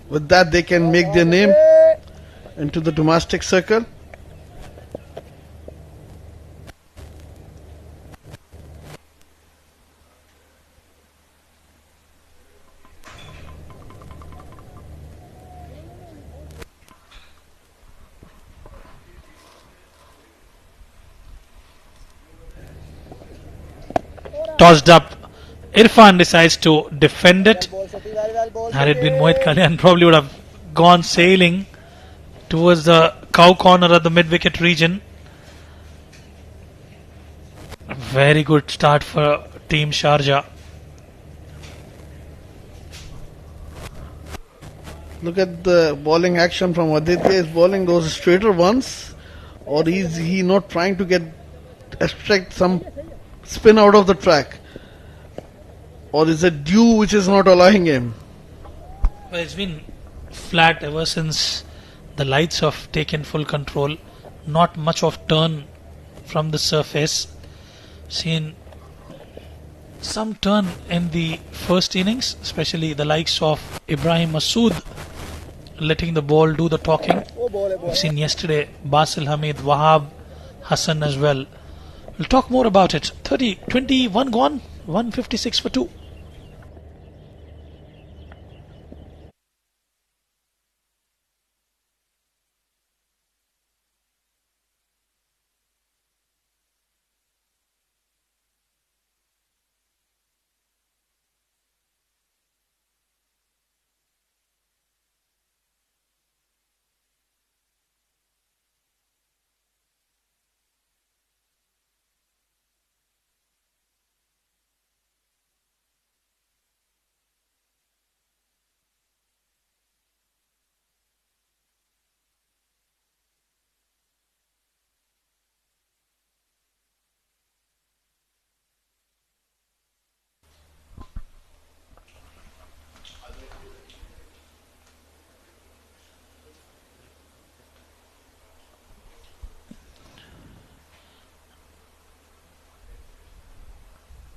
with that they can make their name into the domestic circle. Tossed up, Irfan decides to defend it. Had it been Mohit Kalyan, probably would have gone sailing towards the cow corner at the mid-wicket region. A very good start for Team Sharjah. Look at the bowling action from Aditya. Is bowling those straighter ones, or is he not trying to extract some spin out of the track, or is it dew which is not allowing him? Well, it's been flat ever since the lights have taken full control. Not much of turn from the surface. Seen some turn in the first innings, especially the likes of Ibrahim Masood letting the ball do the talking. We've seen yesterday Basil Hamid, Wahab Hassan as well. We'll talk more about it. 21 gone, 156 for 2.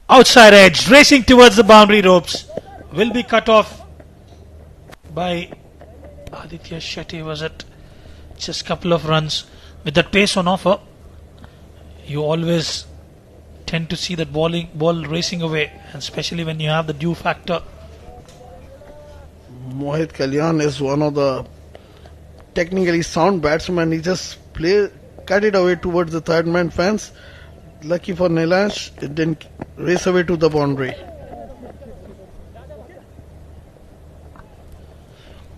Outside edge, racing towards the boundary ropes, will be cut off by Aditya Shetty. Was it just a couple of runs? With that pace on offer, you always tend to see that ball racing away, and especially when you have the dew factor. Mohit Kalyan is one of the technically sound batsmen. He just cut it away towards the third man fence. Lucky for Nilansh, it didn't race away to the boundary.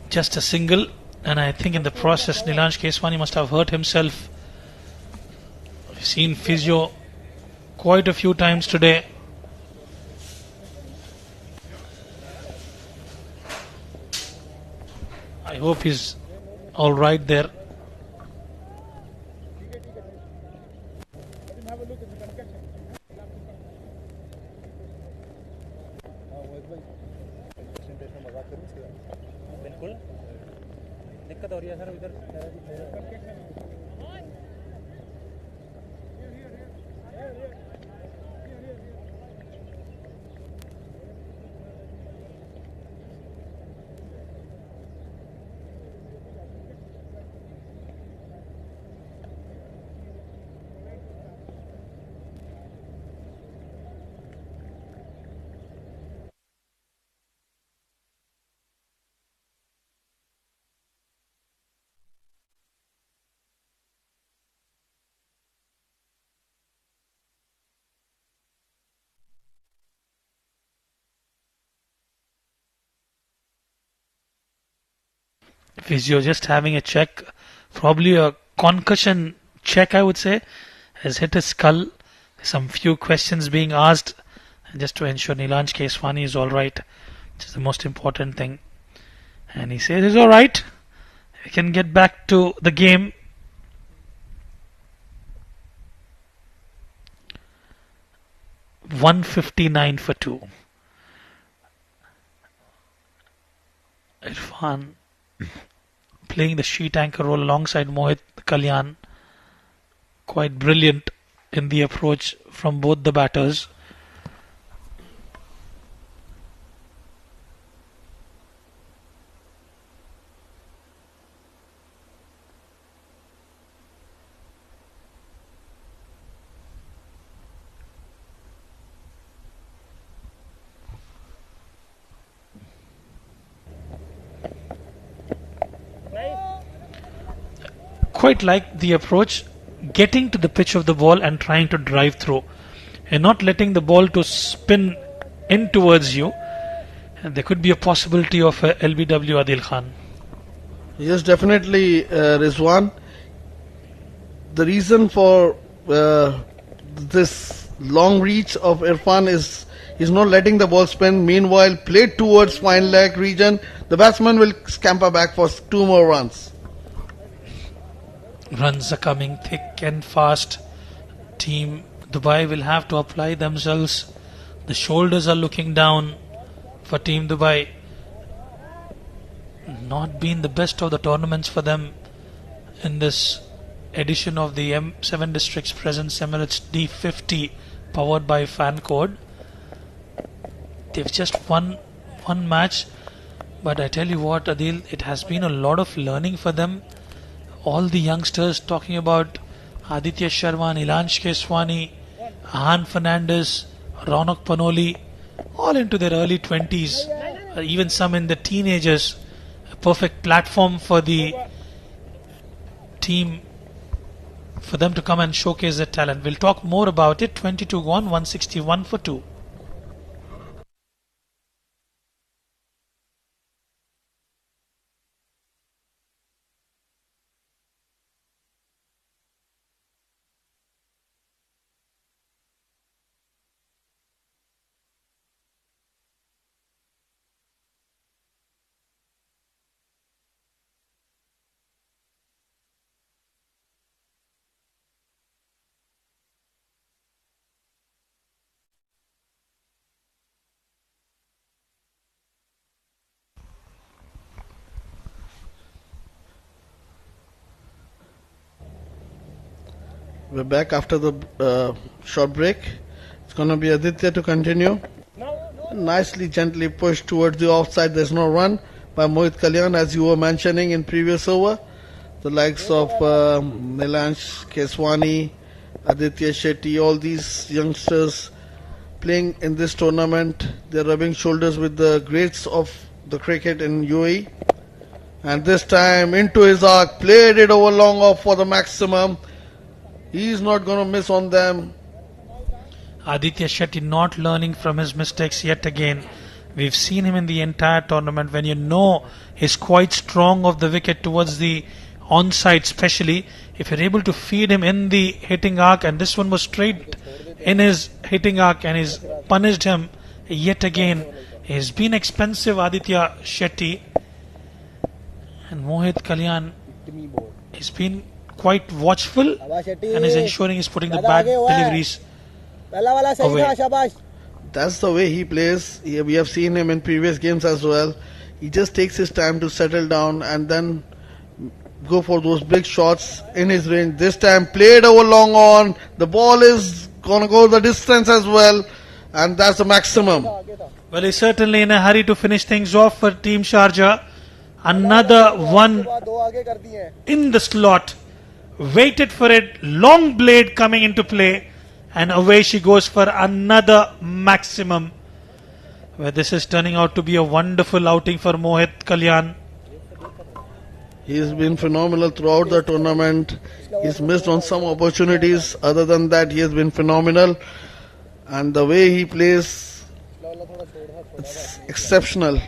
Just a single, and I think in the process Nilansh Keswani must have hurt himself. We've seen physio quite a few times today. I hope he's alright there. दिक्कत हो रही है sir इधर Physio just having a check, probably a concussion check, I would say, has hit his skull. Some few questions being asked just to ensure Nilanj Keswani is alright, which is the most important thing. And he says he's alright. We can get back to the game. $159 for 2. Irfan playing the sheet anchor role alongside Mohit Kalyan. Quite brilliant in the approach from both the batters. Quite like the approach, getting to the pitch of the ball and trying to drive through and not letting the ball to spin in towards you. And there could be a possibility of a LBW Adil Khan. Yes, definitely, Rizwan. The reason for this long reach of Irfan is he's not letting the ball spin. Meanwhile, played towards fine leg region, the batsman will scamper back for 2 more runs. Runs are coming thick and fast. Team Dubai will have to apply themselves. The shoulders are looking down for Team Dubai. Not been the best of the tournaments for them in this edition of the M7 Districts Presents Emirates D50 powered by Fancode. They've just won one match, but I tell you what, Adil, it has been a lot of learning for them. All the youngsters talking about Aditya Sharma, Nilanj Keswani, Ahan Fernandez, Ronak Panoli, all into their early 20s, even some in the teenagers. A perfect platform for the team for them to come and showcase their talent. We'll talk more about it. 22 gone, 161 for 2. We're back after the short break. It's going to be Aditya to continue. Nicely, gently pushed towards the offside. There's no run by Mohit Kalyan, as you were mentioning in previous over. The likes of Nilanj Keswani, Aditya Shetty, all these youngsters playing in this tournament. They're rubbing shoulders with the greats of the cricket in UAE. And this time into his arc, played it over long off for the maximum. He's not going to miss on them. Aditya Shetty not learning from his mistakes yet again. We've seen him in the entire tournament. When you know he's quite strong of the wicket towards the onside, especially if you're able to feed him in the hitting arc, and this one was straight in his hitting arc and he's punished him yet again. He's been expensive, Aditya Shetty. And Mohit Kalyan, he's been quite watchful and is ensuring he's putting the bad deliveries away. That's the way he plays. We have seen him in previous games as well. He just takes his time to settle down and then go for those big shots in his range. This time played over long on. The ball is gonna go the distance as well, and that's the maximum. Well, he's certainly in a hurry to finish things off for Team Sharjah. Another one in the slot. Waited for it. Long blade coming into play. And away she goes for another maximum. Where this is turning out to be a wonderful outing for Mohit Kalyan. He's been phenomenal throughout the tournament. He's missed on some opportunities. Other than that, he has been phenomenal. And the way he plays, it's exceptional.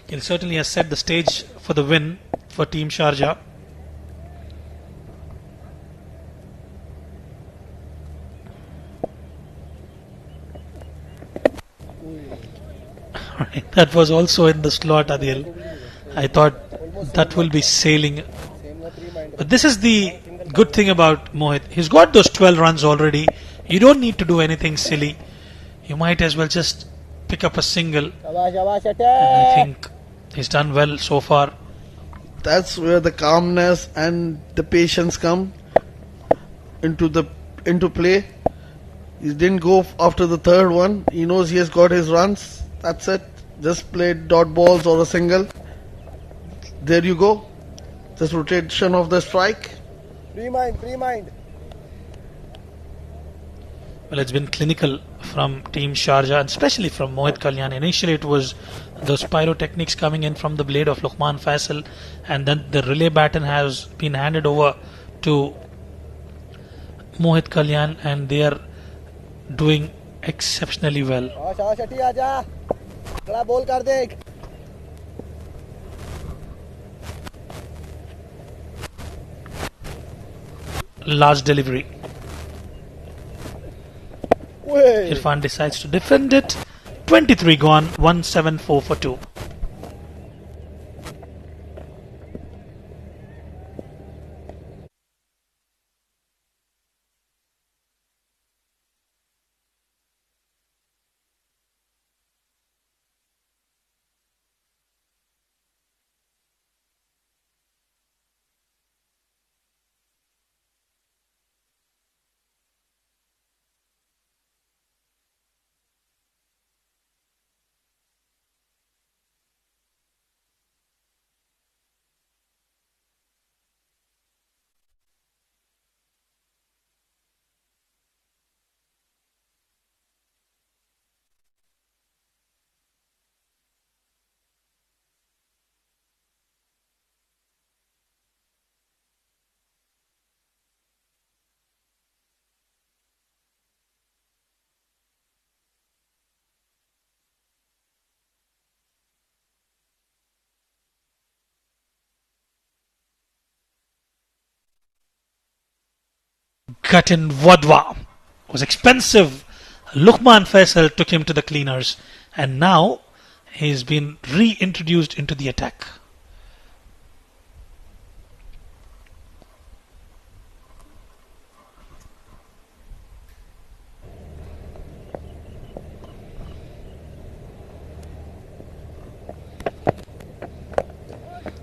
He certainly has set the stage for the win for Team Sharjah. That was also in the slot, Adil. I thought that will be sailing. But this is the good thing about Mohit. He's got those 12 runs already. You don't need to do anything silly. You might as well just pick up a single. And I think he's done well so far. That's where the calmness and the patience come into play. He didn't go after the third one. He knows he has got his runs. That's it. Just play dot balls or a single. There you go. Just rotation of the strike. Free mind. Well, it's been clinical from Team Sharjah, and especially from Mohit Kalyan. Initially, it was those pyrotechnics coming in from the blade of Luqman Faisal, and then the relay baton has been handed over to Mohit Kalyan, and they are doing exceptionally well. Last delivery. Irfan decides to defend it. 23 gone, 174 for 2. Gatin Wadwa was expensive. Luqman Faisal took him to the cleaners, and now he's been reintroduced into the attack.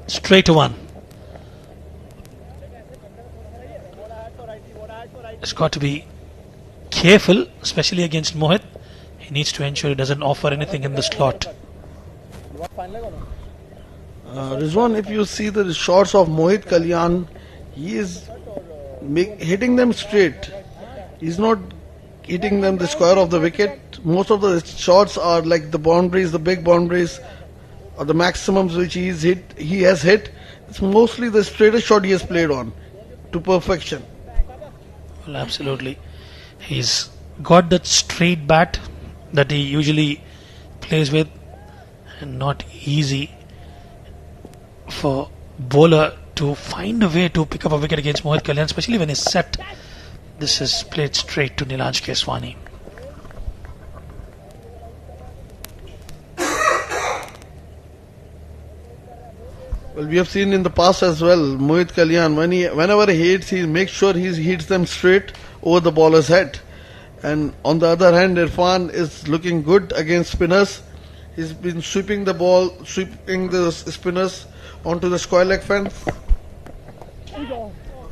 Straight to one. He's got to be careful, especially against Mohit. He needs to ensure he doesn't offer anything in the slot. Rizwan, if you see the shots of Mohit Kalyan, he is hitting them straight. He's not hitting them the square of the wicket. Most of the shots are like the boundaries, the big boundaries, or the maximums which he has hit. It's mostly the straightest shot he has played on to perfection. Well, absolutely. He's got that straight bat that he usually plays with, and not easy for bowler to find a way to pick up a wicket against Mohit Kalyan, especially when he's set. This is played straight to Nilanj Keswani. Well, we have seen in the past as well, Mohit Kalyan, whenever he hits, he makes sure he hits them straight over the bowler's head. And on the other hand, Irfan is looking good against spinners. He's been sweeping the ball, sweeping the spinners onto the square leg fence.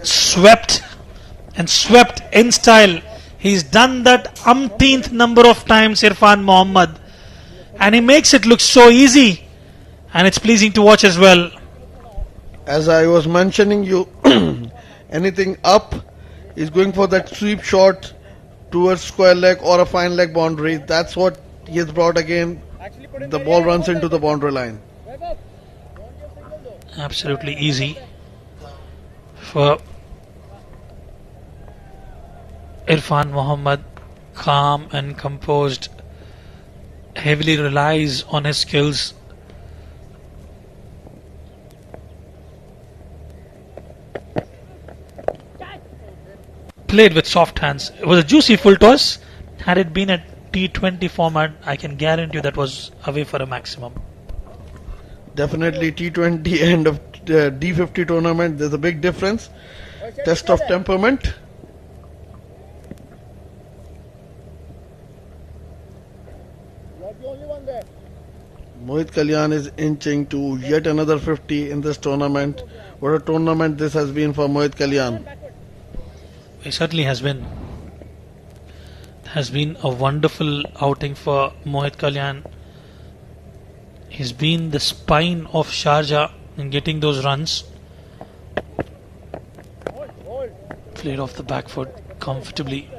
Swept and swept in style. He's done that umpteenth number of times, Irfan Mohammad, and he makes it look so easy, and it's pleasing to watch as well. As I was mentioning you, anything up is going for that sweep shot towards square leg or a fine leg boundary. That's what he has brought again. The ball runs into the boundary line. Absolutely easy for Irfan Mohammad, calm and composed, heavily relies on his skills. Played with soft hands. It was a juicy full toss. Had it been a T20 format, I can guarantee you that was away for a maximum. Definitely T20 end of D50 tournament. There's a big difference. Test of temperament. Mohit Kalyan is inching to yet another 50 in this tournament. What a tournament this has been for Mohit Kalyan. It certainly has been. Has been a wonderful outing for Mohit Kalyan. He's been the spine of Sharjah in getting those runs. Played off the back foot comfortably.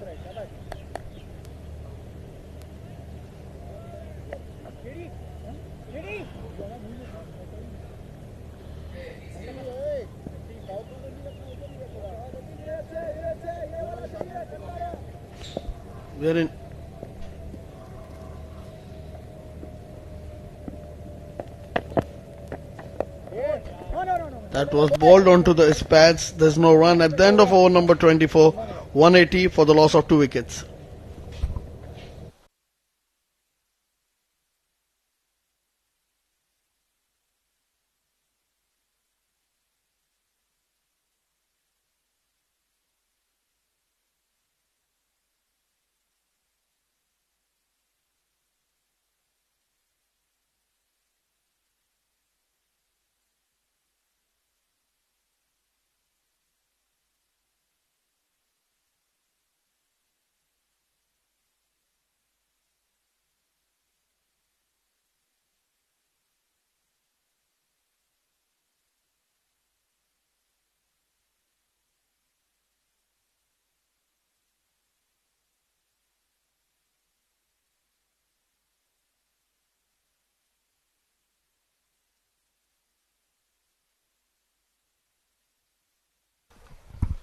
We're in. That was bowled onto the pads. There's no run at the end of over number 24. 180 for the loss of 2 wickets.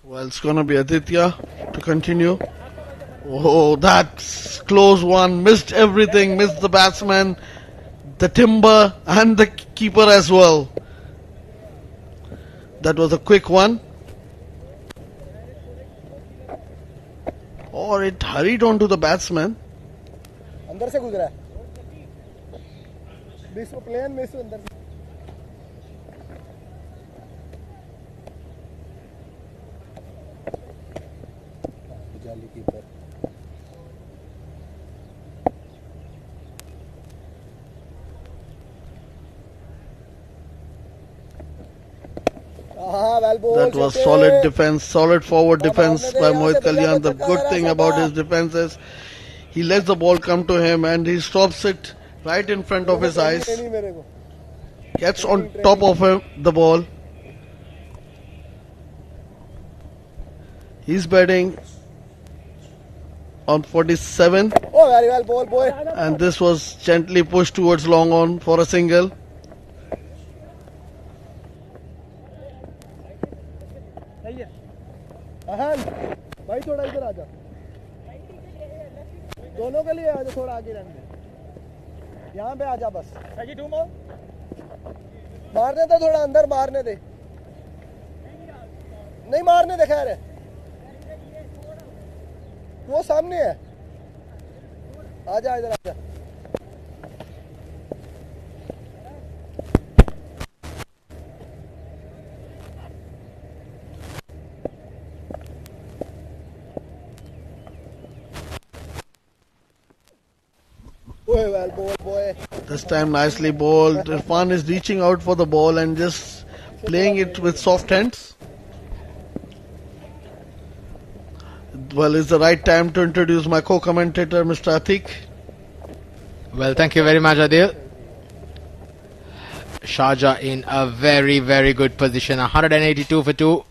Well, it's going to be Aditya to continue. Oh, that's close one. Missed everything. Missed the batsman, the timber and the keeper as well. That was a quick one. Or it hurried onto the batsman. अंदर से गुजरा है miss plane miss अंदर से जाली keeper That was solid defense, solid forward defense by Mohit Kalyan. The good thing about his defense is he lets the ball come to him and he stops it right in front of his eyes. Gets on top of him, the ball. He's batting on 47. Oh, very well, ball boy. And this was gently pushed towards long on for a single. अहन भाई थोड़ा इधर आ जा दोनों के लिए आजा थोड़ा आगे रहने दे यहाँ पे आजा बस मारने दे थोड़ा अंदर मारने दे नहीं मारने दे खैर वो सामने है आजा इधर आजा Well, boy. This time nicely bowled. Irfan is reaching out for the ball and just playing it with soft hands. Well, it's the right time to introduce my co-commentator, Mr. Atik. Well, thank you very much, Adil. Sharjah in a very, very good position. 182 for 2.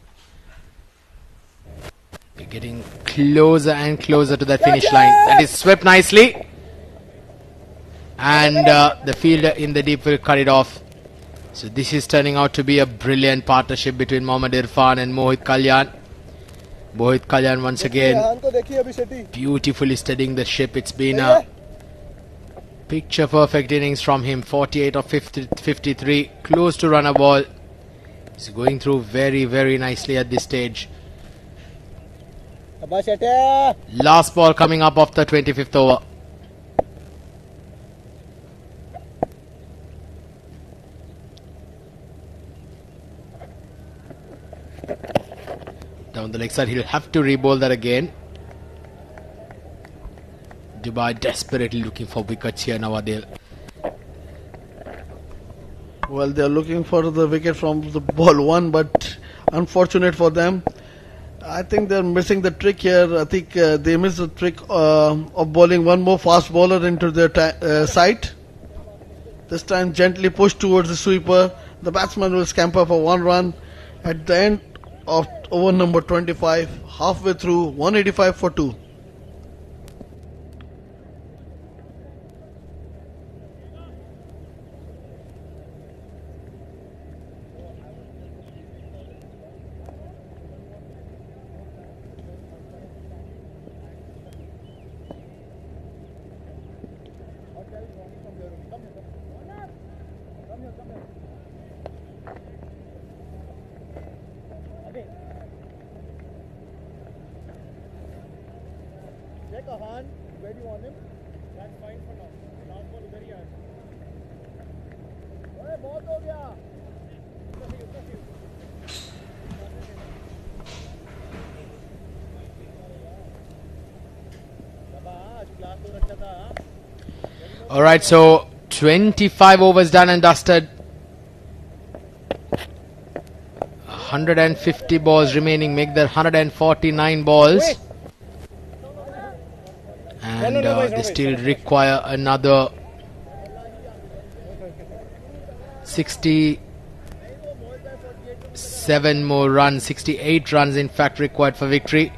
We're getting closer and closer to that finish line. That is swept nicely. And the fielder in the deep will cut it off. So this is turning out to be a brilliant partnership between Mohammad Irfan and Mohit Kalyan. Mohit Kalyan once again beautifully steadying the ship. It's been a picture perfect innings from him. 48 of 53, close to run a ball. He's going through very, very nicely at this stage. Last ball coming up of the 25th over. Down the leg side, he'll have to re-bowl that again. Dubai desperately looking for wickets here now, Adil. Well, they're looking for the wicket from the ball 1, but unfortunate for them. I think they're missing the trick here. I think they missed the trick of bowling one more fast bowler into their side. This time gently pushed towards the sweeper. The batsman will scamper for 1 run. At the end of over number 25, halfway through, 185 for 2. Where do you want him? That's fine for now. Last ball very hard. Hey, बहुत हो गया. Alright, so 25 overs done and dusted. 150 balls remaining, make that 149 balls. And they still require another 67 more runs, 68 runs in fact required for victory.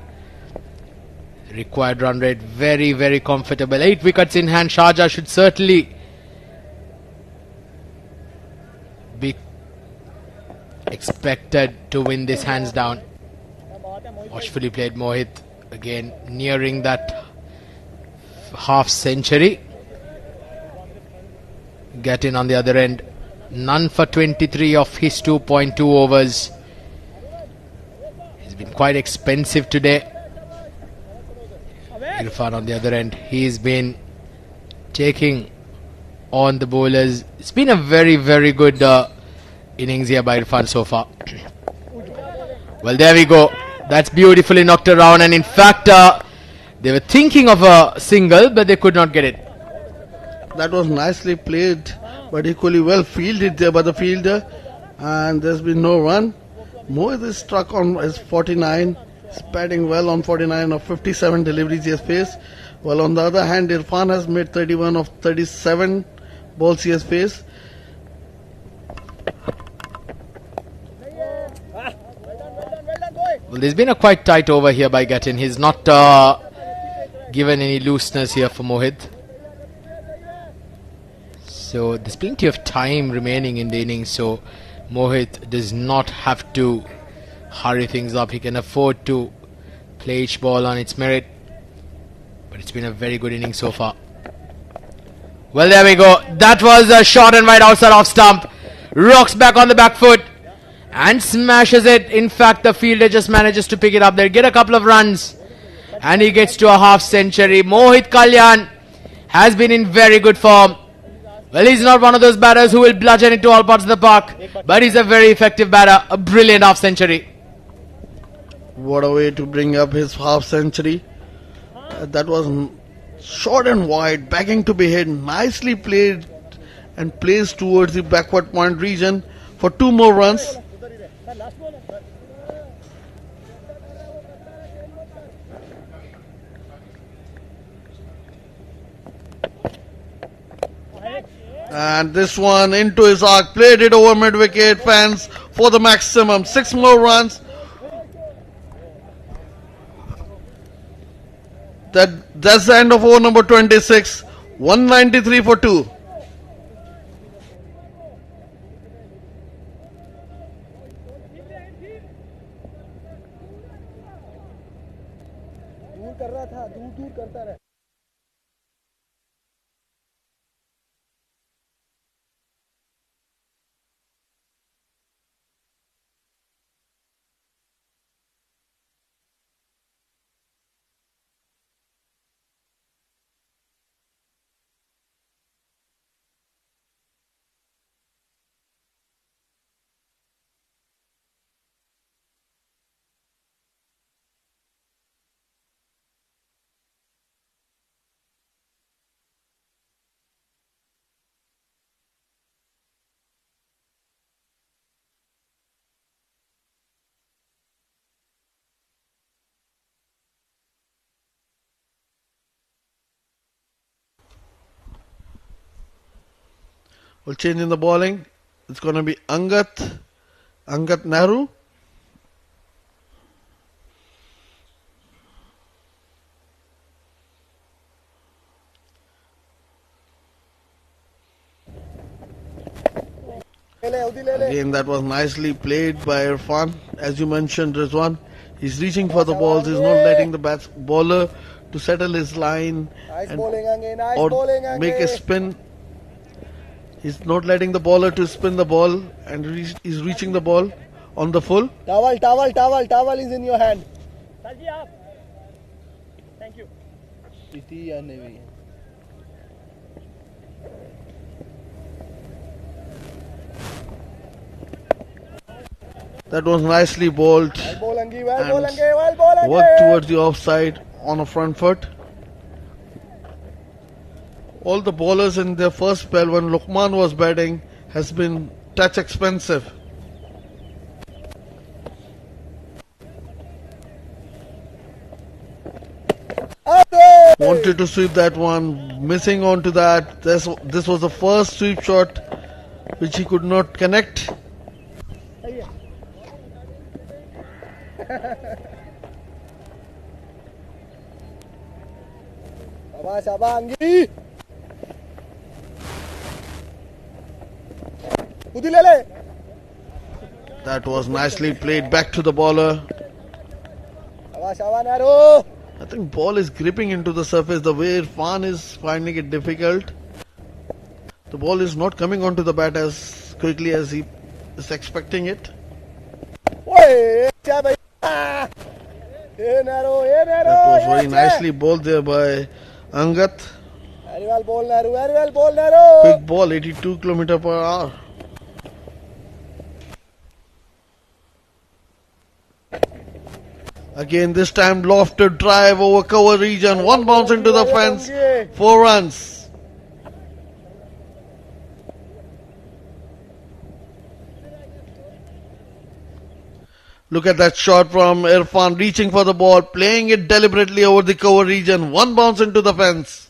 Required run rate very, very comfortable. 8 wickets in hand. Sharjah should certainly be expected to win this hands down. Watchfully played Mohit, again nearing that half century. Get in on the other end. None for 23 of his 2.2 overs. He's been quite expensive today. Irfan on the other end, he's been taking on the bowlers. It's been a very, very good innings here by Irfan so far. Well, there we go. That's beautifully knocked around, and in fact they were thinking of a single, but they could not get it. That was nicely played, but equally well fielded there by the fielder, and there's been no run. Mohit is struck on his 49. He's batting well on 49 of 57 deliveries he has faced. Well, on the other hand, Irfan has made 31 of 37 balls he has faced. Well, there's been a quite tight over here by Gatin. He's not given any looseness here for Mohit. So there's plenty of time remaining in the innings, so Mohit does not have to hurry things up. He can afford to play each ball on its merit. But it's been a very good inning so far. Well, there we go. That was a shot and right outside off stump. Rocks back on the back foot and smashes it. In fact, the fielder just manages to pick it up there, get a couple of runs, and he gets to a half century. Mohit Kalyan has been in very good form. Well, he's not one of those batters who will bludgeon into all parts of the park, but he's a very effective batter. A brilliant half century. What a way to bring up his half century. That was short and wide, begging to be hit. Nicely played and plays towards the backward point region for 2 more runs. And this one into his arc, played it over mid wicket, fans, for the maximum. 6 more runs. That's the end of over number 26. 193 for 2. दूर कर रहा था, दूर दूर करता रहा. We'll change in the bowling. It's going to be Angat Nehru. Again, that was nicely played by Irfan. As you mentioned, Rizwan, he's reaching for the balls. He's not letting the bowler to settle his line or make a spin. He's not letting the bowler to spin the ball, and he's reaching the ball on the full. Towel is in your hand. Thank you. That was nicely bowled and worked towards the offside on a front foot. All the bowlers in their first spell when Luqman was batting has been touch expensive. Wanted to sweep that one, missing onto that. This was the first sweep shot which he could not connect. That was nicely played back to the bowler. I think ball is gripping into the surface the way Irfan is finding it difficult. The ball is not coming onto the bat as quickly as he is expecting it. That was very nicely bowled there by Angat. Quick ball, 82 km per hour. Again, this time lofted drive over cover region. One bounce into the fence. 4 runs. Look at that shot from Irfan, reaching for the ball, playing it deliberately over the cover region. 1 bounce into the fence.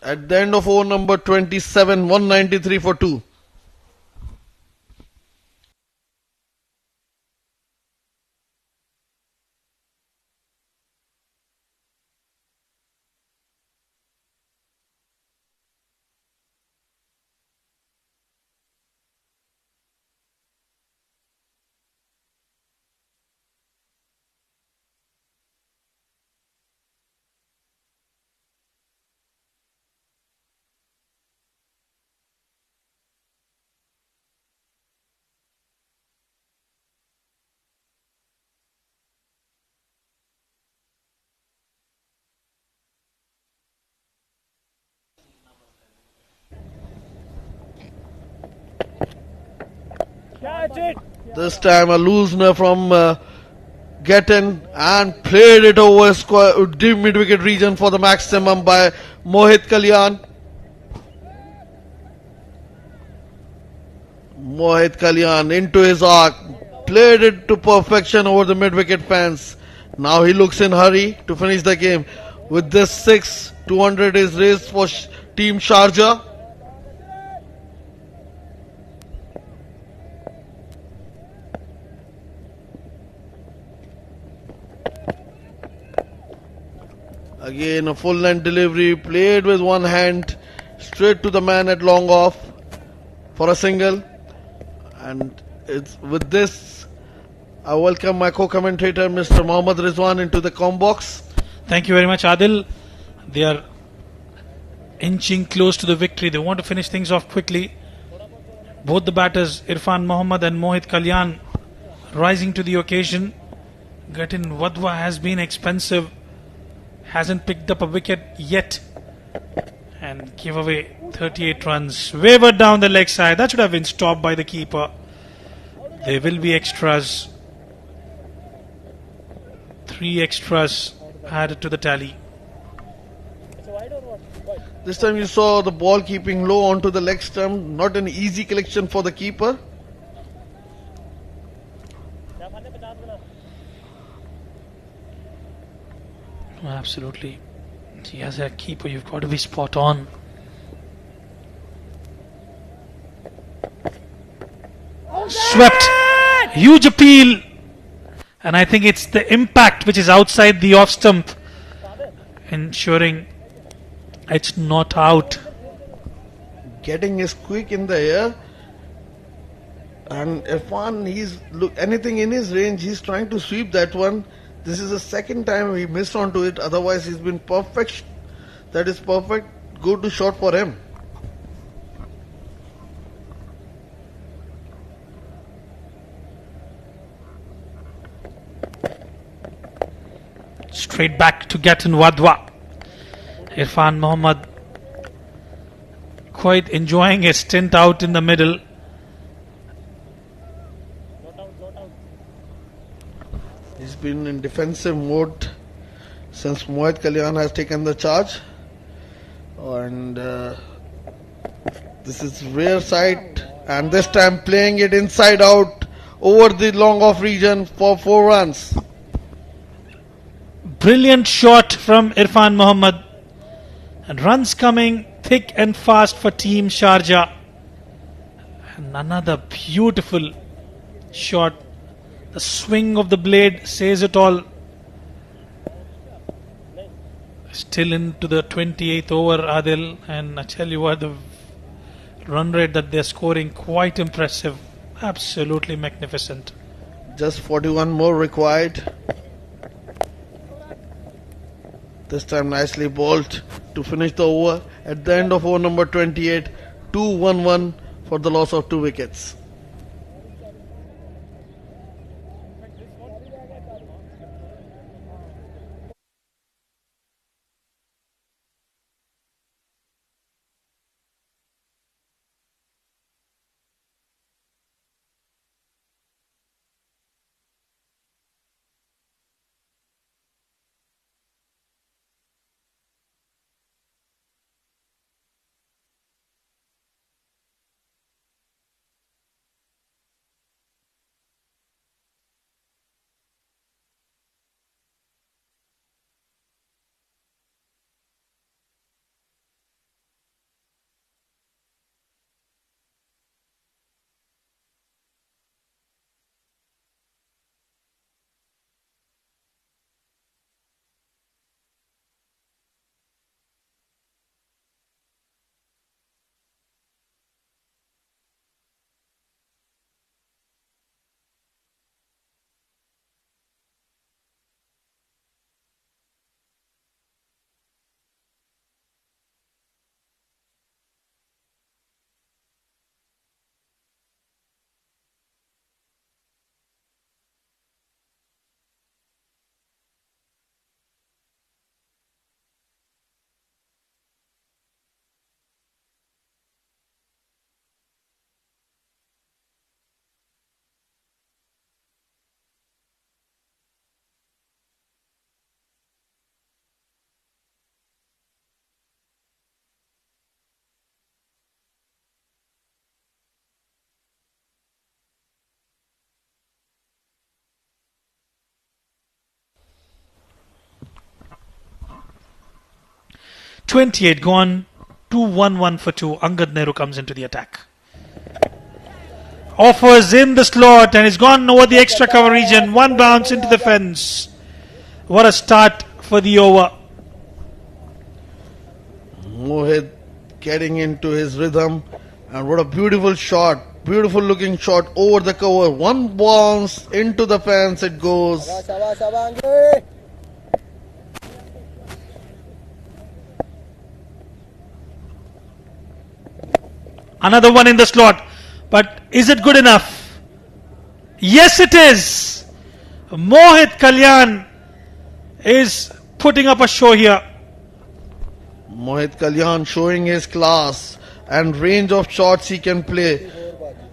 At the end of over number 27, 193 for 2. This time a loosener from get in and played it over deep mid-wicket region for the maximum by Mohit Kalyan. Mohit Kalyan into his arc, played it to perfection over the mid-wicket fence. Now he looks in hurry to finish the game. With this 6, 200 is raised for Team Sharjah. Again a full length delivery, played with one hand, straight to the man at long off for a single. And it's with this, I welcome my co-commentator Mr. Mohammad Rizwan into the comm box. Thank you very much, Adil. They are inching close to the victory. They want to finish things off quickly. Both the batters, Irfan Mohammad and Mohit Kalyan, rising to the occasion. Gatin Wadhwa has been expensive. Hasn't picked up a wicket yet. And give away 38 runs. Wavered down the leg side. That should have been stopped by the keeper. There will be extras. 3 extras added to the tally. This time you saw the ball keeping low onto the leg stump. Not an easy collection for the keeper. Absolutely. As a keeper, you've got to be spot on. Swept. Huge appeal. And I think it's the impact which is outside the off stump, ensuring it's not out. Getting his quick in the air. And Irfan, anything in his range, he's trying to sweep that one. This is the second time he missed onto it. Otherwise, he's been perfect. That is perfect. Go to shot for him. Straight back to Gatin Wadhwa. Irfan Mohammad quite enjoying his stint out in the middle. He's been in defensive mode since Mohit Kalyan has taken the charge. And this is rear side. And this time playing it inside out over the long off region for 4 runs. Brilliant shot from Irfan Mohammad. And runs coming thick and fast for Team Sharjah. And another beautiful shot. The swing of the blade says it all. Still into the 28th over, Adil. And I tell you what, the run rate that they're scoring, quite impressive. Absolutely magnificent. Just 41 more required. This time nicely bowled to finish the over. At the end of over number 28, 2-1-1 for the loss of 2 wickets. 28 gone. 2-1-1 for 2. Angad Nehru comes into the attack. Offers in the slot and it's gone over the extra cover region. One bounce into the fence. What a start for the over. Mohit getting into his rhythm, and what a beautiful shot, beautiful looking shot over the cover. One bounce into the fence, it goes. Another one in the slot, but is it good enough? Yes, it is. Mohit Kalyan is putting up a show here. Mohit Kalyan showing his class and range of shots he can play.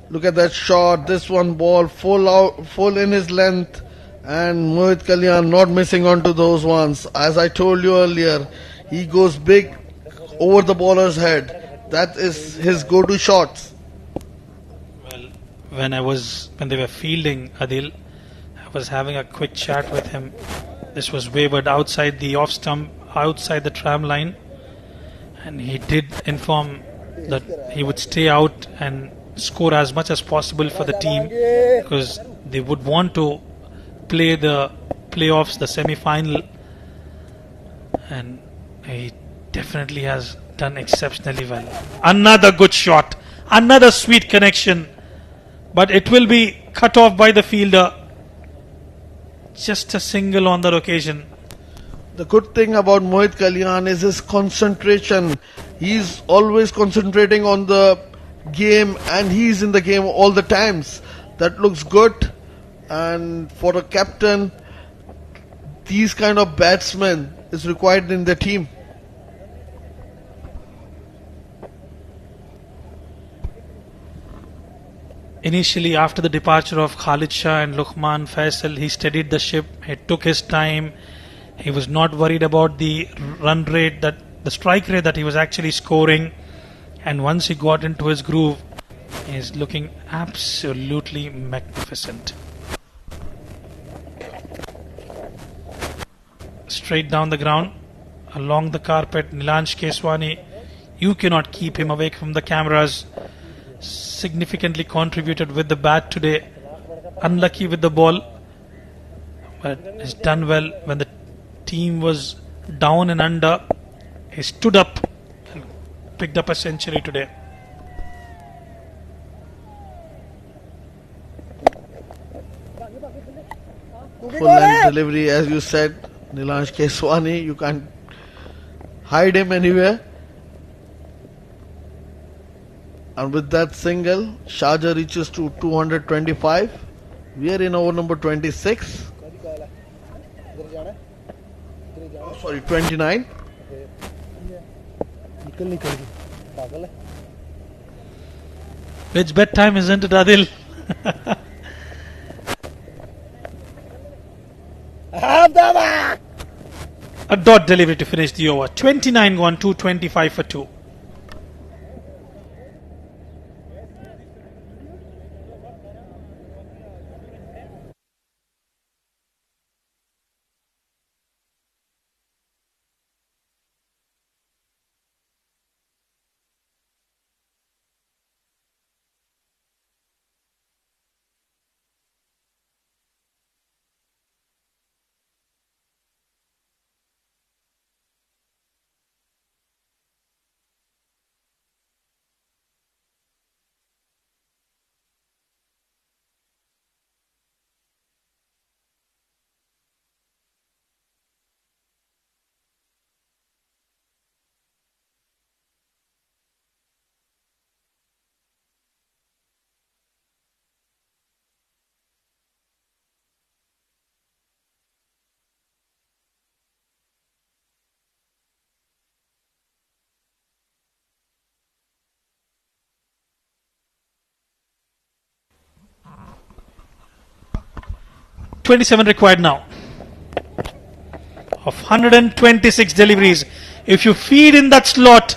Look at that shot. This one ball full in his length, and Mohit Kalyan not missing onto those ones. As I told you earlier, he goes big over the bowler's head. That is his go-to shots. Well, when they were fielding Adil, I was having a quick chat with him. This was wavered outside the off stump, outside the tram line. And he did inform that he would stay out and score as much as possible for the team, because they would want to play the playoffs, the semi-final. And he definitely has done exceptionally well. Another good shot, another sweet connection, but it will be cut off by the fielder. Just a single on that occasion. The good thing about Mohit Kalyan is his concentration. He's always concentrating on the game, and he's in the game all the times. That looks good. And for a captain, these kind of batsmen is required in the team. Initially, after the departure of Khalid Shah and Luqman Faisal, he steadied the ship. He took his time. He was not worried about the run rate, the strike rate that he was actually scoring. And once he got into his groove, he is looking absolutely magnificent. Straight down the ground, along the carpet, Nilansh Keswani. You cannot keep him away from the cameras. Significantly contributed with the bat today. Unlucky with the ball, but he's done well. When the team was down and under, he stood up and picked up a century today. Full length delivery, as you said, Nilansh Keswani. You can't hide him anywhere. And with that single, Sharjah reaches to 225. We are in over number 26. Oh, sorry, 29. It's bedtime, isn't it, Adil? A dot delivery to finish the over. 29 gone, 225 for 2. .27 required now. Of 126 deliveries. If you feed in that slot,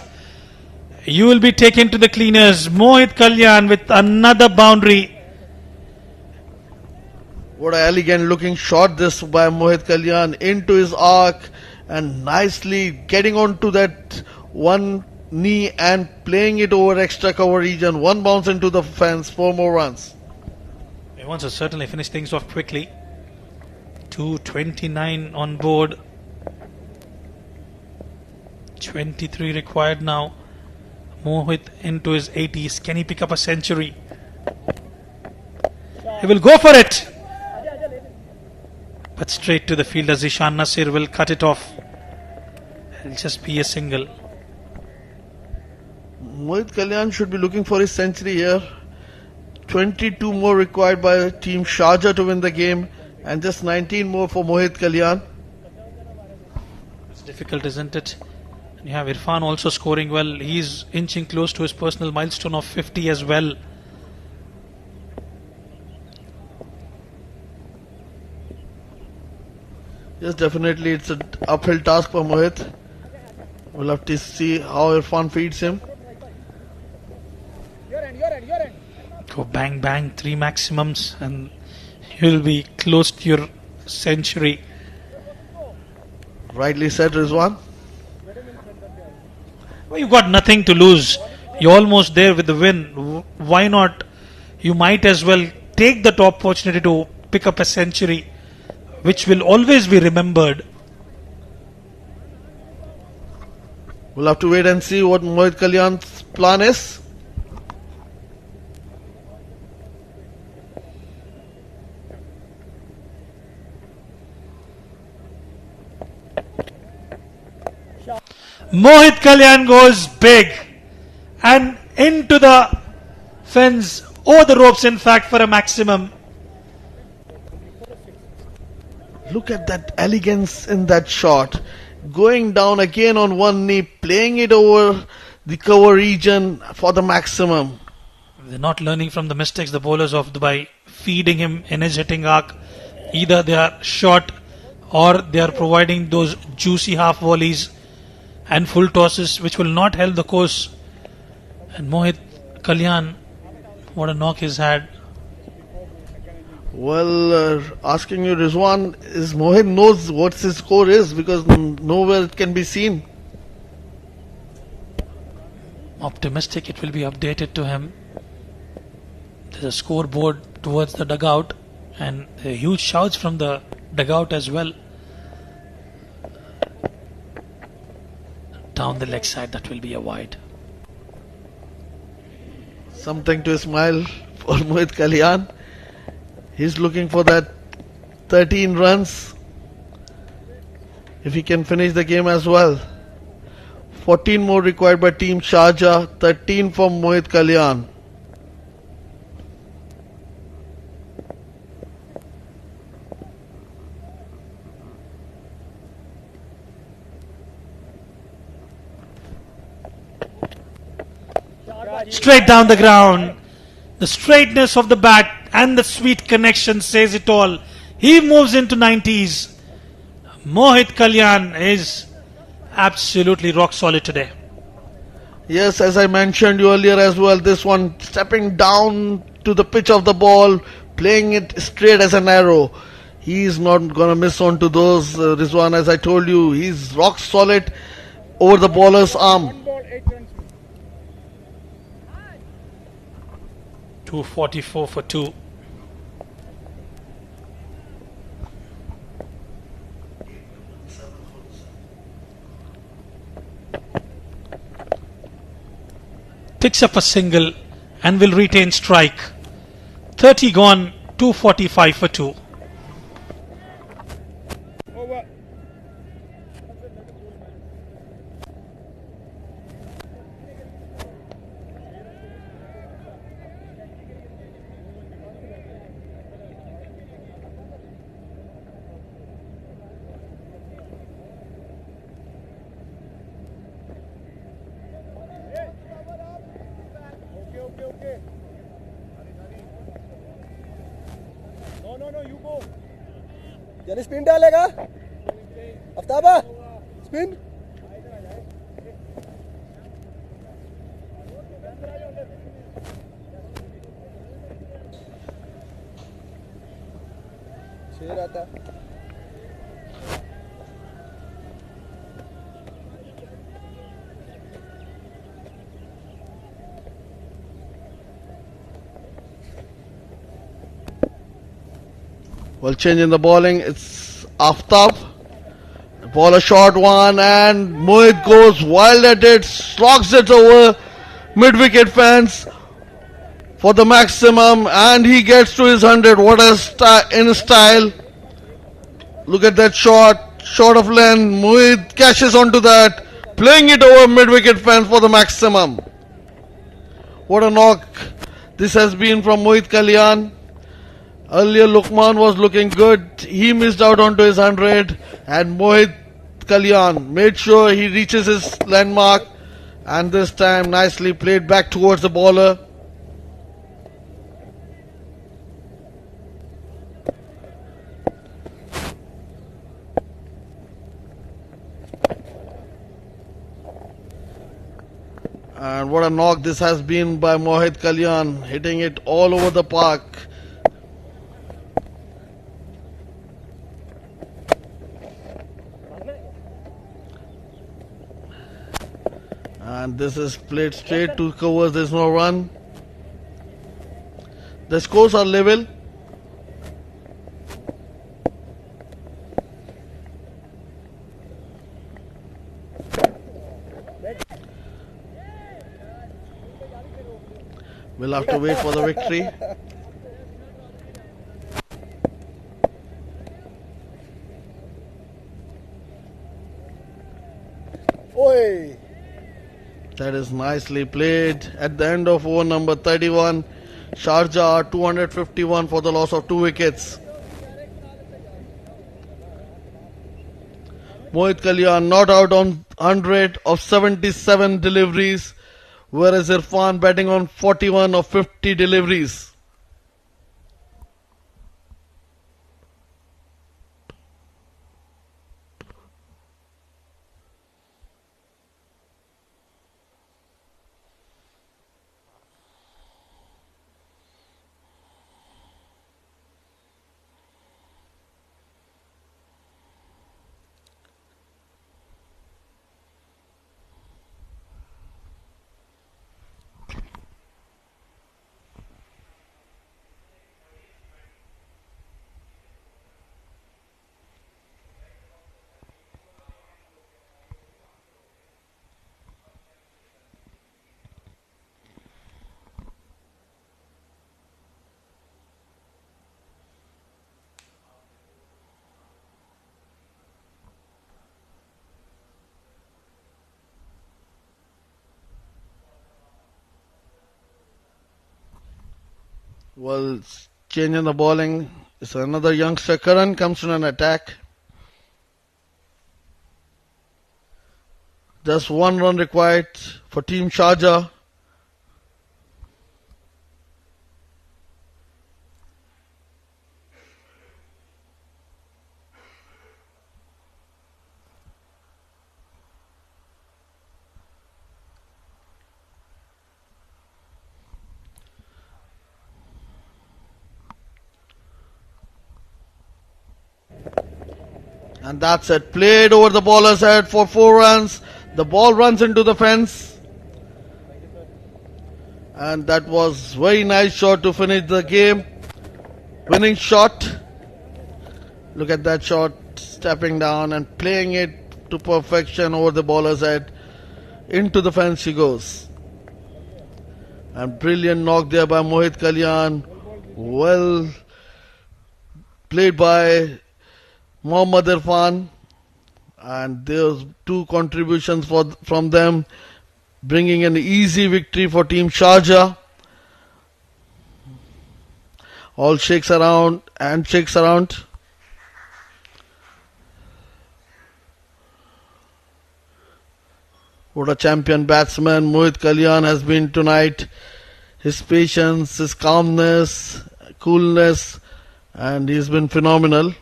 you will be taken to the cleaners. Mohit Kalyan with another boundary. What an elegant looking shot this by Mohit Kalyan into his arc. and nicely getting onto that one knee and playing it over extra cover region. One bounce into the fence, 4 more runs. He wants to certainly finish things off quickly. 229 on board. 23 required now. Mohit into his 80s. Can he pick up a century? He will go for it. But straight to the fielder. Zishan Nasir will cut it off. It'll just be a single. Mohit Kalyan should be looking for his century here. 22 more required by Team Sharjah to win the game, and just 19 more for Mohit Kalyan. It's difficult, isn't it? And you have Irfan also scoring well. He's inching close to his personal milestone of 50 as well. Yes, definitely it's an uphill task for Mohit. We'll have to see how Irfan feeds him. Go bang bang, 3 maximums, and you'll be close to your century. Rightly said, Rizwan. Well, you got nothing to lose. You're almost there with the win. Why not? You might as well take that opportunity to pick up a century, which will always be remembered. We'll have to wait and see what Mohit Kalyan's plan is. Mohit Kalyan goes big and into the fence, over the ropes in fact, for a maximum. Look at that elegance in that shot. Going down again on one knee, playing it over the cover region for the maximum. They're not learning from the mistakes, the bowlers of Dubai, feeding him in his hitting arc. Either they are short or they are providing those juicy half volleys and full tosses which will not help the course. And Mohit Kalyan, what a knock he's had. Well, asking you, Rizwan, is Mohit knows what his score is, because nowhere it can be seen. Optimistic it will be updated to him. There's a scoreboard towards the dugout, and there are huge shouts from the dugout as well. Down the leg side, that will be a wide. Something to smile for Mohit Kalyan. He's looking for that 13 runs, if he can finish the game as well. 14 more required by Team Sharjah, 13 from Mohit Kalyan. Straight down the ground. The straightness of the bat and the sweet connection says it all. He moves into 90s. Mohit Kalyan is absolutely rock solid today. Yes, as I mentioned earlier as well, this one stepping down to the pitch of the ball, playing it straight as an arrow. He's not going to miss on to those, Rizwan, as I told you. He's rock solid over the bowler's arm. 244 for 2. Picks up a single and will retain strike. 30 gone, 245 for 2. Over. Okay. No, you go. यानी spin डालेगा आफ्ताबा spin शेर आता Well, changing the bowling, it's Aftab. Ball a short one and Mohit goes wild at it, slogs it over mid-wicket fence for the maximum and he gets to his 100. What a in style. Look at that short of length. Mohit cashes onto that, playing it over mid-wicket fence for the maximum. What a knock this has been from Mohit Kalyan. Earlier Lukman was looking good. He missed out onto his 100 and Mohit Kalyan made sure he reaches his landmark and this time nicely played back towards the bowler. And what a knock this has been by Mohit Kalyan, hitting it all over the park. And this is played straight to covers, there's no run. The scores are level. We'll have to wait for the victory. Oi! That is nicely played. At the end of over number 31, Sharjah 251 for the loss of 2 wickets. Mohit Kalyan not out on 100 of 77 deliveries, whereas Irfan batting on 41 of 50 deliveries. Well, changing the bowling. It's another youngster. Karan comes in an attack. Just 1 run required for Team Sharjah. And that's it. Played over the bowler's head for 4 runs. The ball runs into the fence. And that was very nice shot to finish the game. Winning shot. Look at that shot. Stepping down and playing it to perfection over the bowler's head. Into the fence she goes. And brilliant knock there by Mohit Kalyan. Well played by Mohammad Irfan, and there's 2 contributions from them, bringing an easy victory for Team Sharjah. All shakes around and shakes around. What a champion batsman Mohit Kalyan has been tonight. His patience, his calmness, coolness, and he's been phenomenal.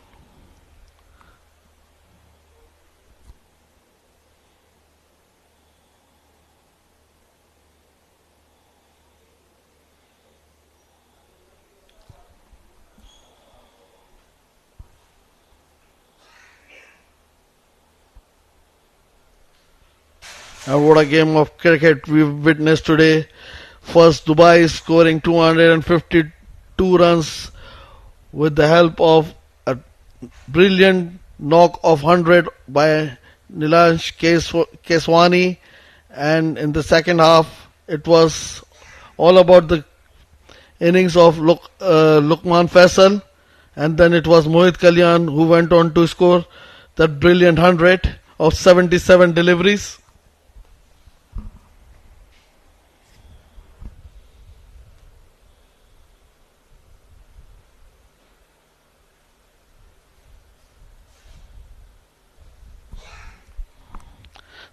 And what a game of cricket we've witnessed today. First, Dubai scoring 252 runs with the help of brilliant knock of 100 by Nilansh Keswani, and in the second half it was all about the innings of Lukman Faisal, and then it was Mohit Kalyan who went on to score that brilliant 100 of 77 deliveries.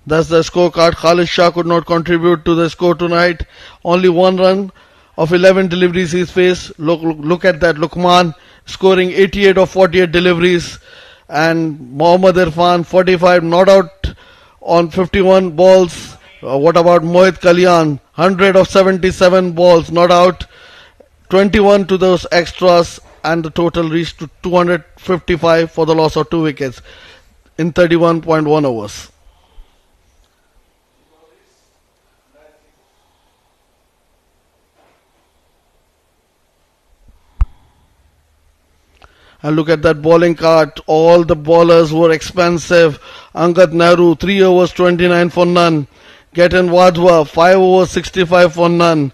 That's the scorecard. Khalid Shah could not contribute to the score tonight. Only 1 run of 11 deliveries he faced. Look at that. Lukman scoring 88 of 48 deliveries. And Mohammad Irfan 45 not out on 51 balls. What about Mohit Kalyan? 100 of 77 balls not out. 21 to those extras, and the total reached to 255 for the loss of 2 wickets in 31.1 overs. And look at that bowling card. All the bowlers were expensive. Angad Nehru, 3 overs 29 for none. Getan Wadhwa, 5 overs 65 for none.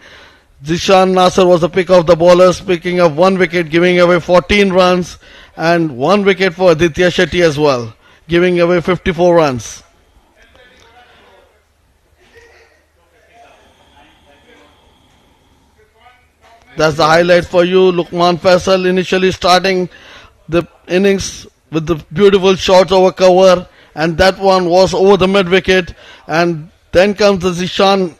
Zishan Nasser was the pick of the bowlers, picking up 1 wicket, giving away 14 runs. And 1 wicket for Aditya Shetty as well, giving away 54 runs. That's the highlight for you. Lukman Faisal initially starting the innings with the beautiful shots over cover, and that one was over the mid wicket. And then comes the Zishan,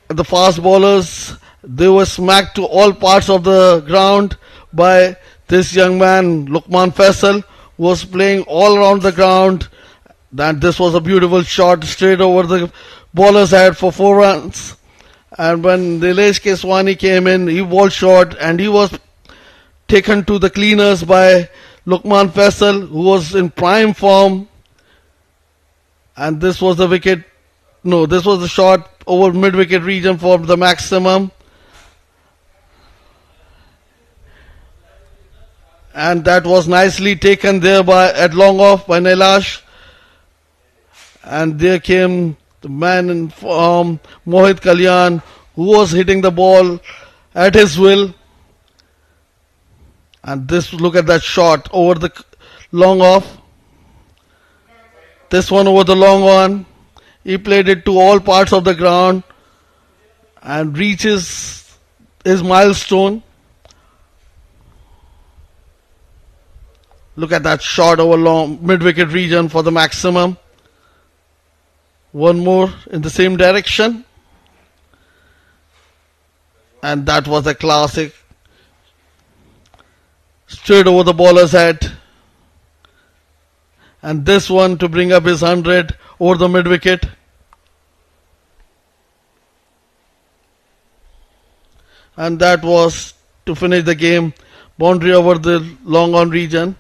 the fast bowlers. They were smacked to all parts of the ground by this young man Lukman Faisal, who was playing all around the ground. That this was a beautiful shot straight over the bowler's head for 4 runs. And when Nilesh Keswani came in, he bowled short and he was taken to the cleaners by Lukman Faisal, who was in prime form. And this was the wicket. No, this was the shot over mid-wicket region for the maximum. And that was nicely taken there by at long off by Nilesh. And there came the man in form, Mohit Kalyan, who was hitting the ball at his will. And this, look at that shot over the long off. This one over the long on. He played it to all parts of the ground and reaches his milestone. Look at that shot over long mid-wicket region for the maximum. One more in the same direction. And that was a classic. Straight over the bowler's head. And this one to bring up his 100 over the mid-wicket. And that was to finish the game. Boundary over the long on region.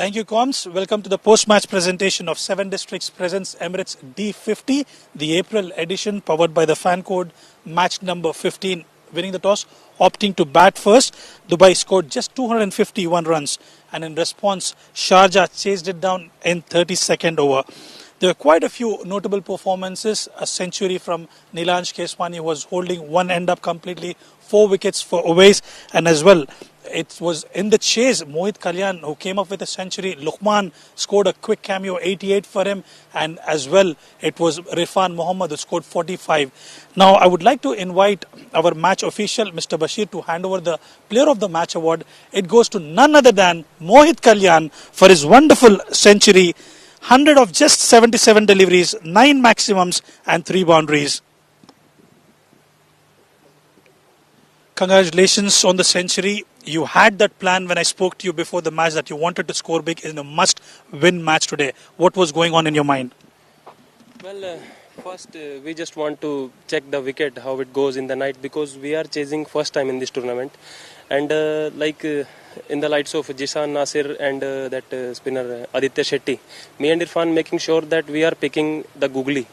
Thank you, Coms. Welcome to the post-match presentation of 7 Districts presents Emirates D50, the April edition powered by the Fancode, match number 15. Winning the toss, opting to bat first. Dubai scored just 251 runs, and in response, Sharjah chased it down in 32nd over. There were quite a few notable performances. A century from Nilansh Keswani, who was holding one end up completely, 4 wickets for Uwais, and as well, it was in the chase, Mohit Kalyan, who came up with a century. Luqman scored a quick cameo, 88 for him, and as well, it was Irfan Mohammad who scored 45. Now, I would like to invite our match official, Mr. Bashir, to hand over the Player of the Match award. It goes to none other than Mohit Kalyan for his wonderful century. 100 of just 77 deliveries, 9 maximums and 3 boundaries. Congratulations on the century. You had that plan when I spoke to you before the match that you wanted to score big in a must-win match today. What was going on in your mind? Well, first we just want to check the wicket, how it goes in the night, because we are chasing first time in this tournament. And in the lights of Jishan Nasir and that spinner Aditya Shetty, me and Irfan making sure that we are picking the googly,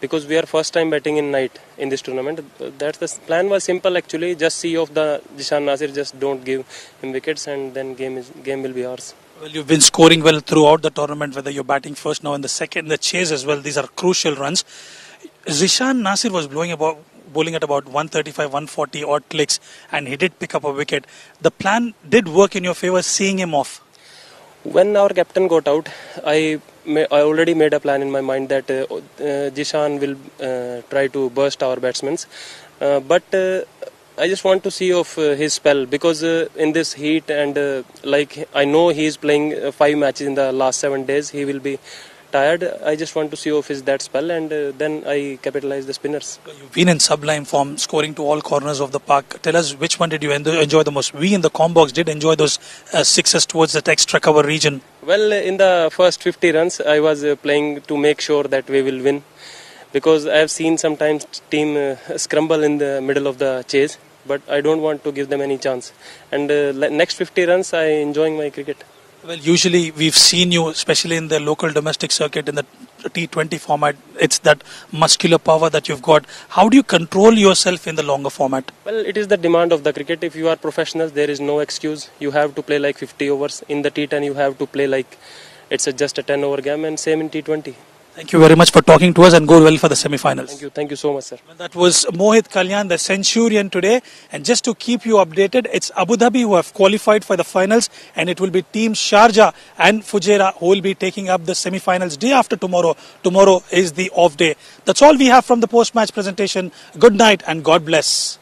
because we are first time batting in night in this tournament. That's the plan was simple actually, just see off the Jishan Nasir, just don't give him wickets, and then game will be ours. Well, you've been scoring well throughout the tournament, whether you're batting first now in the second, the chase as well. These are crucial runs. Jishan Nasir was bowling at about 135, 140 odd clicks, and he did pick up a wicket. The plan did work in your favour, seeing him off. When our captain got out, I already made a plan in my mind that Jishan will try to burst our batsmen. But I just want to see off his spell, because in this heat and like I know he is playing 5 matches in the last 7 days, he will be tired. I just want to see off that spell, and then I capitalize the spinners. You've been in sublime form, scoring to all corners of the park. Tell us, which one did you enjoy the most? We in the Combox did enjoy those sixes towards that extra cover region. Well, in the first 50 runs, I was playing to make sure that we will win, because I have seen sometimes team scramble in the middle of the chase, but I don't want to give them any chance. And next 50 runs, I enjoying my cricket. Well, usually we've seen you, especially in the local domestic circuit, in the T20 format, it's that muscular power that you've got. How do you control yourself in the longer format? Well, it is the demand of the cricket. If you are professionals, there is no excuse. You have to play like 50 overs. In the T10, you have to play like it's just a 10-over game, and same in T20. Thank you very much for talking to us, and go well for the semi-finals. Thank you so much, sir. Well, that was Mohit Kalyan, the centurion today. And just to keep you updated, it's Abu Dhabi who have qualified for the finals, and it will be Team Sharjah and Fujairah who will be taking up the semi-finals day after tomorrow. Tomorrow is the off day. That's all we have from the post-match presentation. Good night and God bless.